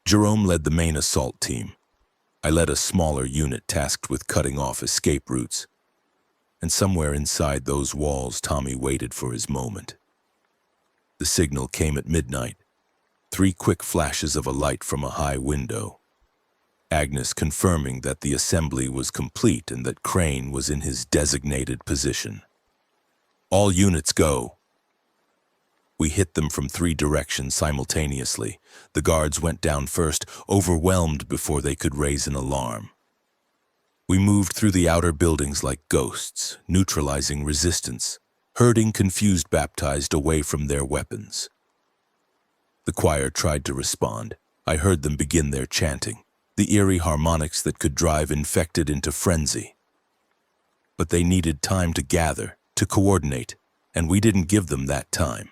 Jerome led the main assault team. I led a smaller unit tasked with cutting off escape routes. And somewhere inside those walls, Tommy waited for his moment. The signal came at midnight. 3 quick flashes of a light from a high window. Agnes confirming that the assembly was complete and that Crane was in his designated position. All units go. We hit them from 3 directions simultaneously. The guards went down first, overwhelmed before they could raise an alarm. We moved through the outer buildings like ghosts, neutralizing resistance, herding confused baptized away from their weapons. The choir tried to respond. I heard them begin their chanting, the eerie harmonics that could drive infected into frenzy. But they needed time to gather, to coordinate, and we didn't give them that time.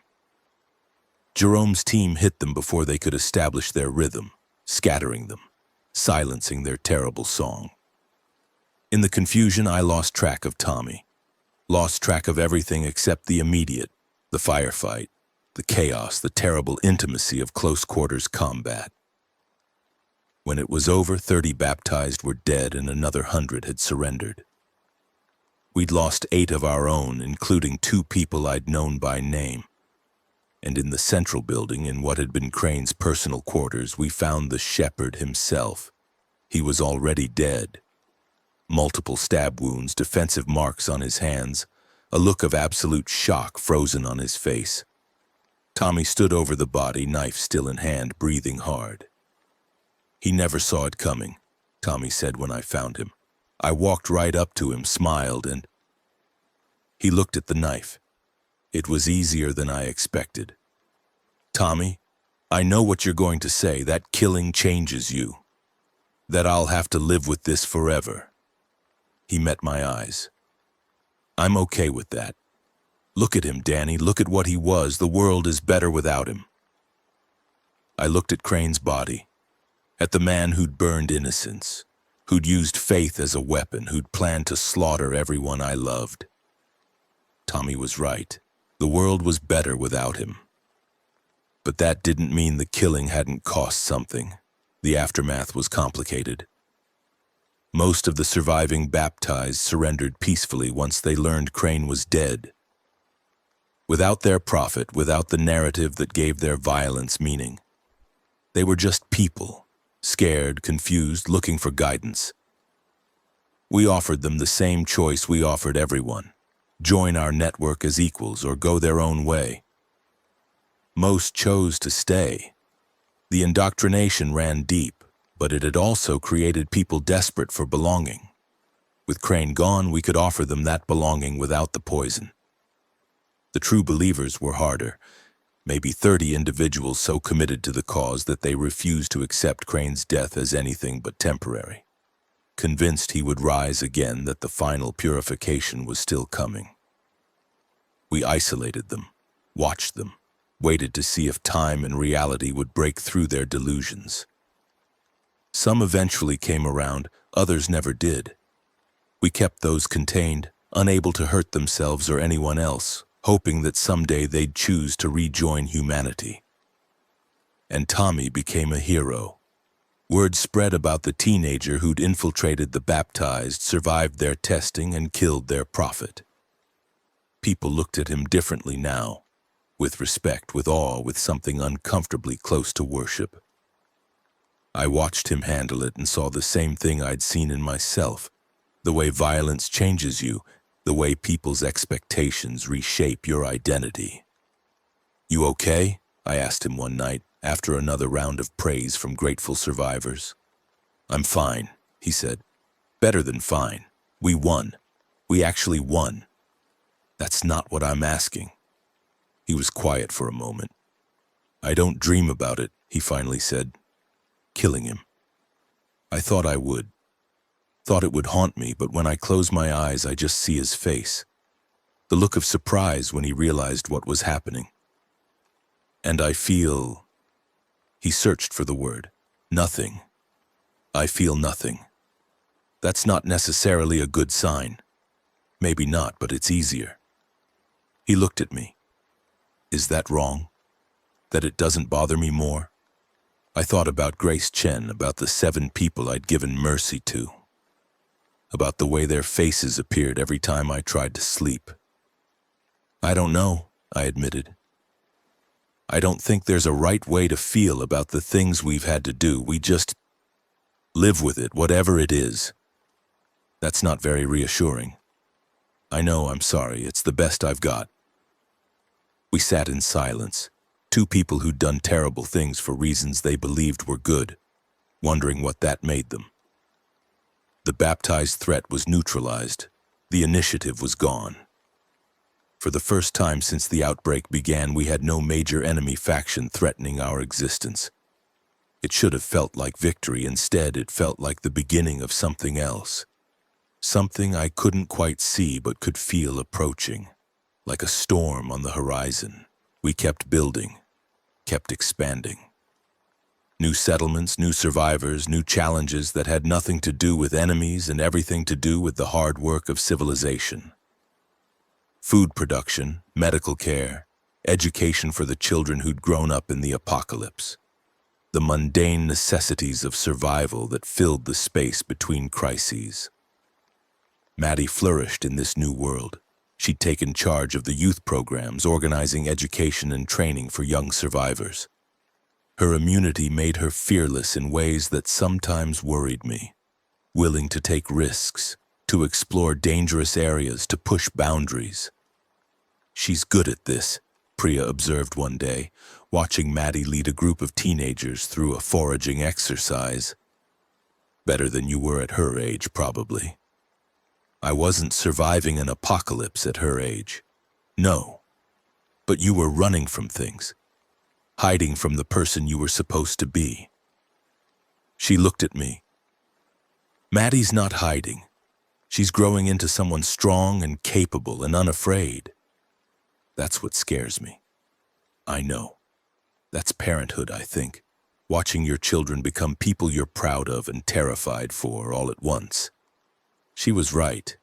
Jerome's team hit them before they could establish their rhythm, scattering them, silencing their terrible song. In the confusion, I lost track of Tommy, lost track of everything except the immediate, the firefight, the chaos, the terrible intimacy of close-quarters combat. When it was over, 30 baptized were dead and another 100 had surrendered. We'd lost 8 of our own, including 2 people I'd known by name. And in the central building, in what had been Crane's personal quarters, we found the shepherd himself. He was already dead. Multiple stab wounds, defensive marks on his hands, a look of absolute shock frozen on his face. Tommy stood over the body, knife still in hand, breathing hard. He never saw it coming, Tommy said when I found him. I walked right up to him, smiled, and he looked at the knife. It was easier than I expected. Tommy, I know what you're going to say, that killing changes you. That I'll have to live with this forever. He met my eyes. I'm okay with that. Look at him, Danny. Look at what he was. The world is better without him. I looked at Crane's body, at the man who'd burned innocence, who'd used faith as a weapon, who'd planned to slaughter everyone I loved. Tommy was right. The world was better without him. But that didn't mean the killing hadn't cost something. The aftermath was complicated. Most of the surviving baptized surrendered peacefully once they learned Crane was dead. Without their prophet, without the narrative that gave their violence meaning. They were just people, scared, confused, looking for guidance. We offered them the same choice we offered everyone. Join our network as equals or go their own way. Most chose to stay. The indoctrination ran deep, but it had also created people desperate for belonging. With Crane gone, we could offer them that belonging without the poison. The true believers were harder. maybe 30 individuals so committed to the cause that they refused to accept Crane's death as anything but temporary, convinced he would rise again, that the final purification was still coming. We isolated them, watched them, waited to see if time and reality would break through their delusions. Some eventually came around, others never did. We kept those contained, unable to hurt themselves or anyone else, hoping that someday they'd choose to rejoin humanity. And Tommy became a hero. Word spread about the teenager who'd infiltrated the baptized, survived their testing, and killed their prophet. People looked at him differently now, with respect, with awe, with something uncomfortably close to worship. I watched him handle it and saw the same thing I'd seen in myself, the way violence changes you, the way people's expectations reshape your identity. "You okay?" I asked him one night, after another round of praise from grateful survivors. "I'm fine," he said. "Better than fine. We won. We actually won." "That's not what I'm asking." He was quiet for a moment. "I don't dream about it," he finally said. "Killing him. I thought I would. Thought it would haunt me, but when I close my eyes, I just see his face. The look of surprise when he realized what was happening. And I feel..." He searched for the word. "Nothing. I feel nothing. That's not necessarily a good sign. Maybe not, but it's easier." He looked at me. "Is that wrong? That it doesn't bother me more?" I thought about Grace Chen, about the 7 people I'd given mercy to, about the way their faces appeared every time I tried to sleep. "I don't know," I admitted. "I don't think there's a right way to feel about the things we've had to do. We just live with it, whatever it is." "That's not very reassuring." "I know, I'm sorry. It's the best I've got." We sat in silence, 2 people who'd done terrible things for reasons they believed were good, wondering what that made them. The baptized threat was neutralized. The initiative was gone. For the first time since the outbreak began, we had no major enemy faction threatening our existence. It should have felt like victory. Instead, it felt like the beginning of something else. Something I couldn't quite see but could feel approaching, like a storm on the horizon. We kept building, kept expanding. New settlements, new survivors, new challenges that had nothing to do with enemies and everything to do with the hard work of civilization. Food production, medical care, education for the children who'd grown up in the apocalypse. The mundane necessities of survival that filled the space between crises. Maddie flourished in this new world. She'd taken charge of the youth programs, organizing education and training for young survivors. Her immunity made her fearless in ways that sometimes worried me, willing to take risks, to explore dangerous areas, to push boundaries. "She's good at this," Priya observed one day, watching Maddie lead a group of teenagers through a foraging exercise. "Better than you were at her age, probably." "I wasn't surviving an apocalypse at her age." "No, but you were running from things, hiding from the person you were supposed to be." She looked at me. "Maddie's not hiding. She's growing into someone strong and capable and unafraid. That's what scares me." "I know. That's parenthood, I think. Watching your children become people you're proud of and terrified for all at once." She was right.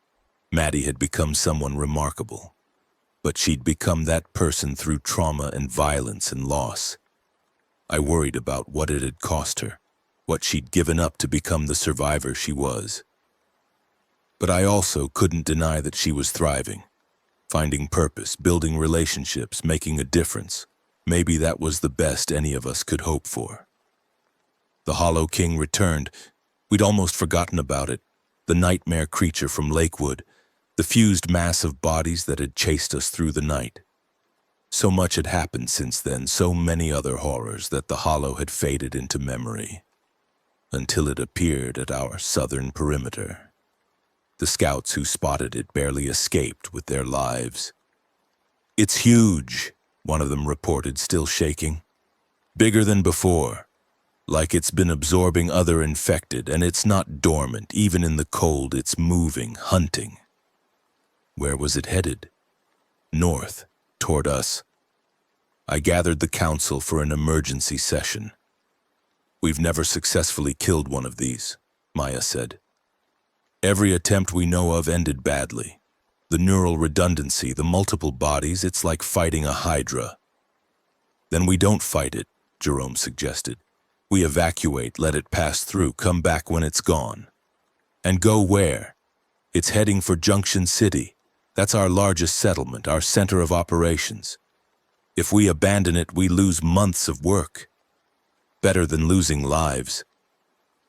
Maddie had become someone remarkable. But she'd become that person through trauma and violence and loss. I worried about what it had cost her, what she'd given up to become the survivor she was. But I also couldn't deny that she was thriving, finding purpose, building relationships, making a difference. Maybe that was the best any of us could hope for. The Hollow King returned. We'd almost forgotten about it. The nightmare creature from Lakewood, the fused mass of bodies that had chased us through the night. So much had happened since then, so many other horrors, that the Hollow had faded into memory, until it appeared at our southern perimeter. The scouts who spotted it barely escaped with their lives. "It's huge," one of them reported, still shaking. Bigger than before, like it's been absorbing other infected, and it's not dormant. Even in the cold, it's moving, hunting. Where was it headed? North, toward us. I gathered the council for an emergency session. We've never successfully killed one of these, Maya said. Every attempt we know of ended badly. The neural redundancy, the multiple bodies, it's like fighting a hydra. Then we don't fight it, Jerome suggested. We evacuate, let it pass through, come back when it's gone. And go where? It's heading for Junction City. That's our largest settlement, our center of operations. If we abandon it, we lose months of work. Better than losing lives.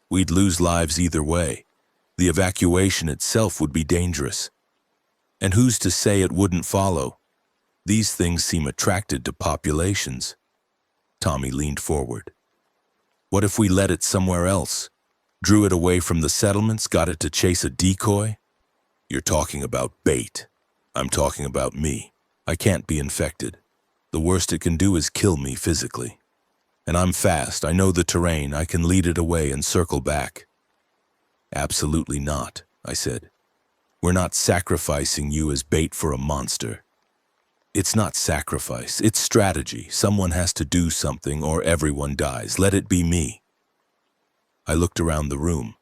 We'd lose lives either way. The evacuation itself would be dangerous. And who's to say it wouldn't follow? These things seem attracted to populations. Tommy leaned forward. What if we led it somewhere else? Drew it away from the settlements, got it to chase a decoy? You're talking about bait. I'm talking about me. I can't be infected. The worst it can do is kill me physically. And I'm fast, I know the terrain, I can lead it away and circle back. Absolutely not, I said. We're not sacrificing you as bait for a monster. It's not sacrifice, it's strategy. Someone has to do something or everyone dies. Let it be me. I looked around the room,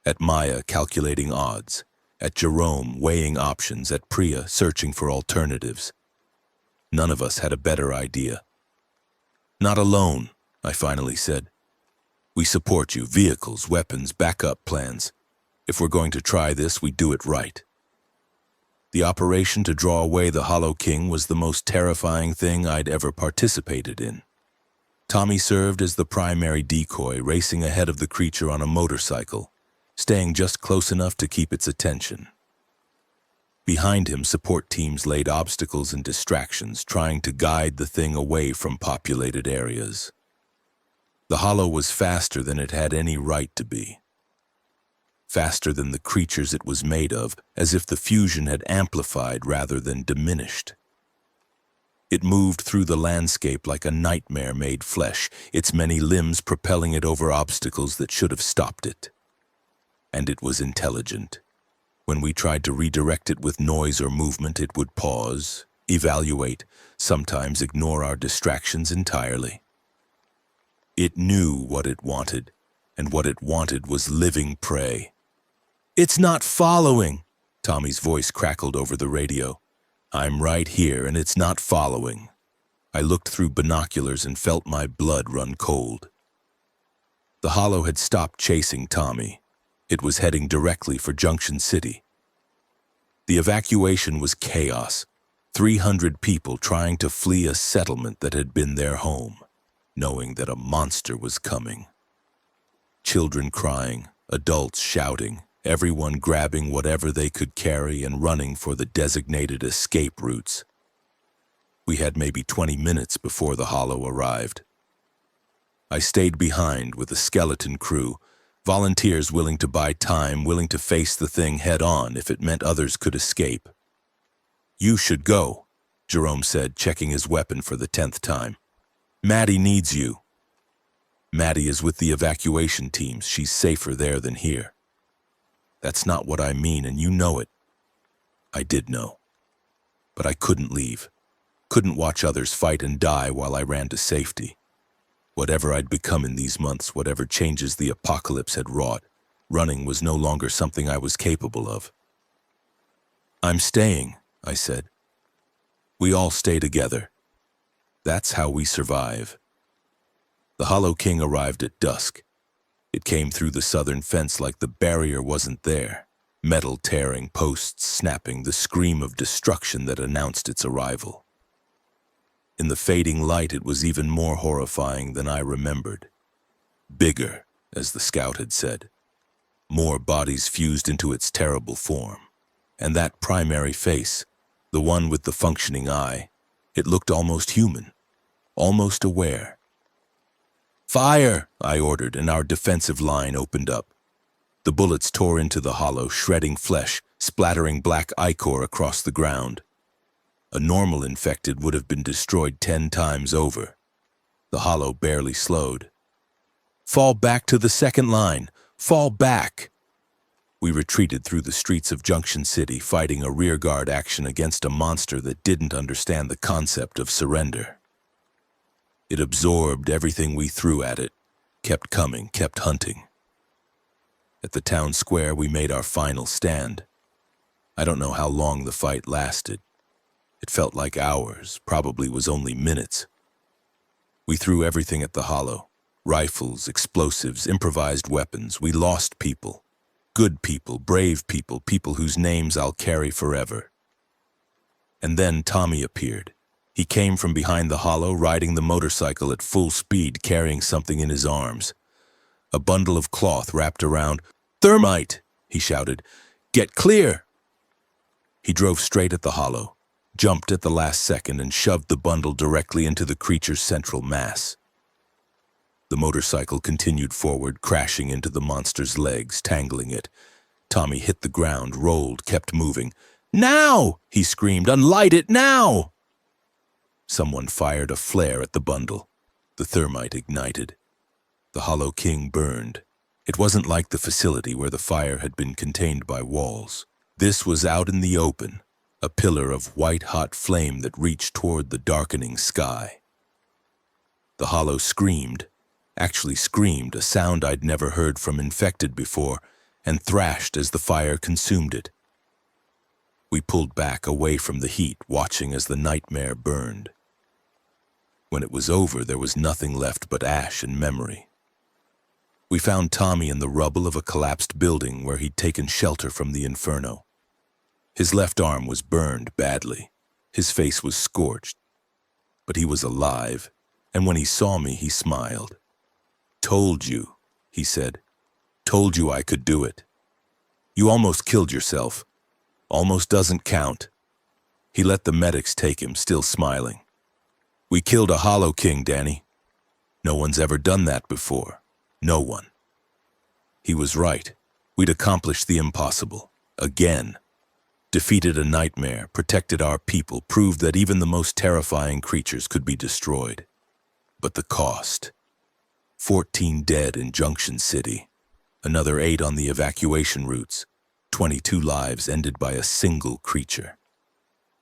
at Maya calculating odds, at Jerome weighing options, at Priya searching for alternatives. None of us had a better idea. Not alone, I finally said. We support you, vehicles, weapons, backup plans. If we're going to try this, we do it right. The operation to draw away the Hollow King was the most terrifying thing I'd ever participated in. Tommy served as the primary decoy, racing ahead of the creature on a motorcycle, staying just close enough to keep its attention. Behind him, support teams laid obstacles and distractions, trying to guide the thing away from populated areas. The Hollow was faster than it had any right to be. Faster than the creatures it was made of, as if the fusion had amplified rather than diminished. It moved through the landscape like a nightmare made flesh, its many limbs propelling it over obstacles that should have stopped it. And it was intelligent. When we tried to redirect it with noise or movement, it would pause, evaluate, sometimes ignore our distractions entirely. It knew what it wanted, and what it wanted was living prey. It's not following, Tommy's voice crackled over the radio. I'm right here, and it's not following. I looked through binoculars and felt my blood run cold. The Hollow had stopped chasing Tommy. It was heading directly for Junction City. The evacuation was chaos. 300 people trying to flee a settlement that had been their home, knowing that a monster was coming. Children crying, adults shouting, everyone grabbing whatever they could carry and running for the designated escape routes. We had maybe 20 minutes before the Hollow arrived. I stayed behind with a skeleton crew, volunteers willing to buy time, willing to face the thing head-on if it meant others could escape. You should go, Jerome said, checking his weapon for the 10th time. Maddie needs you. Maddie is with the evacuation teams. She's safer there than here. That's not what I mean, and you know it. I did know. But I couldn't leave. Couldn't watch others fight and die while I ran to safety. Whatever I'd become in these months, whatever changes the apocalypse had wrought, running was no longer something I was capable of. I'm staying, I said. We all stay together. That's how we survive. The Hollow King arrived at dusk. It came through the southern fence like the barrier wasn't there, metal tearing, posts snapping, the scream of destruction that announced its arrival. In the fading light, it was even more horrifying than I remembered. Bigger, as the scout had said. More bodies fused into its terrible form. And that primary face, the one with the functioning eye, it looked almost human, almost aware. Fire, I ordered, and our defensive line opened up. The bullets tore into the Hollow, shredding flesh, splattering black ichor across the ground. A normal infected would have been destroyed 10 times over. The hollow barely slowed. "Fall back to the second line! Fall back!" We retreated through the streets of Junction City, fighting a rearguard action against a monster that didn't understand the concept of surrender. It absorbed everything we threw at it, kept coming, kept hunting. At the town square, we made our final stand. I don't know how long the fight lasted. It felt like hours, probably was only minutes. We threw everything at the hollow. Rifles, explosives, improvised weapons. We lost people. Good people, brave people, people whose names I'll carry forever. And then Tommy appeared. He came from behind the hollow, riding the motorcycle at full speed, carrying something in his arms. A bundle of cloth wrapped around. "Thermite!" he shouted. "Get clear!" He drove straight at the hollow, jumped at the last second, and shoved the bundle directly into the creature's central mass. The motorcycle continued forward, crashing into the monster's legs, tangling it. Tommy hit the ground, rolled, kept moving. "Now!" he screamed. "Unlight it now!" Someone fired a flare at the bundle. The thermite ignited. The Hollow King burned. It wasn't like the facility where the fire had been contained by walls. This was out in the open, a pillar of white-hot flame that reached toward the darkening sky. The Hollow screamed, actually screamed, a sound I'd never heard from infected before, and thrashed as the fire consumed it. We pulled back away from the heat, watching as the nightmare burned. When it was over, there was nothing left but ash and memory. We found Tommy in the rubble of a collapsed building where he'd taken shelter from the inferno. His left arm was burned badly. His face was scorched. But he was alive, and when he saw me, he smiled. "Told you," he said. "Told you I could do it. You almost killed yourself. Almost doesn't count." He let the medics take him, still smiling. "We killed a Hollow King, Danny. No one's ever done that before. No one." He was right. We'd accomplished the impossible. Again. Defeated a nightmare, protected our people, proved that even the most terrifying creatures could be destroyed. But the cost. 14 dead in Junction City. Another 8 on the evacuation routes. 22 lives ended by a single creature.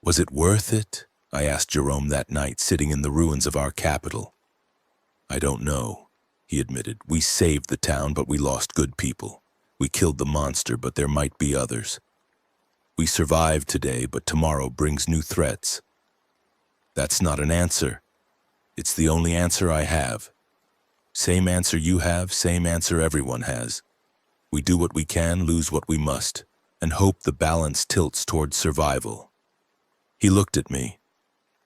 Was it worth it? I asked Jerome that night, sitting in the ruins of our capital. "I don't know," he admitted. "We saved the town, but we lost good people. We killed the monster, but there might be others. We survived today, but tomorrow brings new threats." "That's not an answer. It's the only answer I have. Same answer you have, same answer everyone has. We do what we can, lose what we must, and hope the balance tilts toward survival." He looked at me.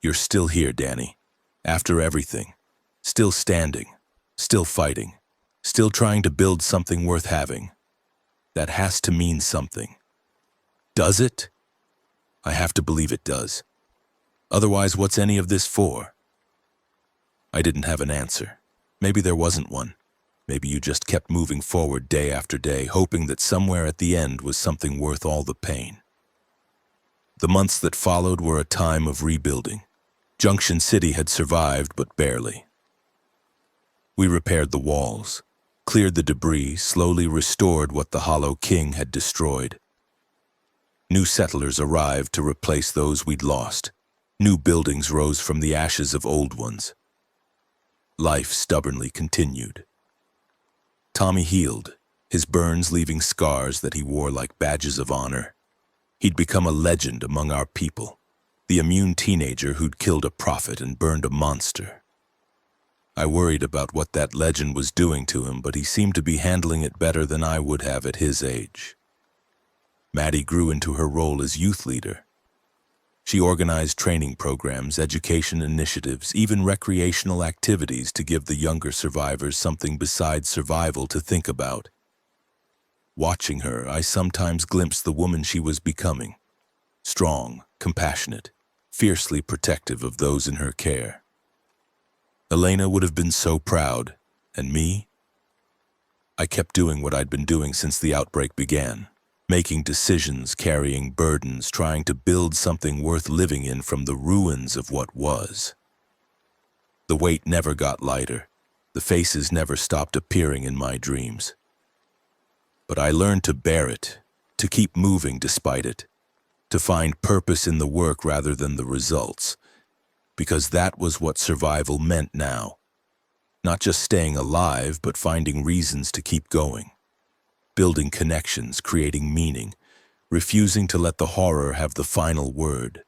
"You're still here, Danny. After everything. Still standing. Still fighting. Still trying to build something worth having. That has to mean something. Does it? I have to believe it does. Otherwise, what's any of this for?" I didn't have an answer. Maybe there wasn't one. Maybe you just kept moving forward day after day, hoping that somewhere at the end was something worth all the pain. The months that followed were a time of rebuilding. Junction City had survived, but barely. We repaired the walls, cleared the debris, slowly restored what the Hollow King had destroyed. New settlers arrived to replace those we'd lost. New buildings rose from the ashes of old ones. Life stubbornly continued. Tommy healed, his burns leaving scars that he wore like badges of honor. He'd become a legend among our people, the immune teenager who'd killed a prophet and burned a monster. I worried about what that legend was doing to him, but he seemed to be handling it better than I would have at his age. Maddie grew into her role as youth leader. She organized training programs, education initiatives, even recreational activities to give the younger survivors something besides survival to think about. Watching her, I sometimes glimpsed the woman she was becoming. Strong, compassionate, fiercely protective of those in her care. Elena would have been so proud, and me? I kept doing what I'd been doing since the outbreak began. making decisions, carrying burdens, trying to build something worth living in from the ruins of what was. The weight never got lighter. The faces never stopped appearing in my dreams. But I learned to bear it, to keep moving despite it, to find purpose in the work rather than the results, because that was what survival meant now. Not just staying alive, but finding reasons to keep going. Building connections, creating meaning, refusing to let the horror have the final word.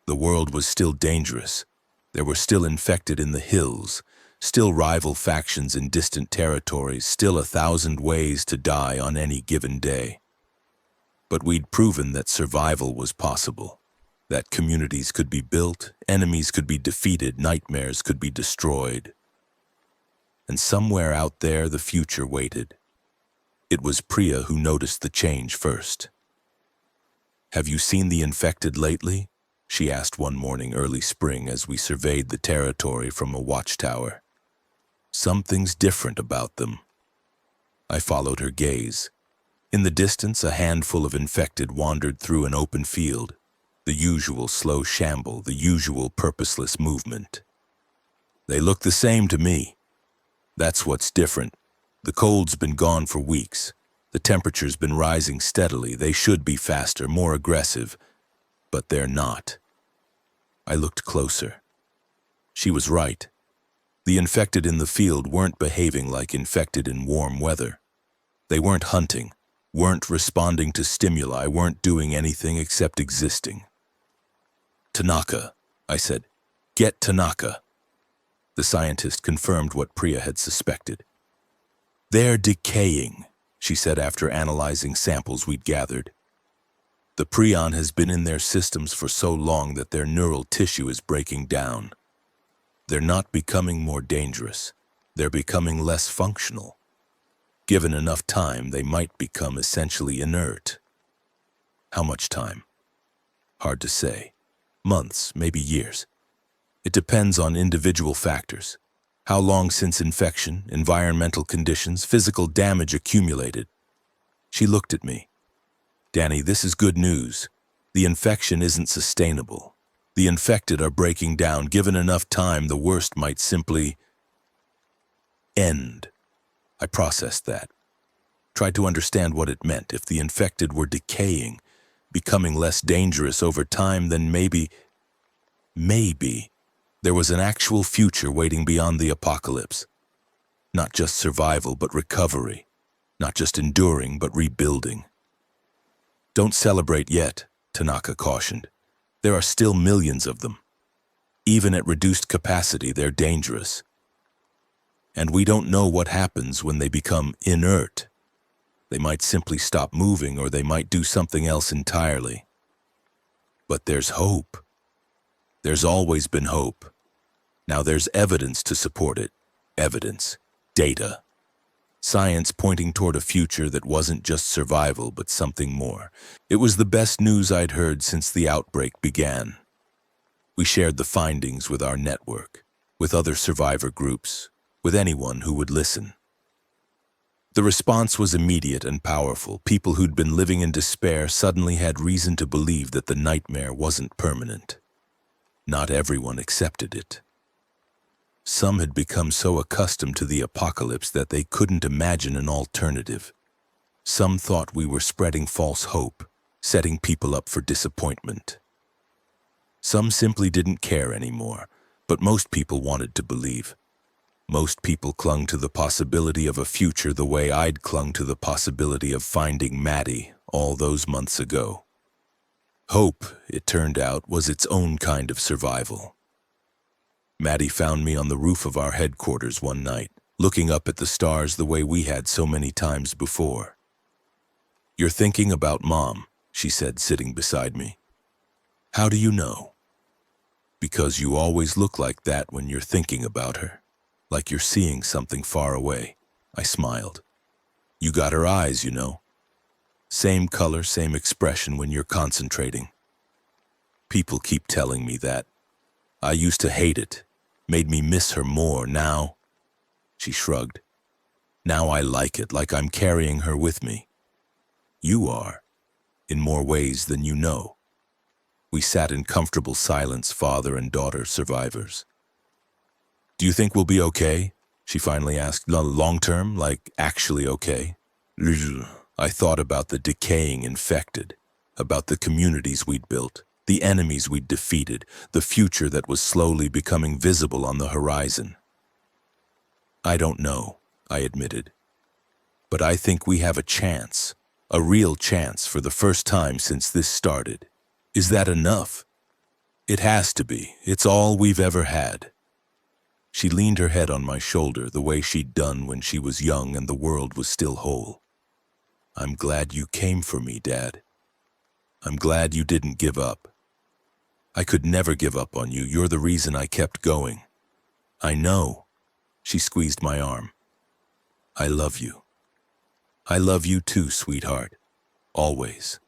The world was still dangerous. There were still infected in the hills, still rival factions in distant territories, still 1,000 ways to die on any given day. But we'd proven that survival was possible, that communities could be built, enemies could be defeated, nightmares could be destroyed. And somewhere out there, the future waited. It was Priya who noticed the change first. "Have you seen the infected lately?" she asked one morning early spring as we surveyed the territory from a watchtower. "Something's different about them." I followed her gaze. In the distance, a handful of infected wandered through an open field, the usual slow shamble, the usual purposeless movement. "They look the same to me. That's what's different. The cold's been gone for weeks. The temperature's been rising steadily. They should be faster, more aggressive, but they're not." I looked closer. She was right. The infected in the field weren't behaving like infected in warm weather. They weren't hunting, weren't responding to stimuli, weren't doing anything except existing. "Tanaka," I said. "Get Tanaka." The scientist confirmed what Priya had suspected. "They're decaying," she said after analyzing samples we'd gathered. "The prion has been in their systems for so long that their neural tissue is breaking down. They're not becoming more dangerous. They're becoming less functional. Given enough time, they might become essentially inert." How much time? Hard to say. Months, maybe years. It depends on individual factors. How long since infection, environmental conditions, physical damage accumulated. She looked at me. "Danny, this is good news. The infection isn't sustainable. The infected are breaking down. Given enough time, the worst might simply end." I processed that. Tried to understand what it meant. If the infected were decaying, becoming less dangerous over time, then maybe there was an actual future waiting beyond the apocalypse. Not just survival, but recovery. Not just enduring, but rebuilding. "Don't celebrate yet," Tanaka cautioned. "There are still millions of them. Even at reduced capacity, they're dangerous. And we don't know what happens when they become inert. They might simply stop moving, or they might do something else entirely. But there's hope. There's always been hope. Now there's evidence to support it. Evidence. Data. Science pointing toward a future that wasn't just survival, but something more. It was the best news I'd heard since the outbreak began. We shared the findings with our network, with other survivor groups, with anyone who would listen. The response was immediate and powerful. People who'd been living in despair suddenly had reason to believe that the nightmare wasn't permanent. Not everyone accepted it. Some had become so accustomed to the apocalypse that they couldn't imagine an alternative. Some thought we were spreading false hope, setting people up for disappointment. Some simply didn't care anymore, but most people wanted to believe. Most people clung to the possibility of a future the way I'd clung to the possibility of finding Maddie all those months ago. Hope, it turned out, was its own kind of survival. Maddie found me on the roof of our headquarters one night, looking up at the stars the way we had so many times before. "You're thinking about Mom," she said, sitting beside me. "How do you know?" "Because you always look like that when you're thinking about her, like you're seeing something far away." I smiled. "You got her eyes, you know. Same color, same expression when you're concentrating." People keep telling me that. I used to hate it. Made me miss her more. Now, she shrugged. Now I like it, like I'm carrying her with me. You are, in more ways than you know. We sat in comfortable silence, father and daughter survivors. Do you think we'll be okay? She finally asked. Long term, like actually okay? I thought about the decaying infected, about the communities we'd built, the enemies we'd defeated, the future that was slowly becoming visible on the horizon. I don't know, I admitted. But I think we have a chance, a real chance for the first time since this started. Is that enough? It has to be. It's all we've ever had. She leaned her head on my shoulder the way she'd done when she was young and the world was still whole. I'm glad you came for me, Dad. I'm glad you didn't give up. I could never give up on you. You're the reason I kept going. I know. She squeezed my arm. I love you. I love you too, sweetheart. Always.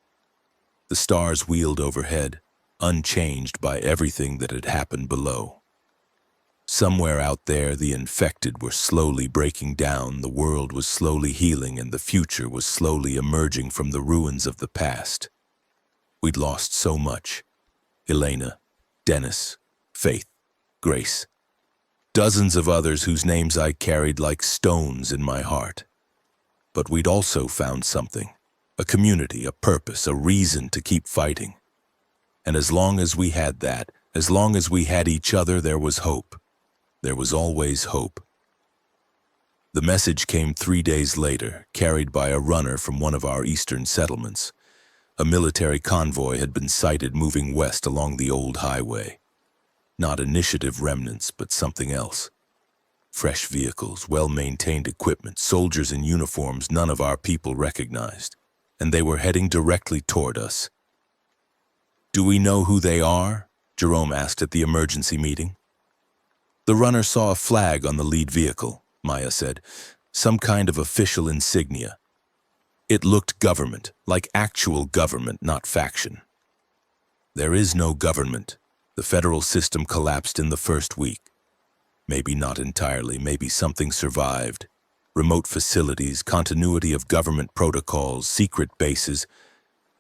The stars wheeled overhead, unchanged by everything that had happened below. Somewhere out there, the infected were slowly breaking down, the world was slowly healing, and the future was slowly emerging from the ruins of the past. We'd lost so much. Elena, Dennis, Faith, Grace. Dozens of others whose names I carried like stones in my heart. But we'd also found something. A community, a purpose, a reason to keep fighting. And as long as we had that, as long as we had each other, there was hope. There was always hope. The message came 3 days later, carried by a runner from one of our eastern settlements. A military convoy had been sighted moving west along the old highway. Not initiative remnants, but something else. Fresh vehicles, well-maintained equipment, soldiers in uniforms none of our people recognized. And they were heading directly toward us. Do we know who they are? Jerome asked at the emergency meeting. The runner saw a flag on the lead vehicle, Maya said. Some kind of official insignia. It looked government, like actual government, not faction. There is no government. The federal system collapsed in the first week. Maybe not entirely, maybe something survived. Remote facilities, continuity of government protocols, secret bases.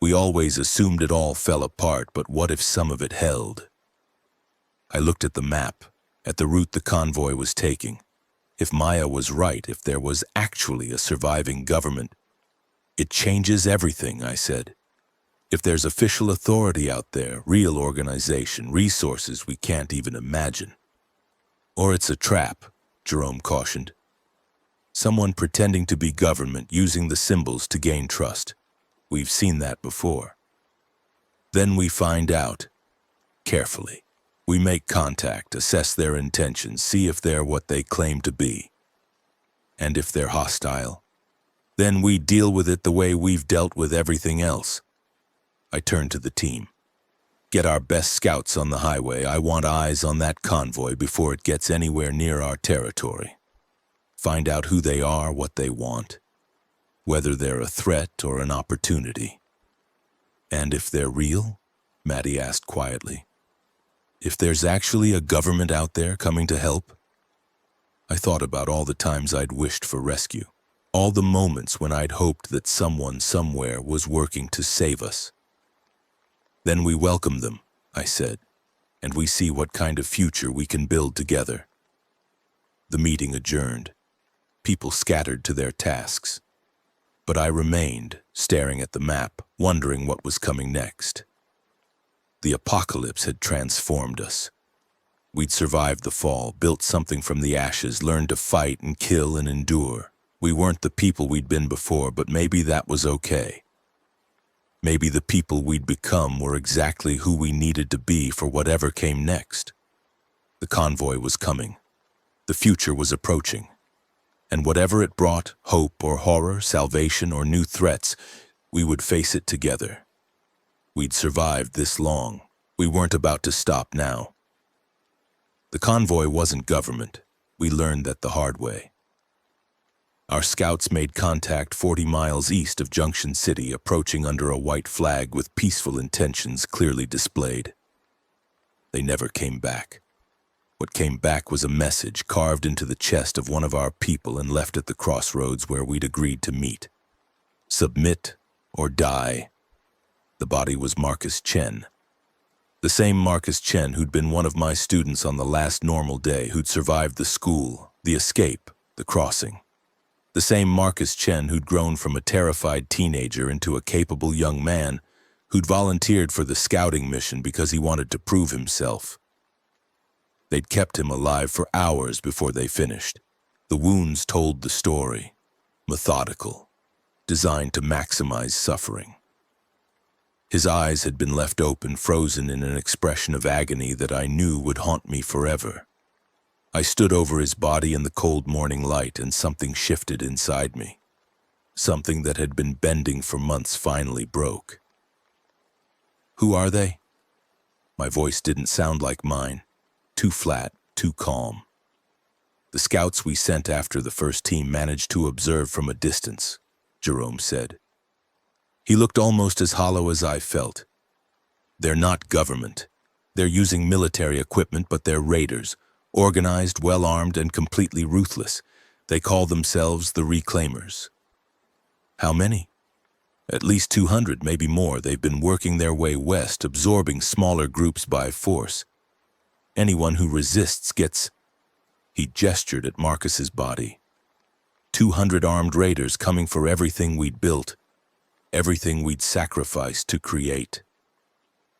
We always assumed it all fell apart, but what if some of it held? I looked at the map, at the route the convoy was taking. If Maya was right, if there was actually a surviving government, it changes everything, I said. If there's official authority out there, real organization, resources we can't even imagine. Or it's a trap, Jerome cautioned. Someone pretending to be government, using the symbols to gain trust. We've seen that before. Then we find out, carefully. We make contact, assess their intentions, see if they're what they claim to be. And if they're hostile, then we deal with it the way we've dealt with everything else. I turned to the team. Get our best scouts on the highway. I want eyes on that convoy before it gets anywhere near our territory. Find out who they are, what they want, whether they're a threat or an opportunity. And if they're real? Maddie asked quietly. If there's actually a government out there coming to help? I thought about all the times I'd wished for rescue, all the moments when I'd hoped that someone somewhere was working to save us. Then we welcome them, I said, and we see what kind of future we can build together. The meeting adjourned. People scattered to their tasks. But I remained, staring at the map, wondering what was coming next. The apocalypse had transformed us. We'd survived the fall, built something from the ashes, learned to fight and kill and endure. We weren't the people we'd been before, but maybe that was okay. Maybe the people we'd become were exactly who we needed to be for whatever came next. The convoy was coming. The future was approaching. And whatever it brought, hope or horror, salvation or new threats, we would face it together. We'd survived this long. We weren't about to stop now. The convoy wasn't government. We learned that the hard way. Our scouts made contact 40 miles east of Junction City, approaching under a white flag with peaceful intentions clearly displayed. They never came back. What came back was a message carved into the chest of one of our people and left at the crossroads where we'd agreed to meet. Submit or die. The body was Marcus Chen. The same Marcus Chen who'd been one of my students on the last normal day, who'd survived the school, the escape, the crossing. The same Marcus Chen who'd grown from a terrified teenager into a capable young man, who'd volunteered for the scouting mission because he wanted to prove himself. They'd kept him alive for hours before they finished. The wounds told the story, methodical, designed to maximize suffering. His eyes had been left open, frozen in an expression of agony that I knew would haunt me forever. I stood over his body in the cold morning light, and something shifted inside me. Something that had been bending for months finally broke. "Who are they?" My voice didn't sound like mine. Too flat, too calm. "The scouts we sent after the first team managed to observe from a distance," Jerome said. He looked almost as hollow as I felt. "They're not government. They're using military equipment, but they're raiders, organized, well-armed, and completely ruthless. They call themselves the Reclaimers." "How many?" "At least 200, maybe more. They've been working their way west, absorbing smaller groups by force. Anyone who resists gets..." He gestured at Marcus's body. 200 armed raiders coming for everything we'd built, everything we'd sacrificed to create.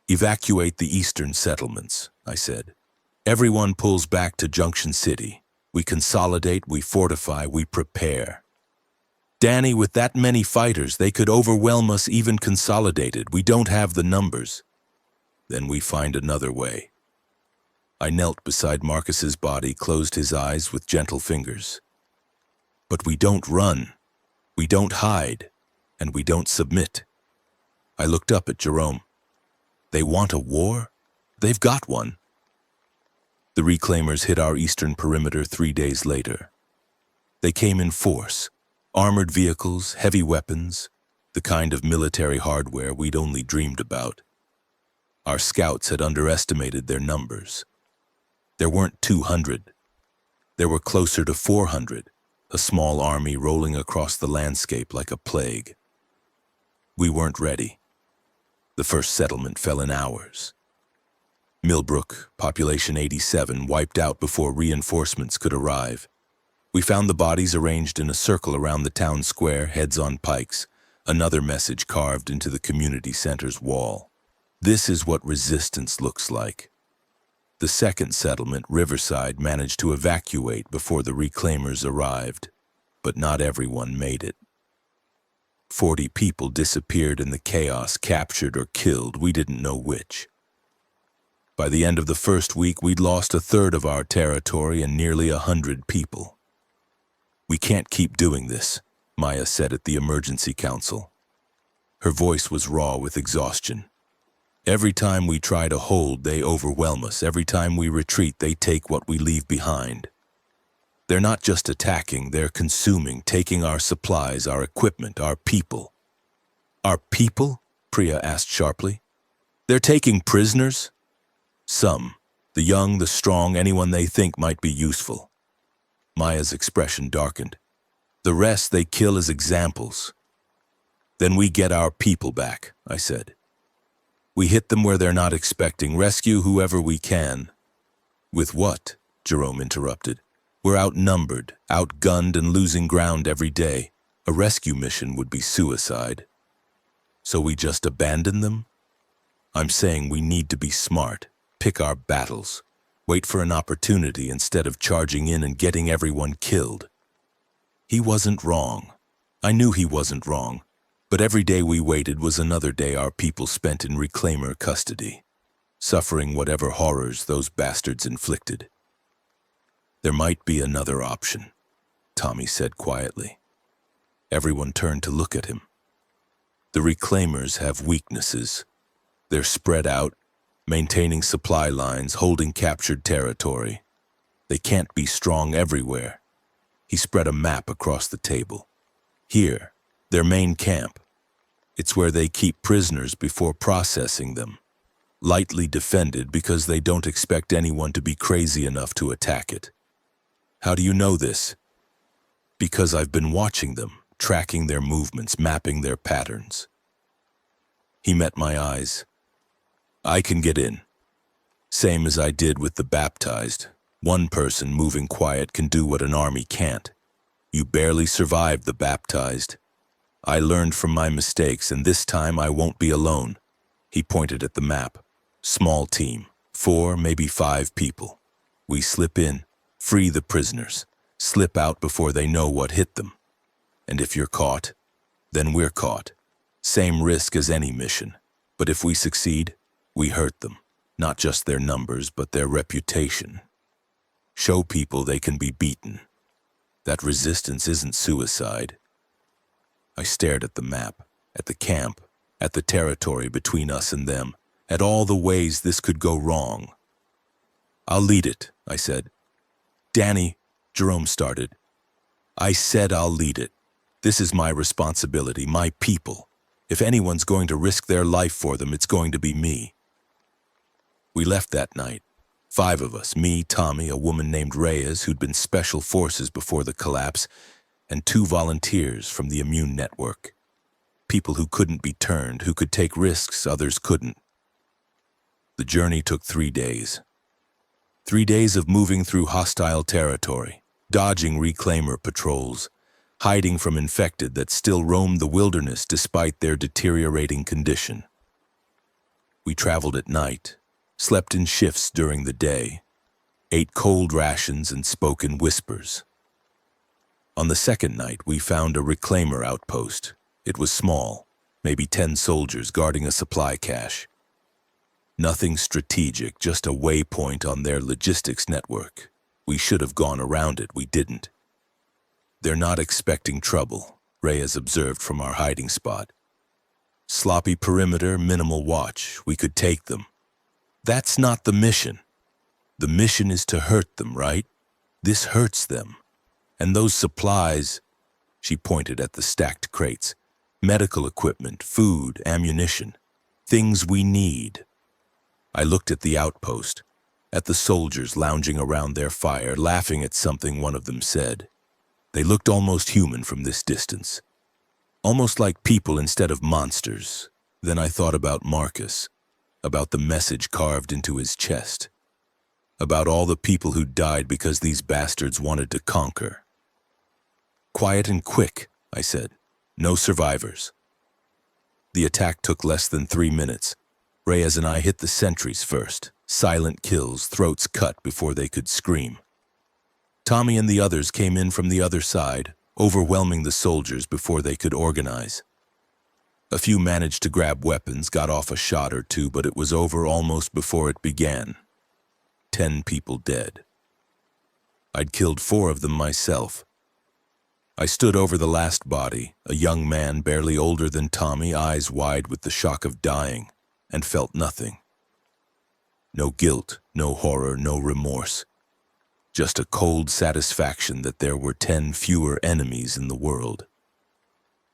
"Evacuate the eastern settlements," I said. "Everyone pulls back to Junction City. We consolidate, we fortify, we prepare." "Danny, with that many fighters, they could overwhelm us even consolidated. We don't have the numbers." "Then we find another way." I knelt beside Marcus's body, closed his eyes with gentle fingers. "But we don't run, we don't hide, and we don't submit." I looked up at Jerome. "They want a war? They've got one." The Reclaimers hit our eastern perimeter 3 days later. They came in force, armored vehicles, heavy weapons, the kind of military hardware we'd only dreamed about. Our scouts had underestimated their numbers. There weren't 200. There were closer to 400, a small army rolling across the landscape like a plague. We weren't ready. The first settlement fell in hours. Millbrook, population 87, wiped out before reinforcements could arrive. We found the bodies arranged in a circle around the town square, heads on pikes, another message carved into the community center's wall. "This is what resistance looks like." The second settlement, Riverside, managed to evacuate before the Reclaimers arrived, but not everyone made it. 40 people disappeared in the chaos, captured or killed, we didn't know which. By the end of the first week, we'd lost a third of our territory and nearly 100 people. "We can't keep doing this," Maya said at the emergency council. Her voice was raw with exhaustion. "Every time we try to hold, they overwhelm us. Every time we retreat, they take what we leave behind. They're not just attacking, they're consuming, taking our supplies, our equipment, our people." "Our people?" Priya asked sharply. "They're taking prisoners?" "Some. The young, the strong, anyone they think might be useful." Maya's expression darkened. "The rest they kill as examples." "Then we get our people back," I said. "We hit them where they're not expecting, rescue whoever we can." "With what?" Jerome interrupted. "We're outnumbered, outgunned, and losing ground every day. A rescue mission would be suicide." "So we just abandon them?" "I'm saying we need to be smart, pick our battles, wait for an opportunity instead of charging in and getting everyone killed." He wasn't wrong. I knew he wasn't wrong. But every day we waited was another day our people spent in Reclaimer custody, suffering whatever horrors those bastards inflicted. "There might be another option," Tommy said quietly. Everyone turned to look at him. "The Reclaimers have weaknesses. They're spread out, maintaining supply lines, holding captured territory. They can't be strong everywhere." He spread a map across the table. "Here, their main camp. It's where they keep prisoners before processing them. Lightly defended because they don't expect anyone to be crazy enough to attack it." "How do you know this?" "Because I've been watching them, tracking their movements, mapping their patterns. He met my eyes. I can get in. Same as I did with the baptized. One person moving quiet can do what an army can't. You barely survived the baptized. I learned from my mistakes, and this time I won't be alone. He pointed at the map. Small team, 4, maybe 5 people. We slip in, free the prisoners, slip out before they know what hit them. And if you're caught, then we're caught. Same risk as any mission. But if we succeed, we hurt them. Not just their numbers, but their reputation. Show people they can be beaten. That resistance isn't suicide. I stared at the map, at the camp, at the territory between us and them, at all the ways this could go wrong. I'll lead it, I said. Danny, Jerome started. I said I'll lead it. This is my responsibility, my people. If anyone's going to risk their life for them, it's going to be me. We left that night. 5 of us, me, Tommy, a woman named Reyes who'd been special forces before the collapse, and 2 volunteers from the Immune Network. People who couldn't be turned, who could take risks others couldn't. The journey took 3 days. 3 days of moving through hostile territory, dodging reclaimer patrols, hiding from infected that still roamed the wilderness despite their deteriorating condition. We traveled at night, slept in shifts during the day, ate cold rations and spoke in whispers. On the second night, we found a reclaimer outpost. It was small, maybe 10 soldiers guarding a supply cache. Nothing strategic, just a waypoint on their logistics network. We should have gone around it, we didn't. They're not expecting trouble, Reyes observed from our hiding spot. Sloppy perimeter, minimal watch, we could take them. That's not the mission. The mission is to hurt them, right? This hurts them. And those supplies, she pointed at the stacked crates, medical equipment, food, ammunition, things we need. I looked at the outpost, at the soldiers lounging around their fire, laughing at something one of them said. They looked almost human from this distance, almost like people instead of monsters. Then I thought about Marcus, about the message carved into his chest, about all the people who died because these bastards wanted to conquer. Quiet and quick, I said. No survivors. The attack took less than 3 minutes. Reyes and I hit the sentries first. Silent kills, throats cut before they could scream. Tommy and the others came in from the other side, overwhelming the soldiers before they could organize. A few managed to grab weapons, got off a shot or 2, but it was over almost before it began. 10 people dead. I'd killed 4 of them myself. I stood over the last body, a young man barely older than Tommy, eyes wide with the shock of dying, and felt nothing. No guilt, no horror, no remorse. Just a cold satisfaction that there were 10 fewer enemies in the world.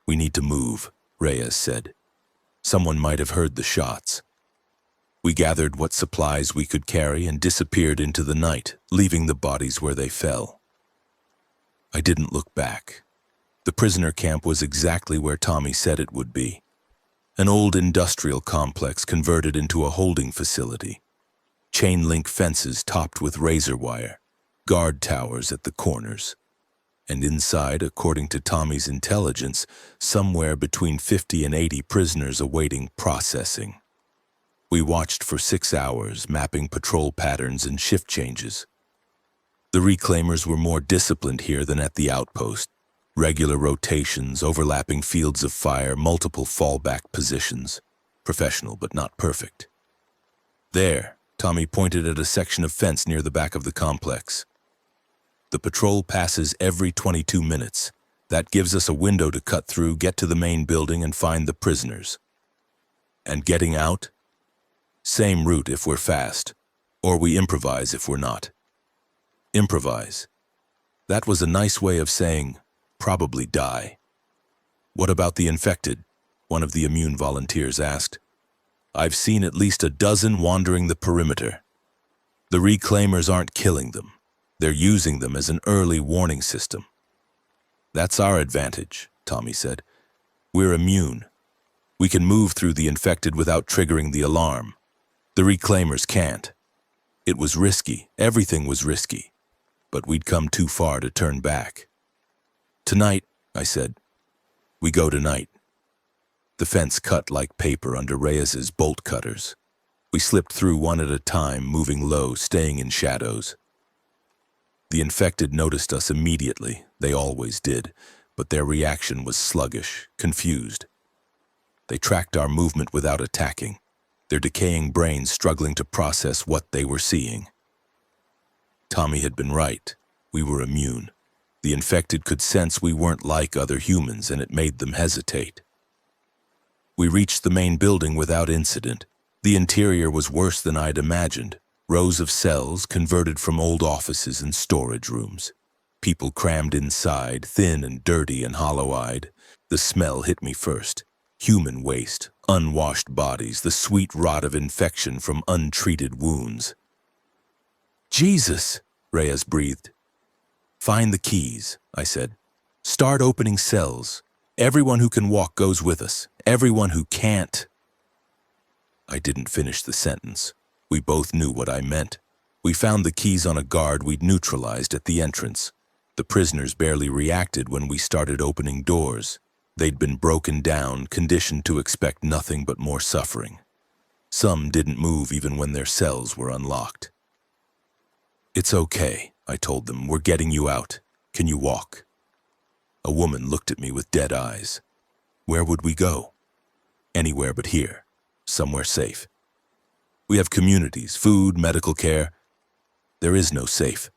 We need to move, Reyes said. Someone might have heard the shots. We gathered what supplies we could carry and disappeared into the night, leaving the bodies where they fell. I didn't look back. The prisoner camp was exactly where Tommy said it would be. An old industrial complex converted into a holding facility. Chain-link fences topped with razor wire, guard towers at the corners. And inside, according to Tommy's intelligence, somewhere between 50 and 80 prisoners awaiting processing. We watched for 6 hours, mapping patrol patterns and shift changes. The reclaimers were more disciplined here than at the outpost. Regular rotations, overlapping fields of fire, multiple fallback positions. Professional, but not perfect. There, Tommy pointed at a section of fence near the back of the complex. The patrol passes every 22 minutes. That gives us a window to cut through, get to the main building, and find the prisoners. And getting out? Same route if we're fast, or we improvise if we're not. Improvise. That was a nice way of saying, probably die. What about the infected? One of the immune volunteers asked. I've seen at least a dozen wandering the perimeter. The reclaimers aren't killing them. They're using them as an early warning system. That's our advantage, Tommy said. We're immune. We can move through the infected without triggering the alarm. The reclaimers can't. It was risky. Everything was risky. But we'd come too far to turn back. Tonight, I said. We go tonight. The fence cut like paper under Reyes's bolt cutters. We slipped through one at a time, moving low, staying in shadows. The infected noticed us immediately. They always did, but their reaction was sluggish, confused. They tracked our movement without attacking, their decaying brains struggling to process what they were seeing. Tommy had been right. We were immune. The infected could sense we weren't like other humans, and it made them hesitate. We reached the main building without incident. The interior was worse than I'd imagined. Rows of cells converted from old offices and storage rooms. People crammed inside, thin and dirty and hollow-eyed. The smell hit me first. Human waste, unwashed bodies, the sweet rot of infection from untreated wounds. Jesus, Reyes breathed. Find the keys, I said. Start opening cells. Everyone who can walk goes with us. Everyone who can't. I didn't finish the sentence. We both knew what I meant. We found the keys on a guard we'd neutralized at the entrance. The prisoners barely reacted when we started opening doors. They'd been broken down, conditioned to expect nothing but more suffering. Some didn't move even when their cells were unlocked. It's okay, I told them. We're getting you out. Can you walk? A woman looked at me with dead eyes. Where would we go? Anywhere but here. Somewhere safe. We have communities, food, medical care. There is no safe.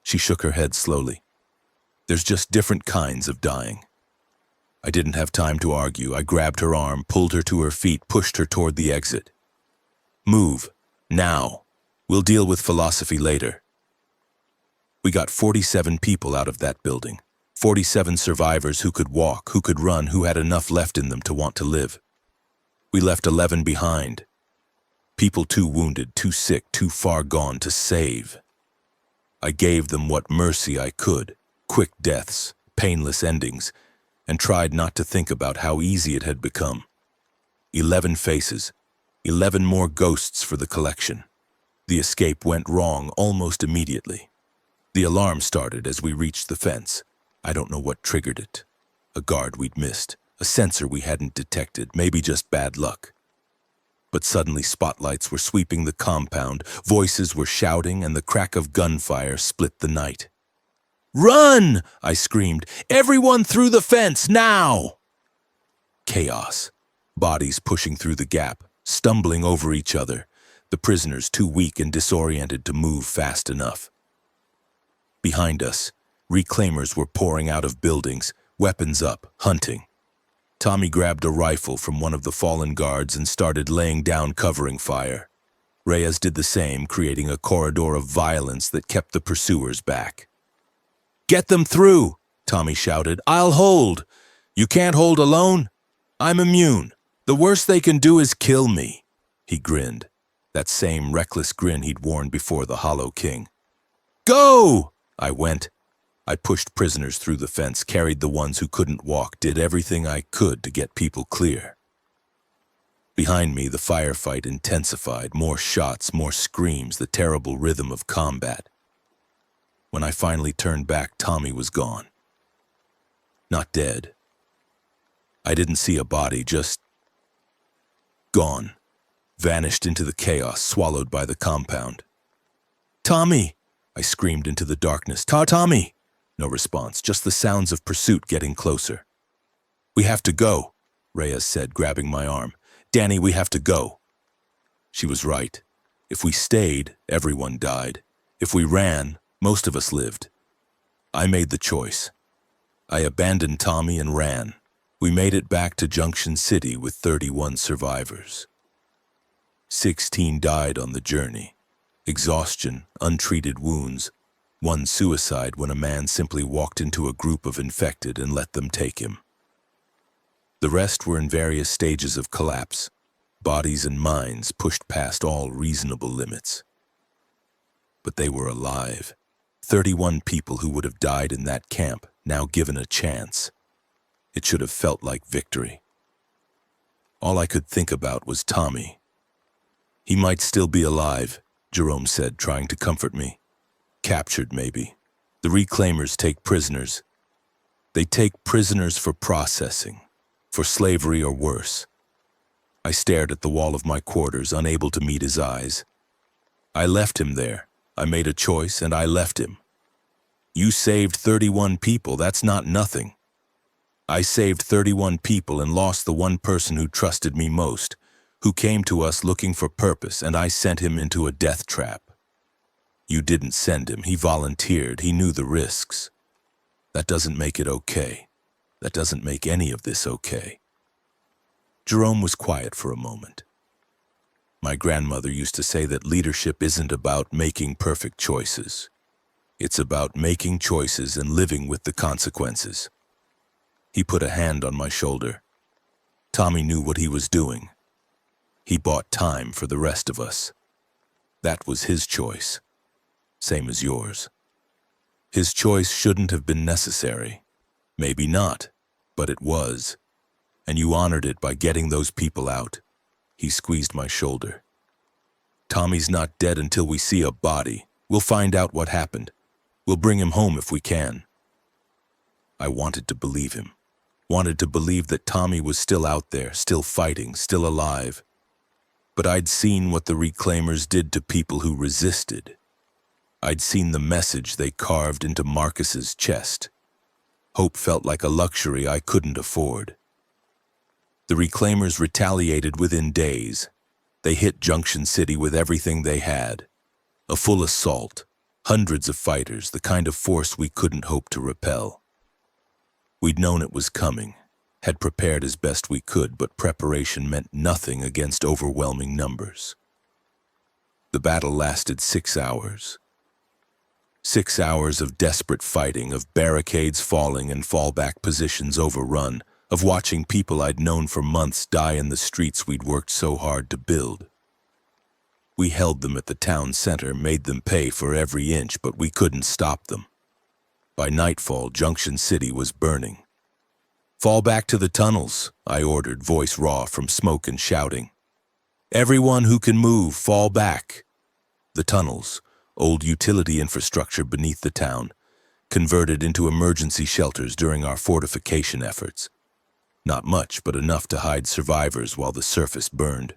She shook her head slowly. There's just different kinds of dying. I didn't have time to argue. I grabbed her arm, pulled her to her feet, pushed her toward the exit. Move. Now. We'll deal with philosophy later. We got 47 people out of that building. 47 survivors who could walk, who could run, who had enough left in them to want to live. We left 11 behind. People too wounded, too sick, too far gone to save. I gave them what mercy I could, quick deaths, painless endings, and tried not to think about how easy it had become. 11 faces, 11 more ghosts for the collection. The escape went wrong almost immediately. The alarm started as we reached the fence. I don't know what triggered it. A guard we'd missed, a sensor we hadn't detected, maybe just bad luck. But suddenly spotlights were sweeping the compound, voices were shouting, and the crack of gunfire split the night. "Run!" I screamed. "Everyone through the fence, now!" Chaos. Bodies pushing through the gap, stumbling over each other, the prisoners too weak and disoriented to move fast enough. Behind us, reclaimers were pouring out of buildings, weapons up, hunting. Tommy grabbed a rifle from one of the fallen guards and started laying down covering fire. Reyes did the same, creating a corridor of violence that kept the pursuers back. "Get them through!" Tommy shouted. "I'll hold! You can't hold alone? I'm immune. The worst they can do is kill me." He grinned, that same reckless grin he'd worn before the Hollow King. "Go!" I went. I pushed prisoners through the fence, carried the ones who couldn't walk, did everything I could to get people clear. Behind me, the firefight intensified, more shots, more screams, the terrible rhythm of combat. When I finally turned back, Tommy was gone. Not dead. I didn't see a body, just gone. Vanished into the chaos, swallowed by the compound. "Tommy!" I screamed into the darkness. "Tommy!" No response, just the sounds of pursuit getting closer. "We have to go," Reyes said, grabbing my arm. "Danny, we have to go." She was right. If we stayed, everyone died. If we ran, most of us lived. I made the choice. I abandoned Tommy and ran. We made it back to Junction City with 31 survivors. 16 died on the journey. Exhaustion, untreated wounds. One suicide when a man simply walked into a group of infected and let them take him. The rest were in various stages of collapse, bodies and minds pushed past all reasonable limits. But they were alive. 31 people who would have died in that camp, now given a chance. It should have felt like victory. All I could think about was Tommy. He might still be alive, Jerome said, trying to comfort me. Captured, maybe. The reclaimers take prisoners. They take prisoners for processing, for slavery or worse. I stared at the wall of my quarters, unable to meet his eyes. I left him there. I made a choice and I left him. You saved 31 people, that's not nothing. I saved 31 people and lost the one person who trusted me most, who came to us looking for purpose, and I sent him into a death trap. You didn't send him, he volunteered, he knew the risks. That doesn't make it okay. That doesn't make any of this okay. Jerome was quiet for a moment. My grandmother used to say that leadership isn't about making perfect choices. It's about making choices and living with the consequences. He put a hand on my shoulder. Tommy knew what he was doing. He bought time for the rest of us. That was his choice, same as yours. His choice shouldn't have been necessary. Maybe not, but it was. And you honored it by getting those people out. He squeezed my shoulder. Tommy's not dead until we see a body. We'll find out what happened. We'll bring him home if we can. I wanted to believe him. Wanted to believe that Tommy was still out there, still fighting, still alive. But I'd seen what the reclaimers did to people who resisted. I'd seen the message they carved into Marcus's chest. Hope felt like a luxury I couldn't afford. The reclaimers retaliated within days. They hit Junction City with everything they had. A full assault, hundreds of fighters, the kind of force we couldn't hope to repel. We'd known it was coming, had prepared as best we could, but preparation meant nothing against overwhelming numbers. The battle lasted 6 hours. 6 hours of desperate fighting, of barricades falling and fallback positions overrun, of watching people I'd known for months die in the streets we'd worked so hard to build. We held them at the town center, made them pay for every inch, but we couldn't stop them. By nightfall, Junction City was burning. "Fall back to the tunnels," I ordered, voice raw from smoke and shouting. "Everyone who can move, fall back." The tunnels, old utility infrastructure beneath the town, converted into emergency shelters during our fortification efforts. Not much, but enough to hide survivors while the surface burned.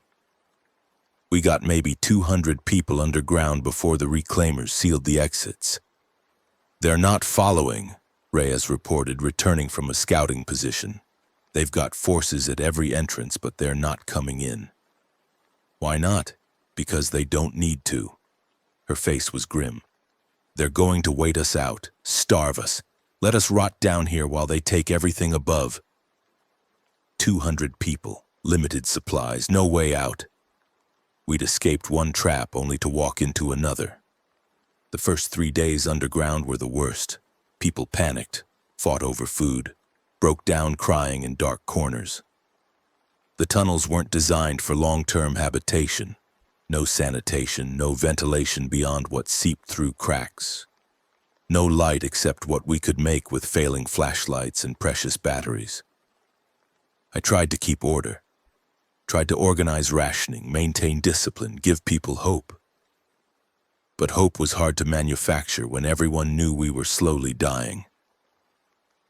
We got maybe 200 people underground before the reclaimers sealed the exits. "They're not following," Reyes reported, returning from a scouting position. "They've got forces at every entrance, but they're not coming in." "Why not?" "Because they don't need to." Her face was grim. "They're going to wait us out, starve us, let us rot down here while they take everything above." 200 people, limited supplies, no way out. We'd escaped one trap only to walk into another. The first 3 days underground were the worst. People panicked, fought over food, broke down crying in dark corners. The tunnels weren't designed for long-term habitation. No sanitation, no ventilation beyond what seeped through cracks. No light except what we could make with failing flashlights and precious batteries. I tried to keep order, tried to organize rationing, maintain discipline, give people hope. But hope was hard to manufacture when everyone knew we were slowly dying.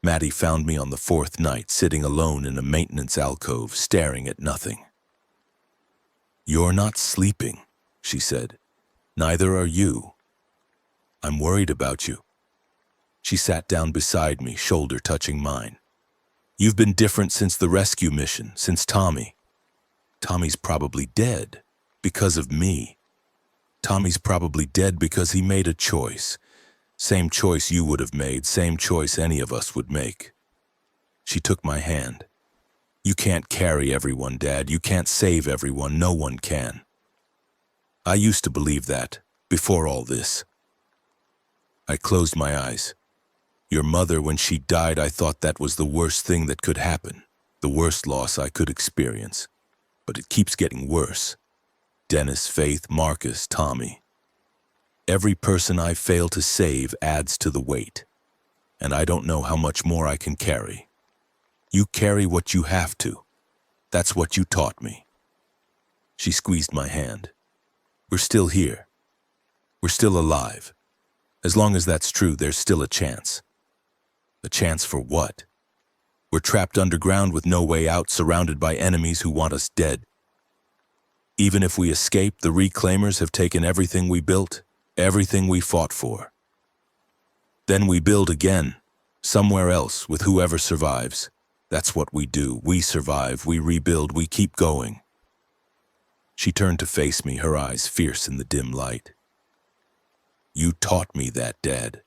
Maddie found me on the 4th night, sitting alone in a maintenance alcove, staring at nothing. "You're not sleeping," she said. "Neither are you. I'm worried about you." She sat down beside me, shoulder touching mine. "You've been different since the rescue mission, since Tommy. Tommy's probably dead because of me. Tommy's probably dead because he made a choice. Same choice you would have made, same choice any of us would make." She took my hand. "You can't carry everyone, Dad. You can't save everyone. No one can." I used to believe that, before all this. I closed my eyes. "Your mother, when she died, I thought that was the worst thing that could happen, the worst loss I could experience. But it keeps getting worse. Dennis, Faith, Marcus, Tommy. Every person I fail to save adds to the weight, and I don't know how much more I can carry. You carry what you have to. That's what you taught me. She squeezed my hand. We're still here. We're still alive. As long as that's true, there's still a chance. A chance for what? We're trapped underground with no way out, surrounded by enemies who want us dead. Even if we escape, the reclaimers have taken everything we built, everything we fought for. Then we build again, somewhere else, with whoever survives. That's what we do. We survive, we rebuild, we keep going. She turned to face me, her eyes fierce in the dim light. You taught me that, Dad.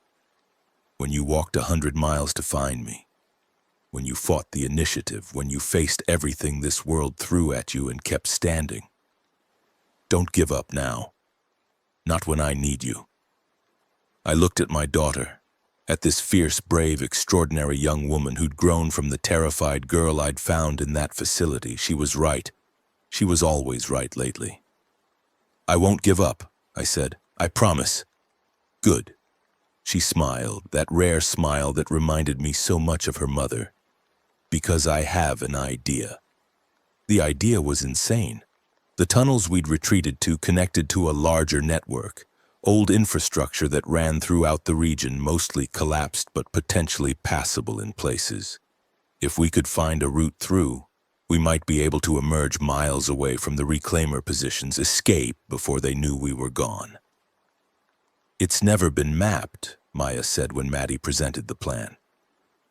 When you walked 100 miles to find me. When you fought the initiative, when you faced everything this world threw at you and kept standing. Don't give up now. Not when I need you. I looked at my daughter, at this fierce, brave, extraordinary young woman who'd grown from the terrified girl I'd found in that facility. She was right. She was always right lately. I won't give up, I said. I promise. Good. She smiled, that rare smile that reminded me so much of her mother. Because I have an idea. The idea was insane. The tunnels we'd retreated to connected to a larger network, old infrastructure that ran throughout the region, mostly collapsed but potentially passable in places. If we could find a route through, we might be able to emerge miles away from the reclaimer positions, escape before they knew we were gone. It's never been mapped, Maya said when Maddie presented the plan.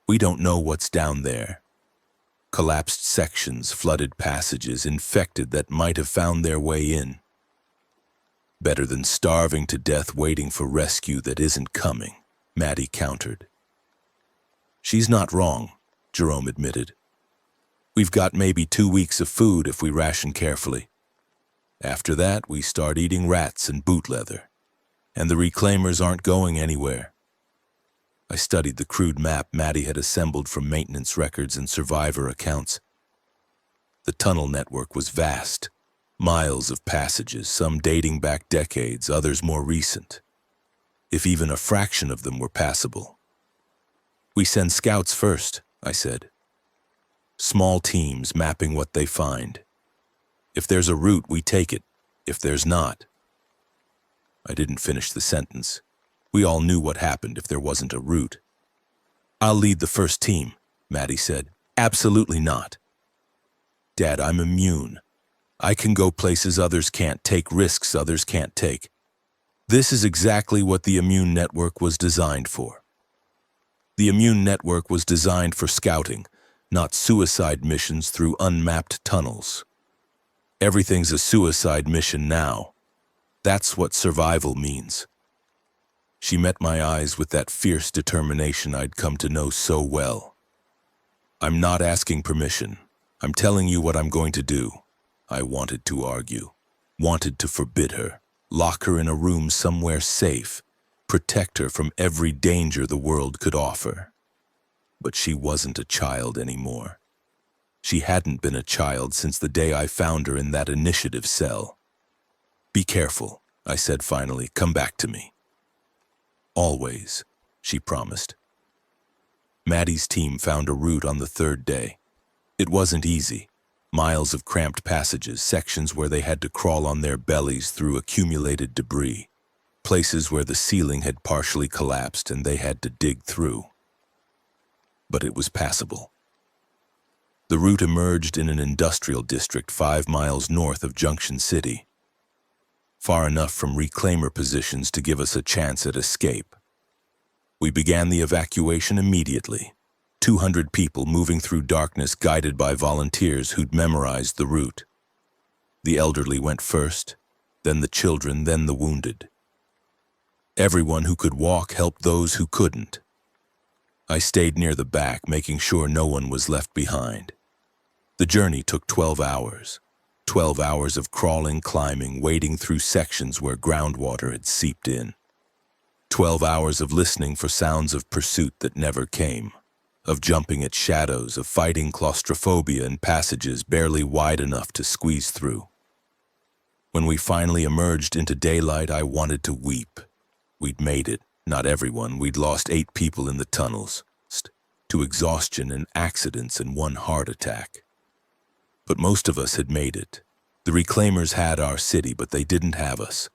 We don't know what's down there. Collapsed sections, flooded passages, infected that might have found their way in. Better than starving to death waiting for rescue that isn't coming, Maddie countered. She's not wrong, Jerome admitted. We've got maybe 2 weeks of food if we ration carefully. After that, we start eating rats and boot leather. And the reclaimers aren't going anywhere. I studied the crude map Maddie had assembled from maintenance records and survivor accounts. The tunnel network was vast. Miles of passages, some dating back decades, others more recent. If even a fraction of them were passable. We send scouts first, I said. Small teams mapping what they find. If there's a route, we take it. If there's not. I didn't finish the sentence. We all knew what happened if there wasn't a route. I'll lead the first team, Maddie said. Absolutely not. Dad, I'm immune. I can go places others can't, take risks others can't take. This is exactly what the immune network was designed for. The immune network was designed for scouting, not suicide missions through unmapped tunnels. Everything's a suicide mission now. That's what survival means. She met my eyes with that fierce determination I'd come to know so well. I'm not asking permission. I'm telling you what I'm going to do. I wanted to argue, wanted to forbid her, lock her in a room somewhere safe, protect her from every danger the world could offer. But she wasn't a child anymore. She hadn't been a child since the day I found her in that initiative cell. Be careful, I said finally. Come back to me. Always, she promised. Maddie's team found a route on the third day. It wasn't easy. Miles of cramped passages, sections where they had to crawl on their bellies through accumulated debris, places where the ceiling had partially collapsed and they had to dig through. But it was passable. The route emerged in an industrial district 5 miles north of Junction City, far enough from reclaimer positions to give us a chance at escape. We began the evacuation immediately, 200 people moving through darkness guided by volunteers who'd memorized the route. The elderly went first, then the children, then the wounded. Everyone who could walk helped those who couldn't. I stayed near the back, making sure no one was left behind. The journey took 12 hours. 12 hours of crawling, climbing, wading through sections where groundwater had seeped in. 12 hours of listening for sounds of pursuit that never came, of jumping at shadows, of fighting claustrophobia in passages barely wide enough to squeeze through. When we finally emerged into daylight, I wanted to weep. We'd made it, not everyone. We'd lost 8 people in the tunnels, to exhaustion and accidents and 1 heart attack. But most of us had made it. The reclaimers had our city, but they didn't have us.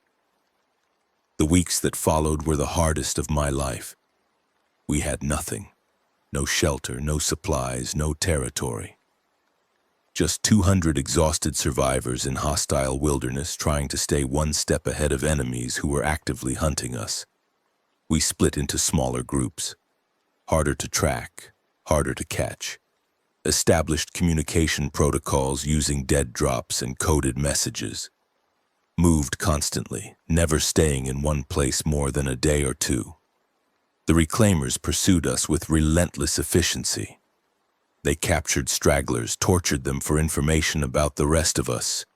The weeks that followed were the hardest of my life. We had nothing. No shelter, no supplies, no territory. Just 200 exhausted survivors in hostile wilderness trying to stay one step ahead of enemies who were actively hunting us. We split into smaller groups. Harder to track, harder to catch. Established communication protocols using dead drops and coded messages. Moved constantly, never staying in one place more than a day or two. The reclaimers pursued us with relentless efficiency. They captured stragglers, tortured them for information about the rest of us.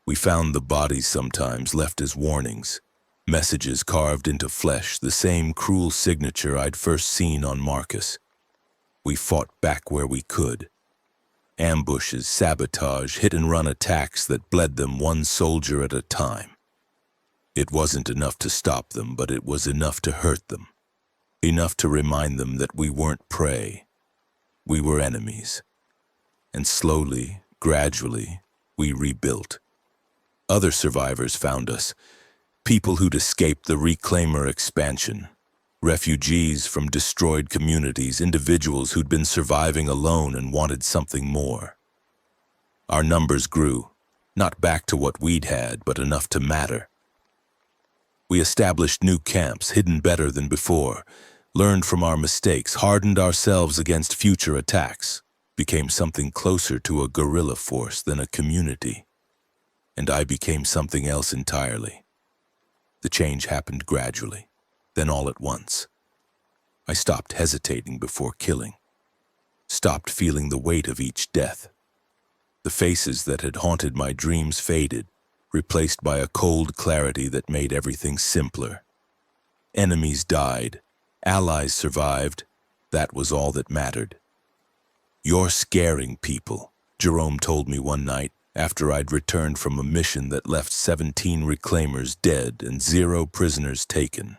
We found the bodies sometimes left as warnings, messages carved into flesh, the same cruel signature I'd first seen on Marcus. We fought back where we could. Ambushes, sabotage, hit-and-run attacks that bled them one soldier at a time. It wasn't enough to stop them, but it was enough to hurt them. Enough to remind them that we weren't prey. We were enemies. And slowly, gradually, we rebuilt. Other survivors found us, people who'd escaped the reclaimer expansion. Refugees from destroyed communities, individuals who'd been surviving alone and wanted something more. Our numbers grew, not back to what we'd had, but enough to matter. We established new camps, hidden better than before, learned from our mistakes, hardened ourselves against future attacks, became something closer to a guerrilla force than a community. And I became something else entirely. The change happened gradually, then all at once. I stopped hesitating before killing, stopped feeling the weight of each death. The faces that had haunted my dreams faded, replaced by a cold clarity that made everything simpler. Enemies died, allies survived. That was all that mattered. "You're scaring people," Jerome told me one night after I'd returned from a mission that left 17 reclaimers dead and 0 prisoners taken.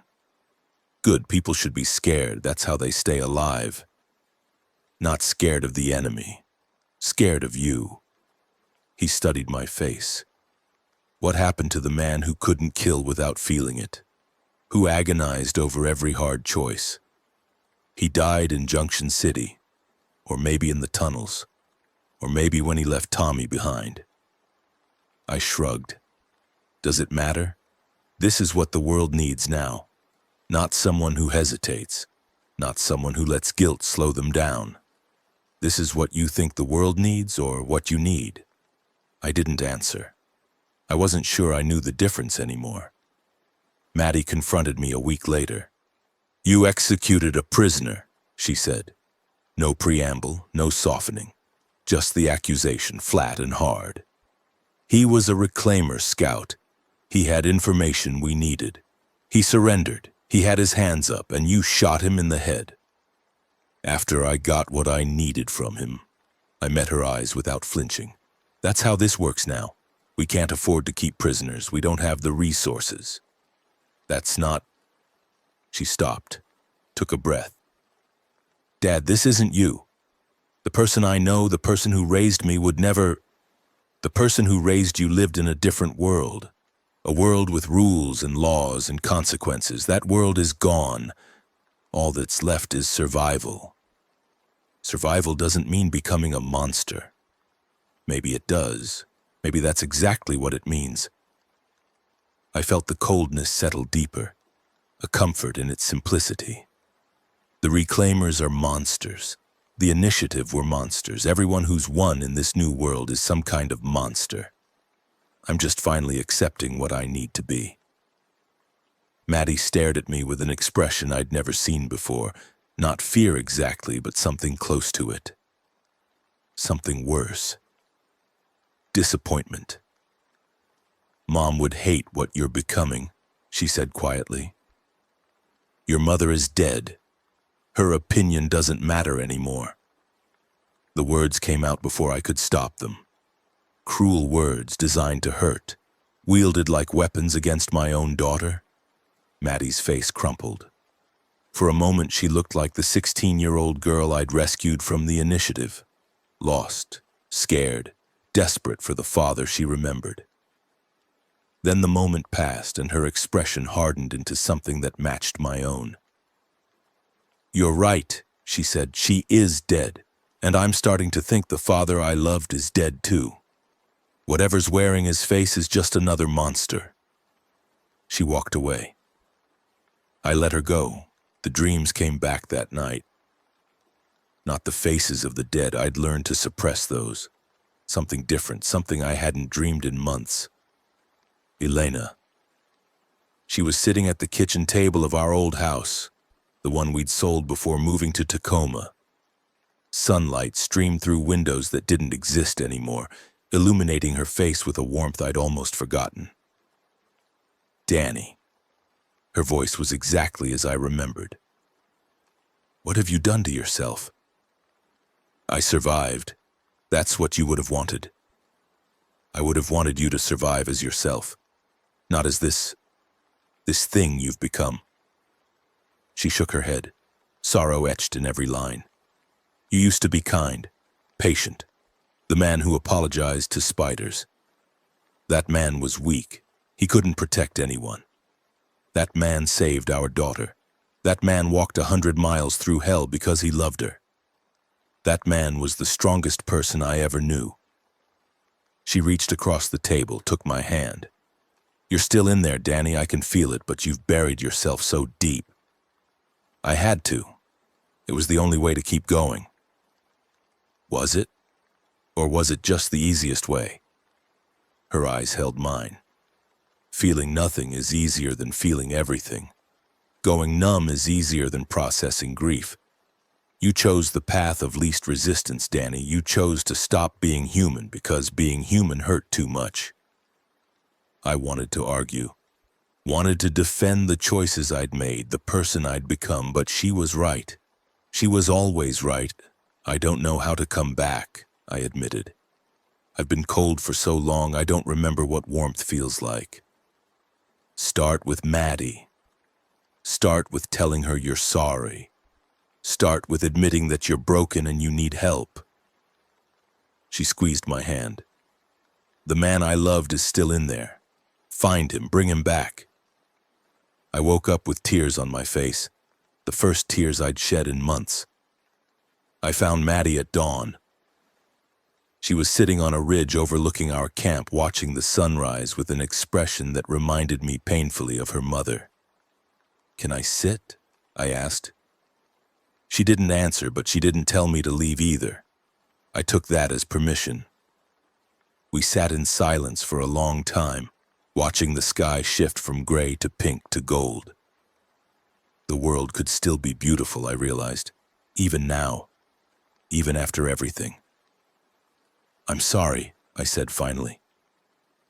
Good, people should be scared. That's how they stay alive. Not scared of the enemy. Scared of you. He studied my face. What happened to the man who couldn't kill without feeling it? Who agonized over every hard choice? He died in Junction City, or maybe in the tunnels, or maybe when he left Tommy behind. I shrugged. Does it matter? This is what the world needs now. Not someone who hesitates, not someone who lets guilt slow them down. This is what you think the world needs, or what you need? I didn't answer. I wasn't sure I knew the difference anymore. Maddie confronted me a week later. "You executed a prisoner," she said. No preamble, no softening. Just the accusation, flat and hard. He was a reclaimer scout. He had information we needed. He surrendered. He had his hands up, and you shot him in the head. After I got what I needed from him, I met her eyes without flinching. That's how this works now. We can't afford to keep prisoners. We don't have the resources. That's not... She stopped, took a breath. "Dad, this isn't you. The person I know, the person who raised me would never... The person who raised you lived in a different world. A world with rules and laws and consequences. That world is gone. All that's left is survival. Survival doesn't mean becoming a monster. Maybe it does. Maybe that's exactly what it means." I felt the coldness settle deeper, a comfort in its simplicity. The reclaimers are monsters. The initiative were monsters. Everyone who's won in this new world is some kind of monster. I'm just finally accepting what I need to be. Maddie stared at me with an expression I'd never seen before. Not fear exactly, but something close to it. Something worse. Disappointment. "Mom would hate what you're becoming," she said quietly. "Your mother is dead. Her opinion doesn't matter anymore." The words came out before I could stop them. Cruel words designed to hurt, wielded like weapons against my own daughter. Maddie's face crumpled. For a moment she looked like the 16-year-old girl I'd rescued from the initiative. Lost, scared, desperate for the father she remembered. Then the moment passed and her expression hardened into something that matched my own. "You're right," she said. "She is dead, and I'm starting to think the father I loved is dead too. Whatever's wearing his face is just another monster." She walked away. I let her go. The dreams came back that night. Not the faces of the dead. I'd learned to suppress those. Something different, something I hadn't dreamed in months. Elena. She was sitting at the kitchen table of our old house, the one we'd sold before moving to Tacoma. Sunlight streamed through windows that didn't exist anymore, illuminating her face with a warmth I'd almost forgotten. "Danny." Her voice was exactly as I remembered. "What have you done to yourself?" "I survived. That's what you would have wanted. I would have wanted you to survive as yourself, not as this thing you've become." She shook her head, sorrow etched in every line. "You used to be kind, patient, the man who apologized to spiders. That man was weak. He couldn't protect anyone. That man saved our daughter. That man walked 100 miles through hell because he loved her. That man was the strongest person I ever knew." She reached across the table, took my hand. "You're still in there, Danny, I can feel it, but you've buried yourself so deep." "I had to. It was the only way to keep going." "Was it? Or was it just the easiest way?" Her eyes held mine. "Feeling nothing is easier than feeling everything. Going numb is easier than processing grief. You chose the path of least resistance, Danny. You chose to stop being human because being human hurt too much." I wanted to argue, wanted to defend the choices I'd made, the person I'd become, but she was right. She was always right. "I don't know how to come back," I admitted. "I've been cold for so long, I don't remember what warmth feels like." "Start with Maddie. Start with telling her you're sorry. Start with admitting that you're broken and you need help." She squeezed my hand. "The man I loved is still in there. Find him, bring him back." I woke up with tears on my face, the first tears I'd shed in months. I found Maddie at dawn. She was sitting on a ridge overlooking our camp, watching the sunrise with an expression that reminded me painfully of her mother. "Can I sit?" I asked. She didn't answer, but she didn't tell me to leave either. I took that as permission. We sat in silence for a long time, watching the sky shift from gray to pink to gold. The world could still be beautiful, I realized, even now, even after everything. "I'm sorry," I said finally.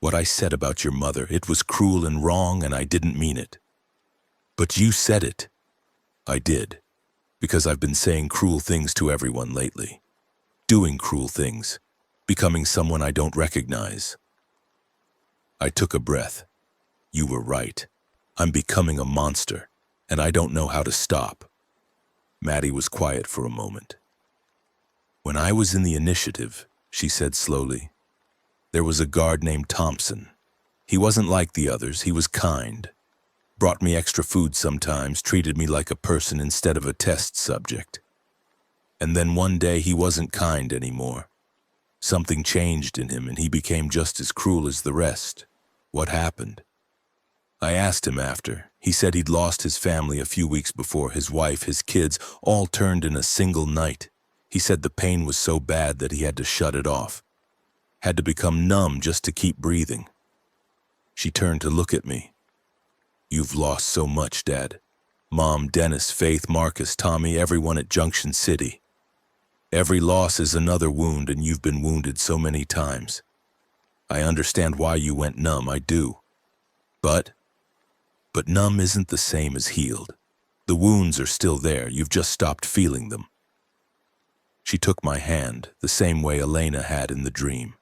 "What I said about your mother, it was cruel and wrong, and I didn't mean it." "But you said it." "I did. Because I've been saying cruel things to everyone lately. Doing cruel things. Becoming someone I don't recognize." I took a breath. "You were right. I'm becoming a monster, and I don't know how to stop." Maddie was quiet for a moment. "When I was in the initiative," she said slowly, "there was a guard named Thompson. He wasn't like the others. He was kind. Brought me extra food sometimes, treated me like a person instead of a test subject. And then one day he wasn't kind anymore. Something changed in him and he became just as cruel as the rest. What happened?" I asked him after. He said he'd lost his family a few weeks before, his wife, his kids, all turned in a single night. He said the pain was so bad that he had to shut it off. Had to become numb just to keep breathing. She turned to look at me. "You've lost so much, Dad. Mom, Dennis, Faith, Marcus, Tommy, everyone at Junction City. Every loss is another wound, and you've been wounded so many times. I understand why you went numb, I do. But numb isn't the same as healed. The wounds are still there, you've just stopped feeling them." She took my hand, the same way Elena had in the dream.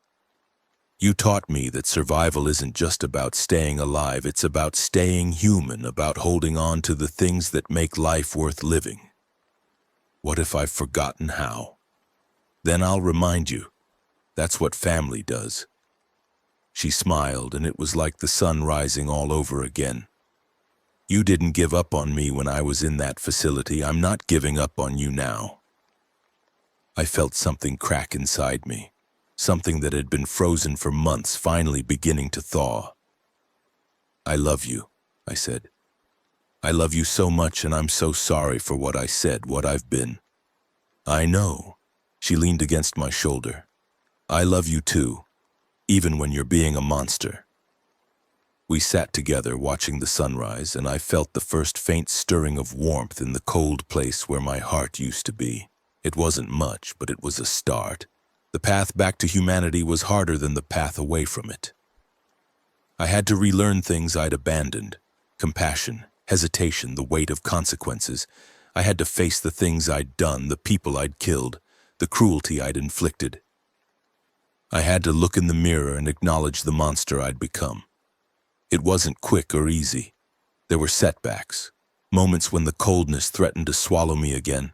"You taught me that survival isn't just about staying alive, it's about staying human, about holding on to the things that make life worth living. What if I've forgotten how? Then I'll remind you. That's what family does." She smiled, and it was like the sun rising all over again. "You didn't give up on me when I was in that facility. I'm not giving up on you now." I felt something crack inside me, something that had been frozen for months finally beginning to thaw. "I love you," I said. "I love you so much, and I'm so sorry for what I said, what I've been." "I know." She leaned against my shoulder. "I love you too, even when you're being a monster." We sat together watching the sunrise, and I felt the first faint stirring of warmth in the cold place where my heart used to be. It wasn't much, but it was a start. The path back to humanity was harder than the path away from it. I had to relearn things I'd abandoned: compassion, hesitation, the weight of consequences. I had to face the things I'd done, the people I'd killed, the cruelty I'd inflicted. I had to look in the mirror and acknowledge the monster I'd become. It wasn't quick or easy. There were setbacks, moments when the coldness threatened to swallow me again.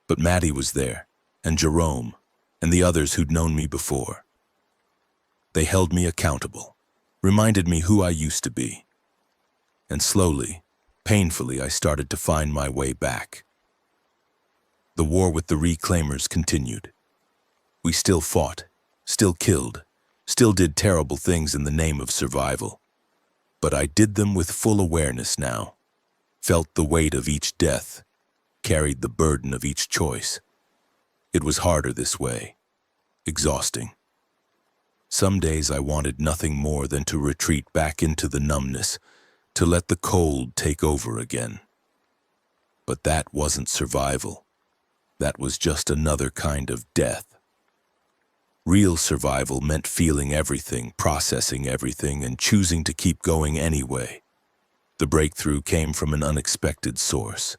But Maddie was there, and Jerome, and the others who'd known me before. They held me accountable, reminded me who I used to be. And slowly, painfully, I started to find my way back. The war with the reclaimers continued. We still fought, still killed, still did terrible things in the name of survival. But I did them with full awareness now, felt the weight of each death, carried the burden of each choice. It was harder this way, exhausting. Some days I wanted nothing more than to retreat back into the numbness, to let the cold take over again. But that wasn't survival. That was just another kind of death. Real survival meant feeling everything, processing everything, and choosing to keep going anyway. The breakthrough came from an unexpected source.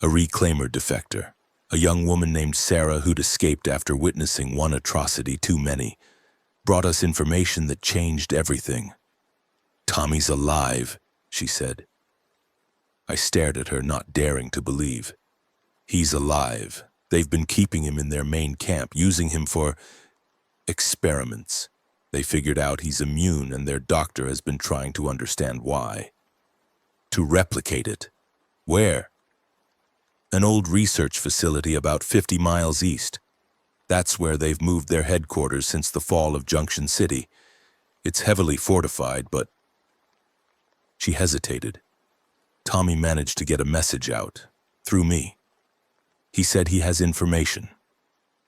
A reclaimer defector, a young woman named Sarah who'd escaped after witnessing one atrocity too many, brought us information that changed everything. "Tommy's alive," she said. I stared at her, not daring to believe. "He's alive. They've been keeping him in their main camp, using him for experiments. They figured out he's immune, and their doctor has been trying to understand why. To replicate it. Where? An old research facility about 50 miles east. That's where they've moved their headquarters since the fall of Junction City. It's heavily fortified, but..." She hesitated. "Tommy managed to get a message out, through me. He said he has information.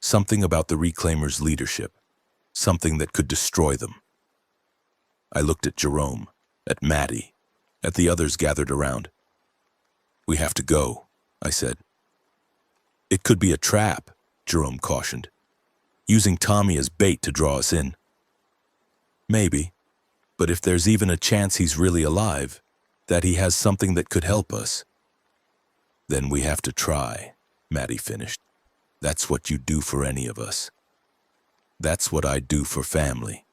Something about the Reclaimers' leadership. Something that could destroy them." I looked at Jerome, at Maddie, at the others gathered around. "We have to go," I said. "It could be a trap," Jerome cautioned. "Using Tommy as bait to draw us in." "Maybe, but if there's even a chance he's really alive, that he has something that could help us." "Then we have to try," Maddie finished. "That's what you do for any of us. That's what I do for family."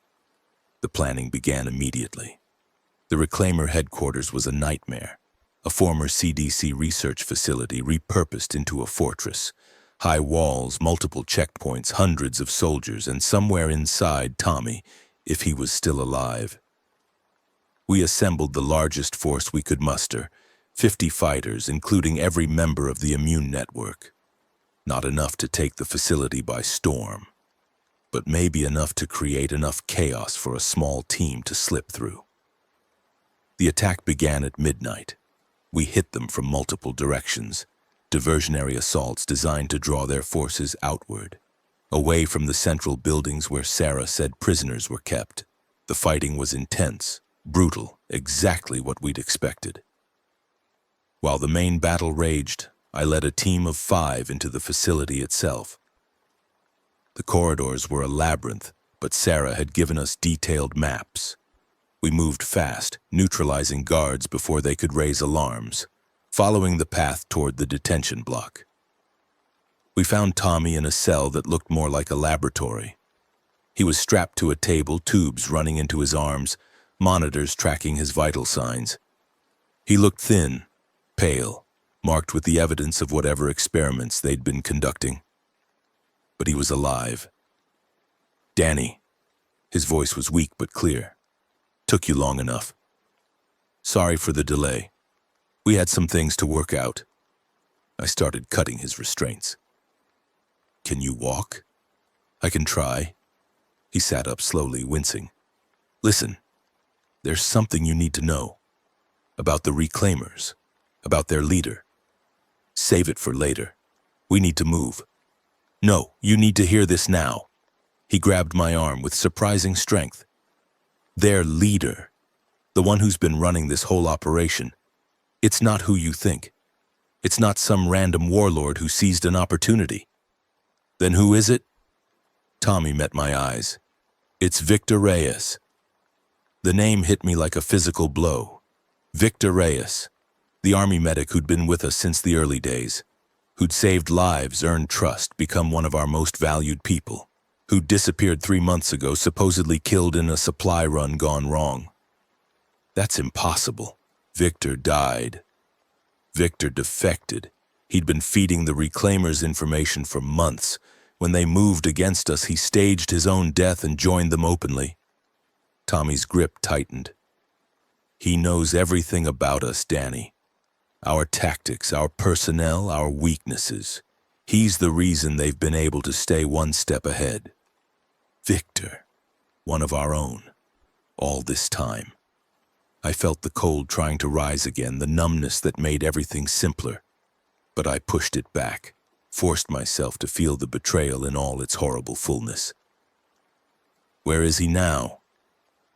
The planning began immediately. The Reclaimer headquarters was a nightmare, a former CDC research facility repurposed into a fortress. High walls, multiple checkpoints, hundreds of soldiers, and somewhere inside Tommy, if he was still alive. We assembled the largest force we could muster, 50 fighters, including every member of the immune network. Not enough to take the facility by storm, but maybe enough to create enough chaos for a small team to slip through. The attack began at midnight. We hit them from multiple directions, diversionary assaults designed to draw their forces outward, away from the central buildings where Sarah said prisoners were kept. The fighting was intense, brutal, exactly what we'd expected. While the main battle raged, I led a team of 5 into the facility itself. The corridors were a labyrinth, but Sarah had given us detailed maps. We moved fast, neutralizing guards before they could raise alarms, following the path toward the detention block. We found Tommy in a cell that looked more like a laboratory. He was strapped to a table, tubes running into his arms, monitors tracking his vital signs. He looked thin, pale, marked with the evidence of whatever experiments they'd been conducting. But he was alive. Danny. His voice was weak but clear. Took you long enough. Sorry for the delay. We had some things to work out. I started cutting his restraints. Can you walk? I can try. He sat up slowly, wincing. Listen, there's something you need to know. About the Reclaimers. About their leader. Save it for later. We need to move. No, you need to hear this now. He grabbed my arm with surprising strength. Their leader. The one who's been running this whole operation. It's not who you think. It's not some random warlord who seized an opportunity. Then who is it? Tommy met my eyes. It's Victor Reyes. The name hit me like a physical blow. Victor Reyes, the army medic who'd been with us since the early days, who'd saved lives, earned trust, become one of our most valued people, who'd disappeared 3 months ago, supposedly killed in a supply run gone wrong. That's impossible. Victor died. Victor defected. He'd been feeding the Reclaimers information for months. When they moved against us, he staged his own death and joined them openly. Tommy's grip tightened. He knows everything about us, Danny. Our tactics, our personnel, our weaknesses. He's the reason they've been able to stay one step ahead. Victor, one of our own, all this time. I felt the cold trying to rise again, the numbness that made everything simpler. But I pushed it back, forced myself to feel the betrayal in all its horrible fullness. Where is he now?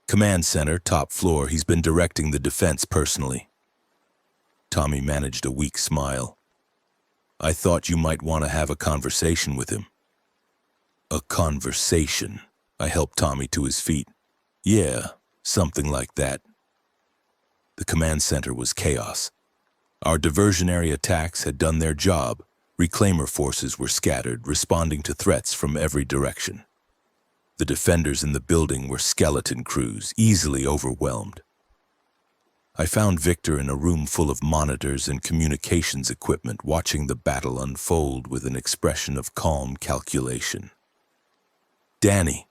Command center, top floor. He's been directing the defense personally. Tommy managed a weak smile. I thought you might want to have a conversation with him. A conversation? I helped Tommy to his feet. Yeah, something like that. The command center was chaos. Our diversionary attacks had done their job. Reclaimer forces were scattered, responding to threats from every direction. The defenders in the building were skeleton crews, easily overwhelmed. I found Victor in a room full of monitors and communications equipment, watching the battle unfold with an expression of calm calculation. Danny.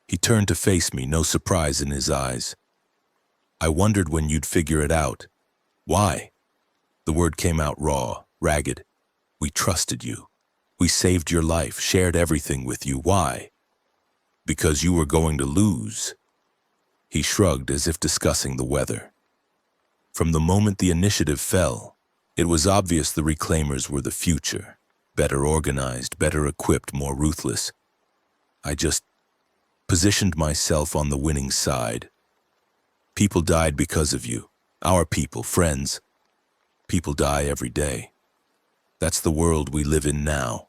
He turned to face me, no surprise in his eyes. I wondered when you'd figure it out. Why? The word came out raw, ragged. We trusted you. We saved your life, shared everything with you. Why? Because you were going to lose. He shrugged as if discussing the weather. From the moment the initiative fell, it was obvious the Reclaimers were the future, better organized, better equipped, more ruthless. I just positioned myself on the winning side. People died because of you. Our people, friends. People die every day. That's the world we live in now.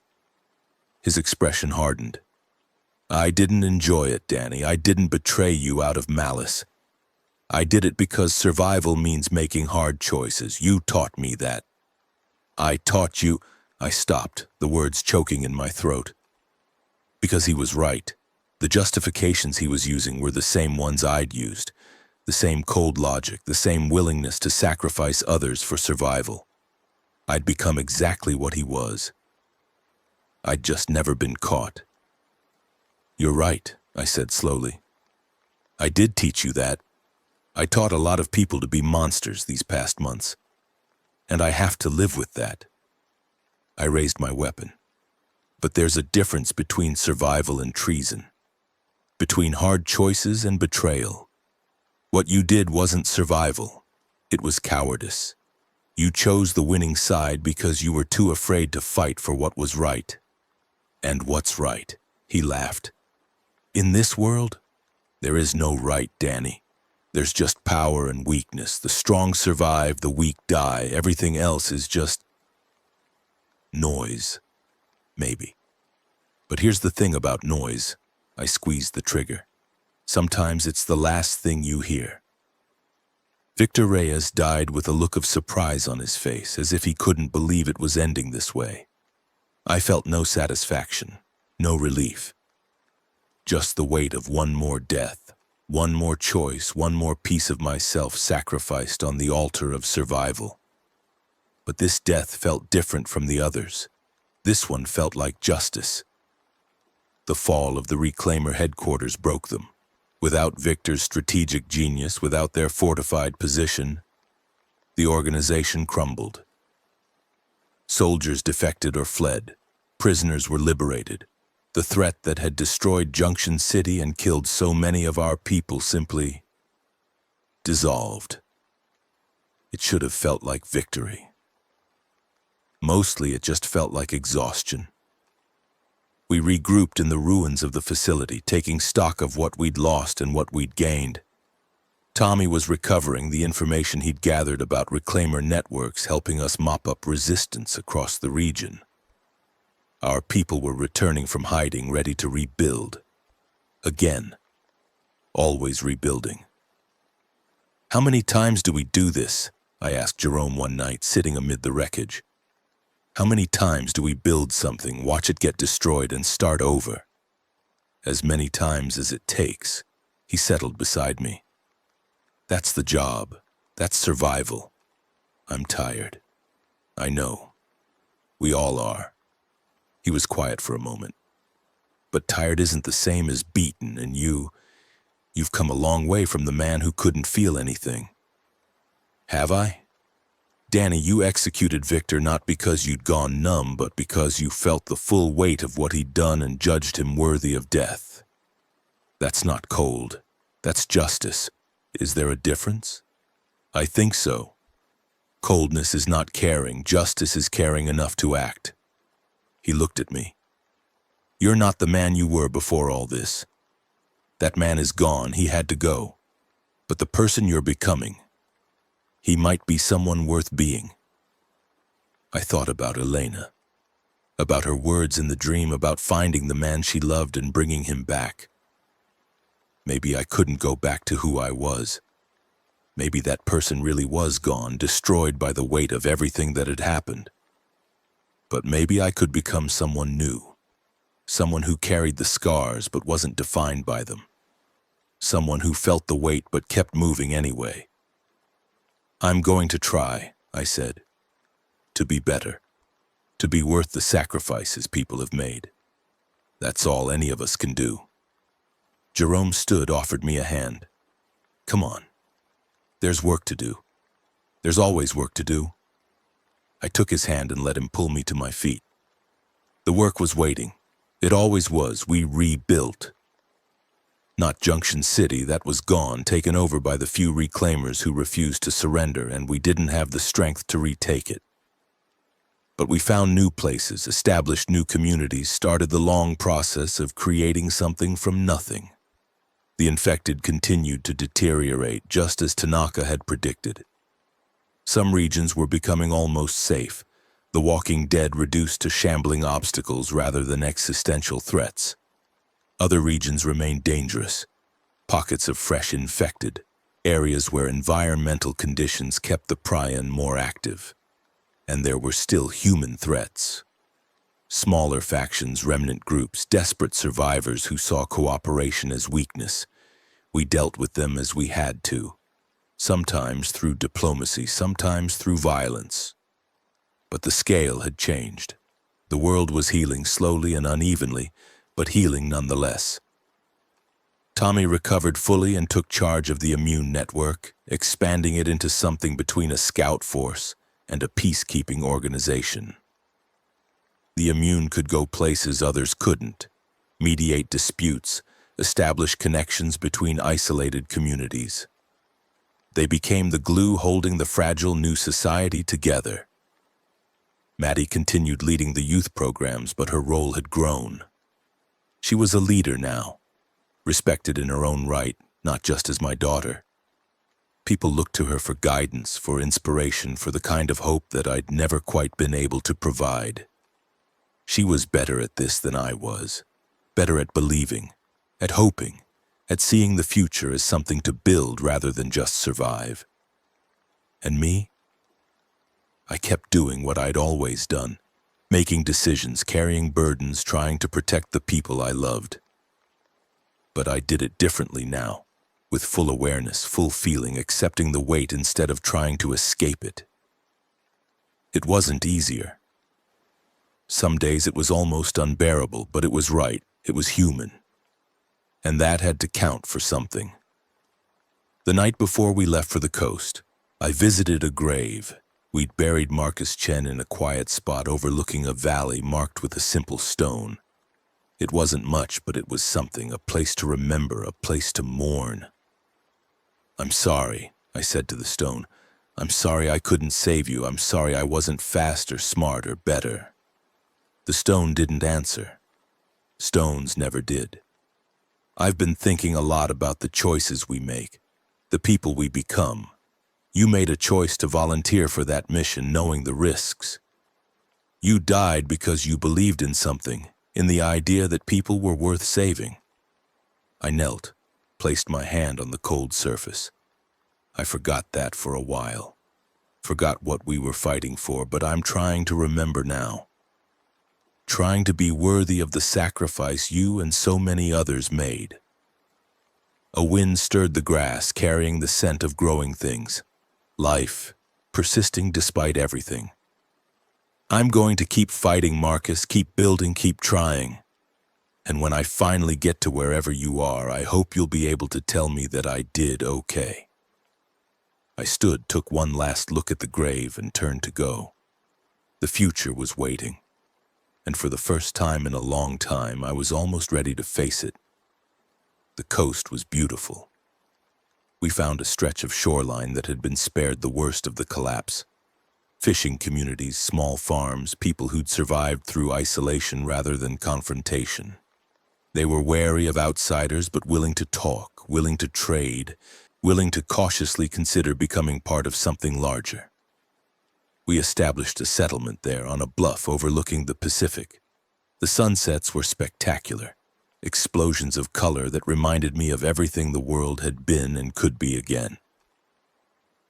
His expression hardened. I didn't enjoy it, Danny. I didn't betray you out of malice. I did it because survival means making hard choices. You taught me that. I taught you. I stopped, the words choking in my throat. Because he was right. The justifications he was using were the same ones I'd used. The same cold logic, the same willingness to sacrifice others for survival. I'd become exactly what he was. I'd just never been caught. You're right, I said slowly. I did teach you that. I taught a lot of people to be monsters these past months. And I have to live with that. I raised my weapon. But there's a difference between survival and treason. Between hard choices and betrayal. What you did wasn't survival. It was cowardice. You chose the winning side because you were too afraid to fight for what was right. And what's right? He laughed. In this world, there is no right, Danny. There's just power and weakness. The strong survive, the weak die. Everything else is just noise. Maybe. But here's the thing about noise. I squeezed the trigger. Sometimes it's the last thing you hear. Victor Reyes died with a look of surprise on his face, as if he couldn't believe it was ending this way. I felt no satisfaction, no relief. Just the weight of one more death, one more choice, one more piece of myself sacrificed on the altar of survival. But this death felt different from the others. This one felt like justice. The fall of the Reclaimer headquarters broke them. Without Victor's strategic genius, without their fortified position, the organization crumbled. Soldiers defected or fled. Prisoners were liberated. The threat that had destroyed Junction City and killed so many of our people simply dissolved. It should have felt like victory. Mostly it just felt like exhaustion. We regrouped in the ruins of the facility, taking stock of what we'd lost and what we'd gained. Tommy was recovering the information he'd gathered about Reclaimer networks, helping us mop up resistance across the region. Our people were returning from hiding, ready to rebuild. Again. Always rebuilding. "How many times do we do this?" I asked Jerome one night, sitting amid the wreckage. "How many times do we build something, watch it get destroyed, and start over?" "As many times as it takes," he settled beside me. "That's the job. That's survival. I'm tired. I know. We all are." He was quiet for a moment. "But tired isn't the same as beaten, and you've come a long way from the man who couldn't feel anything." "Have I?" "Danny, you executed Victor not because you'd gone numb, but because you felt the full weight of what he'd done and judged him worthy of death. That's not cold. That's justice. Is there a difference?" "I think so. Coldness is not caring. Justice is caring enough to act." He looked at me. "You're not the man you were before all this. That man is gone. He had to go. But the person you're becoming, he might be someone worth being." I thought about Elena, about her words in the dream, about finding the man she loved and bringing him back. Maybe I couldn't go back to who I was. Maybe that person really was gone, destroyed by the weight of everything that had happened. But maybe I could become someone new, someone who carried the scars but wasn't defined by them, someone who felt the weight but kept moving anyway. "I'm going to try," I said, "to be better, to be worth the sacrifices people have made. That's all any of us can do." Jerome stood, offered me a hand. "Come on. There's work to do. There's always work to do." I took his hand and let him pull me to my feet. The work was waiting. It always was. We rebuilt. Not Junction City, that was gone, taken over by the few reclaimers who refused to surrender, and we didn't have the strength to retake it. But we found new places, established new communities, started the long process of creating something from nothing. The infected continued to deteriorate, just as Tanaka had predicted. Some regions were becoming almost safe, the walking dead reduced to shambling obstacles rather than existential threats. Other regions remained dangerous, pockets of fresh infected, areas where environmental conditions kept the prion more active. And there were still human threats. Smaller factions, remnant groups, desperate survivors who saw cooperation as weakness. We dealt with them as we had to. Sometimes through diplomacy, sometimes through violence. But the scale had changed. The world was healing slowly and unevenly, but healing nonetheless. Tommy recovered fully and took charge of the immune network, expanding it into something between a scout force and a peacekeeping organization. The immune could go places others couldn't, mediate disputes, establish connections between isolated communities. They became the glue holding the fragile new society together. Maddie continued leading the youth programs, but her role had grown. She was a leader now, respected in her own right, not just as my daughter. People looked to her for guidance, for inspiration, for the kind of hope that I'd never quite been able to provide. She was better at this than I was, better at believing, at hoping, at seeing the future as something to build rather than just survive. And me? I kept doing what I'd always done, making decisions, carrying burdens, trying to protect the people I loved. But I did it differently now, with full awareness, full feeling, accepting the weight instead of trying to escape it. It wasn't easier. Some days it was almost unbearable, but it was right. It was human. And that had to count for something. The night before we left for the coast, I visited a grave. We'd buried Marcus Chen in a quiet spot overlooking a valley marked with a simple stone. It wasn't much, but it was something, a place to remember, a place to mourn. "I'm sorry," I said to the stone. "I'm sorry I couldn't save you. I'm sorry I wasn't faster, smarter, better." The stone didn't answer. Stones never did. I've been thinking a lot about the choices we make, the people we become. You made a choice to volunteer for that mission, knowing the risks. You died because you believed in something, in the idea that people were worth saving. I knelt, placed my hand on the cold surface. I forgot that for a while. Forgot what we were fighting for, but I'm trying to remember now. Trying to be worthy of the sacrifice you and so many others made. A wind stirred the grass, carrying the scent of growing things. Life, persisting despite everything. I'm going to keep fighting, Marcus, keep building, keep trying. And when I finally get to wherever you are, I hope you'll be able to tell me that I did okay. I stood, took one last look at the grave, and turned to go. The future was waiting. And for the first time in a long time, I was almost ready to face it. The coast was beautiful. We found a stretch of shoreline that had been spared the worst of the collapse. Fishing communities, small farms, people who'd survived through isolation rather than confrontation. They were wary of outsiders but willing to talk, willing to trade, willing to cautiously consider becoming part of something larger. We established a settlement there on a bluff overlooking the Pacific. The sunsets were spectacular, explosions of color that reminded me of everything the world had been and could be again.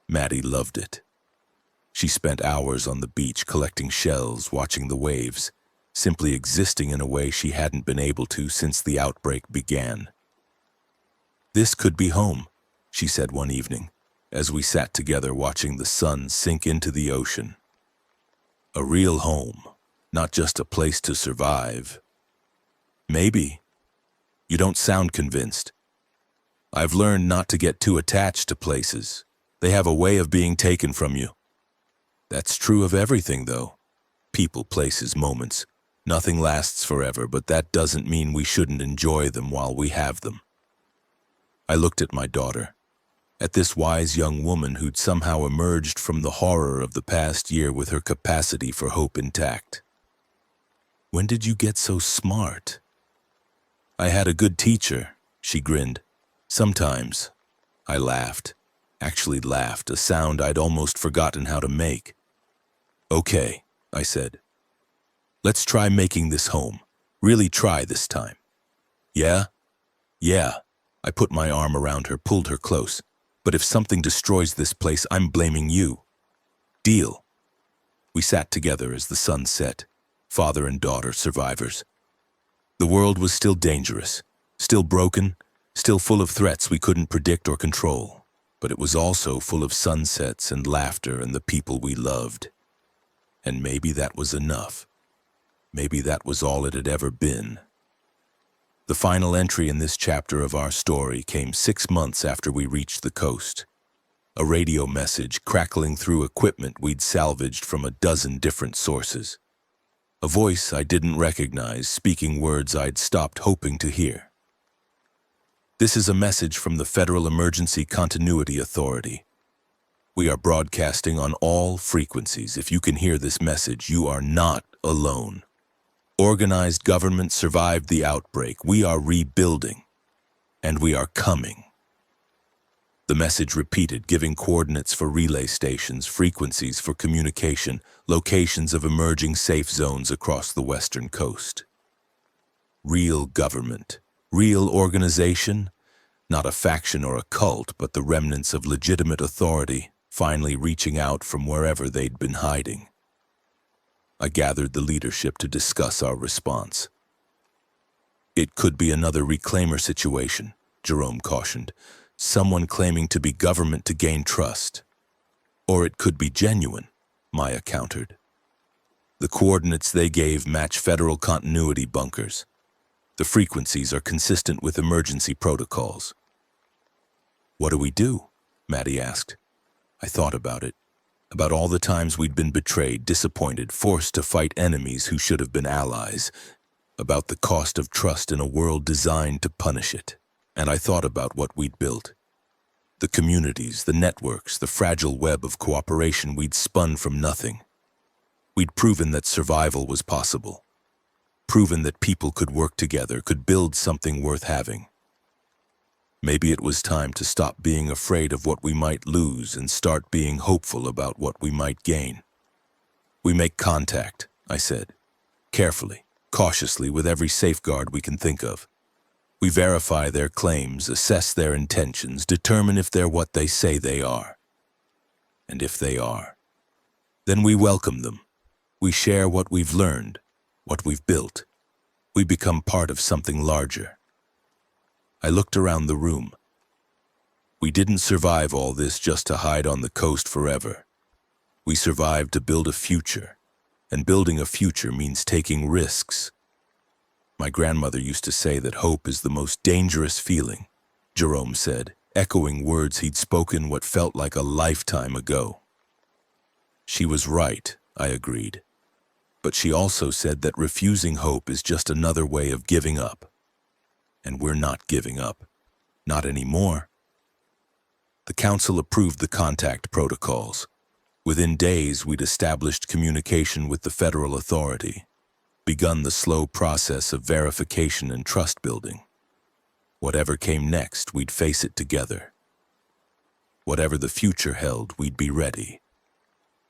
Maddie loved it. She spent hours on the beach collecting shells, watching the waves, simply existing in a way she hadn't been able to since the outbreak began. "This could be home," she said one evening, as we sat together watching the sun sink into the ocean. "A real home, not just a place to survive." "Maybe. You don't sound convinced." "I've learned not to get too attached to places. They have a way of being taken from you." "That's true of everything, though. People, places, moments. Nothing lasts forever, but that doesn't mean we shouldn't enjoy them while we have them." I looked at my daughter, at this wise young woman who'd somehow emerged from the horror of the past year with her capacity for hope intact. "When did you get so smart?" "I had a good teacher," she grinned. "Sometimes." I laughed, actually laughed, a sound I'd almost forgotten how to make. "Okay," I said. "Let's try making this home. Really try this time." "Yeah?" "Yeah." I put my arm around her, pulled her close. "But if something destroys this place, I'm blaming you." "Deal." We sat together as the sun set, father and daughter survivors. The world was still dangerous, still broken, still full of threats we couldn't predict or control. But it was also full of sunsets and laughter and the people we loved. And maybe that was enough. Maybe that was all it had ever been. The final entry in this chapter of our story came 6 months after we reached the coast. A radio message crackling through equipment we'd salvaged from a dozen different sources. A voice I didn't recognize, speaking words I'd stopped hoping to hear. "This is a message from the Federal Emergency Continuity Authority. We are broadcasting on all frequencies. If you can hear this message, you are not alone. Organized government survived the outbreak. We are rebuilding, and we are coming." The message repeated, giving coordinates for relay stations, frequencies for communication, locations of emerging safe zones across the western coast. Real government, real organization, not a faction or a cult, but the remnants of legitimate authority, finally reaching out from wherever they'd been hiding. I gathered the leadership to discuss our response. "It could be another reclaimer situation," Jerome cautioned. "Someone claiming to be government to gain trust. Or it could be genuine," Maya countered. "The coordinates they gave match federal continuity bunkers. The frequencies are consistent with emergency protocols. What do we do? Maddie asked. I thought about it. About all the times we'd been betrayed, disappointed, forced to fight enemies who should have been allies. About the cost of trust in a world designed to punish it. And I thought about what we'd built. The communities, the networks, the fragile web of cooperation we'd spun from nothing. We'd proven that survival was possible. Proven that people could work together, could build something worth having. Maybe it was time to stop being afraid of what we might lose and start being hopeful about what we might gain. We make contact, I said, carefully, cautiously, with every safeguard we can think of. We verify their claims, assess their intentions, determine if they're what they say they are. And if they are, then we welcome them. We share what we've learned, what we've built. We become part of something larger. I looked around the room. We didn't survive all this just to hide on the coast forever. We survived to build a future, and building a future means taking risks. My grandmother used to say that hope is the most dangerous feeling, Jerome said, echoing words he'd spoken what felt like a lifetime ago. She was right, I agreed. But she also said that refusing hope is just another way of giving up. And we're not giving up. Not anymore. The council approved the contact protocols. Within days, we'd established communication with the federal authority, begun the slow process of verification and trust building. Whatever came next, we'd face it together. Whatever the future held, we'd be ready.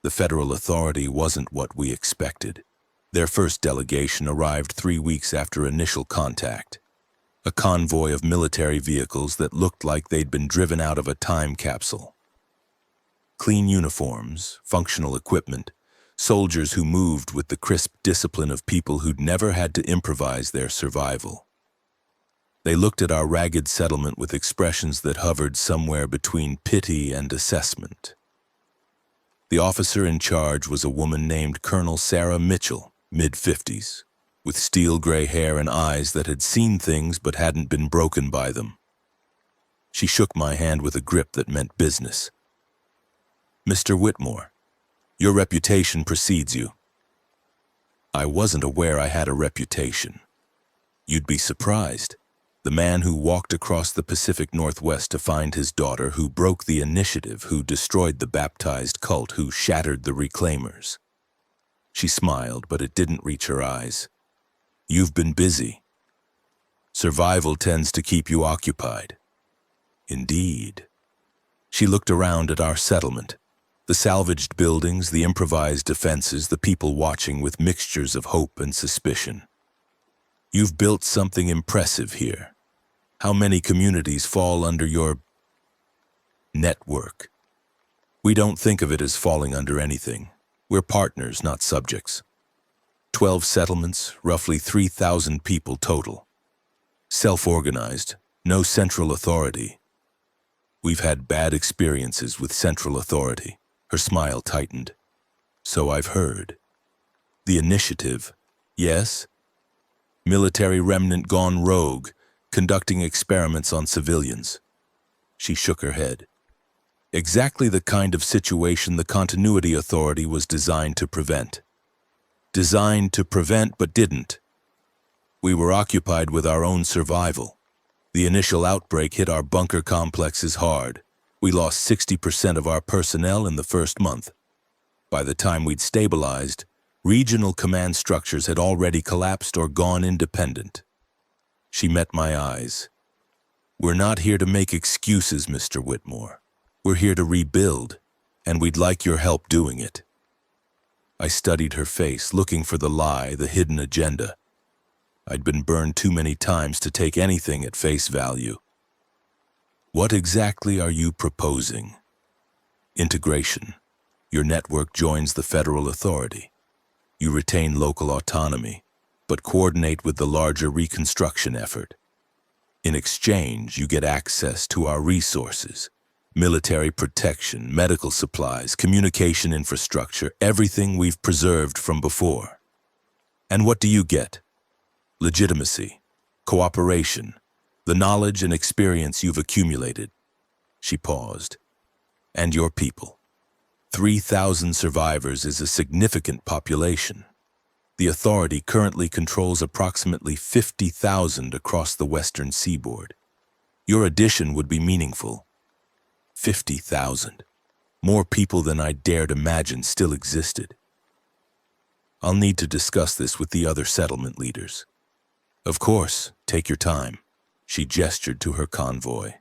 The federal authority wasn't what we expected. Their first delegation arrived 3 weeks after initial contact. A convoy of military vehicles that looked like they'd been driven out of a time capsule. Clean uniforms, functional equipment, soldiers who moved with the crisp discipline of people who'd never had to improvise their survival. They looked at our ragged settlement with expressions that hovered somewhere between pity and assessment. The officer in charge was a woman named Colonel Sarah Mitchell, mid-50s. With steel gray hair and eyes that had seen things but hadn't been broken by them. She shook my hand with a grip that meant business. Mr. Whitmore, your reputation precedes you. I wasn't aware I had a reputation. You'd be surprised. The man who walked across the Pacific Northwest to find his daughter, who broke the initiative, who destroyed the baptized cult, who shattered the reclaimers. She smiled, but it didn't reach her eyes. You've been busy. Survival tends to keep you occupied. Indeed. She looked around at our settlement. The salvaged buildings, the improvised defenses, the people watching with mixtures of hope and suspicion. You've built something impressive here. How many communities fall under your network? We don't think of it as falling under anything. We're partners, not subjects. 12 settlements, roughly 3,000 people total. Self-organized, no central authority. We've had bad experiences with central authority. Her smile tightened. So I've heard. The initiative, yes? Military remnant gone rogue, conducting experiments on civilians. She shook her head. Exactly the kind of situation the Continuity Authority was designed to prevent. Designed to prevent, but didn't. We were occupied with our own survival. The initial outbreak hit our bunker complexes hard. We lost 60% of our personnel in the first month. By the time we'd stabilized, regional command structures had already collapsed or gone independent. She met my eyes. We're not here to make excuses, Mr. Whitmore. We're here to rebuild, and we'd like your help doing it. I studied her face, looking for the lie, the hidden agenda. I'd been burned too many times to take anything at face value. What exactly are you proposing? Integration. Your network joins the federal authority. You retain local autonomy, but coordinate with the larger reconstruction effort. In exchange, you get access to our resources. Military protection, medical supplies, communication infrastructure, everything we've preserved from before. And what do you get? Legitimacy. Cooperation, the knowledge and experience you've accumulated. She paused. And your people. 3,000 survivors is a significant population. The authority currently controls approximately 50,000 across the western seaboard. Your addition would be meaningful. 50,000. More people than I dared imagine still existed. I'll need to discuss this with the other settlement leaders. Of course, take your time. She gestured to her convoy.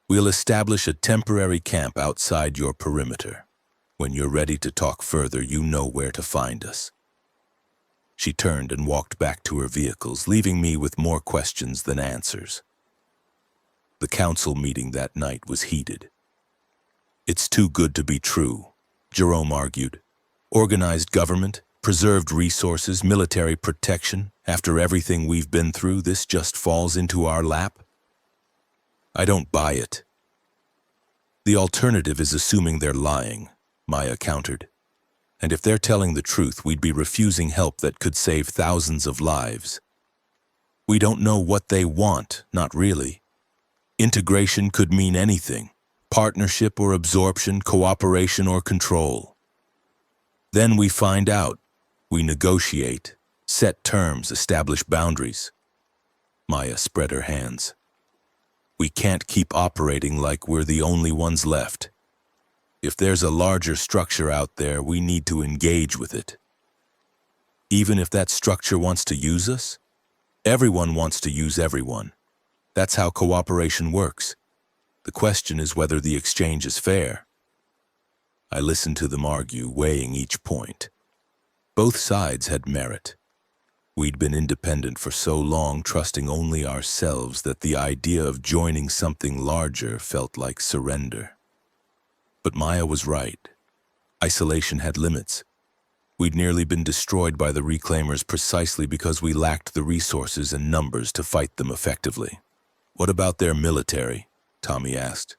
We'll establish a temporary camp outside your perimeter. When you're ready to talk further, you know where to find us. She turned and walked back to her vehicles, leaving me with more questions than answers. The council meeting that night was heated. It's too good to be true, Jerome argued. Organized government, preserved resources, military protection. After everything we've been through, this just falls into our lap? I don't buy it. The alternative is assuming they're lying, Maya countered. And if they're telling the truth, we'd be refusing help that could save thousands of lives. We don't know what they want, not really. Integration could mean anything. Partnership or absorption, cooperation or control. Then we find out. We negotiate, set terms, establish boundaries. Maya spread her hands. We can't keep operating like we're the only ones left. If there's a larger structure out there, we need to engage with it. Even if that structure wants to use us, everyone wants to use everyone. That's how cooperation works. The question is whether the exchange is fair. I listened to them argue, weighing each point. Both sides had merit. We'd been independent for so long, trusting only ourselves, that the idea of joining something larger felt like surrender. But Maya was right. Isolation had limits. We'd nearly been destroyed by the reclaimers precisely because we lacked the resources and numbers to fight them effectively. What about their military? Tommy asked.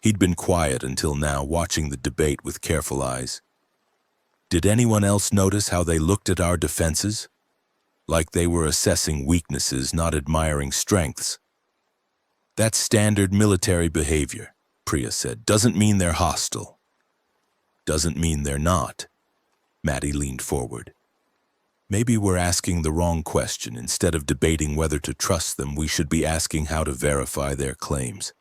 He'd been quiet until now, watching the debate with careful eyes. Did anyone else notice how they looked at our defenses? Like they were assessing weaknesses, not admiring strengths. That's standard military behavior, Priya said. Doesn't mean they're hostile. Doesn't mean they're not. Maddie leaned forward. Maybe we're asking the wrong question. Instead of debating whether to trust them, we should be asking how to verify their claims.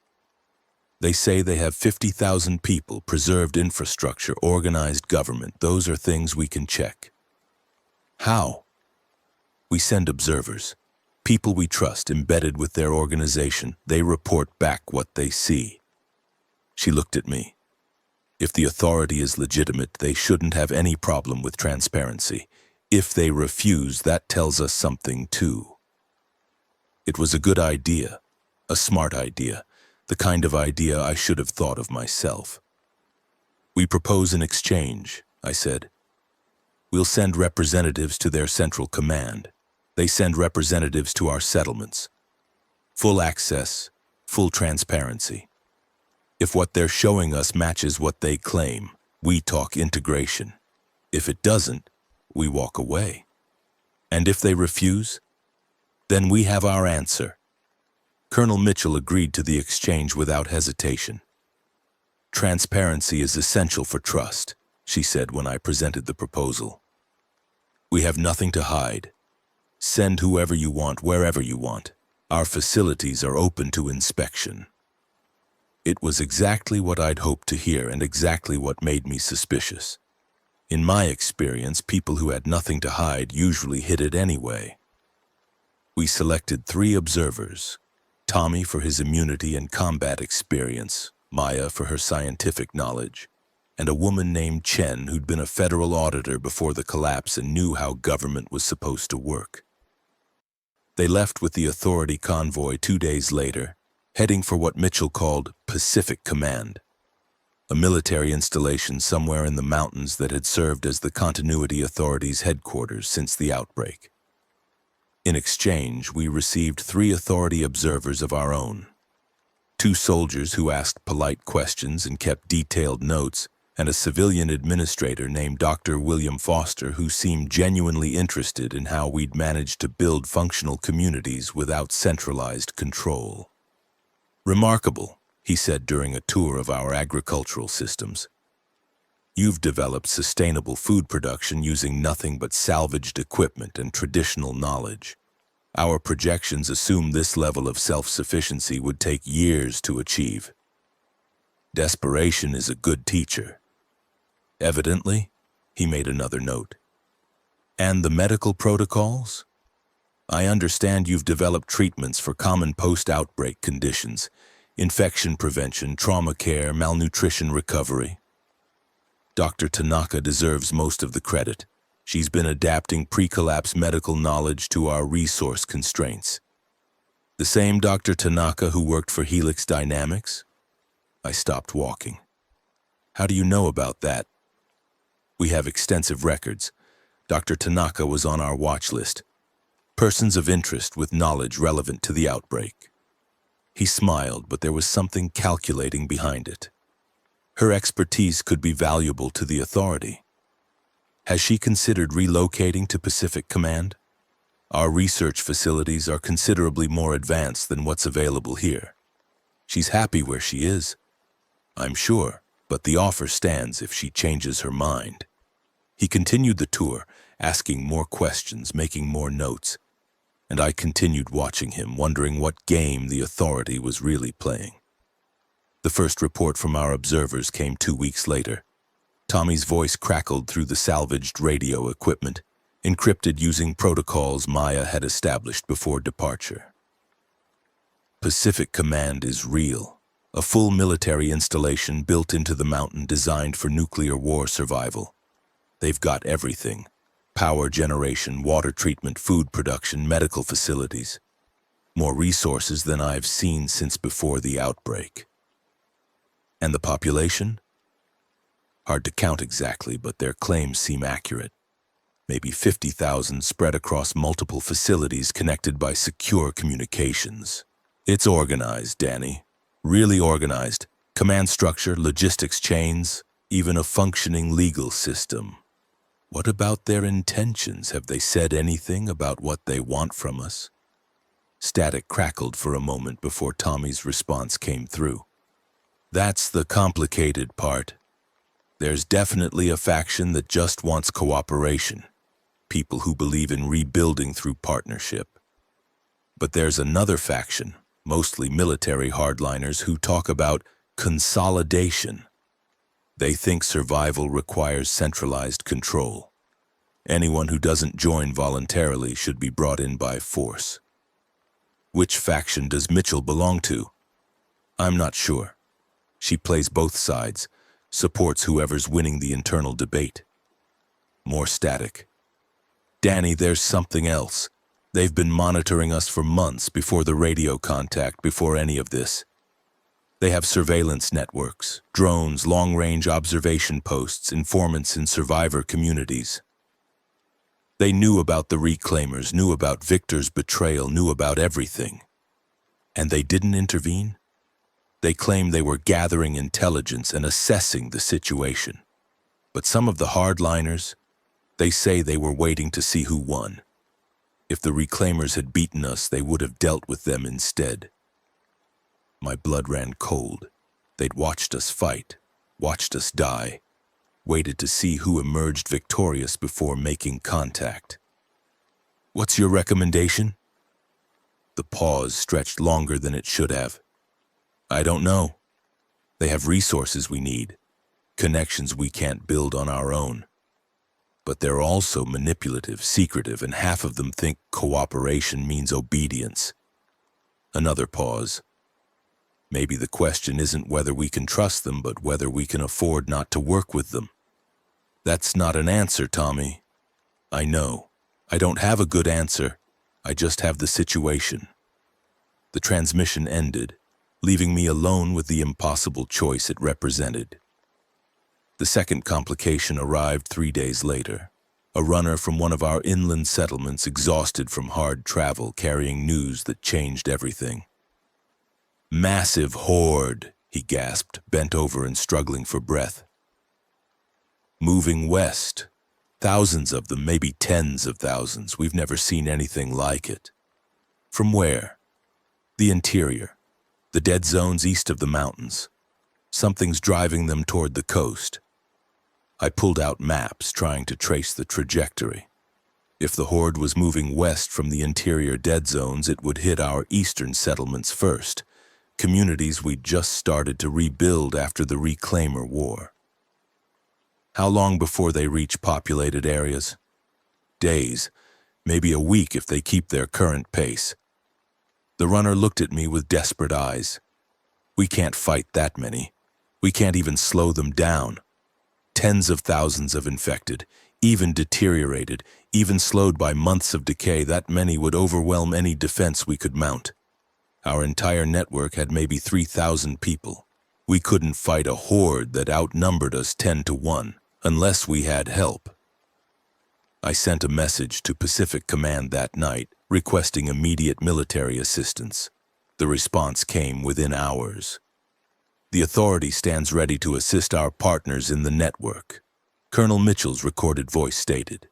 They say they have 50,000 people, preserved infrastructure, organized government. Those are things we can check. How? We send observers, people we trust embedded with their organization. They report back what they see. She looked at me. If the authority is legitimate, they shouldn't have any problem with transparency. If they refuse, that tells us something too. It was a good idea, a smart idea, the kind of idea I should have thought of myself. We propose an exchange, I said. We'll send representatives to their central command. They send representatives to our settlements. Full access, full transparency. If what they're showing us matches what they claim, we talk integration. If it doesn't, we walk away. And if they refuse, then we have our answer. Colonel Mitchell agreed to the exchange without hesitation. Transparency is essential for trust, she said when I presented the proposal. We have nothing to hide. Send whoever you want, wherever you want. Our facilities are open to inspection. It was exactly what I'd hoped to hear and exactly what made me suspicious. In my experience, people who had nothing to hide usually hid it anyway. We selected 3 observers, Tommy for his immunity and combat experience, Maya for her scientific knowledge, and a woman named Chen who'd been a federal auditor before the collapse and knew how government was supposed to work. They left with the authority convoy 2 days later, heading for what Mitchell called Pacific Command, a military installation somewhere in the mountains that had served as the Continuity Authority's headquarters since the outbreak. In exchange, we received 3 authority observers of our own. 2 soldiers who asked polite questions and kept detailed notes, and a civilian administrator named Dr. William Foster who seemed genuinely interested in how we'd managed to build functional communities without centralized control. "Remarkable," he said during a tour of our agricultural systems. "You've developed sustainable food production using nothing but salvaged equipment and traditional knowledge. Our projections assume this level of self-sufficiency would take years to achieve. Desperation is a good teacher." Evidently, he made another note. "And the medical protocols? I understand you've developed treatments for common post-outbreak conditions, infection prevention, trauma care, malnutrition recovery." Dr. Tanaka deserves most of the credit. She's been adapting pre-collapse medical knowledge to our resource constraints. "The same Dr. Tanaka who worked for Helix Dynamics?" I stopped walking. "How do you know about that?" "We have extensive records. Dr. Tanaka was on our watch list. Persons of interest with knowledge relevant to the outbreak." He smiled, but there was something calculating behind it. Her expertise could be valuable to the authority. Has she considered relocating to Pacific Command? Our research facilities are considerably more advanced than what's available here. She's happy where she is, I'm sure, but the offer stands if she changes her mind. He continued the tour, asking more questions, making more notes, and I continued watching him, wondering what game the authority was really playing. The first report from our observers came 2 weeks later. Tommy's voice crackled through the salvaged radio equipment, encrypted using protocols Maya had established before departure. "Pacific Command is real. A full military installation built into the mountain designed for nuclear war survival. They've got everything: power generation, water treatment, food production, medical facilities. More resources than I've seen since before the outbreak." "And the population?" "Hard to count exactly, but their claims seem accurate. Maybe 50,000 spread across multiple facilities connected by secure communications. It's organized, Danny. Really organized. Command structure, logistics chains, even a functioning legal system. What about their intentions? Have they said anything about what they want from us?" Static crackled for a moment before Tommy's response came through. "That's the complicated part. There's definitely a faction that just wants cooperation. People who believe in rebuilding through partnership. But there's another faction, mostly military hardliners, who talk about consolidation. They think survival requires centralized control. Anyone who doesn't join voluntarily should be brought in by force." "Which faction does Mitchell belong to?" "I'm not sure. She plays both sides, supports whoever's winning the internal debate." More static. "Danny, there's something else. They've been monitoring us for months before the radio contact, before any of this. They have surveillance networks, drones, long-range observation posts, informants in survivor communities. They knew about the reclaimers, knew about Victor's betrayal, knew about everything. And they didn't intervene? They claim they were gathering intelligence and assessing the situation. But some of the hardliners, they say they were waiting to see who won. If the reclaimers had beaten us, they would have dealt with them instead." My blood ran cold. They'd watched us fight, watched us die, waited to see who emerged victorious before making contact. "What's your recommendation?" The pause stretched longer than it should have. "I don't know. They have resources we need, connections we can't build on our own. But they're also manipulative, secretive, and half of them think cooperation means obedience." Another pause. "Maybe the question isn't whether we can trust them, but whether we can afford not to work with them." "That's not an answer, Tommy." "I know. I don't have a good answer. I just have the situation." The transmission ended, leaving me alone with the impossible choice it represented. The second complication arrived 3 days later. A runner from one of our inland settlements, exhausted from hard travel, carrying news that changed everything. "Massive horde," he gasped, bent over and struggling for breath. Moving west. Thousands of them, maybe tens of thousands. We've never seen anything like it. From where? The interior. The dead zones east of the mountains. Something's driving them toward the coast. I pulled out maps, trying to trace the trajectory. If the horde was moving west from the interior dead zones, it would hit our eastern settlements first, communities we'd just started to rebuild after the Reclaimer War. How long before they reach populated areas? Days, maybe a week if they keep their current pace. The runner looked at me with desperate eyes. We can't fight that many. We can't even slow them down. Tens of thousands of infected, even deteriorated, even slowed by months of decay, that many would overwhelm any defense we could mount. Our entire network had maybe 3,000 people. We couldn't fight a horde that outnumbered us 10 to 1, unless we had help. I sent a message to Pacific Command that night, requesting immediate military assistance. The response came within hours. The authority stands ready to assist our partners in the network, Colonel Mitchell's recorded voice stated.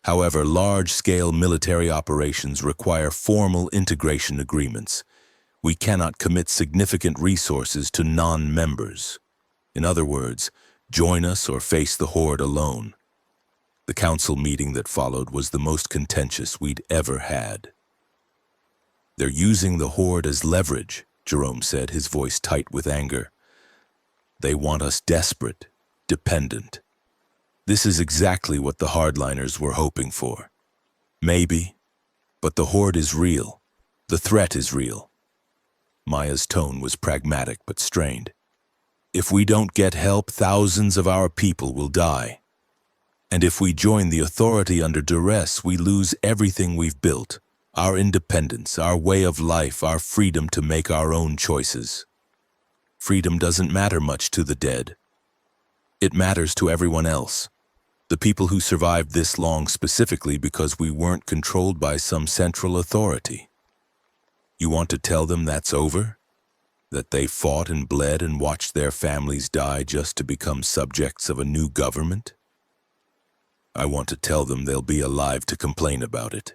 However, large-scale military operations require formal integration agreements. We cannot commit significant resources to non-members. In other words, join us or face the horde alone. The council meeting that followed was the most contentious we'd ever had. They're using the horde as leverage, Jerome said, his voice tight with anger. They want us desperate, dependent. This is exactly what the hardliners were hoping for. Maybe, but the horde is real. The threat is real. Maya's tone was pragmatic but strained. If we don't get help, thousands of our people will die. And if we join the authority under duress, we lose everything we've built. Our independence, our way of life, our freedom to make our own choices. Freedom doesn't matter much to the dead. It matters to everyone else. The people who survived this long specifically because we weren't controlled by some central authority. You want to tell them that's over? That they fought and bled and watched their families die just to become subjects of a new government? I want to tell them they'll be alive to complain about it.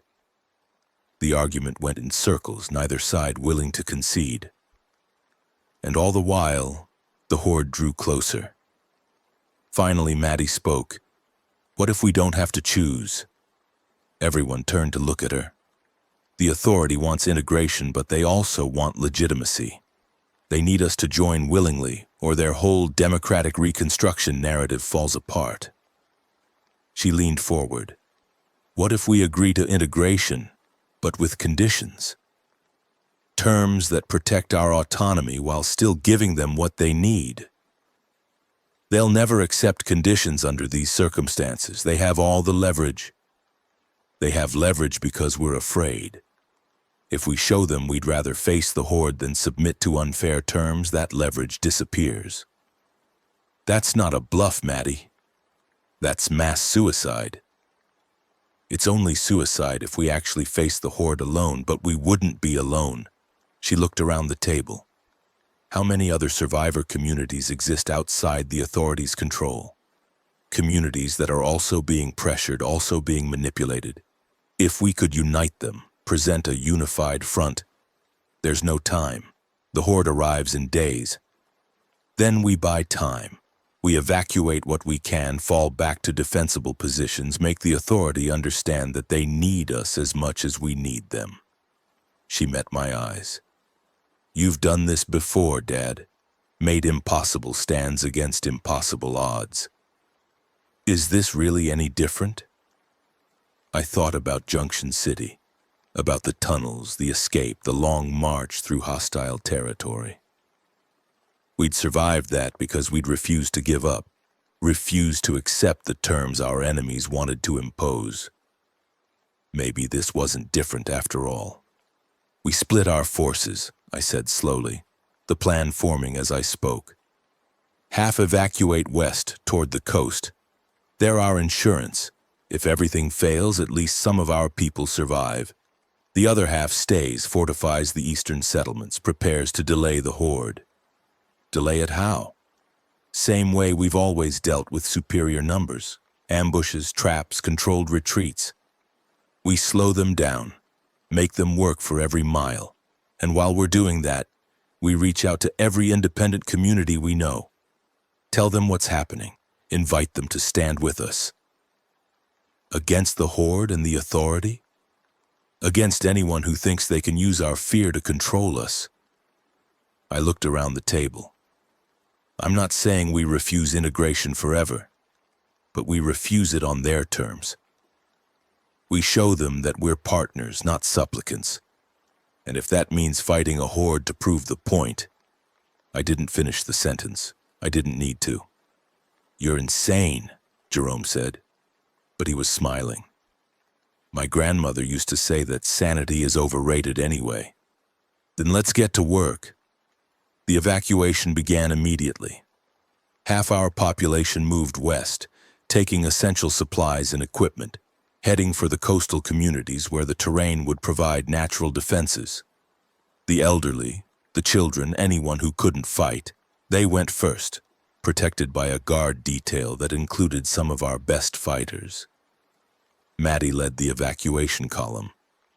The argument went in circles, neither side willing to concede. And all the while, the horde drew closer. Finally, Maddie spoke. What if we don't have to choose? Everyone turned to look at her. The authority wants integration, but they also want legitimacy. They need us to join willingly, or their whole democratic reconstruction narrative falls apart. She leaned forward. What if we agree to integration, but with conditions? Terms that protect our autonomy while still giving them what they need. They'll never accept conditions under these circumstances. They have all the leverage. They have leverage because we're afraid. If we show them we'd rather face the horde than submit to unfair terms, that leverage disappears. That's not a bluff, Maddie. That's mass suicide. It's only suicide if we actually face the horde alone, but we wouldn't be alone. She looked around the table. How many other survivor communities exist outside the authorities' control? Communities that are also being pressured, also being manipulated. If we could unite them, present a unified front, there's no time. The horde arrives in days. Then we buy time. We evacuate what we can, fall back to defensible positions, make the authority understand that they need us as much as we need them. She met my eyes. You've done this before, Dad. Made impossible stands against impossible odds. Is this really any different? I thought about Junction City, about the tunnels, the escape, the long march through hostile territory. We'd survived that because we'd refused to give up, refused to accept the terms our enemies wanted to impose. Maybe this wasn't different after all. We split our forces, I said slowly, the plan forming as I spoke. Half evacuate west toward the coast. They're our insurance. If everything fails, at least some of our people survive. The other half stays, fortifies the eastern settlements, prepares to delay the horde. Delay it how? Same way we've always dealt with superior numbers. Ambushes, traps, controlled retreats. We slow them down, make them work for every mile. And while we're doing that, we reach out to every independent community we know. Tell them what's happening. Invite them to stand with us. Against the Horde and the Authority? Against anyone who thinks they can use our fear to control us. I looked around the table. I'm not saying we refuse integration forever, but we refuse it on their terms. We show them that we're partners, not supplicants. And if that means fighting a horde to prove the point, I didn't finish the sentence. I didn't need to. You're insane, Jerome said, but he was smiling. My grandmother used to say that sanity is overrated anyway. Then let's get to work. The evacuation began immediately. Half our population moved west, taking essential supplies and equipment, heading for the coastal communities where the terrain would provide natural defenses. The elderly, the children, anyone who couldn't fight, they went first, protected by a guard detail that included some of our best fighters. Maddie led the evacuation column.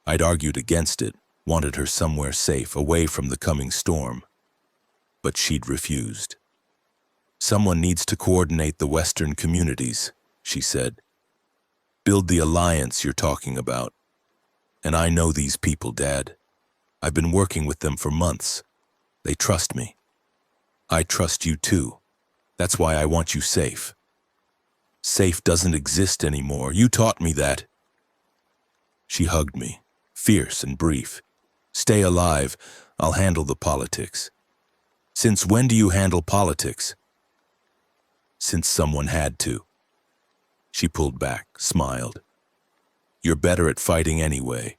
I'd argued against it, wanted her somewhere safe, away from the coming storm. But she'd refused. Someone needs to coordinate the Western communities, she said. Build the alliance you're talking about. And I know these people, Dad. I've been working with them for months. They trust me. I trust you too. That's why I want you safe. Safe doesn't exist anymore. You taught me that. She hugged me, fierce and brief. Stay alive. I'll handle the politics. Since when do you handle politics? Since someone had to. She pulled back, smiled. You're better at fighting anyway.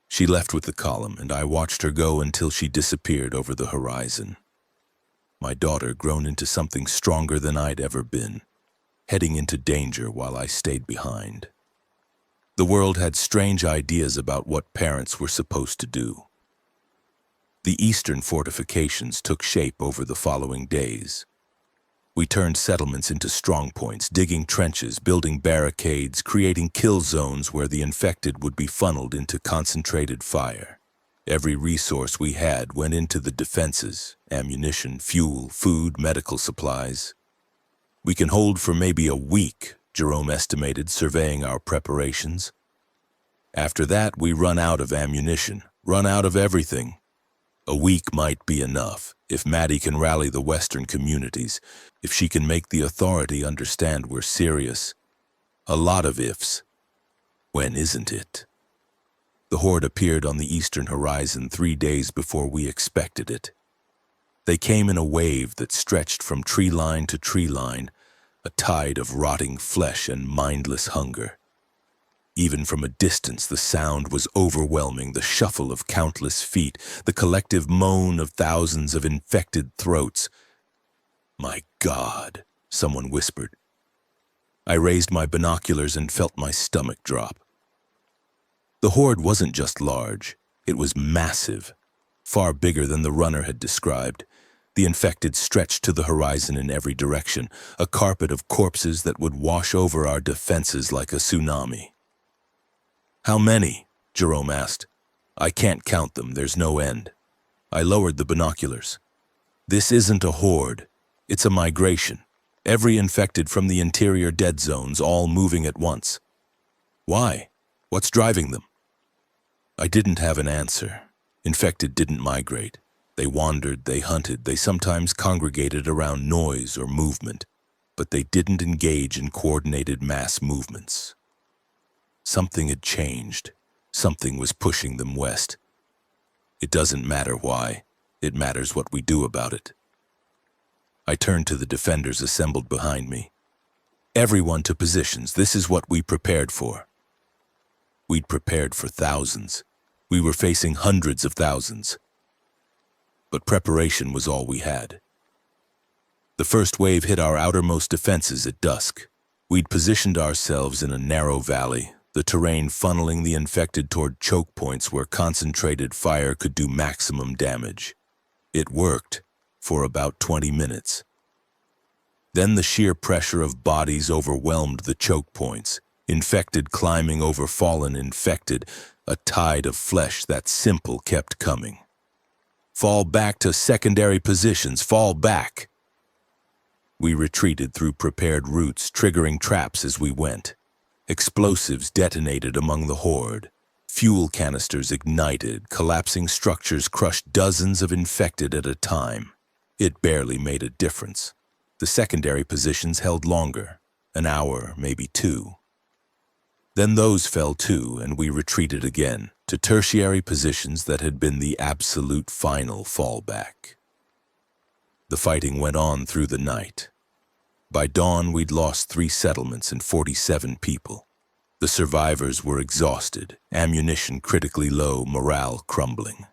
She left with the column, and I watched her go until she disappeared over the horizon. My daughter grown into something stronger than I'd ever been, heading into danger while I stayed behind. The world had strange ideas about what parents were supposed to do. The eastern fortifications took shape over the following days. We turned settlements into strongpoints, digging trenches, building barricades, creating kill zones where the infected would be funneled into concentrated fire. Every resource we had went into the defenses: ammunition, fuel, food, medical supplies. We can hold for maybe a week, Jerome estimated, surveying our preparations. After that, we run out of ammunition, run out of everything. A week might be enough, if Maddie can rally the Western communities, if she can make the Authority understand we're serious. A lot of ifs. When isn't it? The Horde appeared on the eastern horizon 3 days before we expected it. They came in a wave that stretched from tree line to tree line, a tide of rotting flesh and mindless hunger. Even from a distance, the sound was overwhelming, the shuffle of countless feet, the collective moan of thousands of infected throats. My God, someone whispered. I raised my binoculars and felt my stomach drop. The horde wasn't just large, it was massive, far bigger than the runner had described. The infected stretched to the horizon in every direction, a carpet of corpses that would wash over our defenses like a tsunami. How many? Jerome asked. I can't count them, there's no end. I lowered the binoculars. This isn't a horde, it's a migration. Every infected from the interior dead zones, all moving at once. Why? What's driving them? I didn't have an answer. Infected didn't migrate. They wandered, they hunted, they sometimes congregated around noise or movement, but they didn't engage in coordinated mass movements. Something had changed. Something was pushing them west. It doesn't matter why. It matters what we do about it. I turned to the defenders assembled behind me. Everyone to positions. This is what we prepared for. We'd prepared for thousands. We were facing hundreds of thousands. But preparation was all we had. The first wave hit our outermost defenses at dusk. We'd positioned ourselves in a narrow valley, the terrain funneling the infected toward choke points where concentrated fire could do maximum damage. It worked for about 20 minutes. Then the sheer pressure of bodies overwhelmed the choke points, infected climbing over fallen infected, a tide of flesh that simple kept coming. Fall back to secondary positions, fall back. We retreated through prepared routes, triggering traps as we went. Explosives detonated among the horde. Fuel canisters ignited, collapsing structures crushed dozens of infected at a time. It barely made a difference. The secondary positions held longer, an hour, maybe two. Then those fell too, and we retreated again, to tertiary positions that had been the absolute final fallback. The fighting went on through the night. By dawn, we'd lost 3 settlements and 47 people. The survivors were exhausted, ammunition critically low, morale crumbling.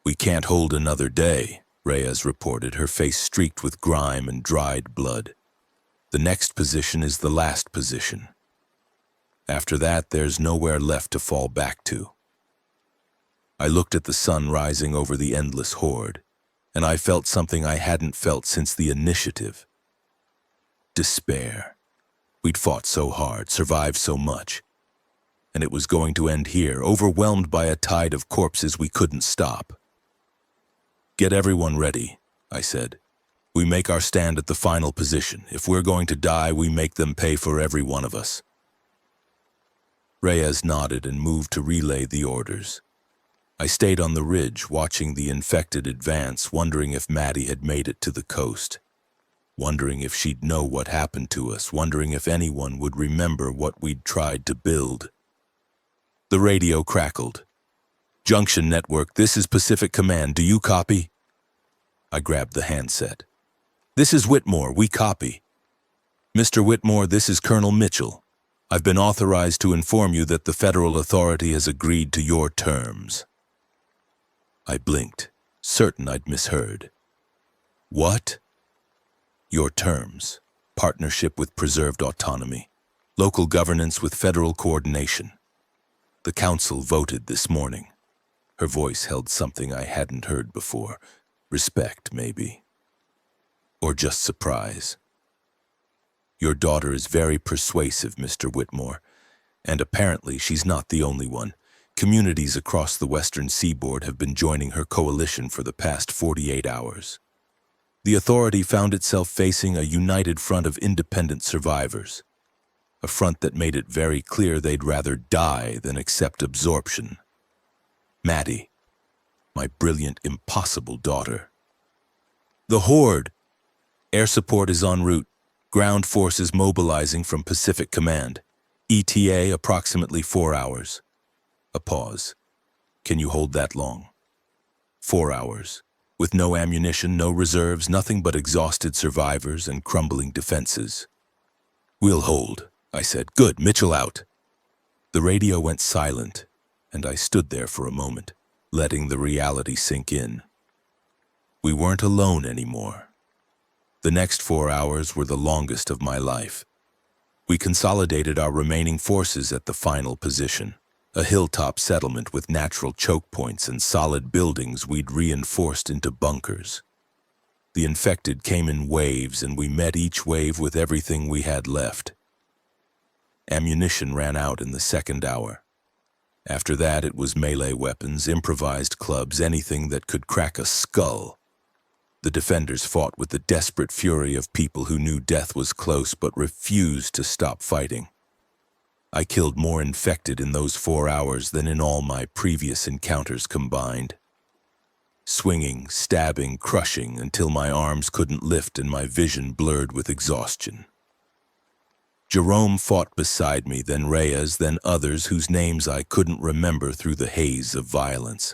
"We can't hold another day," Reyes reported, her face streaked with grime and dried blood. "The next position is the last position. After that, there's nowhere left to fall back to." I looked at the sun rising over the endless horde, and I felt something I hadn't felt since the initiative. Despair. We'd fought so hard, survived so much, and it was going to end here, overwhelmed by a tide of corpses we couldn't stop. "Get everyone ready," I said. "We make our stand at the final position. If we're going to die, we make them pay for every one of us." Reyes nodded and moved to relay the orders. I stayed on the ridge, watching the infected advance, wondering if Maddie had made it to the coast. Wondering if she'd know what happened to us, wondering if anyone would remember what we'd tried to build. The radio crackled. "Junction Network, this is Pacific Command. Do you copy?" I grabbed the handset. "This is Whitmore. We copy." "Mr. Whitmore, this is Colonel Mitchell. I've been authorized to inform you that the federal authority has agreed to your terms." I blinked, certain I'd misheard. "What?" "Your terms. Partnership with preserved autonomy. Local governance with federal coordination. The council voted this morning." Her voice held something I hadn't heard before. Respect, maybe. Or just surprise. "Your daughter is very persuasive, Mr. Whitmore, and apparently she's not the only one. Communities across the western seaboard have been joining her coalition for the past 48 hours. The authority found itself facing a united front of independent survivors, a front that made it very clear they'd rather die than accept absorption. Maddie, my brilliant, impossible daughter. "The Horde! Air support is en route. Ground forces mobilizing from Pacific Command. ETA approximately 4 hours. A pause. "Can you hold that long?" 4 hours. With no ammunition, no reserves, nothing but exhausted survivors and crumbling defenses. "We'll hold," I said. "Good, Mitchell out." The radio went silent, and I stood there for a moment, letting the reality sink in. We weren't alone anymore. The next 4 hours were the longest of my life. We consolidated our remaining forces at the final position, a hilltop settlement with natural choke points and solid buildings we'd reinforced into bunkers. The infected came in waves, and we met each wave with everything we had left. Ammunition ran out in the second hour. After that, it was melee weapons, improvised clubs, anything that could crack a skull. The defenders fought with the desperate fury of people who knew death was close but refused to stop fighting. I killed more infected in those 4 hours than in all my previous encounters combined. Swinging, stabbing, crushing until my arms couldn't lift and my vision blurred with exhaustion. Jerome fought beside me, then Reyes, then others whose names I couldn't remember through the haze of violence.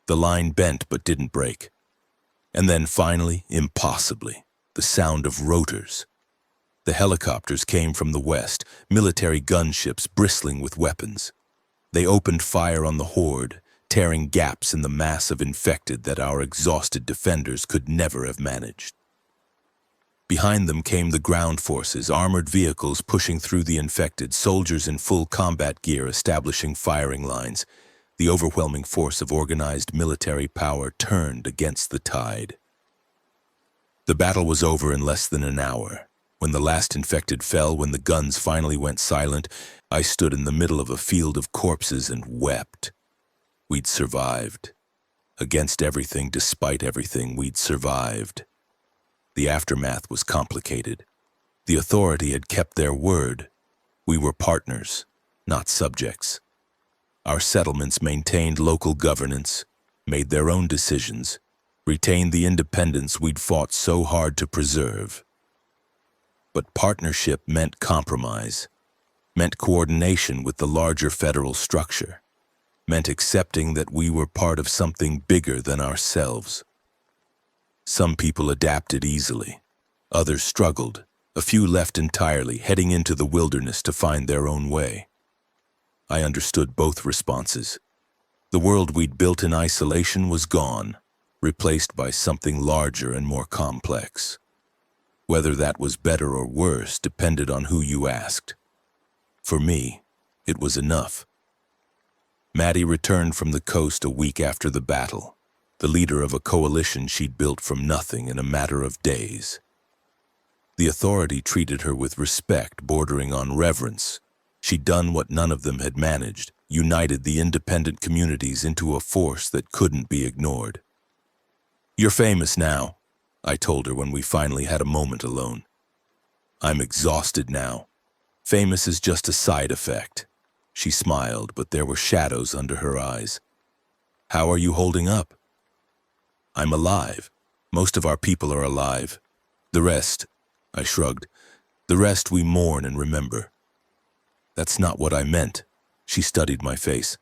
The line bent but didn't break. And then finally, impossibly, the sound of rotors. The helicopters came from the west, military gunships bristling with weapons. They opened fire on the horde, tearing gaps in the mass of infected that our exhausted defenders could never have managed. Behind them came the ground forces, armored vehicles pushing through the infected, soldiers in full combat gear establishing firing lines. The overwhelming force of organized military power turned against the tide. The battle was over in less than an hour. When the last infected fell, when the guns finally went silent, I stood in the middle of a field of corpses and wept. We'd survived. Against everything, despite everything, we'd survived. The aftermath was complicated. The authority had kept their word. We were partners, not subjects. Our settlements maintained local governance, made their own decisions, retained the independence we'd fought so hard to preserve. But partnership meant compromise, meant coordination with the larger federal structure, meant accepting that we were part of something bigger than ourselves. Some people adapted easily. Others struggled. A few left entirely, heading into the wilderness to find their own way. I understood both responses. The world we'd built in isolation was gone, replaced by something larger and more complex. Whether that was better or worse depended on who you asked. For me, it was enough. Maddie returned from the coast a week after the battle, the leader of a coalition she'd built from nothing in a matter of days. The authority treated her with respect bordering on reverence. She'd done what none of them had managed, united the independent communities into a force that couldn't be ignored. "You're famous now," I told her when we finally had a moment alone. "I'm exhausted now. Famous is just a side effect." She smiled, but there were shadows under her eyes. "How are you holding up?" "I'm alive. Most of our people are alive. The rest," I shrugged, "the rest we mourn and remember." "That's not what I meant." She studied my face.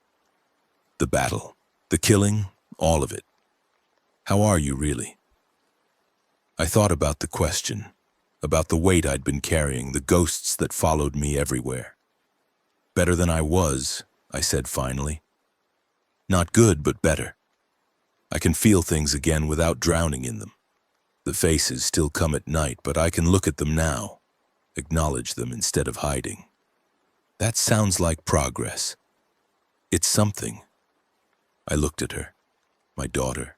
"The battle, the killing, all of it. How are you really?" I thought about the question, about the weight I'd been carrying, the ghosts that followed me everywhere. "Better than I was," I said finally. "Not good, but better. I can feel things again without drowning in them. The faces still come at night, but I can look at them now, acknowledge them instead of hiding. That sounds like progress. It's something." I looked at her, my daughter,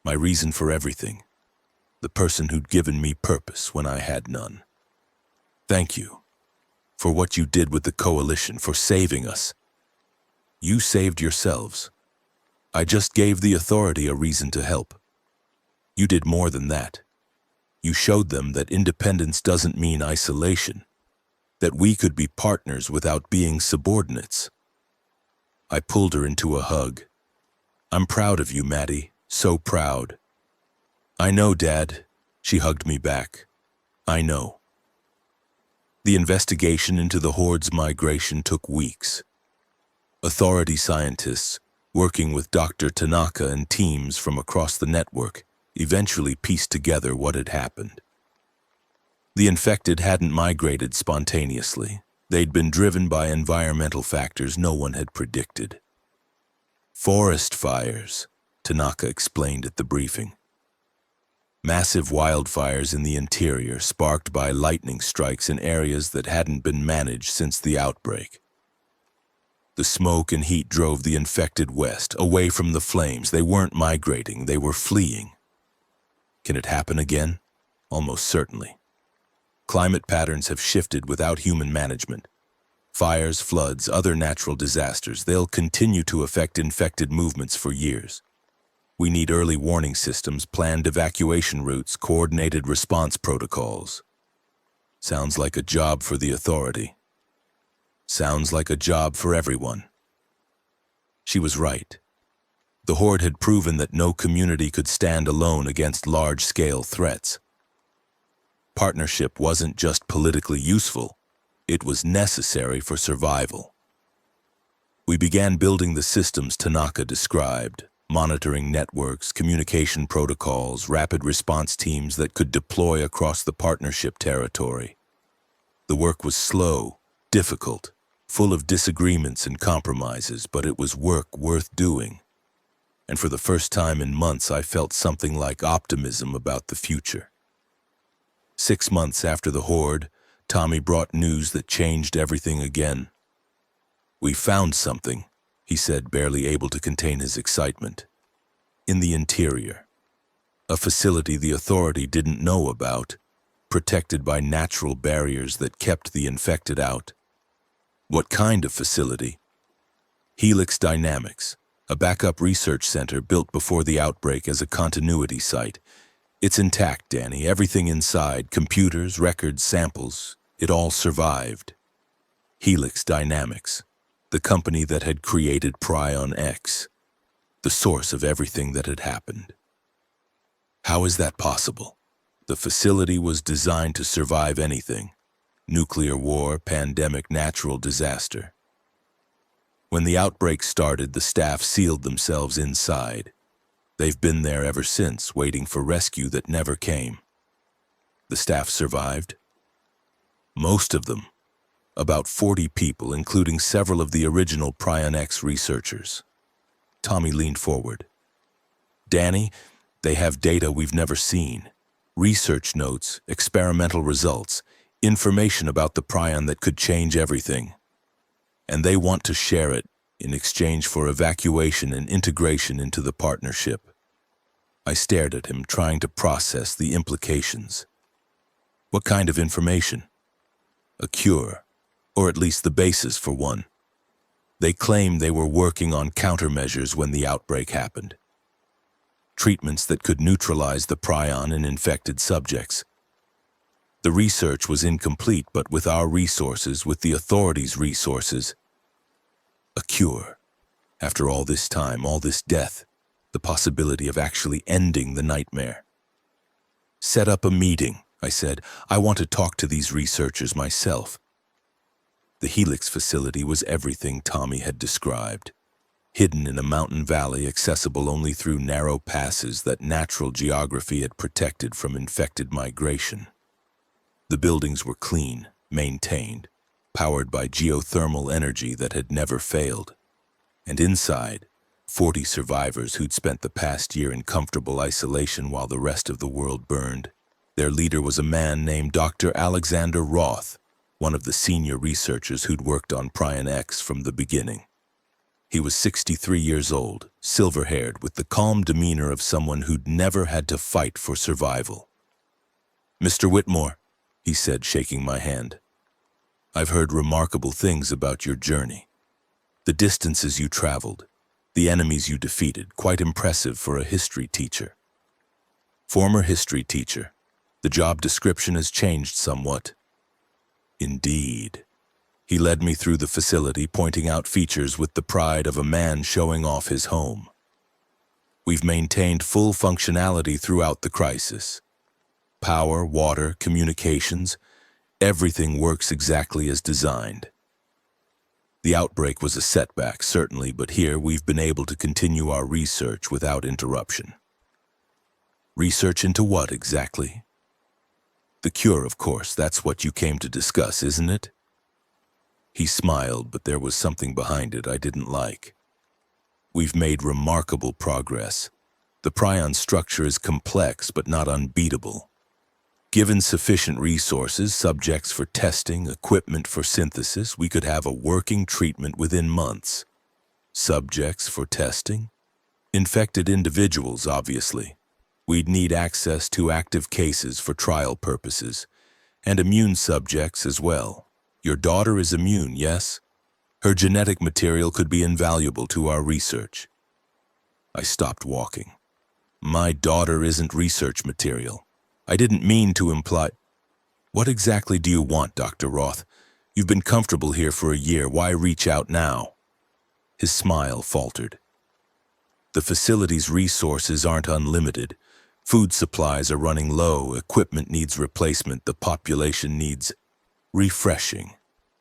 my reason for everything, the person who'd given me purpose when I had none. "Thank you for what you did with the coalition, for saving us. You saved yourselves. I just gave the authority a reason to help. You did more than that. You showed them that independence doesn't mean isolation, that we could be partners without being subordinates." I pulled her into a hug. "I'm proud of you, Maddie, so proud." "I know, Dad." She hugged me back. "I know." The investigation into the Horde's migration took weeks. Authority scientists, working with Dr. Tanaka and teams from across the network, eventually pieced together what had happened. The infected hadn't migrated spontaneously. They'd been driven by environmental factors no one had predicted. "Forest fires," Tanaka explained at the briefing. Massive wildfires in the interior sparked by lightning strikes in areas that hadn't been managed since the outbreak. The smoke and heat drove the infected west, away from the flames. They weren't migrating, they were fleeing. Can it happen again? Almost certainly. Climate patterns have shifted without human management. Fires, floods, other natural disasters, they'll continue to affect infected movements for years. We need early warning systems, planned evacuation routes, coordinated response protocols. Sounds like a job for the authority. Sounds like a job for everyone. She was right. The Horde had proven that no community could stand alone against large-scale threats. Partnership wasn't just politically useful, it was necessary for survival. We began building the systems Tanaka described, monitoring networks, communication protocols, rapid response teams that could deploy across the partnership territory. The work was slow, difficult, full of disagreements and compromises, but it was work worth doing. And for the first time in months, I felt something like optimism about the future. 6 months after the Horde, Tommy brought news that changed everything again. "We found something," he said, barely able to contain his excitement. "In the interior. A facility the authority didn't know about, protected by natural barriers that kept the infected out. What kind of facility? Helix Dynamics, a backup research center built before the outbreak as a continuity site. It's intact, Danny. Everything inside, computers, records, samples, it all survived. Helix Dynamics, the company that had created Prion X, the source of everything that had happened. How is that possible? The facility was designed to survive anything: nuclear war, pandemic, natural disaster. When the outbreak started, the staff sealed themselves inside. They've been there ever since, waiting for rescue that never came. The staff survived? Most of them. About 40 people, including several of the original Prion X researchers. Tommy leaned forward. Danny, they have data we've never seen. Research notes, experimental results, information about the Prion that could change everything. And they want to share it in exchange for evacuation and integration into the partnership. I stared at him, trying to process the implications. What kind of information? A cure, or at least the basis for one. They claim they were working on countermeasures when the outbreak happened. Treatments that could neutralize the prion in infected subjects. The research was incomplete, but with our resources, with the authorities' resources, a cure. After all this time, all this death, the possibility of actually ending the nightmare. Set up a meeting, I said. I want to talk to these researchers myself. The Helix facility was everything Tommy had described. Hidden in a mountain valley, accessible only through narrow passes that natural geography had protected from infected migration. The buildings were clean, maintained, powered by geothermal energy that had never failed. And inside, 40 survivors who'd spent the past year in comfortable isolation while the rest of the world burned. Their leader was a man named Dr. Alexander Roth, one of the senior researchers who'd worked on Prion X from the beginning. He was 63 years old, silver-haired, with the calm demeanor of someone who'd never had to fight for survival. Mr. Whitmore, he said, shaking my hand. I've heard remarkable things about your journey. The distances you traveled, the enemies you defeated, quite impressive for a history teacher. Former history teacher. The job description has changed somewhat. Indeed. He led me through the facility, pointing out features with the pride of a man showing off his home. We've maintained full functionality throughout the crisis. Power, water, communications, everything works exactly as designed. The outbreak was a setback, certainly, but here we've been able to continue our research without interruption. Research into what exactly? The cure, of course. That's what you came to discuss, isn't it? He smiled, but there was something behind it I didn't like. We've made remarkable progress. The prion structure is complex but not unbeatable. Given sufficient resources, subjects for testing, equipment for synthesis, we could have a working treatment within months. Subjects for testing? Infected individuals, obviously. We'd need access to active cases for trial purposes, and immune subjects as well. Your daughter is immune, yes? Her genetic material could be invaluable to our research. I stopped walking. My daughter isn't research material. I didn't mean to imply... What exactly do you want, Dr. Roth? You've been comfortable here for a year. Why reach out now? His smile faltered. The facility's resources aren't unlimited. Food supplies are running low, equipment needs replacement, the population needs refreshing.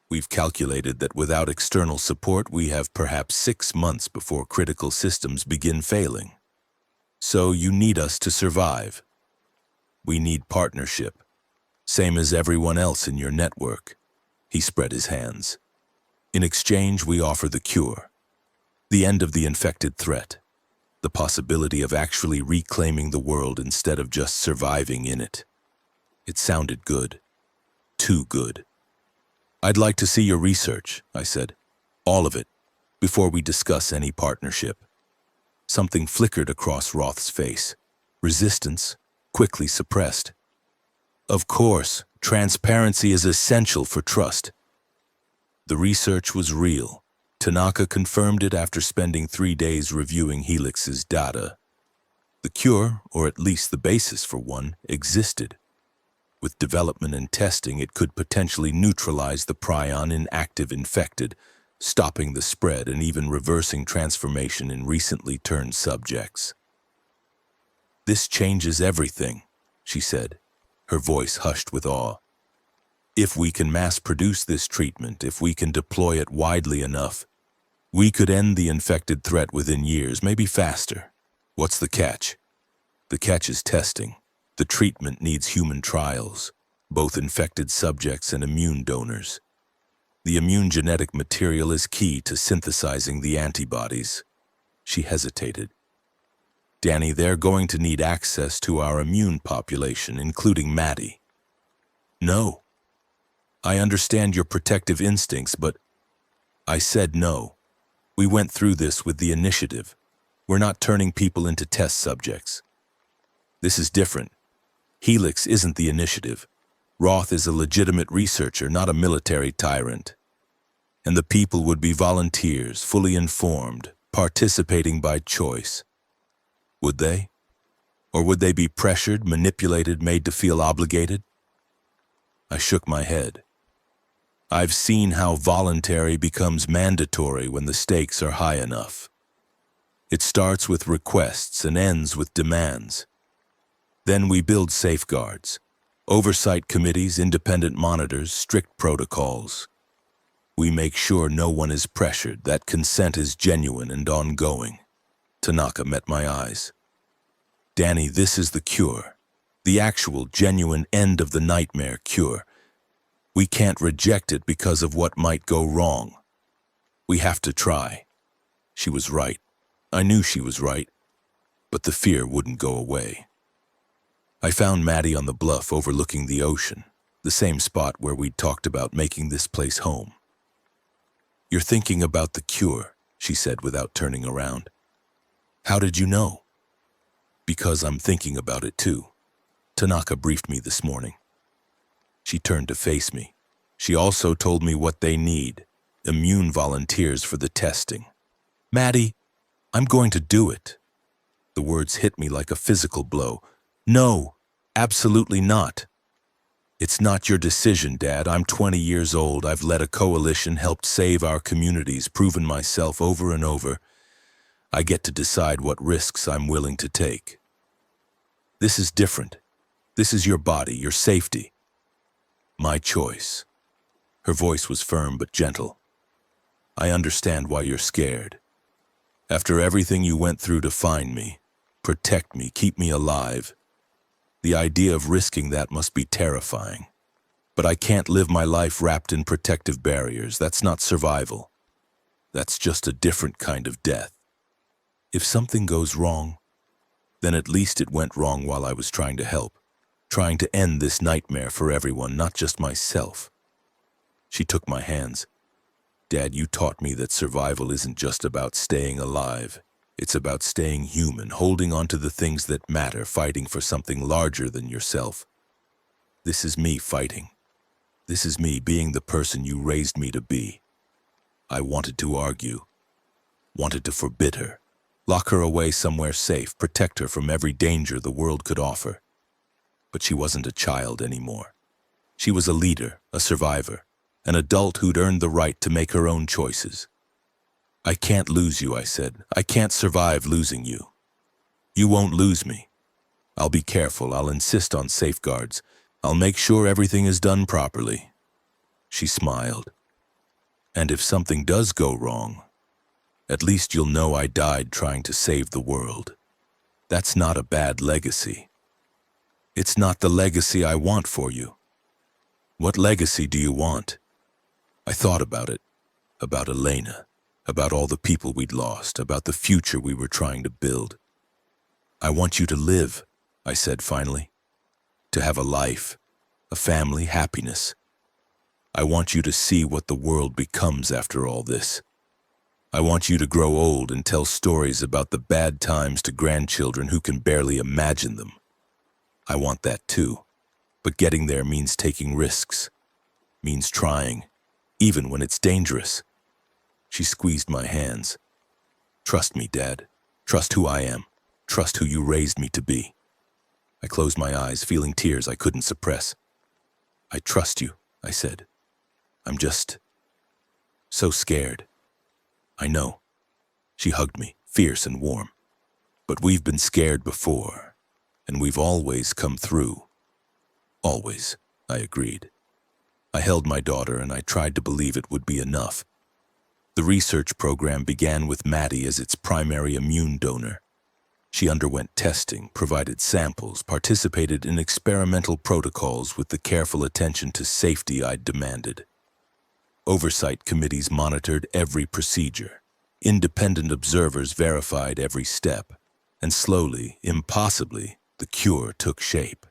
We've calculated that without external support, we have perhaps 6 months before critical systems begin failing. So you need us to survive. We need partnership, same as everyone else in your network. He spread his hands. In exchange, we offer the cure, the end of the infected threat, the possibility of actually reclaiming the world instead of just surviving in it. It sounded good. Too good. I'd like to see your research, I said. All of it, before we discuss any partnership. Something flickered across Roth's face. Resistance, quickly suppressed. Of course, transparency is essential for trust. The research was real. Tanaka confirmed it after spending 3 days reviewing Helix's data. The cure, or at least the basis for one, existed. With development and testing, it could potentially neutralize the prion in active infected, stopping the spread and even reversing transformation in recently turned subjects. "This changes everything," she said, her voice hushed with awe. "If we can mass-produce this treatment, if we can deploy it widely enough, we could end the infected threat within years, maybe faster. What's the catch?" "The catch is testing. The treatment needs human trials, both infected subjects and immune donors. The immune genetic material is key to synthesizing the antibodies." She hesitated. "Danny, they're going to need access to our immune population, including Maddie." "No. I understand your protective instincts, but..." I said no. "We went through this with the initiative. We're not turning people into test subjects. This is different. Helix isn't the initiative. Roth is a legitimate researcher, not a military tyrant. And the people would be volunteers, fully informed, participating by choice. Would they? Or would they be pressured, manipulated, made to feel obligated?" I shook my head. "I've seen how voluntary becomes mandatory when the stakes are high enough. It starts with requests and ends with demands. Then we build safeguards, oversight committees, independent monitors, strict protocols. We make sure no one is pressured, that consent is genuine and ongoing." Tanaka met my eyes. "Danny, this is the cure. The actual, genuine end of the nightmare cure. We can't reject it because of what might go wrong. We have to try." She was right. I knew she was right. But the fear wouldn't go away. I found Maddie on the bluff overlooking the ocean, the same spot where we'd talked about making this place home. "You're thinking about the cure," she said without turning around. "How did you know?" "Because I'm thinking about it too. Tanaka briefed me this morning." She turned to face me. "She also told me what they need, immune volunteers for the testing." "Maddie, I'm going to do it." The words hit me like a physical blow. "No, absolutely not." "It's not your decision, Dad. I'm 20 years old. I've led a coalition, helped save our communities, proven myself over and over. I get to decide what risks I'm willing to take. This is different. This is your body, your safety. My choice." Her voice was firm but gentle. "I understand why you're scared. After everything you went through to find me, protect me, keep me alive, the idea of risking that must be terrifying. But I can't live my life wrapped in protective barriers. That's not survival. That's just a different kind of death. If something goes wrong, then at least it went wrong while I was trying to help, trying to end this nightmare for everyone, not just myself." She took my hands. "Dad, you taught me that survival isn't just about staying alive. It's about staying human, holding on to the things that matter, fighting for something larger than yourself. This is me fighting. This is me being the person you raised me to be. I wanted to argue, wanted to forbid her, lock her away somewhere safe, protect her from every danger the world could offer. But she wasn't a child anymore. She was a leader, a survivor, an adult who'd earned the right to make her own choices. I can't lose you," I said. "I can't survive losing you. You won't lose me. I'll be careful. I'll insist on safeguards. I'll make sure everything is done properly." She smiled. "And if something does go wrong, at least you'll know I died trying to save the world. That's not a bad legacy. It's not the legacy I want for you." "What legacy do you want?" I thought about it, about Elena, about all the people we'd lost, about the future we were trying to build. "I want you to live," I said finally. "To have a life, a family, happiness. I want you to see what the world becomes after all this." I want you to grow old and tell stories about the bad times to grandchildren who can barely imagine them. I want that too, but getting there means taking risks, means trying, even when it's dangerous. She squeezed my hands. Trust me, Dad. Trust who I am. Trust who you raised me to be. I closed my eyes, feeling tears I couldn't suppress. I trust you, I said. I'm just so scared. I know. She hugged me, fierce and warm. But we've been scared before, and we've always come through. Always, I agreed. I held my daughter and I tried to believe it would be enough. The research program began with Maddie as its primary immune donor. She underwent testing, provided samples, participated in experimental protocols with the careful attention to safety I'd demanded. Oversight committees monitored every procedure. Independent observers verified every step. And slowly, impossibly, the cure took shape.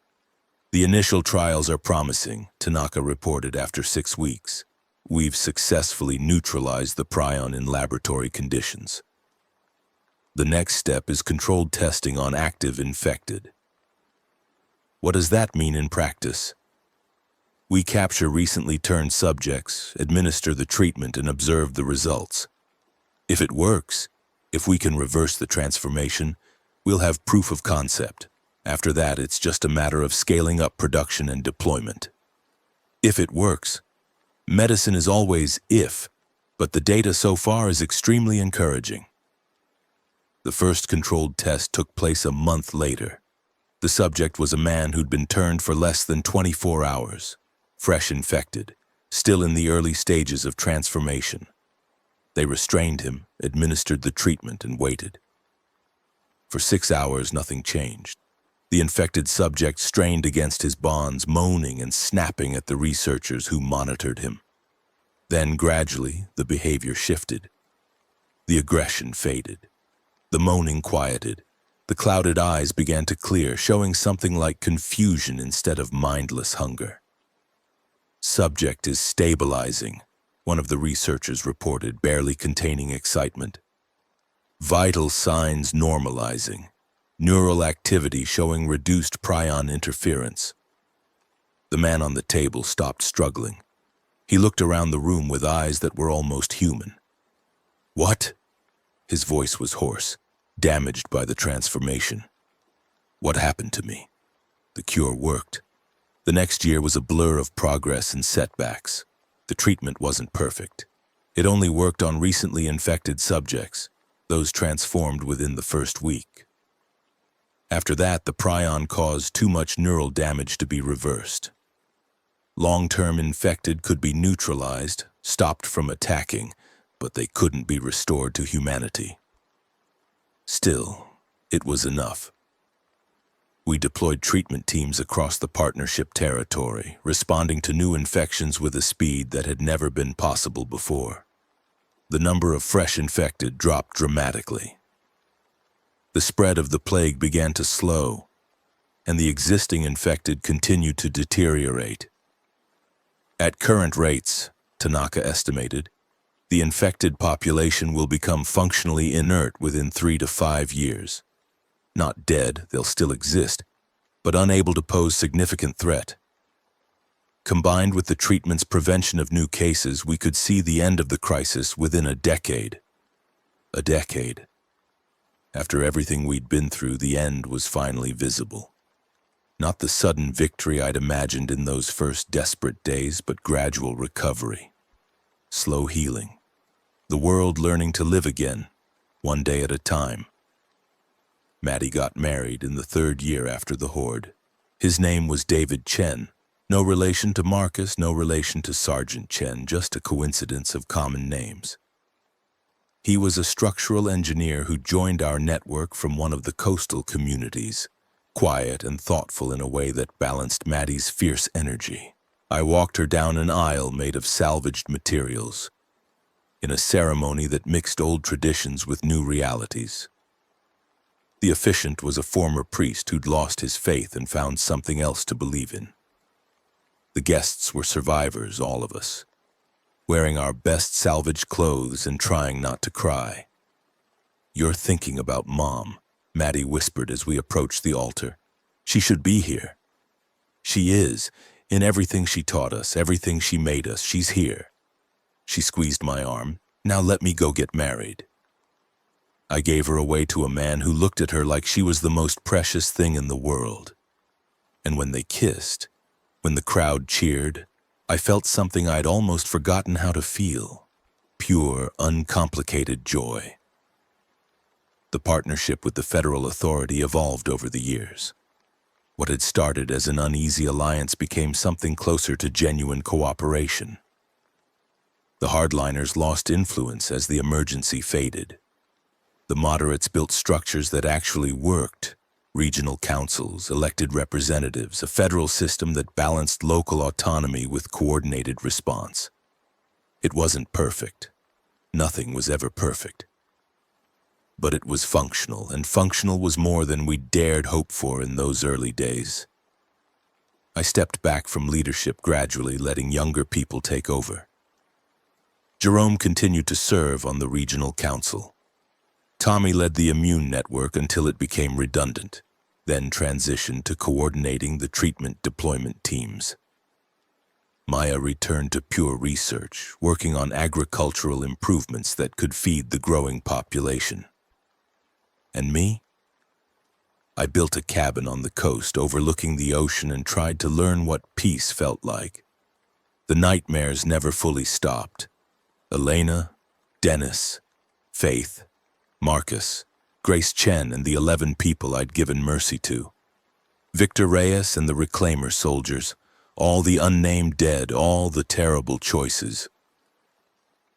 The initial trials are promising, Tanaka reported after 6 weeks. We've successfully neutralized the prion in laboratory conditions. The next step is controlled testing on active infected. What does that mean in practice? We capture recently turned subjects, administer the treatment, and observe the results. If it works, if we can reverse the transformation, we'll have proof of concept. After that, it's just a matter of scaling up production and deployment. If it works, medicine is always if, but the data so far is extremely encouraging. The first controlled test took place a month later. The subject was a man who'd been turned for less than 24 hours, fresh infected, still in the early stages of transformation. They restrained him, administered the treatment, and waited. For 6 hours, nothing changed. The infected subject strained against his bonds, moaning and snapping at the researchers who monitored him. Then, gradually, the behavior shifted. The aggression faded. The moaning quieted. The clouded eyes began to clear, showing something like confusion instead of mindless hunger. Subject is stabilizing, one of the researchers reported, barely containing excitement. Vital signs normalizing. Neural activity showing reduced prion interference. The man on the table stopped struggling. He looked around the room with eyes that were almost human. What? His voice was hoarse, damaged by the transformation. What happened to me? The cure worked. The next year was a blur of progress and setbacks. The treatment wasn't perfect. It only worked on recently infected subjects, those transformed within the first week. After that, the prion caused too much neural damage to be reversed. Long-term infected could be neutralized, stopped from attacking, but they couldn't be restored to humanity. Still, it was enough. We deployed treatment teams across the partnership territory, responding to new infections with a speed that had never been possible before. The number of fresh infected dropped dramatically. The spread of the plague began to slow, and the existing infected continued to deteriorate. At current rates, Tanaka estimated, the infected population will become functionally inert within 3 to 5 years. Not dead, they'll still exist, but unable to pose significant threat. Combined with the treatment's prevention of new cases, we could see the end of the crisis within a decade. A decade. After everything we'd been through, the end was finally visible. Not the sudden victory I'd imagined in those first desperate days, but gradual recovery. Slow healing. The world learning to live again, one day at a time. Maddie got married in the 3rd year after the horde. His name was David Chen. No relation to Marcus, no relation to Sergeant Chen, just a coincidence of common names. He was a structural engineer who joined our network from one of the coastal communities, quiet and thoughtful in a way that balanced Maddie's fierce energy. I walked her down an aisle made of salvaged materials, in a ceremony that mixed old traditions with new realities. The officiant was a former priest who'd lost his faith and found something else to believe in. The guests were survivors, all of us. wearing our best salvaged clothes and trying not to cry. "You're thinking about Mom," Maddie whispered as we approached the altar. "She should be here." "She is. In everything she taught us, everything she made us, she's here." She squeezed my arm. "Now let me go get married." I gave her away to a man who looked at her like she was the most precious thing in the world. And when they kissed, when the crowd cheered, I felt something I'd almost forgotten how to feel. Pure, uncomplicated joy. The partnership with the federal authority evolved over the years. What had started as an uneasy alliance became something closer to genuine cooperation. The hardliners lost influence as the emergency faded. The moderates built structures that actually worked: regional councils, elected representatives, a federal system that balanced local autonomy with coordinated response. It wasn't perfect. Nothing was ever perfect. But it was functional, and functional was more than we dared hope for in those early days. I stepped back from leadership, gradually letting younger people take over. Jerome continued to serve on the regional council. Tommy led the immune network until it became redundant, then transitioned to coordinating the treatment deployment teams. Maya returned to pure research, working on agricultural improvements that could feed the growing population. And me? I built a cabin on the coast overlooking the ocean and tried to learn what peace felt like. The nightmares never fully stopped. Elena, Dennis, Faith, Marcus, Grace Chen, and the 11 people I'd given mercy to. Victor Reyes and the Reclaimer soldiers, all the unnamed dead, all the terrible choices.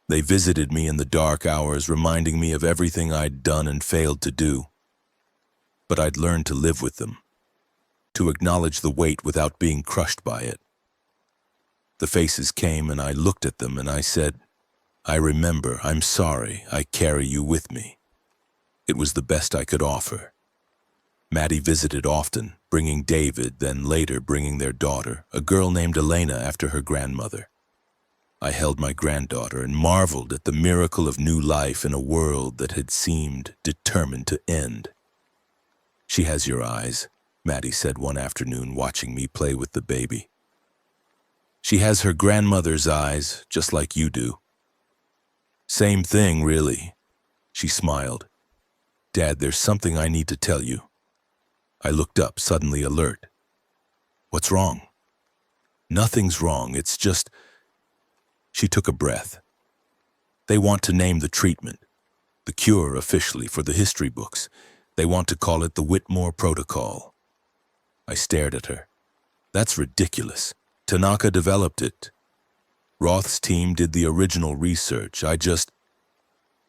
They visited me in the dark hours, reminding me of everything I'd done and failed to do. But I'd learned to live with them, to acknowledge the weight without being crushed by it. The faces came and I looked at them and I said, "I remember, I'm sorry, I carry you with me." It was the best I could offer. Maddie visited often, bringing David, then later bringing their daughter, a girl named Elena after her grandmother. I held my granddaughter and marveled at the miracle of new life in a world that had seemed determined to end. "She has your eyes," Maddie said one afternoon, watching me play with the baby. "She has her grandmother's eyes, just like you do." "Same thing, really." She smiled. "Dad, there's something I need to tell you." I looked up, suddenly alert. "What's wrong?" "Nothing's wrong, it's just..." She took a breath. "They want to name the treatment, the cure officially, for the history books. They want to call it the Whitmore Protocol." I stared at her. "That's ridiculous. Tanaka developed it. Roth's team did the original research.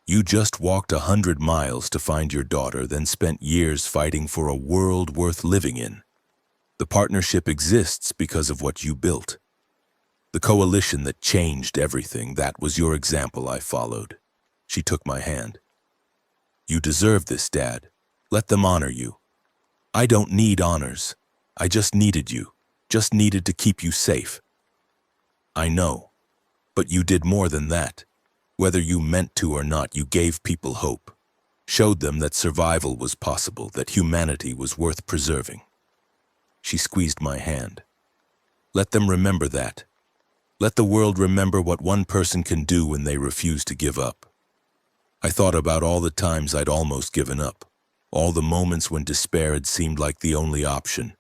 You just walked 100 miles to find your daughter, then spent years fighting for a world worth living in. The partnership exists because of what you built. The coalition that changed everything, that was your example I followed." She took my hand. "You deserve this, Dad. Let them honor you." "I don't need honors. I just needed you. Just needed to keep you safe." "I know. But you did more than that. Whether you meant to or not, you gave people hope. Showed them that survival was possible, that humanity was worth preserving." She squeezed my hand. "Let them remember that. Let the world remember what one person can do when they refuse to give up." I thought about all the times I'd almost given up, all the moments when despair had seemed like the only option,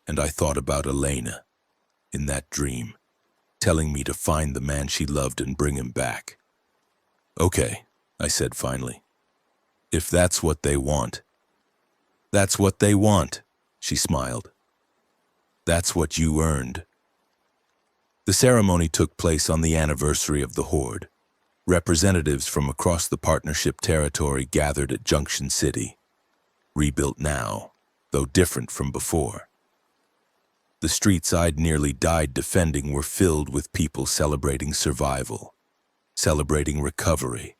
and I thought about Elena, in that dream, telling me to find the man she loved and bring him back. "Okay," I said finally. "If that's what they want." "That's what they want," she smiled. "That's what you earned." The ceremony took place on the anniversary of the Horde. Representatives from across the partnership territory gathered at Junction City, rebuilt now, though different from before. The streets I'd nearly died defending were filled with people celebrating survival, celebrating recovery,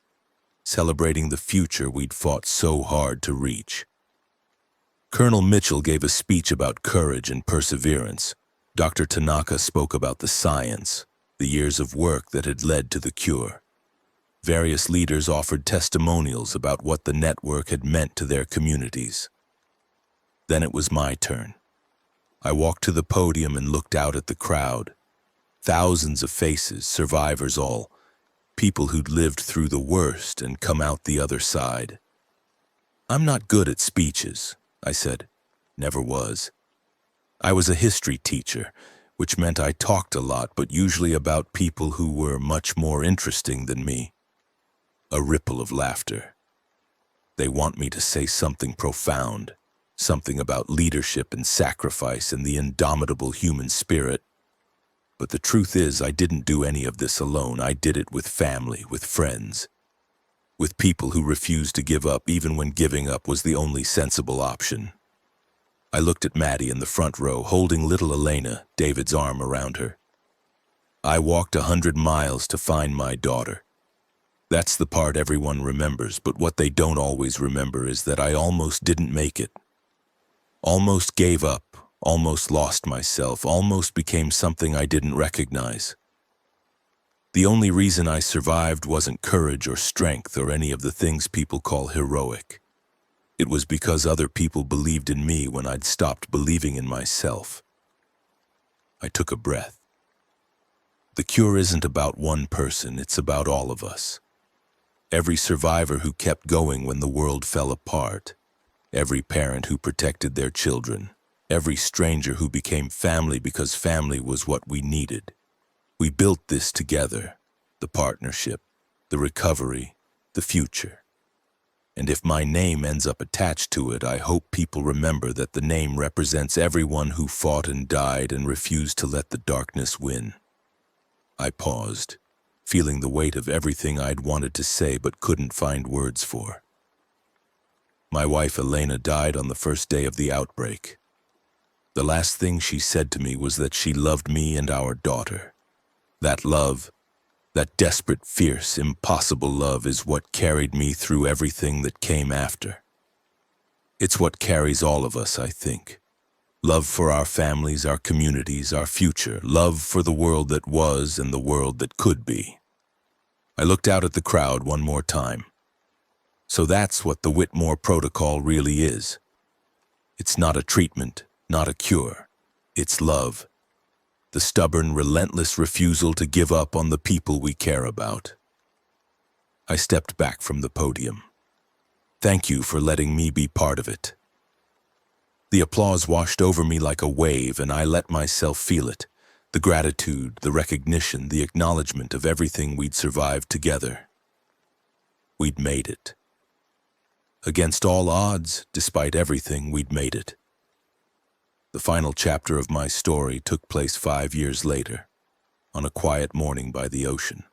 celebrating the future we'd fought so hard to reach. Colonel Mitchell gave a speech about courage and perseverance. Dr. Tanaka spoke about the science, the years of work that had led to the cure. Various leaders offered testimonials about what the network had meant to their communities. Then it was my turn. I walked to the podium and looked out at the crowd. Thousands of faces, survivors all, people who'd lived through the worst and come out the other side. "I'm not good at speeches," I said. Never was. I was a history teacher, which meant I talked a lot, but usually about people who were much more interesting than me. A ripple of laughter. They want me to say something profound, something about leadership and sacrifice and the indomitable human spirit. But the truth is, I didn't do any of this alone. I did it with family, with friends, with people who refused to give up even when giving up was the only sensible option. I looked at Maddie in the front row, holding little Elena, David's arm around her. I walked 100 miles to find my daughter. That's the part everyone remembers, but what they don't always remember is that I almost didn't make it. Almost gave up, almost lost myself, almost became something I didn't recognize. The only reason I survived wasn't courage or strength or any of the things people call heroic. It was because other people believed in me when I'd stopped believing in myself. I took a breath. The cure isn't about one person, it's about all of us. Every survivor who kept going when the world fell apart. Every parent who protected their children. Every stranger who became family because family was what we needed. We built this together, the partnership, the recovery, the future. And if my name ends up attached to it, I hope people remember that the name represents everyone who fought and died and refused to let the darkness win. I paused, feeling the weight of everything I'd wanted to say but couldn't find words for. My wife Elena died on the first day of the outbreak. The last thing she said to me was that she loved me and our daughter. That love, that desperate, fierce, impossible love is what carried me through everything that came after. It's what carries all of us, I think. Love for our families, our communities, our future. Love for the world that was and the world that could be. I looked out at the crowd one more time. So that's what the Whitmore Protocol really is. It's not a treatment, not a cure. It's love. The stubborn, relentless refusal to give up on the people we care about. I stepped back from the podium. Thank you for letting me be part of it. The applause washed over me like a wave, and I let myself feel it. The gratitude, the recognition, the acknowledgement of everything we'd survived together. We'd made it. Against all odds, despite everything, we'd made it. The final chapter of my story took place 5 years later, on a quiet morning by the ocean.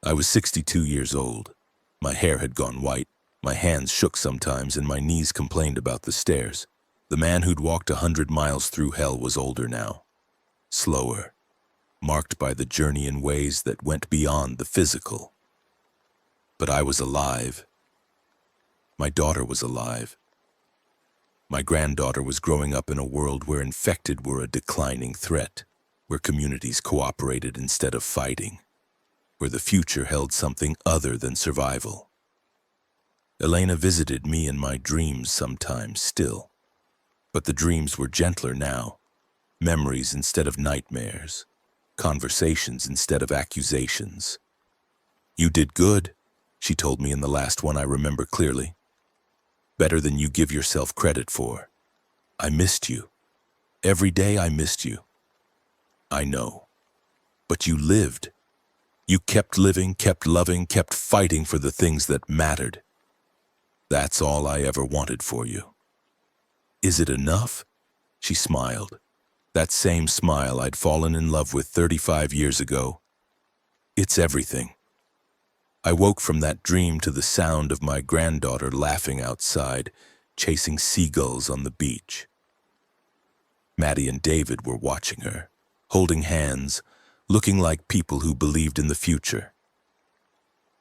I was 62 years old. My hair had gone white, my hands shook sometimes, and my knees complained about the stairs. The man who'd walked 100 miles through hell was older now, slower, marked by the journey in ways that went beyond the physical. But I was alive. My daughter was alive. My granddaughter was growing up in a world where infected were a declining threat, where communities cooperated instead of fighting, where the future held something other than survival. Elena visited me in my dreams sometimes still, but the dreams were gentler now, memories instead of nightmares, conversations instead of accusations. "You did good," she told me in the last one I remember clearly. "Better than you give yourself credit for. I missed you. Every day I missed you." "I know. But you lived. You kept living, kept loving, kept fighting for the things that mattered. That's all I ever wanted for you." "Is it enough?" She smiled. That same smile I'd fallen in love with 35 years ago. "It's everything." I woke from that dream to the sound of my granddaughter laughing outside, chasing seagulls on the beach. Maddie and David were watching her, holding hands, looking like people who believed in the future.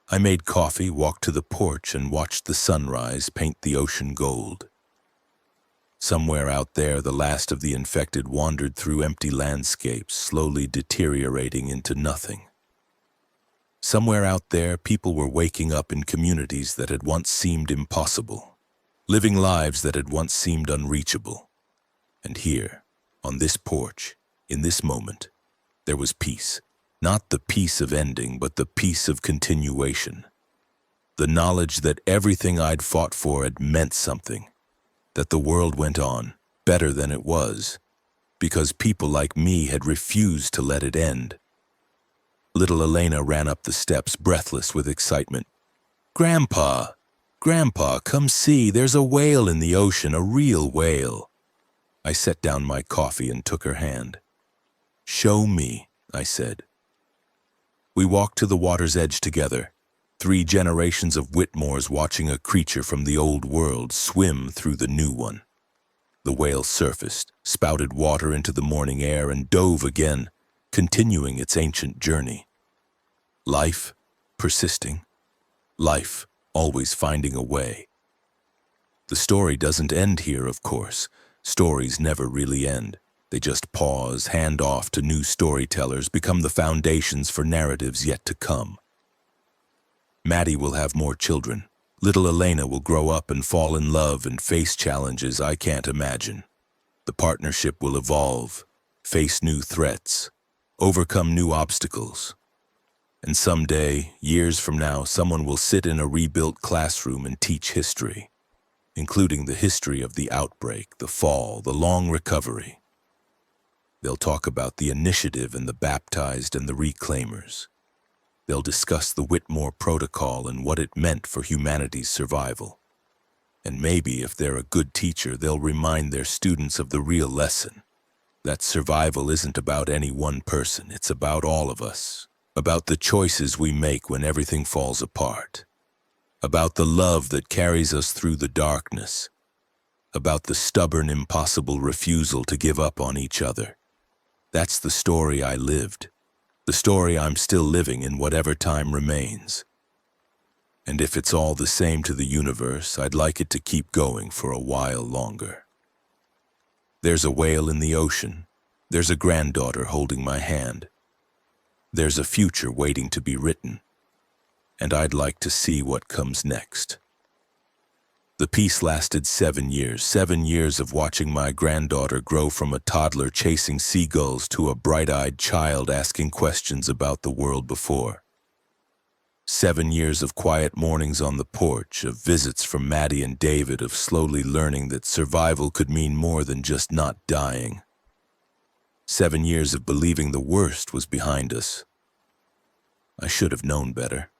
I made coffee, walked to the porch, and watched the sunrise paint the ocean gold. Somewhere out there, the last of the infected wandered through empty landscapes, slowly deteriorating into nothing. Somewhere out there, people were waking up in communities that had once seemed impossible, living lives that had once seemed unreachable. And here, on this porch, in this moment, there was peace. Not the peace of ending, but the peace of continuation. The knowledge that everything I'd fought for had meant something, that the world went on, better than it was, because people like me had refused to let it end. Little Elena ran up the steps, breathless with excitement. "Grandpa! Grandpa, come see, there's a whale in the ocean, a real whale." I set down my coffee and took her hand. "Show me," I said. We walked to the water's edge together, 3 generations of Whitmores watching a creature from the old world swim through the new one. The whale surfaced, spouted water into the morning air, and dove again, continuing its ancient journey. Life, persisting. Life, always finding a way. The story doesn't end here, of course. Stories never really end. They just pause, hand off to new storytellers, become the foundations for narratives yet to come. Maddie will have more children. Little Elena will grow up and fall in love and face challenges I can't imagine. The partnership will evolve, face new threats, overcome new obstacles. And someday, years from now, someone will sit in a rebuilt classroom and teach history, including the history of the outbreak, the fall, the long recovery. They'll talk about the initiative and the baptized and the reclaimers. They'll discuss the Whitmore Protocol and what it meant for humanity's survival. And maybe, if they're a good teacher, they'll remind their students of the real lesson, that survival isn't about any one person, it's about all of us, about the choices we make when everything falls apart, about the love that carries us through the darkness, about the stubborn, impossible refusal to give up on each other. That's the story I lived, the story I'm still living in whatever time remains. And if it's all the same to the universe, I'd like it to keep going for a while longer. There's a whale in the ocean. There's a granddaughter holding my hand. There's a future waiting to be written. And I'd like to see what comes next. The peace lasted 7 years of watching my granddaughter grow from a toddler chasing seagulls to a bright-eyed child asking questions about the world before. 7 years of quiet mornings on the porch, of visits from Maddie and David, of slowly learning that survival could mean more than just not dying. 7 years of believing the worst was behind us. I should have known better.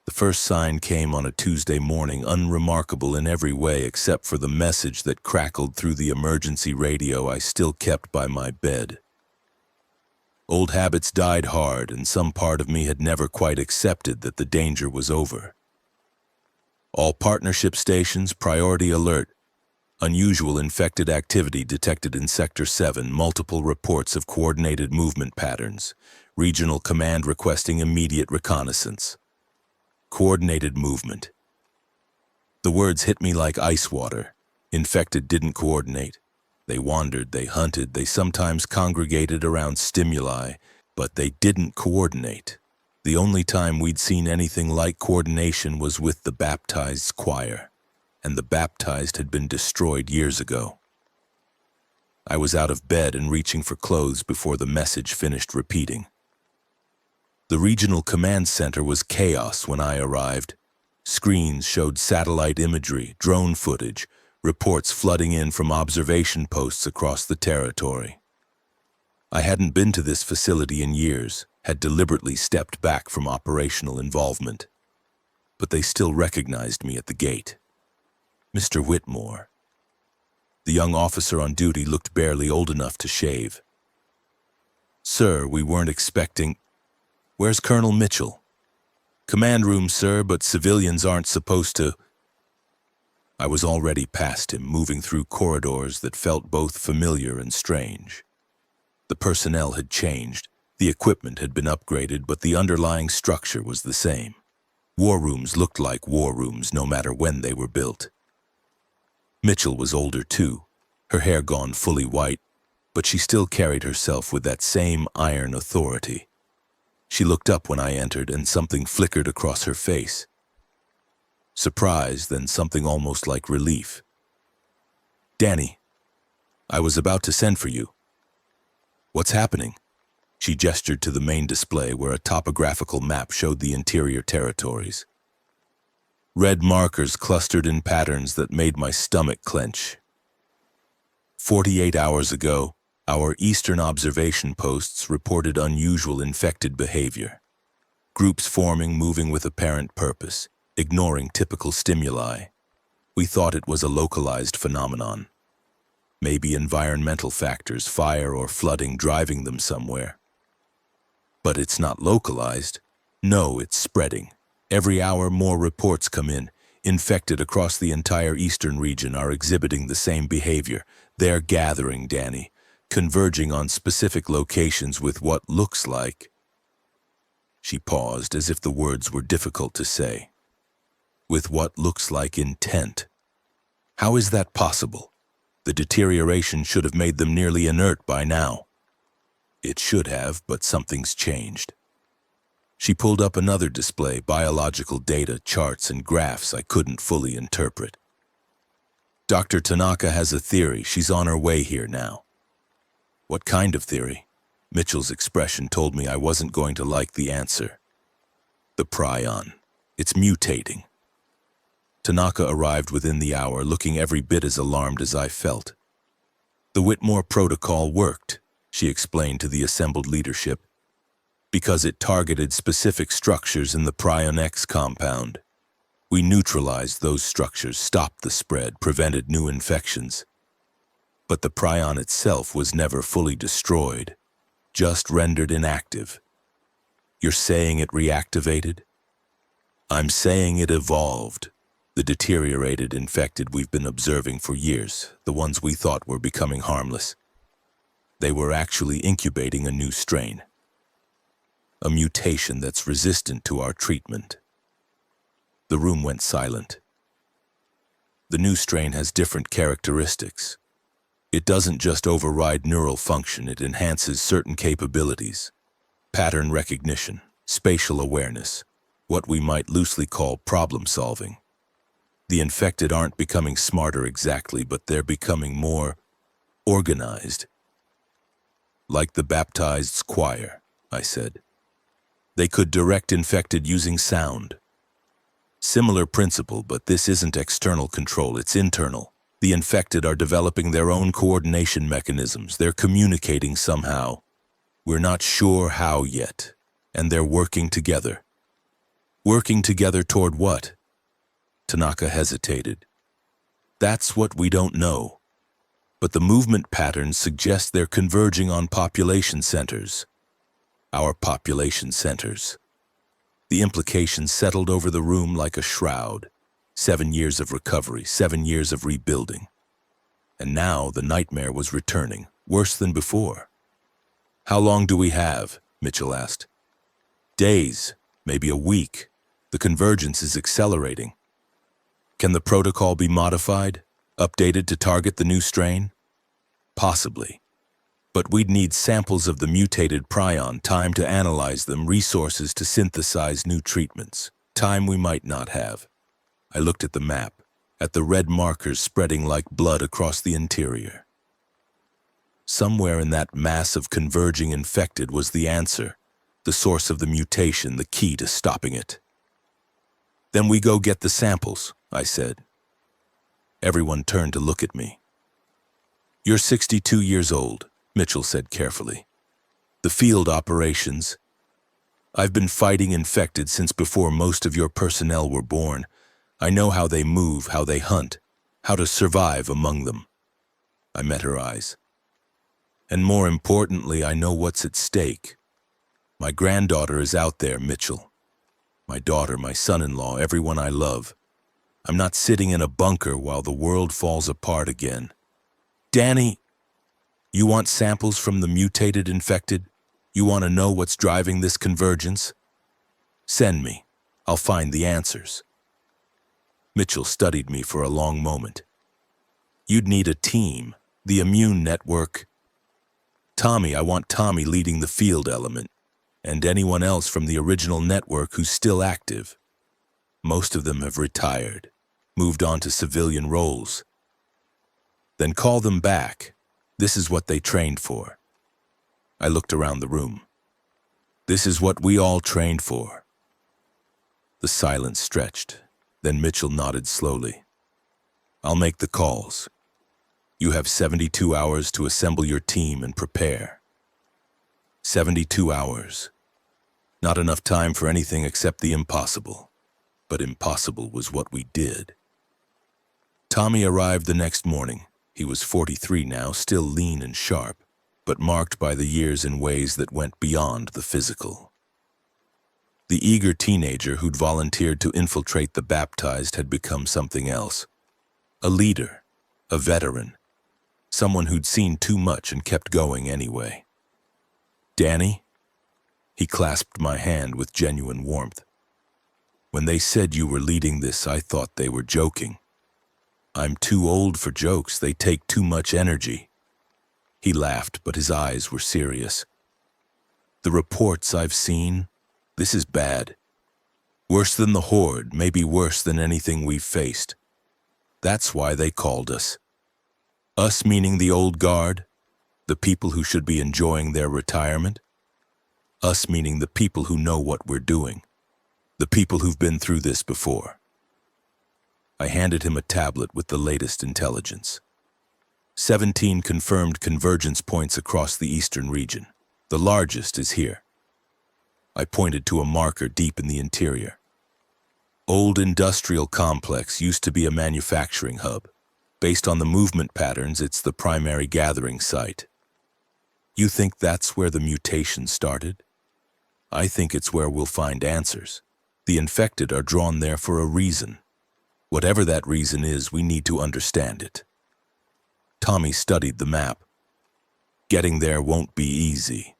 The first sign came on a Tuesday morning, unremarkable in every way except for the message that crackled through the emergency radio I still kept by my bed. Old habits died hard, and some part of me had never quite accepted that the danger was over. All partnership stations, priority alert. Unusual infected activity detected in Sector 7, multiple reports of coordinated movement patterns. Regional command requesting immediate reconnaissance. Coordinated movement. The words hit me like ice water. Infected didn't coordinate. They wandered, they hunted, they sometimes congregated around stimuli, but they didn't coordinate. The only time we'd seen anything like coordination was with the baptized choir, and the baptized had been destroyed years ago. I was out of bed and reaching for clothes before the message finished repeating. The regional command center was chaos when I arrived. Screens showed satellite imagery, drone footage, reports flooding in from observation posts across the territory. I hadn't been to this facility in years, had deliberately stepped back from operational involvement. But they still recognized me at the gate. Mr. Whitmore. The young officer on duty looked barely old enough to shave. "Sir, we weren't expecting—" "Where's Colonel Mitchell?" "Command room, sir, but civilians aren't supposed to—" I was already past him, moving through corridors that felt both familiar and strange. The personnel had changed, the equipment had been upgraded, but the underlying structure was the same. War rooms looked like war rooms no matter when they were built. Mitchell was older too, her hair gone fully white, but she still carried herself with that same iron authority. She looked up when I entered, and something flickered across her face. Surprise, then something almost like relief. "Danny, I was about to send for you." "What's happening?" She gestured to the main display where a topographical map showed the interior territories. Red markers clustered in patterns that made my stomach clench. 48 hours ago, our eastern observation posts reported unusual infected behavior. Groups forming, moving with apparent purpose, ignoring typical stimuli. We thought it was a localized phenomenon. Maybe environmental factors, fire or flooding, driving them somewhere. But it's not localized. No, it's spreading. Every hour more reports come in. Infected across the entire eastern region are exhibiting the same behavior. They're gathering, Danny, converging on specific locations with what looks like... She paused as if the words were difficult to say. With what looks like intent. How is that possible? The deterioration should have made them nearly inert by now. It should have, but something's changed. She pulled up another display, biological data, charts, and graphs I couldn't fully interpret. "Dr. Tanaka has a theory. She's on her way here now." "What kind of theory?" Mitchell's expression told me I wasn't going to like the answer. "The prion. It's mutating." Tanaka arrived within the hour, looking every bit as alarmed as I felt. "The Whitmore protocol worked," she explained to the assembled leadership, "because it targeted specific structures in the prion X compound. We neutralized those structures, stopped the spread, prevented new infections. But the prion itself was never fully destroyed, just rendered inactive." "You're saying it reactivated?" "I'm saying it evolved. The deteriorated infected we've been observing for years, the ones we thought were becoming harmless. They were actually incubating a new strain. A mutation that's resistant to our treatment." The room went silent. "The new strain has different characteristics. It doesn't just override neural function, it enhances certain capabilities. Pattern recognition, spatial awareness, what we might loosely call problem solving. The infected aren't becoming smarter exactly, but they're becoming more organized." "Like the baptized's choir," I said. "They could direct infected using sound." "Similar principle, but this isn't external control, it's internal. The infected are developing their own coordination mechanisms. They're communicating somehow. We're not sure how yet, and they're working together." "Working together toward what?" Tanaka hesitated. "That's what we don't know. But the movement patterns suggest they're converging on population centers." "Our population centers." The implications settled over the room like a shroud. 7 years of recovery, 7 years of rebuilding. And now the nightmare was returning, worse than before. "How long do we have?" Mitchell asked. "Days, maybe a week. The convergence is accelerating." "Can the protocol be modified, updated to target the new strain?" "Possibly. But we'd need samples of the mutated prion, time to analyze them, resources to synthesize new treatments. Time we might not have." I looked at the map, at the red markers spreading like blood across the interior. Somewhere in that mass of converging infected was the answer, the source of the mutation, the key to stopping it. "Then we go get the samples," I said. Everyone turned to look at me. "You're 62 years old," Mitchell said carefully. "The field operations. I've been fighting infected since before most of your personnel were born. I know how they move, how they hunt, how to survive among them." I met her eyes. "And more importantly, I know what's at stake. My granddaughter is out there, Mitchell. My daughter, my son-in-law, everyone I love. I'm not sitting in a bunker while the world falls apart again." "Danny, you want samples from the mutated infected? You want to know what's driving this convergence? Send me. I'll find the answers." Mitchell studied me for a long moment. You'd need a team, the immune network. Tommy, I want Tommy leading the field element, and anyone else from the original network who's still active. Most of them have retired, moved on to civilian roles. Then call them back. This is what they trained for. I looked around the room. This is what we all trained for. The silence stretched. Then Mitchell nodded slowly. I'll make the calls. You have 72 hours to assemble your team and prepare. 72 hours. Not enough time for anything except the impossible. But impossible was what we did. Tommy arrived the next morning. He was 43 now, still lean and sharp, but marked by the years in ways that went beyond the physical. The eager teenager who'd volunteered to infiltrate the baptized had become something else. A leader, a veteran, someone who'd seen too much and kept going anyway. Danny? He clasped my hand with genuine warmth. When they said you were leading this, I thought they were joking. I'm too old for jokes, they take too much energy. He laughed, but his eyes were serious. The reports I've seen, this is bad. Worse than the Horde, maybe worse than anything we've faced. That's why they called us. Us meaning the old guard, the people who should be enjoying their retirement. Us meaning the people who know what we're doing, the people who've been through this before. I handed him a tablet with the latest intelligence. 17 confirmed convergence points across the eastern region. The largest is here. I pointed to a marker deep in the interior. Old industrial complex used to be a manufacturing hub. Based on the movement patterns, it's the primary gathering site. You think that's where the mutation started? I think it's where we'll find answers. The infected are drawn there for a reason. Whatever that reason is, we need to understand it. Tommy studied the map. Getting there won't be easy.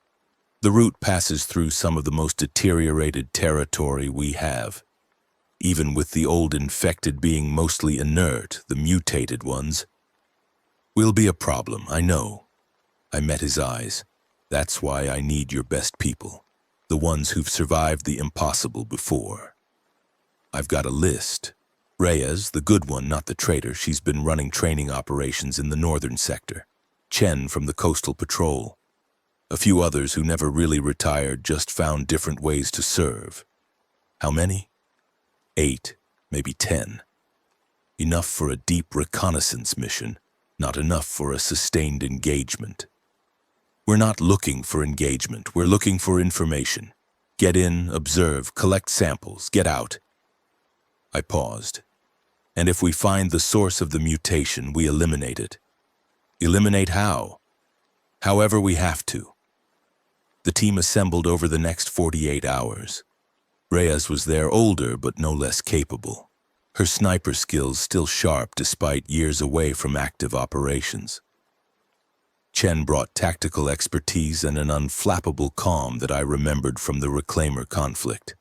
The route passes through some of the most deteriorated territory we have. Even with the old infected being mostly inert, the mutated ones will be a problem, I know. I met his eyes. That's why I need your best people, the ones who've survived the impossible before. I've got a list. Reyes, the good one, not the traitor, she's been running training operations in the northern sector. Chen from the Coastal Patrol. A few others who never really retired, just found different ways to serve. How many? 8, maybe 10. Enough for a deep reconnaissance mission, not enough for a sustained engagement. We're not looking for engagement, we're looking for information. Get in, observe, collect samples, get out. I paused. And if we find the source of the mutation, we eliminate it. Eliminate how? However we have to. The team assembled over the next 48 hours. Reyes was there, older but no less capable. Her sniper skills still sharp despite years away from active operations. Chen brought tactical expertise and an unflappable calm that I remembered from the Reclaimer conflict.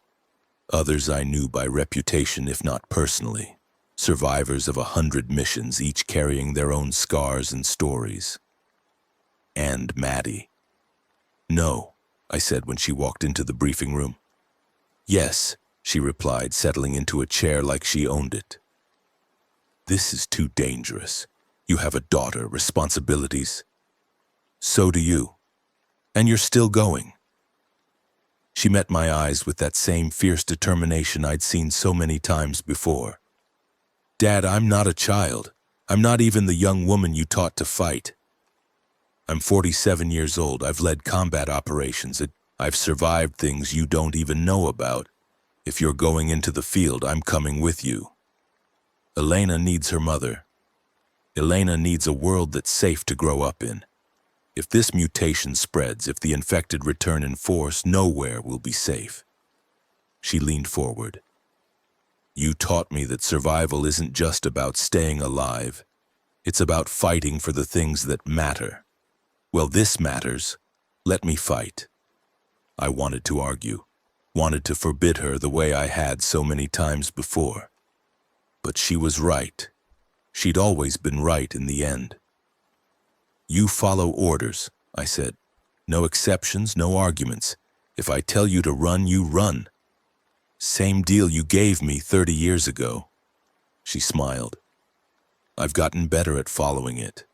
Others I knew by reputation, if not personally. Survivors of 100 missions, each carrying their own scars and stories. And Maddie. No, I said when she walked into the briefing room. Yes, she replied, settling into a chair like she owned it. This is too dangerous. You have a daughter, responsibilities. So do you. And you're still going. She met my eyes with that same fierce determination I'd seen so many times before. Dad, I'm not a child. I'm not even the young woman you taught to fight. I'm 47 years old. I've led combat operations. I've survived things you don't even know about. If you're going into the field, I'm coming with you. Elena needs her mother. Elena needs a world that's safe to grow up in. If this mutation spreads, if the infected return in force, nowhere will be safe. She leaned forward. You taught me that survival isn't just about staying alive. It's about fighting for the things that matter. Well, this matters. Let me fight. I wanted to argue, wanted to forbid her the way I had so many times before. But she was right. She'd always been right in the end. You follow orders, I said. No exceptions, no arguments. If I tell you to run, you run. Same deal you gave me 30 years ago. She smiled. I've gotten better at following it.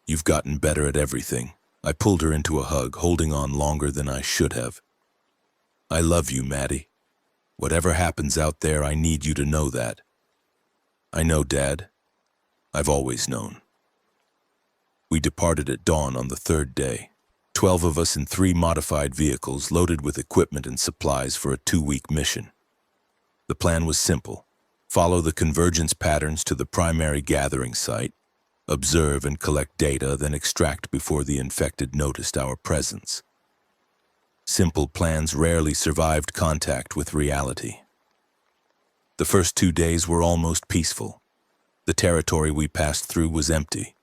You've gotten better at everything. I pulled her into a hug, holding on longer than I should have. I love you, Maddie. Whatever happens out there, I need you to know that. I know, Dad. I've always known. We departed at dawn on the third day. 12 of us in 3 modified vehicles loaded with equipment and supplies for a 2-week mission. The plan was simple. Follow the convergence patterns to the primary gathering site, observe and collect data, then extract before the infected noticed our presence. Simple plans rarely survived contact with reality. The first 2 days were almost peaceful. The territory we passed through was empty.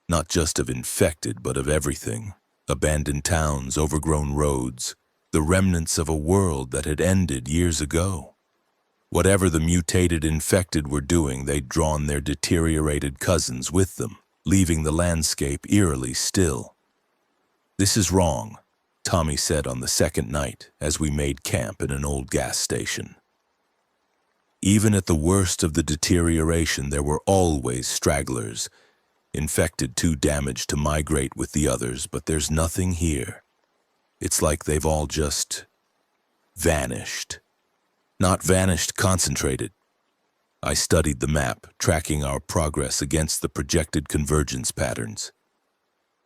Not just of infected, but of everything. Abandoned towns, overgrown roads, the remnants of a world that had ended years ago. Whatever the mutated infected were doing, they'd drawn their deteriorated cousins with them, leaving the landscape eerily still. This is wrong, Tommy said on the second night as we made camp in an old gas station. Even at the worst of the deterioration, there were always stragglers, infected too damaged to migrate with the others, but there's nothing here. It's like they've all just vanished. Not vanished, concentrated. I studied the map, tracking our progress against the projected convergence patterns.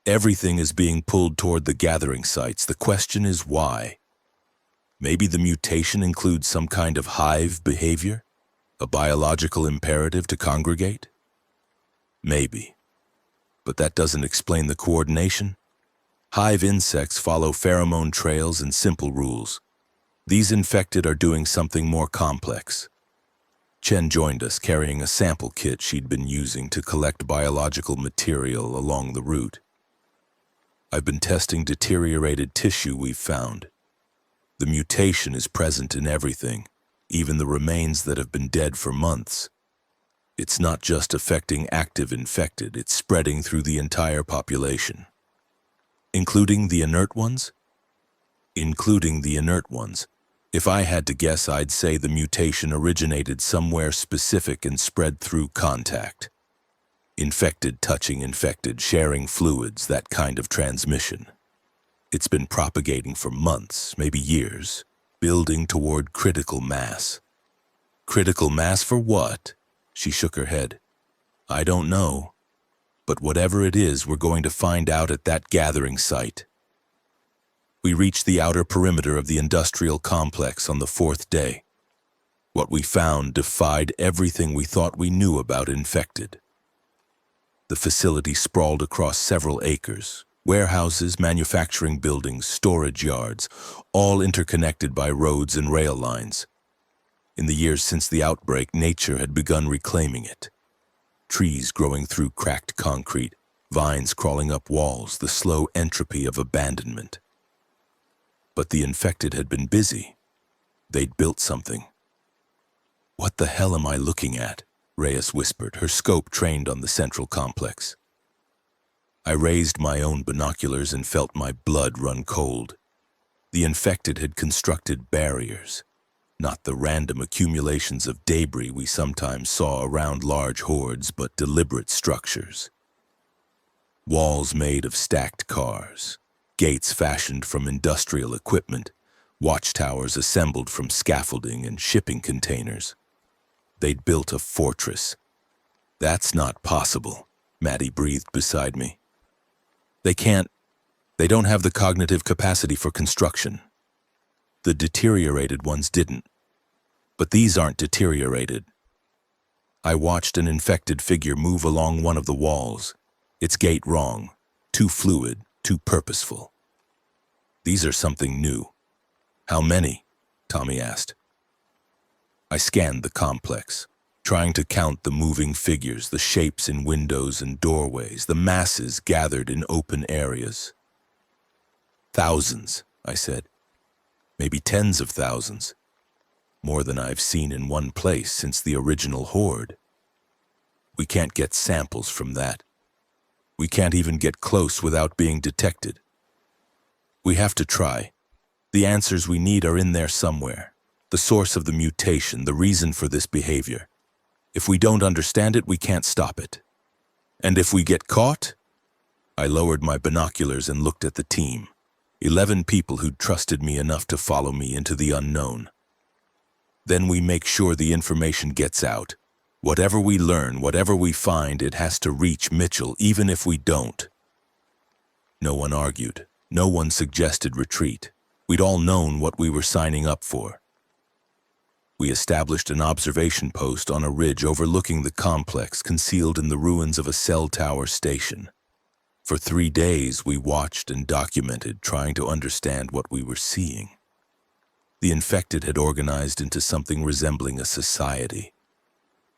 Everything is being pulled toward the gathering sites. The question is why? Maybe the mutation includes some kind of hive behavior? A biological imperative to congregate? Maybe. But that doesn't explain the coordination. Hive insects follow pheromone trails and simple rules. These infected are doing something more complex. Chen joined us, carrying a sample kit she'd been using to collect biological material along the route. I've been testing deteriorated tissue we've found. The mutation is present in everything, even the remains that have been dead for months. It's not just affecting active infected, it's spreading through the entire population. Including the inert ones? Including the inert ones. If I had to guess, I'd say the mutation originated somewhere specific and spread through contact. Infected touching infected, sharing fluids, that kind of transmission. It's been propagating for months, maybe years, building toward critical mass. Critical mass for what? She shook her head. I don't know, but whatever it is, we're going to find out at that gathering site. We reached the outer perimeter of the industrial complex on the 4th day. What we found defied everything we thought we knew about infected. The facility sprawled across several acres. Warehouses, manufacturing buildings, storage yards, all interconnected by roads and rail lines. In the years since the outbreak, nature had begun reclaiming it. Trees growing through cracked concrete, vines crawling up walls, the slow entropy of abandonment. But the infected had been busy. They'd built something. What the hell am I looking at? Reyes whispered, her scope trained on the central complex. I raised my own binoculars and felt my blood run cold. The infected had constructed barriers. Not the random accumulations of debris we sometimes saw around large hordes, but deliberate structures. Walls made of stacked cars, gates fashioned from industrial equipment, watchtowers assembled from scaffolding and shipping containers. They'd built a fortress. That's not possible, Maddie breathed beside me. They don't have the cognitive capacity for construction. The deteriorated ones didn't. But these aren't deteriorated. I watched an infected figure move along one of the walls, its gait wrong, too fluid, too purposeful. These are something new. How many? Tommy asked. I scanned the complex, trying to count the moving figures, the shapes in windows and doorways, the masses gathered in open areas. Thousands, I said. Maybe tens of thousands. More than I've seen in one place since the original horde. We can't get samples from that. We can't even get close without being detected. We have to try. The answers we need are in there somewhere. The source of the mutation, the reason for this behavior. If we don't understand it, we can't stop it. And if we get caught? I lowered my binoculars and looked at the team. 11 people who'd trusted me enough to follow me into the unknown. Then we make sure the information gets out. Whatever we learn, whatever we find, it has to reach Mitchell, even if we don't. No one argued. No one suggested retreat. We'd all known what we were signing up for. We established an observation post on a ridge overlooking the complex concealed in the ruins of a cell tower station. For 3 days, we watched and documented, trying to understand what we were seeing. The infected had organized into something resembling a society.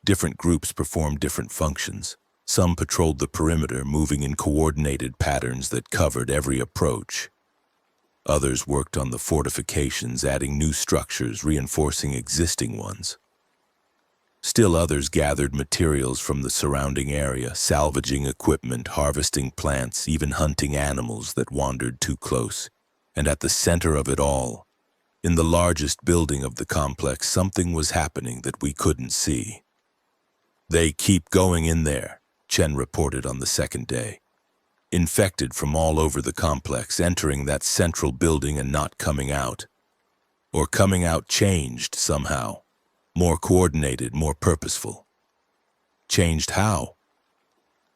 Different groups performed different functions. Some patrolled the perimeter, moving in coordinated patterns that covered every approach. Others worked on the fortifications, adding new structures, reinforcing existing ones. Still others gathered materials from the surrounding area, salvaging equipment, harvesting plants, even hunting animals that wandered too close. And at the center of it all, in the largest building of the complex, something was happening that we couldn't see. "They keep going in there," Chen reported on the second day. "Infected from all over the complex, entering that central building and not coming out. Or coming out changed somehow. More coordinated, more purposeful." "Changed how?"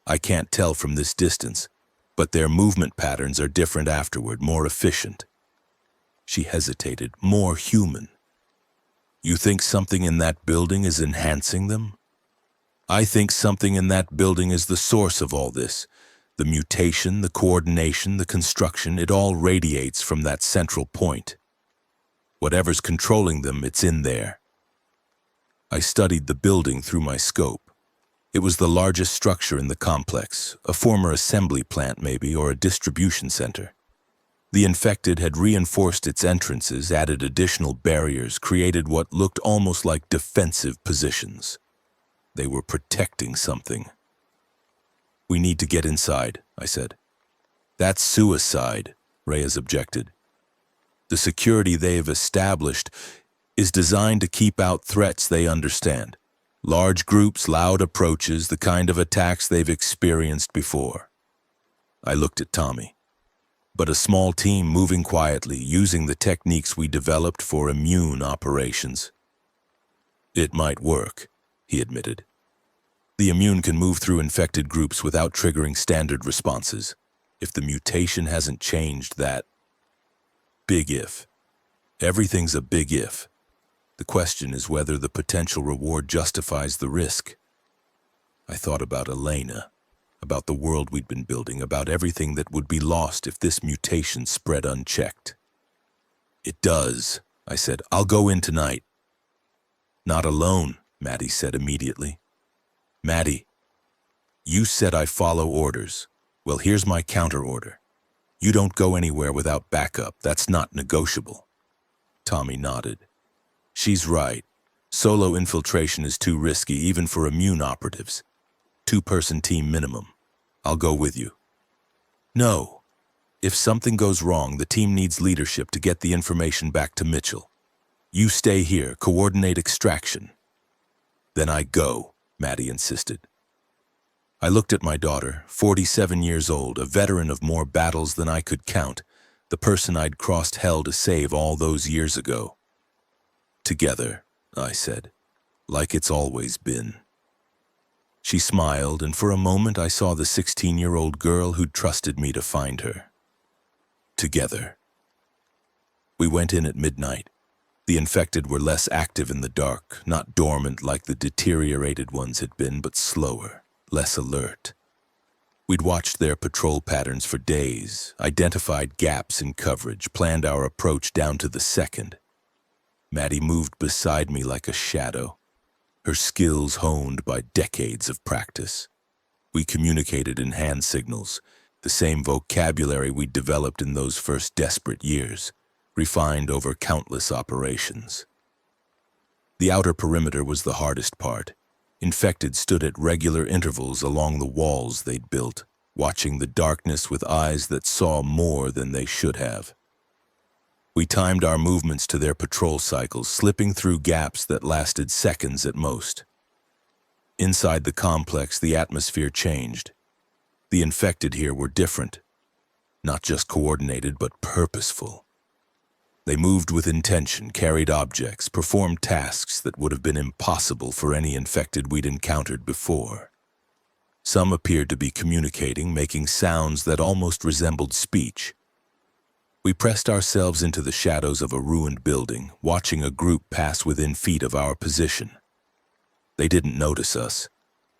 "I can't tell from this distance, but their movement patterns are different afterward, more efficient." She hesitated. "More human." "You think something in that building is enhancing them?" "I think something in that building is the source of all this. The mutation, the coordination, the construction, it all radiates from that central point. Whatever's controlling them, it's in there." I studied the building through my scope. It was the largest structure in the complex, a former assembly plant maybe, or a distribution center. The infected had reinforced its entrances, added additional barriers, created what looked almost like defensive positions. They were protecting something. "We need to get inside," I said. "That's suicide," Reyes objected. "The security they've established is designed to keep out threats they understand. Large groups, loud approaches, the kind of attacks they've experienced before." I looked at Tommy. "But a small team moving quietly, using the techniques we developed for immune operations." "It might work," he admitted. "The immune can move through infected groups without triggering standard responses. If the mutation hasn't changed that. Big if. Everything's a big if. The question is whether the potential reward justifies the risk." I thought about Elena, about the world we'd been building, about everything that would be lost if this mutation spread unchecked. "It does," I said. "I'll go in tonight." "Not alone," Maddie said immediately. "Maddie, you said I follow orders. Well, here's my counter-order. You don't go anywhere without backup. That's not negotiable." Tommy nodded. "She's right. Solo infiltration is too risky, even for immune operatives. 2-person team minimum. I'll go with you." "No. If something goes wrong, the team needs leadership to get the information back to Mitchell. You stay here, coordinate extraction." "Then I go," Maddie insisted. I looked at my daughter, 47 years old, a veteran of more battles than I could count, the person I'd crossed hell to save all those years ago. "Together," I said, "like it's always been." She smiled, and for a moment I saw the 16-year-old girl who'd trusted me to find her. Together. We went in at midnight. The infected were less active in the dark, not dormant like the deteriorated ones had been, but slower, less alert. We'd watched their patrol patterns for days, identified gaps in coverage, planned our approach down to the second. Maddie moved beside me like a shadow, her skills honed by decades of practice. We communicated in hand signals, the same vocabulary we'd developed in those first desperate years, refined over countless operations. The outer perimeter was the hardest part. Infected stood at regular intervals along the walls they'd built, watching the darkness with eyes that saw more than they should have. We timed our movements to their patrol cycles, slipping through gaps that lasted seconds at most. Inside the complex, the atmosphere changed. The infected here were different, not just coordinated, but purposeful. They moved with intention, carried objects, performed tasks that would have been impossible for any infected we'd encountered before. Some appeared to be communicating, making sounds that almost resembled speech. We pressed ourselves into the shadows of a ruined building, watching a group pass within feet of our position. They didn't notice us.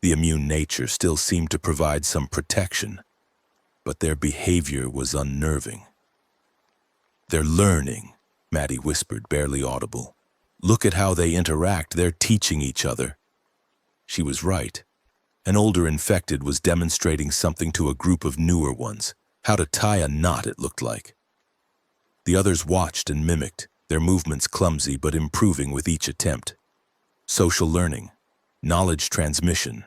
The immune nature still seemed to provide some protection, but their behavior was unnerving. "They're learning," Maddie whispered, barely audible. "Look at how they interact. They're teaching each other." She was right. An older infected was demonstrating something to a group of newer ones. How to tie a knot, it looked like. The others watched and mimicked, their movements clumsy but improving with each attempt. Social learning, knowledge transmission.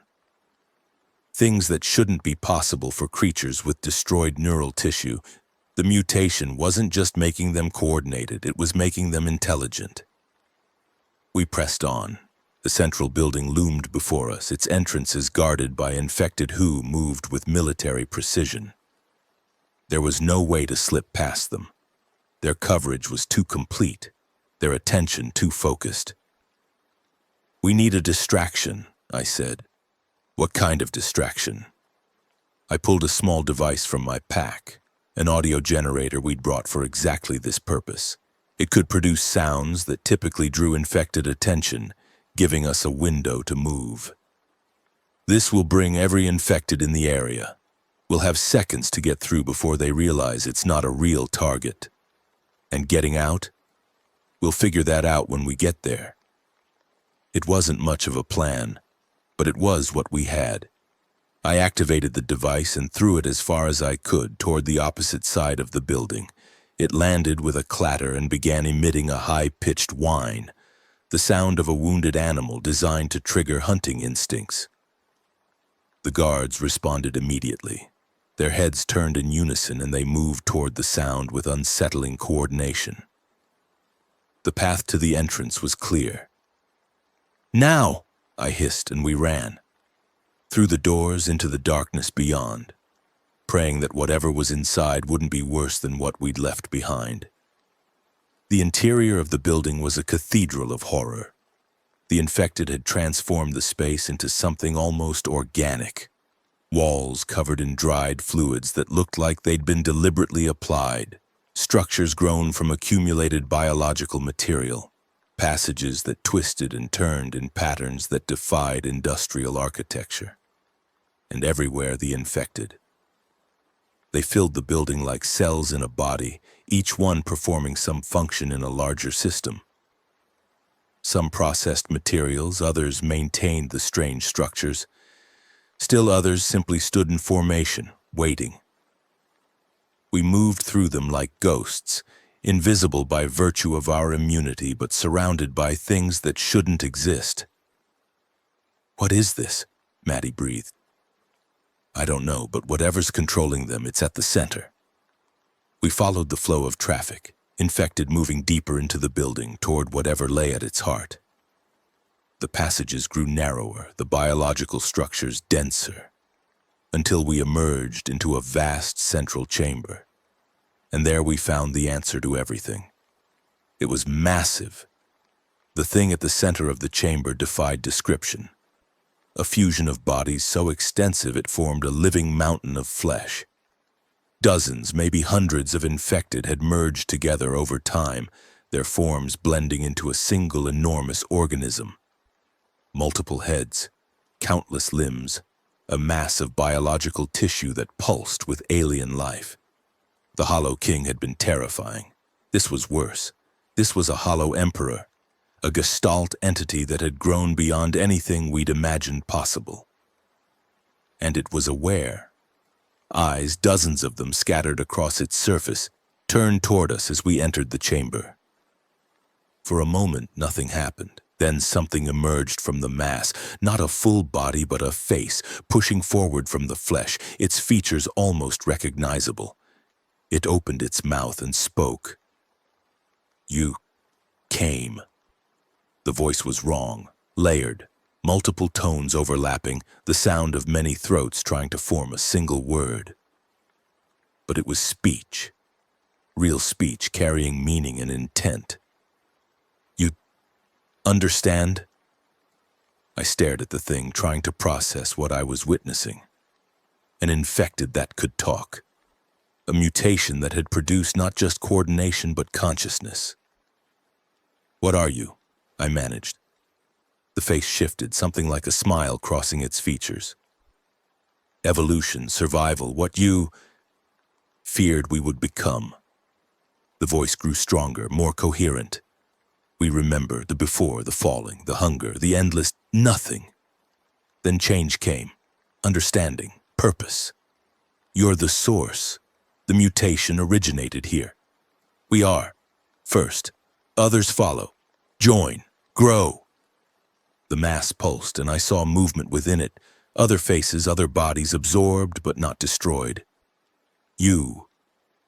Things that shouldn't be possible for creatures with destroyed neural tissue. The mutation wasn't just making them coordinated, it was making them intelligent. We pressed on. The central building loomed before us, its entrances guarded by infected who moved with military precision. There was no way to slip past them. Their coverage was too complete, their attention too focused. "We need a distraction," I said. "What kind of distraction?" I pulled a small device from my pack, an audio generator we'd brought for exactly this purpose. It could produce sounds that typically drew infected attention, giving us a window to move. "This will bring every infected in the area. We'll have seconds to get through before they realize it's not a real target. And getting out? We'll figure that out when we get there." It wasn't much of a plan, but it was what we had. I activated the device and threw it as far as I could toward the opposite side of the building. It landed with a clatter and began emitting a high-pitched whine, the sound of a wounded animal designed to trigger hunting instincts. The guards responded immediately. Their heads turned in unison and they moved toward the sound with unsettling coordination. The path to the entrance was clear. "Now!" I hissed, and we ran. Through the doors into the darkness beyond, praying that whatever was inside wouldn't be worse than what we'd left behind. The interior of the building was a cathedral of horror. The infected had transformed the space into something almost organic. Walls covered in dried fluids that looked like they'd been deliberately applied, structures grown from accumulated biological material, passages that twisted and turned in patterns that defied industrial architecture. And everywhere the infected. They filled the building like cells in a body, each one performing some function in a larger system. Some processed materials, others maintained the strange structures. Still others simply stood in formation, waiting. We moved through them like ghosts, invisible by virtue of our immunity, but surrounded by things that shouldn't exist. "What is this?" Maddie breathed. "I don't know, but whatever's controlling them, it's at the center." We followed the flow of traffic, infected moving deeper into the building toward whatever lay at its heart. The passages grew narrower, the biological structures denser, until we emerged into a vast central chamber. And there we found the answer to everything. It was massive. The thing at the center of the chamber defied description. A fusion of bodies so extensive it formed a living mountain of flesh. Dozens, maybe hundreds of infected had merged together over time, their forms blending into a single enormous organism. Multiple heads, countless limbs, a mass of biological tissue that pulsed with alien life. The Hollow King had been terrifying. This was worse. This was a Hollow Emperor, a gestalt entity that had grown beyond anything we'd imagined possible. And it was aware. Eyes, dozens of them scattered across its surface, turned toward us as we entered the chamber. For a moment, nothing happened. Then something emerged from the mass, not a full body but a face, pushing forward from the flesh, its features almost recognizable. It opened its mouth and spoke. "You came." The voice was wrong, layered, multiple tones overlapping, the sound of many throats trying to form a single word. But it was speech, real speech carrying meaning and intent. "You understand?" I stared at the thing, trying to process what I was witnessing. An infected that could talk. A mutation that had produced not just coordination but consciousness. "What are you?" I managed. The face shifted, something like a smile crossing its features. "Evolution, survival, what you feared we would become." The voice grew stronger, more coherent. We remember the before, the falling, the hunger, the endless nothing. Then change came. Understanding, purpose. You're the source. The mutation originated here. We are. First. Others follow. Join. Grow. The mass pulsed, and I saw movement within it. Other faces, other bodies absorbed but not destroyed. You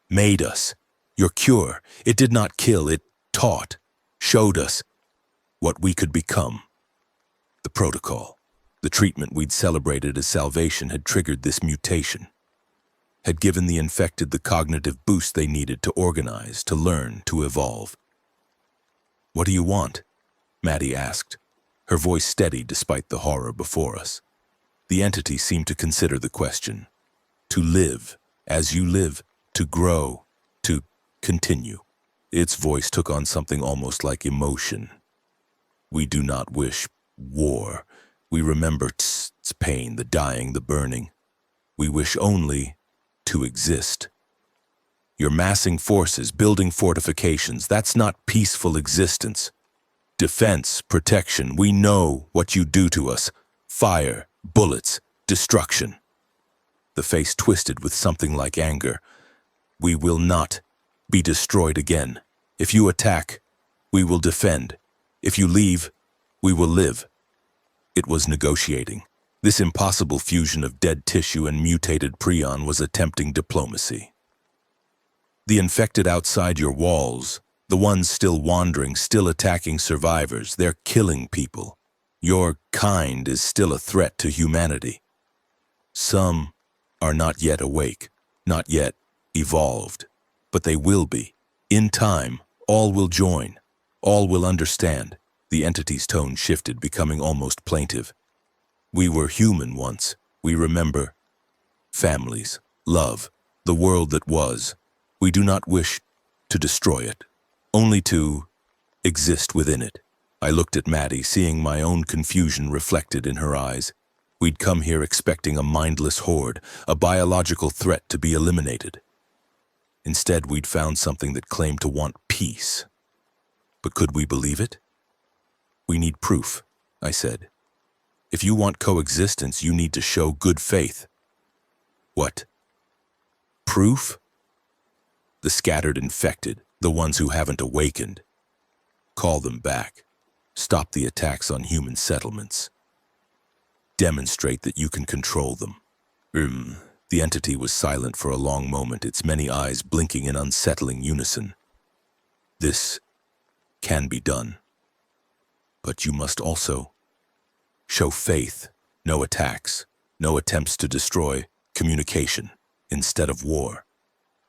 made us. Your cure. It did not kill, it taught. Showed us what we could become. The protocol, the treatment we'd celebrated as salvation had triggered this mutation, had given the infected the cognitive boost they needed to organize, to learn, to evolve. "What do you want?" Maddie asked, her voice steady despite the horror before us. The entity seemed to consider the question. To live, as you live, to grow, to continue. Its voice took on something almost like emotion. "We do not wish war. We remember its pain, the dying, the burning. We wish only to exist. You're massing forces, building fortifications. That's not peaceful existence. Defense, protection. We know what you do to us. Fire, bullets, destruction." The face twisted with something like anger. "We will not be destroyed again. If you attack, we will defend. If you leave, we will live." It was negotiating. This impossible fusion of dead tissue and mutated prion was attempting diplomacy. The infected outside your walls, the ones still wandering, still attacking survivors, they're killing people. Your kind is still a threat to humanity. Some are not yet awake, not yet evolved, but they will be. In time, all will join. All will understand. The entity's tone shifted, becoming almost plaintive. "We were human once. We remember families, love, the world that was. We do not wish to destroy it, only to exist within it." I looked at Maddie, seeing my own confusion reflected in her eyes. We'd come here expecting a mindless horde, a biological threat to be eliminated. Instead, we'd found something that claimed to want peace. But could we believe it? "We need proof," I said. "If you want coexistence, you need to show good faith." "What? Proof?" "The scattered infected, the ones who haven't awakened. Call them back. Stop the attacks on human settlements. Demonstrate that you can control them." The entity was silent for a long moment, its many eyes blinking in unsettling unison. "This can be done. But you must also show faith. No attacks, no attempts to destroy, communication instead of war."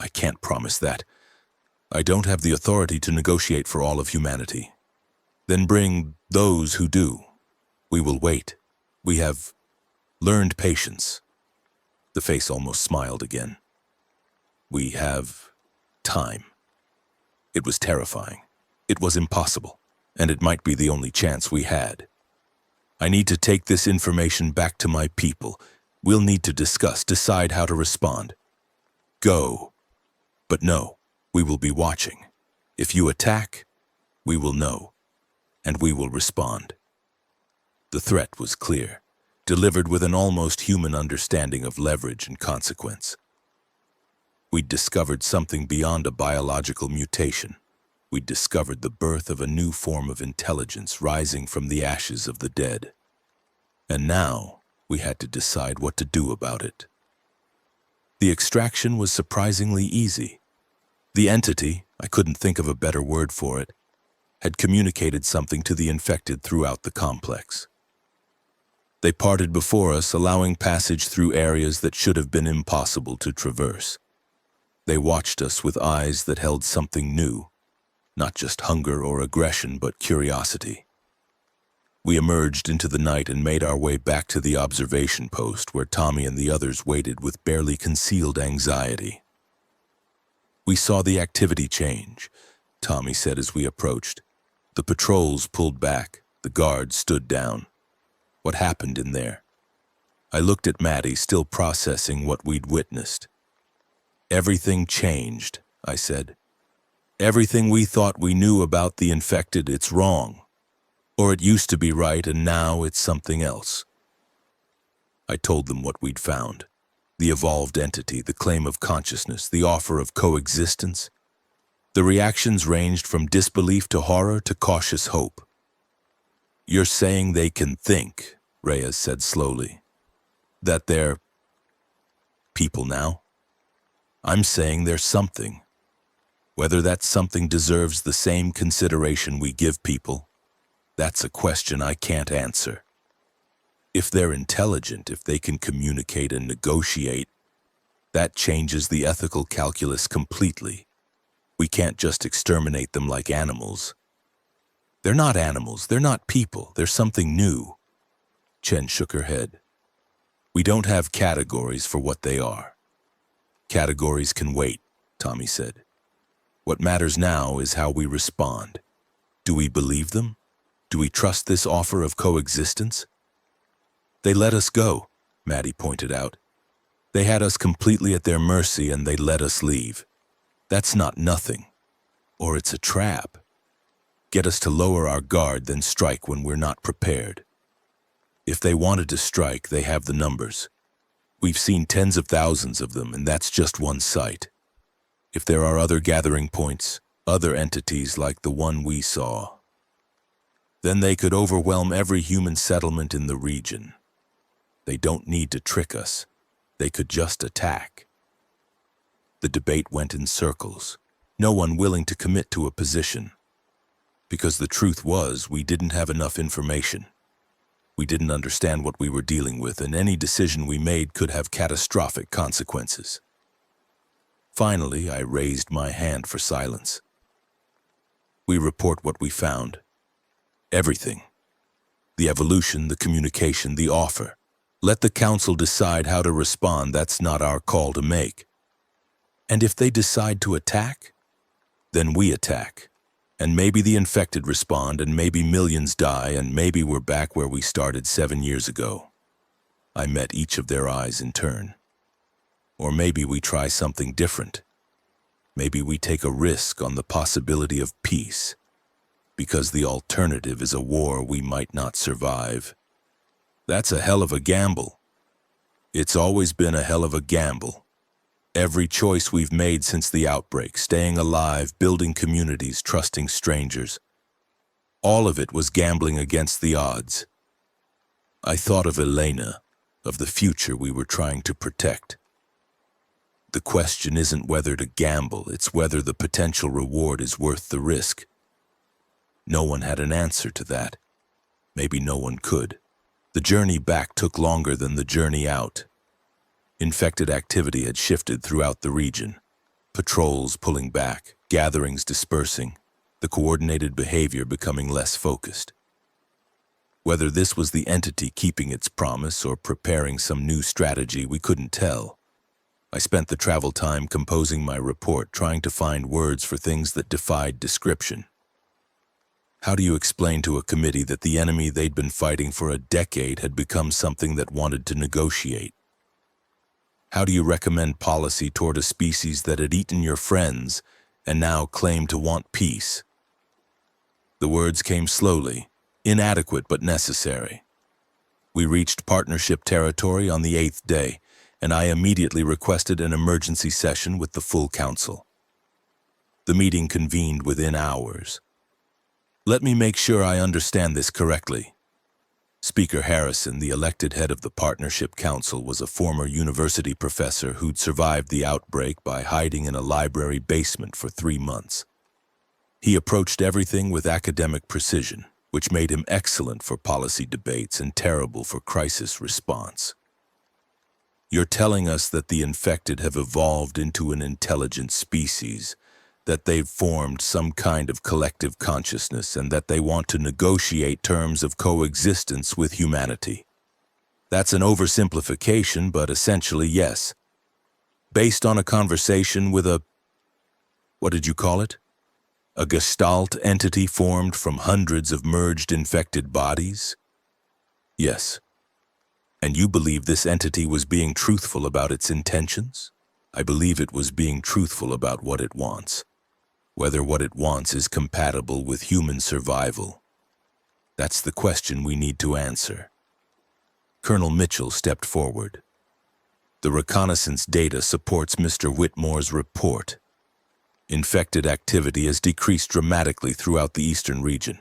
"I can't promise that. I don't have the authority to negotiate for all of humanity." "Then bring those who do. We will wait. We have learned patience." The face almost smiled again. "We have time." It was terrifying. It was impossible, and it might be the only chance we had. "I need to take this information back to my people. We'll need to discuss, decide how to respond." "Go. But no, we will be watching. If you attack, we will know, and we will respond." The threat was clear, delivered with an almost human understanding of leverage and consequence. We'd discovered something beyond a biological mutation, We'd discovered the birth of a new form of intelligence rising from the ashes of the dead. And now, we had to decide what to do about it. The extraction was surprisingly easy. The entity, I couldn't think of a better word for it, had communicated something to the infected throughout the complex. They parted before us, allowing passage through areas that should have been impossible to traverse. They watched us with eyes that held something new, not just hunger or aggression, but curiosity. We emerged into the night and made our way back to the observation post where Tommy and the others waited with barely concealed anxiety. We saw the activity change, Tommy said as we approached. The patrols pulled back, the guards stood down. What happened in there? I looked at Maddie, still processing what we'd witnessed. Everything changed, I said. Everything we thought we knew about the infected, it's wrong. Or it used to be right and now it's something else. I told them what we'd found. The evolved entity, the claim of consciousness, the offer of coexistence. The reactions ranged from disbelief to horror to cautious hope. You're saying they can think, Reyes said slowly. That they're people now? I'm saying they're something. Whether that something deserves the same consideration we give people, that's a question I can't answer. If they're intelligent, if they can communicate and negotiate, that changes the ethical calculus completely. We can't just exterminate them like animals. They're not animals, they're not people, they're something new. Chen shook her head. We don't have categories for what they are. Categories can wait, Tommy said. What matters now is how we respond. Do we believe them? Do we trust this offer of coexistence? They let us go, Maddie pointed out. They had us completely at their mercy and they let us leave. That's not nothing. Or it's a trap. Get us to lower our guard, then strike when we're not prepared. If they wanted to strike, they have the numbers. We've seen tens of thousands of them, and that's just one site. If there are other gathering points, other entities like the one we saw, then they could overwhelm every human settlement in the region. They don't need to trick us. They could just attack. The debate went in circles, no one willing to commit to a position. Because the truth was, we didn't have enough information. We didn't understand what we were dealing with, and any decision we made could have catastrophic consequences. Finally, I raised my hand for silence. We report what we found. Everything. The evolution, the communication, the offer. Let the council decide how to respond. That's not our call to make. And if they decide to attack, then we attack. And maybe the infected respond, and maybe millions die, and maybe we're back where we started 7 years ago. I met each of their eyes in turn. Or maybe we try something different. Maybe we take a risk on the possibility of peace, because the alternative is a war we might not survive. That's a hell of a gamble. It's always been a hell of a gamble. Every choice we've made since the outbreak, staying alive, building communities, trusting strangers, all of it was gambling against the odds. I thought of Elena, of the future we were trying to protect. The question isn't whether to gamble, it's whether the potential reward is worth the risk. No one had an answer to that. Maybe no one could. The journey back took longer than the journey out. Infected activity had shifted throughout the region. Patrols pulling back, gatherings dispersing, the coordinated behavior becoming less focused. Whether this was the entity keeping its promise or preparing some new strategy, we couldn't tell. I spent the travel time composing my report, trying to find words for things that defied description. How do you explain to a committee that the enemy they'd been fighting for a decade had become something that wanted to negotiate? How do you recommend policy toward a species that had eaten your friends and now claimed to want peace? The words came slowly, inadequate but necessary. We reached partnership territory on the 8th day, and I immediately requested an emergency session with the full council. The meeting convened within hours. Let me make sure I understand this correctly. Speaker Harrison, the elected head of the Partnership Council, was a former university professor who'd survived the outbreak by hiding in a library basement for 3 months. He approached everything with academic precision, which made him excellent for policy debates and terrible for crisis response. You're telling us that the infected have evolved into an intelligent species, that they've formed some kind of collective consciousness, and that they want to negotiate terms of coexistence with humanity. That's an oversimplification, but essentially yes. Based on a conversation with what did you call it? A gestalt entity formed from hundreds of merged infected bodies? Yes. And you believe this entity was being truthful about its intentions? I believe it was being truthful about what it wants. Whether what it wants is compatible with human survival. That's the question we need to answer. Colonel Mitchell stepped forward. The reconnaissance data supports Mr. Whitmore's report. Infected activity has decreased dramatically throughout the eastern region.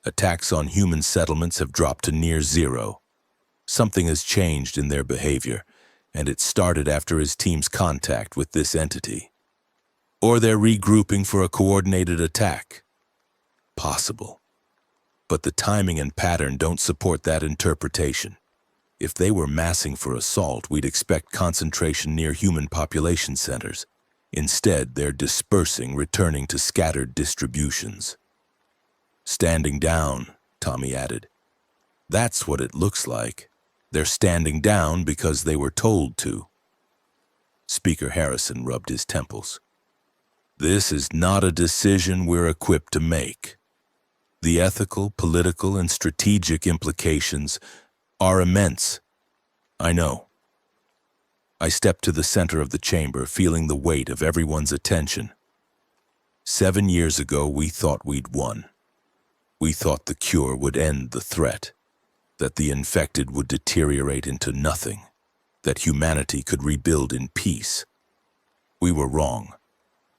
Attacks on human settlements have dropped to near zero. Something has changed in their behavior, and it started after his team's contact with this entity. Or they're regrouping for a coordinated attack. Possible. But the timing and pattern don't support that interpretation. If they were massing for assault, we'd expect concentration near human population centers. Instead, they're dispersing, returning to scattered distributions. Standing down, Tommy added. That's what it looks like. They're standing down because they were told to. Speaker Harrison rubbed his temples. This is not a decision we're equipped to make. The ethical, political, and strategic implications are immense. I know. I stepped to the center of the chamber, feeling the weight of everyone's attention. 7 years ago, we thought we'd won. We thought the cure would end the threat, that the infected would deteriorate into nothing, that humanity could rebuild in peace. We were wrong.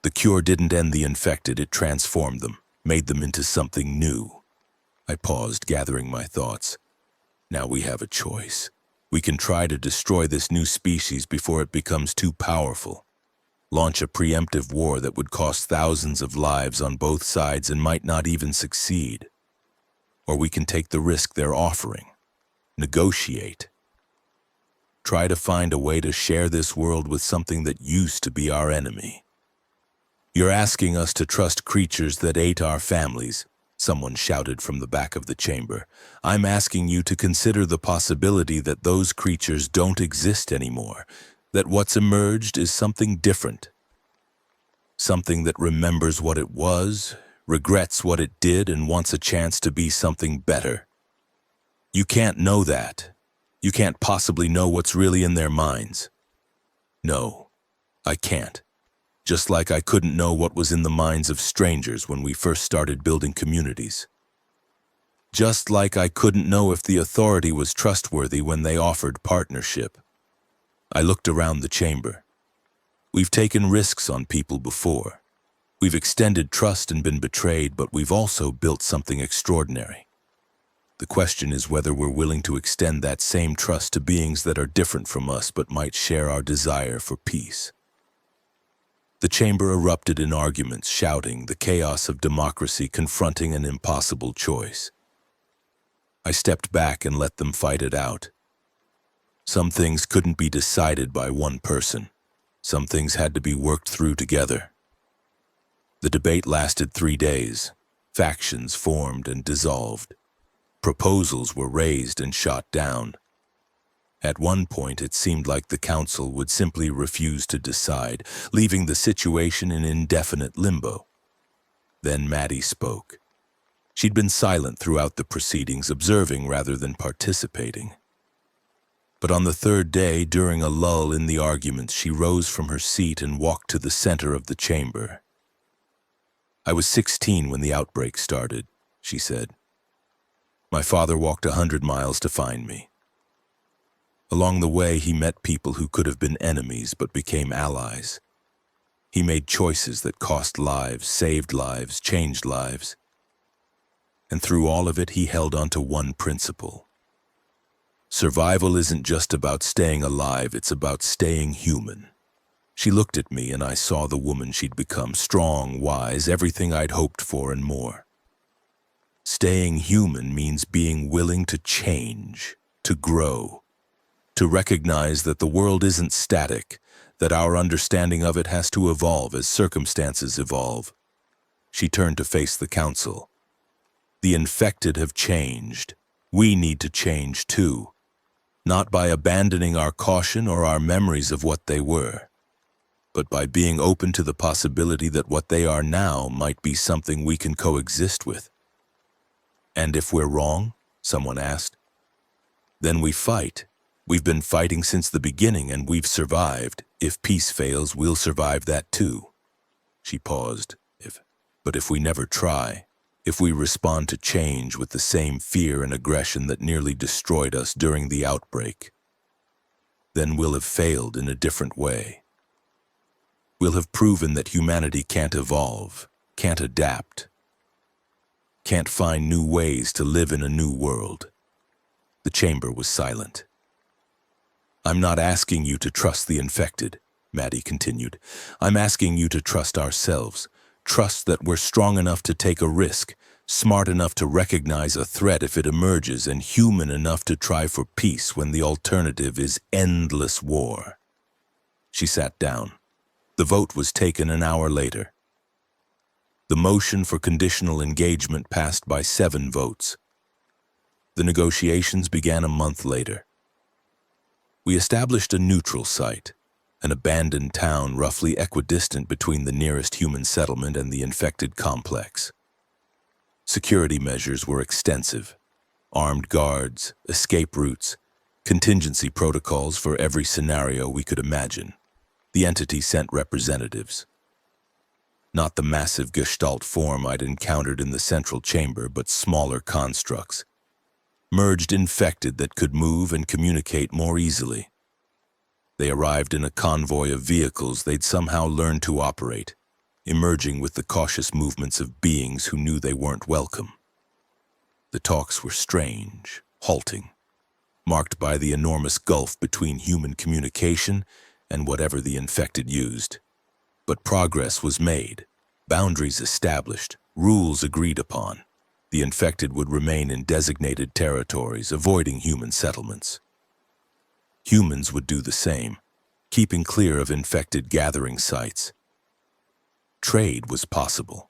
The cure didn't end the infected, it transformed them, made them into something new. I paused, gathering my thoughts. Now we have a choice. We can try to destroy this new species before it becomes too powerful. Launch a preemptive war that would cost thousands of lives on both sides and might not even succeed. Or we can take the risk they're offering. Negotiate. Try to find a way to share this world with something that used to be our enemy. You're asking us to trust creatures that ate our families, someone shouted from the back of the chamber. I'm asking you to consider the possibility that those creatures don't exist anymore, that what's emerged is something different. Something that remembers what it was, regrets what it did, and wants a chance to be something better. You can't know that. You can't possibly know what's really in their minds. No, I can't. Just like I couldn't know what was in the minds of strangers when we first started building communities. Just like I couldn't know if the authority was trustworthy when they offered partnership. I looked around the chamber. We've taken risks on people before. We've extended trust and been betrayed, but we've also built something extraordinary. The question is whether we're willing to extend that same trust to beings that are different from us but might share our desire for peace. The chamber erupted in arguments, shouting, the chaos of democracy confronting an impossible choice. I stepped back and let them fight it out. Some things couldn't be decided by one person. Some things had to be worked through together. The debate lasted 3 days. Factions formed and dissolved. Proposals were raised and shot down. At one point, it seemed like the council would simply refuse to decide, leaving the situation in indefinite limbo. Then Maddie spoke. She'd been silent throughout the proceedings, observing rather than participating. But on the 3rd day, during a lull in the arguments, she rose from her seat and walked to the center of the chamber. I was 16 when the outbreak started, she said. My father walked 100 miles to find me. Along the way, he met people who could have been enemies but became allies. He made choices that cost lives, saved lives, changed lives. And through all of it, he held on to one principle. Survival isn't just about staying alive, it's about staying human. She looked at me and I saw the woman she'd become, strong, wise, everything I'd hoped for and more. Staying human means being willing to change, to grow, to recognize that the world isn't static, that our understanding of it has to evolve as circumstances evolve. She turned to face the council. The infected have changed. We need to change too, not by abandoning our caution or our memories of what they were, but by being open to the possibility that what they are now might be something we can coexist with. And if we're wrong, someone asked, then we fight. We've been fighting since the beginning and we've survived. If peace fails, we'll survive that too. She paused. But if we never try, if we respond to change with the same fear and aggression that nearly destroyed us during the outbreak, then we'll have failed in a different way. We'll have proven that humanity can't evolve, can't adapt, can't find new ways to live in a new world. The chamber was silent. I'm not asking you to trust the infected, Maddie continued. I'm asking you to trust ourselves. Trust that we're strong enough to take a risk, smart enough to recognize a threat if it emerges, and human enough to try for peace when the alternative is endless war. She sat down. The vote was taken an hour later. The motion for conditional engagement passed by 7 votes. The negotiations began a month later. We established a neutral site, an abandoned town roughly equidistant between the nearest human settlement and the infected complex. Security measures were extensive. Armed guards, escape routes, contingency protocols for every scenario we could imagine. The entity sent representatives. Not the massive gestalt form I'd encountered in the central chamber, but smaller constructs. Merged infected that could move and communicate more easily. They arrived in a convoy of vehicles they'd somehow learned to operate, emerging with the cautious movements of beings who knew they weren't welcome. The talks were strange, halting, marked by the enormous gulf between human communication and whatever the infected used. But progress was made, boundaries established, rules agreed upon. The infected would remain in designated territories, avoiding human settlements. Humans would do the same, keeping clear of infected gathering sites. Trade was possible.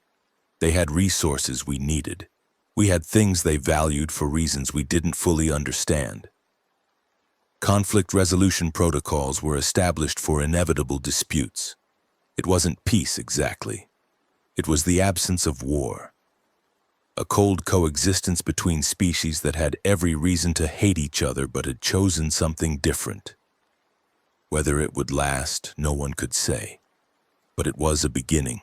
They had resources we needed. We had things they valued for reasons we didn't fully understand. Conflict resolution protocols were established for inevitable disputes. It wasn't peace exactly. It was the absence of war. A cold coexistence between species that had every reason to hate each other but had chosen something different. Whether it would last, no one could say. But it was a beginning.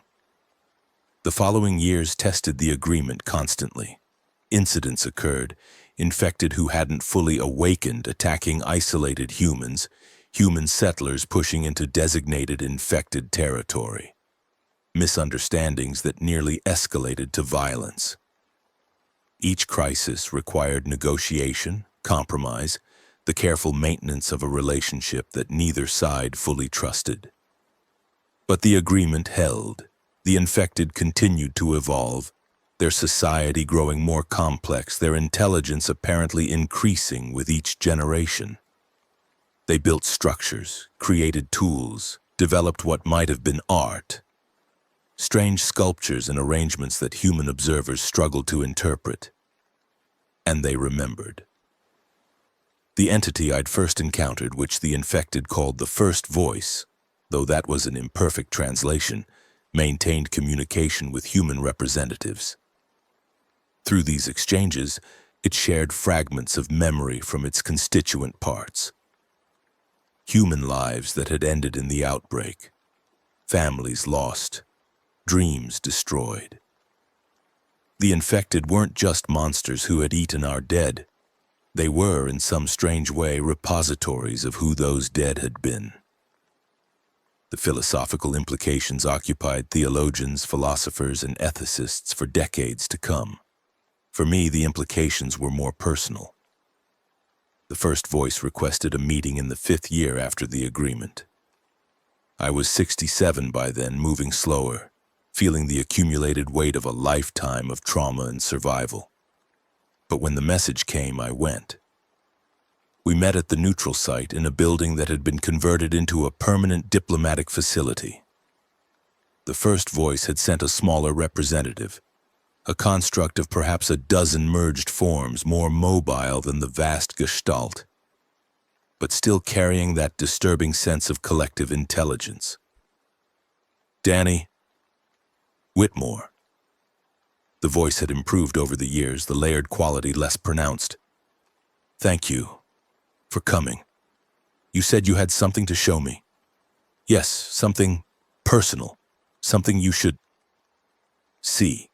The following years tested the agreement constantly. Incidents occurred, infected who hadn't fully awakened attacking isolated humans, human settlers pushing into designated infected territory. Misunderstandings that nearly escalated to violence. Each crisis required negotiation, compromise, the careful maintenance of a relationship that neither side fully trusted. But the agreement held. The infected continued to evolve, their society growing more complex, their intelligence apparently increasing with each generation. They built structures, created tools, developed what might have been art. Strange sculptures and arrangements that human observers struggled to interpret. And they remembered. The entity I'd first encountered, which the infected called the first voice, though that was an imperfect translation, maintained communication with human representatives. Through these exchanges, it shared fragments of memory from its constituent parts. Human lives that had ended in the outbreak, families lost, dreams destroyed. The infected weren't just monsters who had eaten our dead. They were, in some strange way, repositories of who those dead had been. The philosophical implications occupied theologians, philosophers, and ethicists for decades to come. For me, the implications were more personal. The first voice requested a meeting in the 5th year after the agreement. I was 67 by then, moving slower, feeling the accumulated weight of a lifetime of trauma and survival. But when the message came, I went. We met at the neutral site in a building that had been converted into a permanent diplomatic facility. The first voice had sent a smaller representative, a construct of perhaps a dozen merged forms, more mobile than the vast gestalt, but still carrying that disturbing sense of collective intelligence. Danny Whitmore. The voice had improved over the years, the layered quality less pronounced. Thank you for coming. You said you had something to show me. Yes, something personal, something you should see.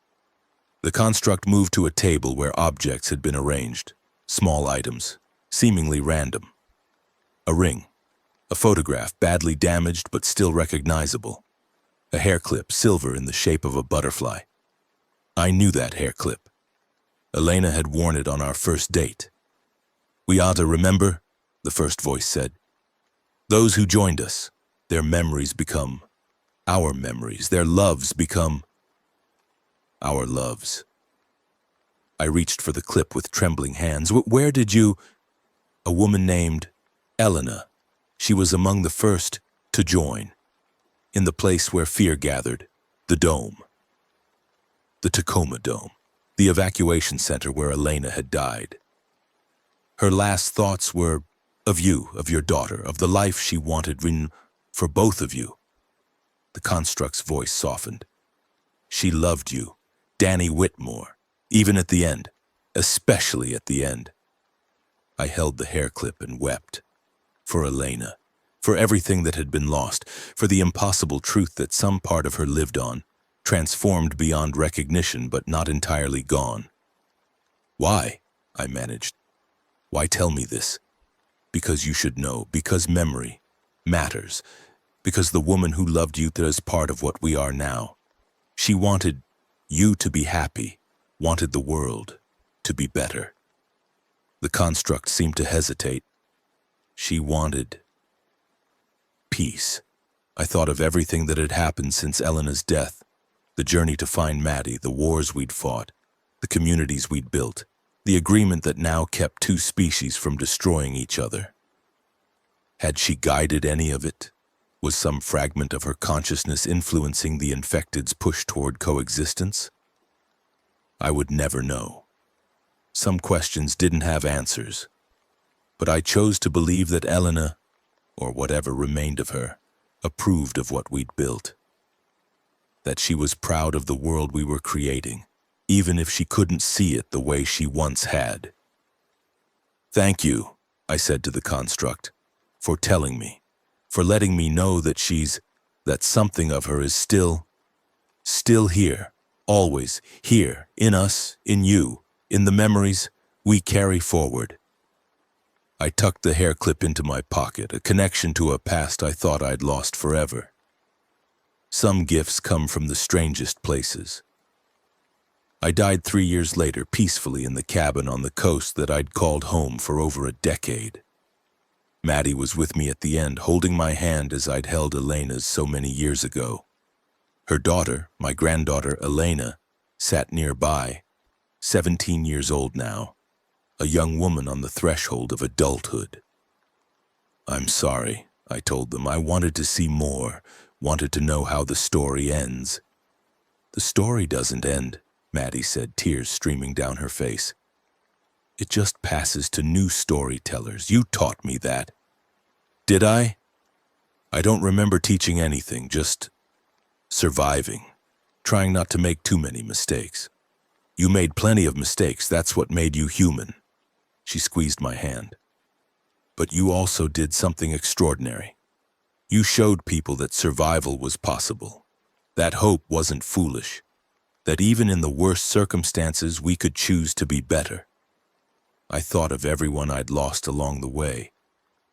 The construct moved to a table where objects had been arranged, small items, seemingly random. A ring, a photograph badly damaged but still recognizable, a hair clip, silver in the shape of a butterfly. I knew that hair clip. Elena had worn it on our first date. We ought to remember, the first voice said. Those who joined us, their memories become our memories, their loves become our loves. I reached for the clip with trembling hands. Where did you? A woman named Elena. She was among the first to join, in the place where fear gathered, the dome. The Tacoma Dome, the evacuation center where Elena had died. Her last thoughts were of you, of your daughter, of the life she wanted for both of you. The construct's voice softened. She loved you, Danny Whitmore, even at the end, especially at the end. I held the hair clip and wept. For Elena, for everything that had been lost, for the impossible truth that some part of her lived on, transformed beyond recognition but not entirely gone. Why? I managed. Why tell me this? Because you should know, because memory matters, because the woman who loved you is part of what we are now. She wanted you to be happy, wanted the world to be better. The construct seemed to hesitate. She wanted peace. I thought of everything that had happened since Elena's death, the journey to find Maddie, the wars we'd fought, the communities we'd built, the agreement that now kept two species from destroying each other. Had she guided any of it? Was some fragment of her consciousness influencing the infected's push toward coexistence? I would never know. Some questions didn't have answers, but I chose to believe that Elena, or whatever remained of her, approved of what we'd built. That she was proud of the world we were creating, even if she couldn't see it the way she once had. Thank you, I said to the construct, for telling me, for letting me know that that something of her is still here, always here, in us, in you, in the memories we carry forward. I tucked the hair clip into my pocket, a connection to a past I thought I'd lost forever. Some gifts come from the strangest places. I died 3 years later, peacefully in the cabin on the coast that I'd called home for over a decade. Maddie was with me at the end, holding my hand as I'd held Elena's so many years ago. Her daughter, my granddaughter Elena, sat nearby, 17 years old now, a young woman on the threshold of adulthood. I'm sorry, I told them. I wanted to see more, wanted to know how the story ends. The story doesn't end, Maddie said, tears streaming down her face. It just passes to new storytellers. You taught me that. Did I? I don't remember teaching anything, just surviving, trying not to make too many mistakes. You made plenty of mistakes, that's what made you human. She squeezed my hand. But you also did something extraordinary. You showed people that survival was possible, that hope wasn't foolish, that even in the worst circumstances we could choose to be better. I thought of everyone I'd lost along the way.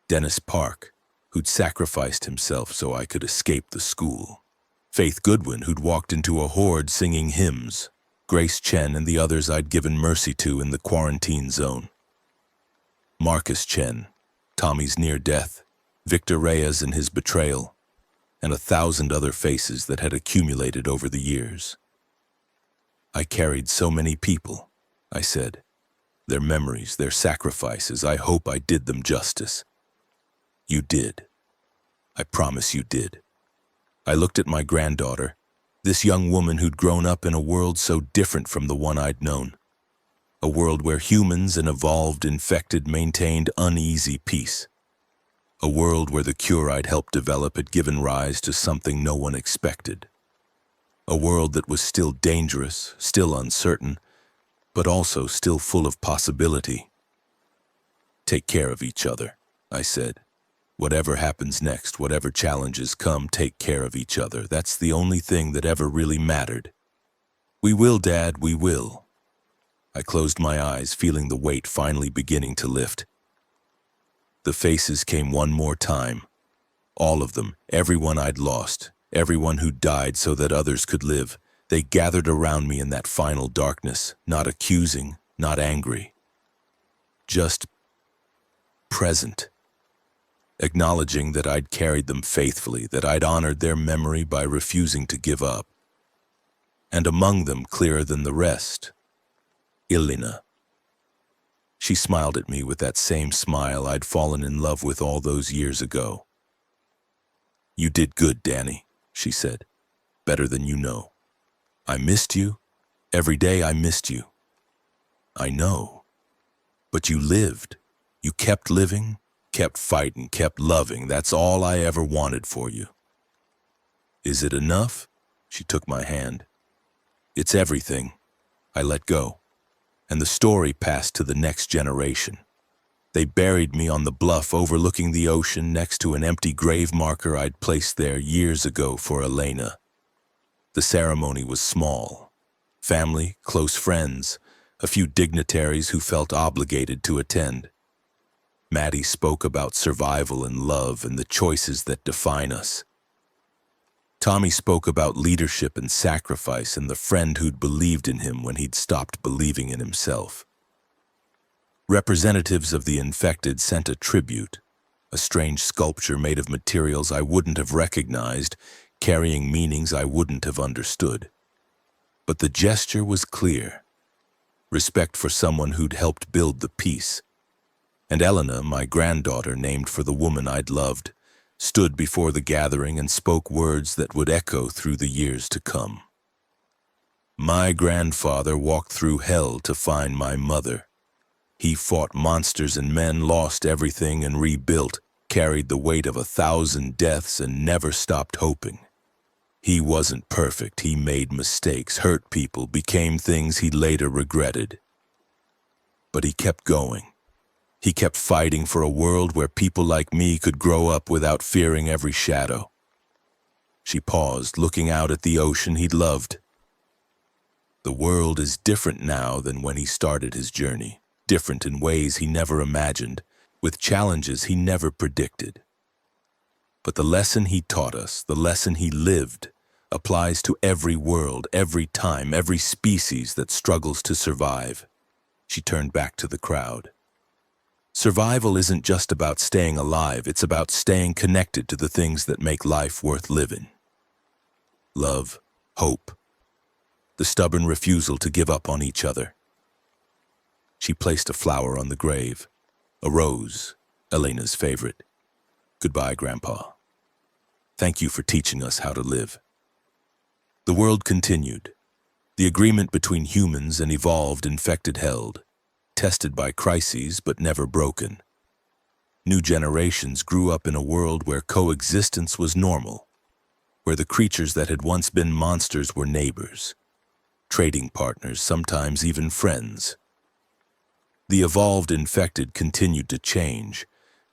Dennis Park, who'd sacrificed himself so I could escape the school. Faith Goodwin, who'd walked into a horde singing hymns. Grace Chen and the others I'd given mercy to in the quarantine zone. Marcus Chen, Tommy's near death, Victor Reyes and his betrayal, and 1,000 other faces that had accumulated over the years. I carried so many people, I said. Their memories, their sacrifices, I hope I did them justice. You did. I promise you did. I looked at my granddaughter, this young woman who'd grown up in a world so different from the one I'd known. A world where humans and evolved infected maintained uneasy peace. A world where the cure I'd helped develop had given rise to something no one expected. A world that was still dangerous, still uncertain, but also still full of possibility. Take care of each other, I said. Whatever happens next, whatever challenges come, take care of each other. That's the only thing that ever really mattered. We will, Dad, we will. I closed my eyes, feeling the weight finally beginning to lift. The faces came one more time. All of them, everyone I'd lost, everyone who died so that others could live. They gathered around me in that final darkness, not accusing, not angry. Just present. Acknowledging that I'd carried them faithfully, that I'd honored their memory by refusing to give up. And among them, clearer than the rest, Elena. She smiled at me with that same smile I'd fallen in love with all those years ago. You did good, Danny, she said. Better than you know. I missed you. Every day I missed you. I know. But you lived. You kept living, kept fighting, kept loving. That's all I ever wanted for you. Is it enough? She took my hand. It's everything. I let go. And the story passed to the next generation. They buried me on the bluff overlooking the ocean next to an empty grave marker I'd placed there years ago for Elena. The ceremony was small. Family, close friends, a few dignitaries who felt obligated to attend. Maddie spoke about survival and love and the choices that define us. Tommy spoke about leadership and sacrifice and the friend who'd believed in him when he'd stopped believing in himself. Representatives of the infected sent a tribute, a strange sculpture made of materials I wouldn't have recognized, carrying meanings I wouldn't have understood. But the gesture was clear. Respect for someone who'd helped build the peace. And Elena, my granddaughter named for the woman I'd loved, stood before the gathering and spoke words that would echo through the years to come. My grandfather walked through hell to find my mother. He fought monsters and men, lost everything and rebuilt, carried the weight of 1,000 deaths and never stopped hoping. He wasn't perfect, he made mistakes, hurt people, became things he later regretted. But he kept going. He kept fighting for a world where people like me could grow up without fearing every shadow. She paused, looking out at the ocean he'd loved. The world is different now than when he started his journey, different in ways he never imagined, with challenges he never predicted. But the lesson he taught us, the lesson he lived, applies to every world, every time, every species that struggles to survive. She turned back to the crowd. Survival isn't just about staying alive, it's about staying connected to the things that make life worth living. Love, hope, the stubborn refusal to give up on each other. She placed a flower on the grave, a rose, Elena's favorite. Goodbye, Grandpa. Thank you for teaching us how to live. The world continued. The agreement between humans and evolved infected held. Tested by crises but never broken. New generations grew up in a world where coexistence was normal, where the creatures that had once been monsters were neighbors, trading partners, sometimes even friends. The evolved infected continued to change,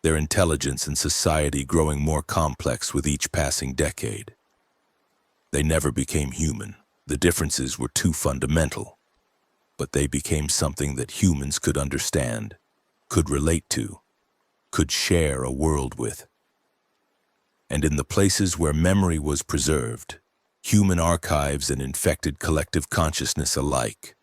their intelligence and society growing more complex with each passing decade. They never became human. The differences were too fundamental. But they became something that humans could understand, could relate to, could share a world with. And in the places where memory was preserved, human archives and infected collective consciousness alike,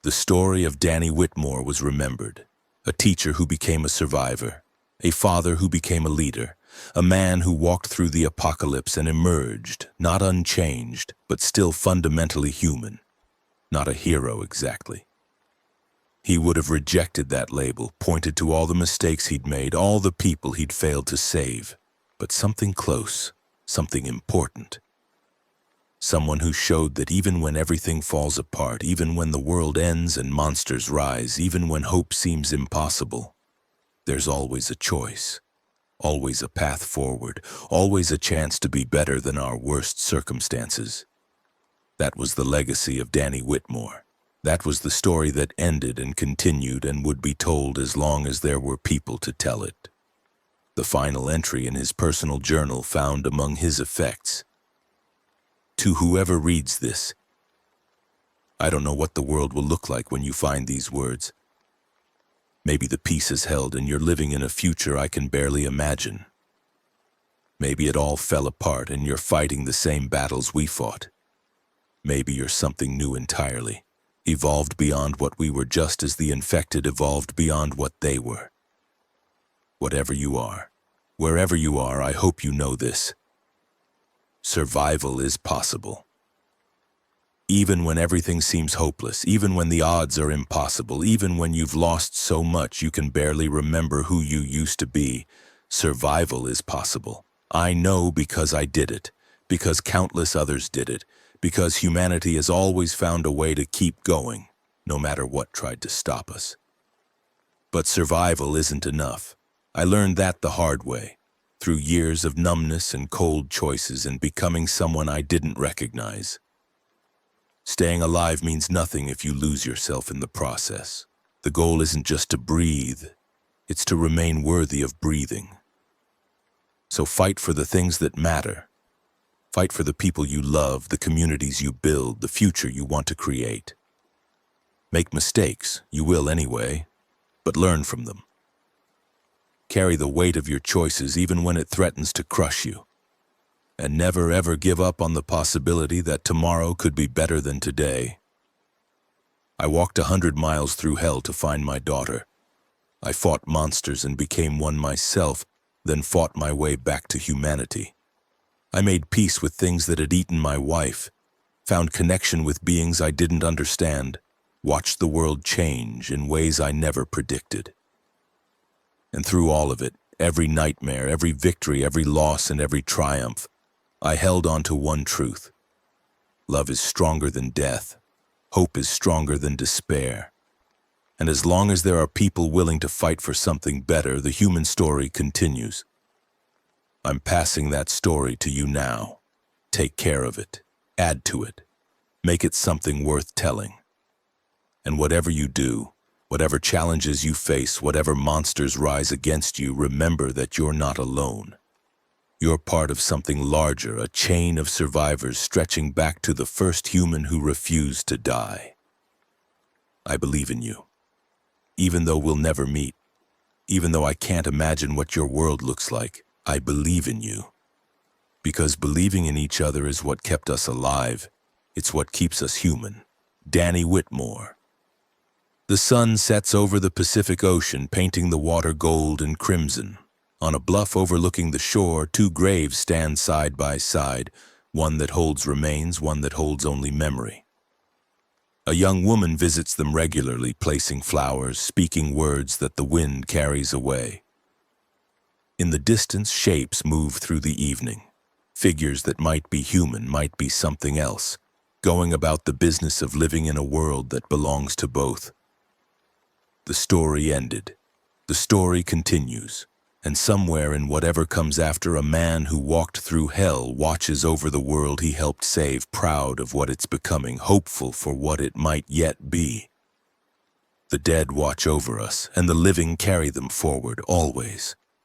the story of Danny Whitmore was remembered, a teacher who became a survivor, a father who became a leader, a man who walked through the apocalypse and emerged, not unchanged, but still fundamentally human, not a hero exactly. He would have rejected that label, pointed to all the mistakes he'd made, all the people he'd failed to save, but something close, something important. Someone who showed that even when everything falls apart, even when the world ends and monsters rise, even when hope seems impossible, there's always a choice, always a path forward, always a chance to be better than our worst circumstances. That was the legacy of Danny Whitmore. That was the story that ended and continued and would be told as long as there were people to tell it. The final entry in his personal journal found among his effects: "To whoever reads this, I don't know what the world will look like when you find these words. Maybe the peace is held and you're living in a future I can barely imagine. Maybe it all fell apart and you're fighting the same battles we fought. Maybe you're something new entirely, evolved beyond what we were just as the infected evolved beyond what they were. Whatever you are, wherever you are, I hope you know this. Survival is possible. Even when everything seems hopeless, even when the odds are impossible, even when you've lost so much you can barely remember who you used to be, survival is possible. I know because I did it, because countless others did it, because humanity has always found a way to keep going, no matter what tried to stop us. But survival isn't enough. I learned that the hard way, through years of numbness and cold choices and becoming someone I didn't recognize. Staying alive means nothing if you lose yourself in the process. The goal isn't just to breathe, it's to remain worthy of breathing. So fight for the things that matter. Fight for the people you love, the communities you build, the future you want to create. Make mistakes, you will anyway, but learn from them. Carry the weight of your choices even when it threatens to crush you. And never ever give up on the possibility that tomorrow could be better than today. I walked 100 miles through hell to find my daughter. I fought monsters and became one myself, then fought my way back to humanity. I made peace with things that had eaten my wife, found connection with beings I didn't understand, watched the world change in ways I never predicted. And through all of it, every nightmare, every victory, every loss, and every triumph, I held on to one truth. Love is stronger than death. Hope is stronger than despair. And as long as there are people willing to fight for something better, the human story continues. I'm passing that story to you now. Take care of it. Add to it. Make it something worth telling. And whatever you do, whatever challenges you face, whatever monsters rise against you, remember that you're not alone. You're part of something larger, a chain of survivors stretching back to the first human who refused to die. I believe in you. Even though we'll never meet, even though I can't imagine what your world looks like, I believe in you. Because believing in each other is what kept us alive. It's what keeps us human. Danny Whitmore. The sun sets over the Pacific Ocean, painting the water gold and crimson. On a bluff overlooking the shore, two graves stand side by side, one that holds remains, one that holds only memory. A young woman visits them regularly, placing flowers, speaking words that the wind carries away. In the distance, shapes move through the evening. Figures that might be human, might be something else, going about the business of living in a world that belongs to both. The story ended. The story continues. And somewhere in whatever comes after, a man who walked through hell watches over the world he helped save, proud of what it's becoming, hopeful for what it might yet be. The dead watch over us, and the living carry them forward, always.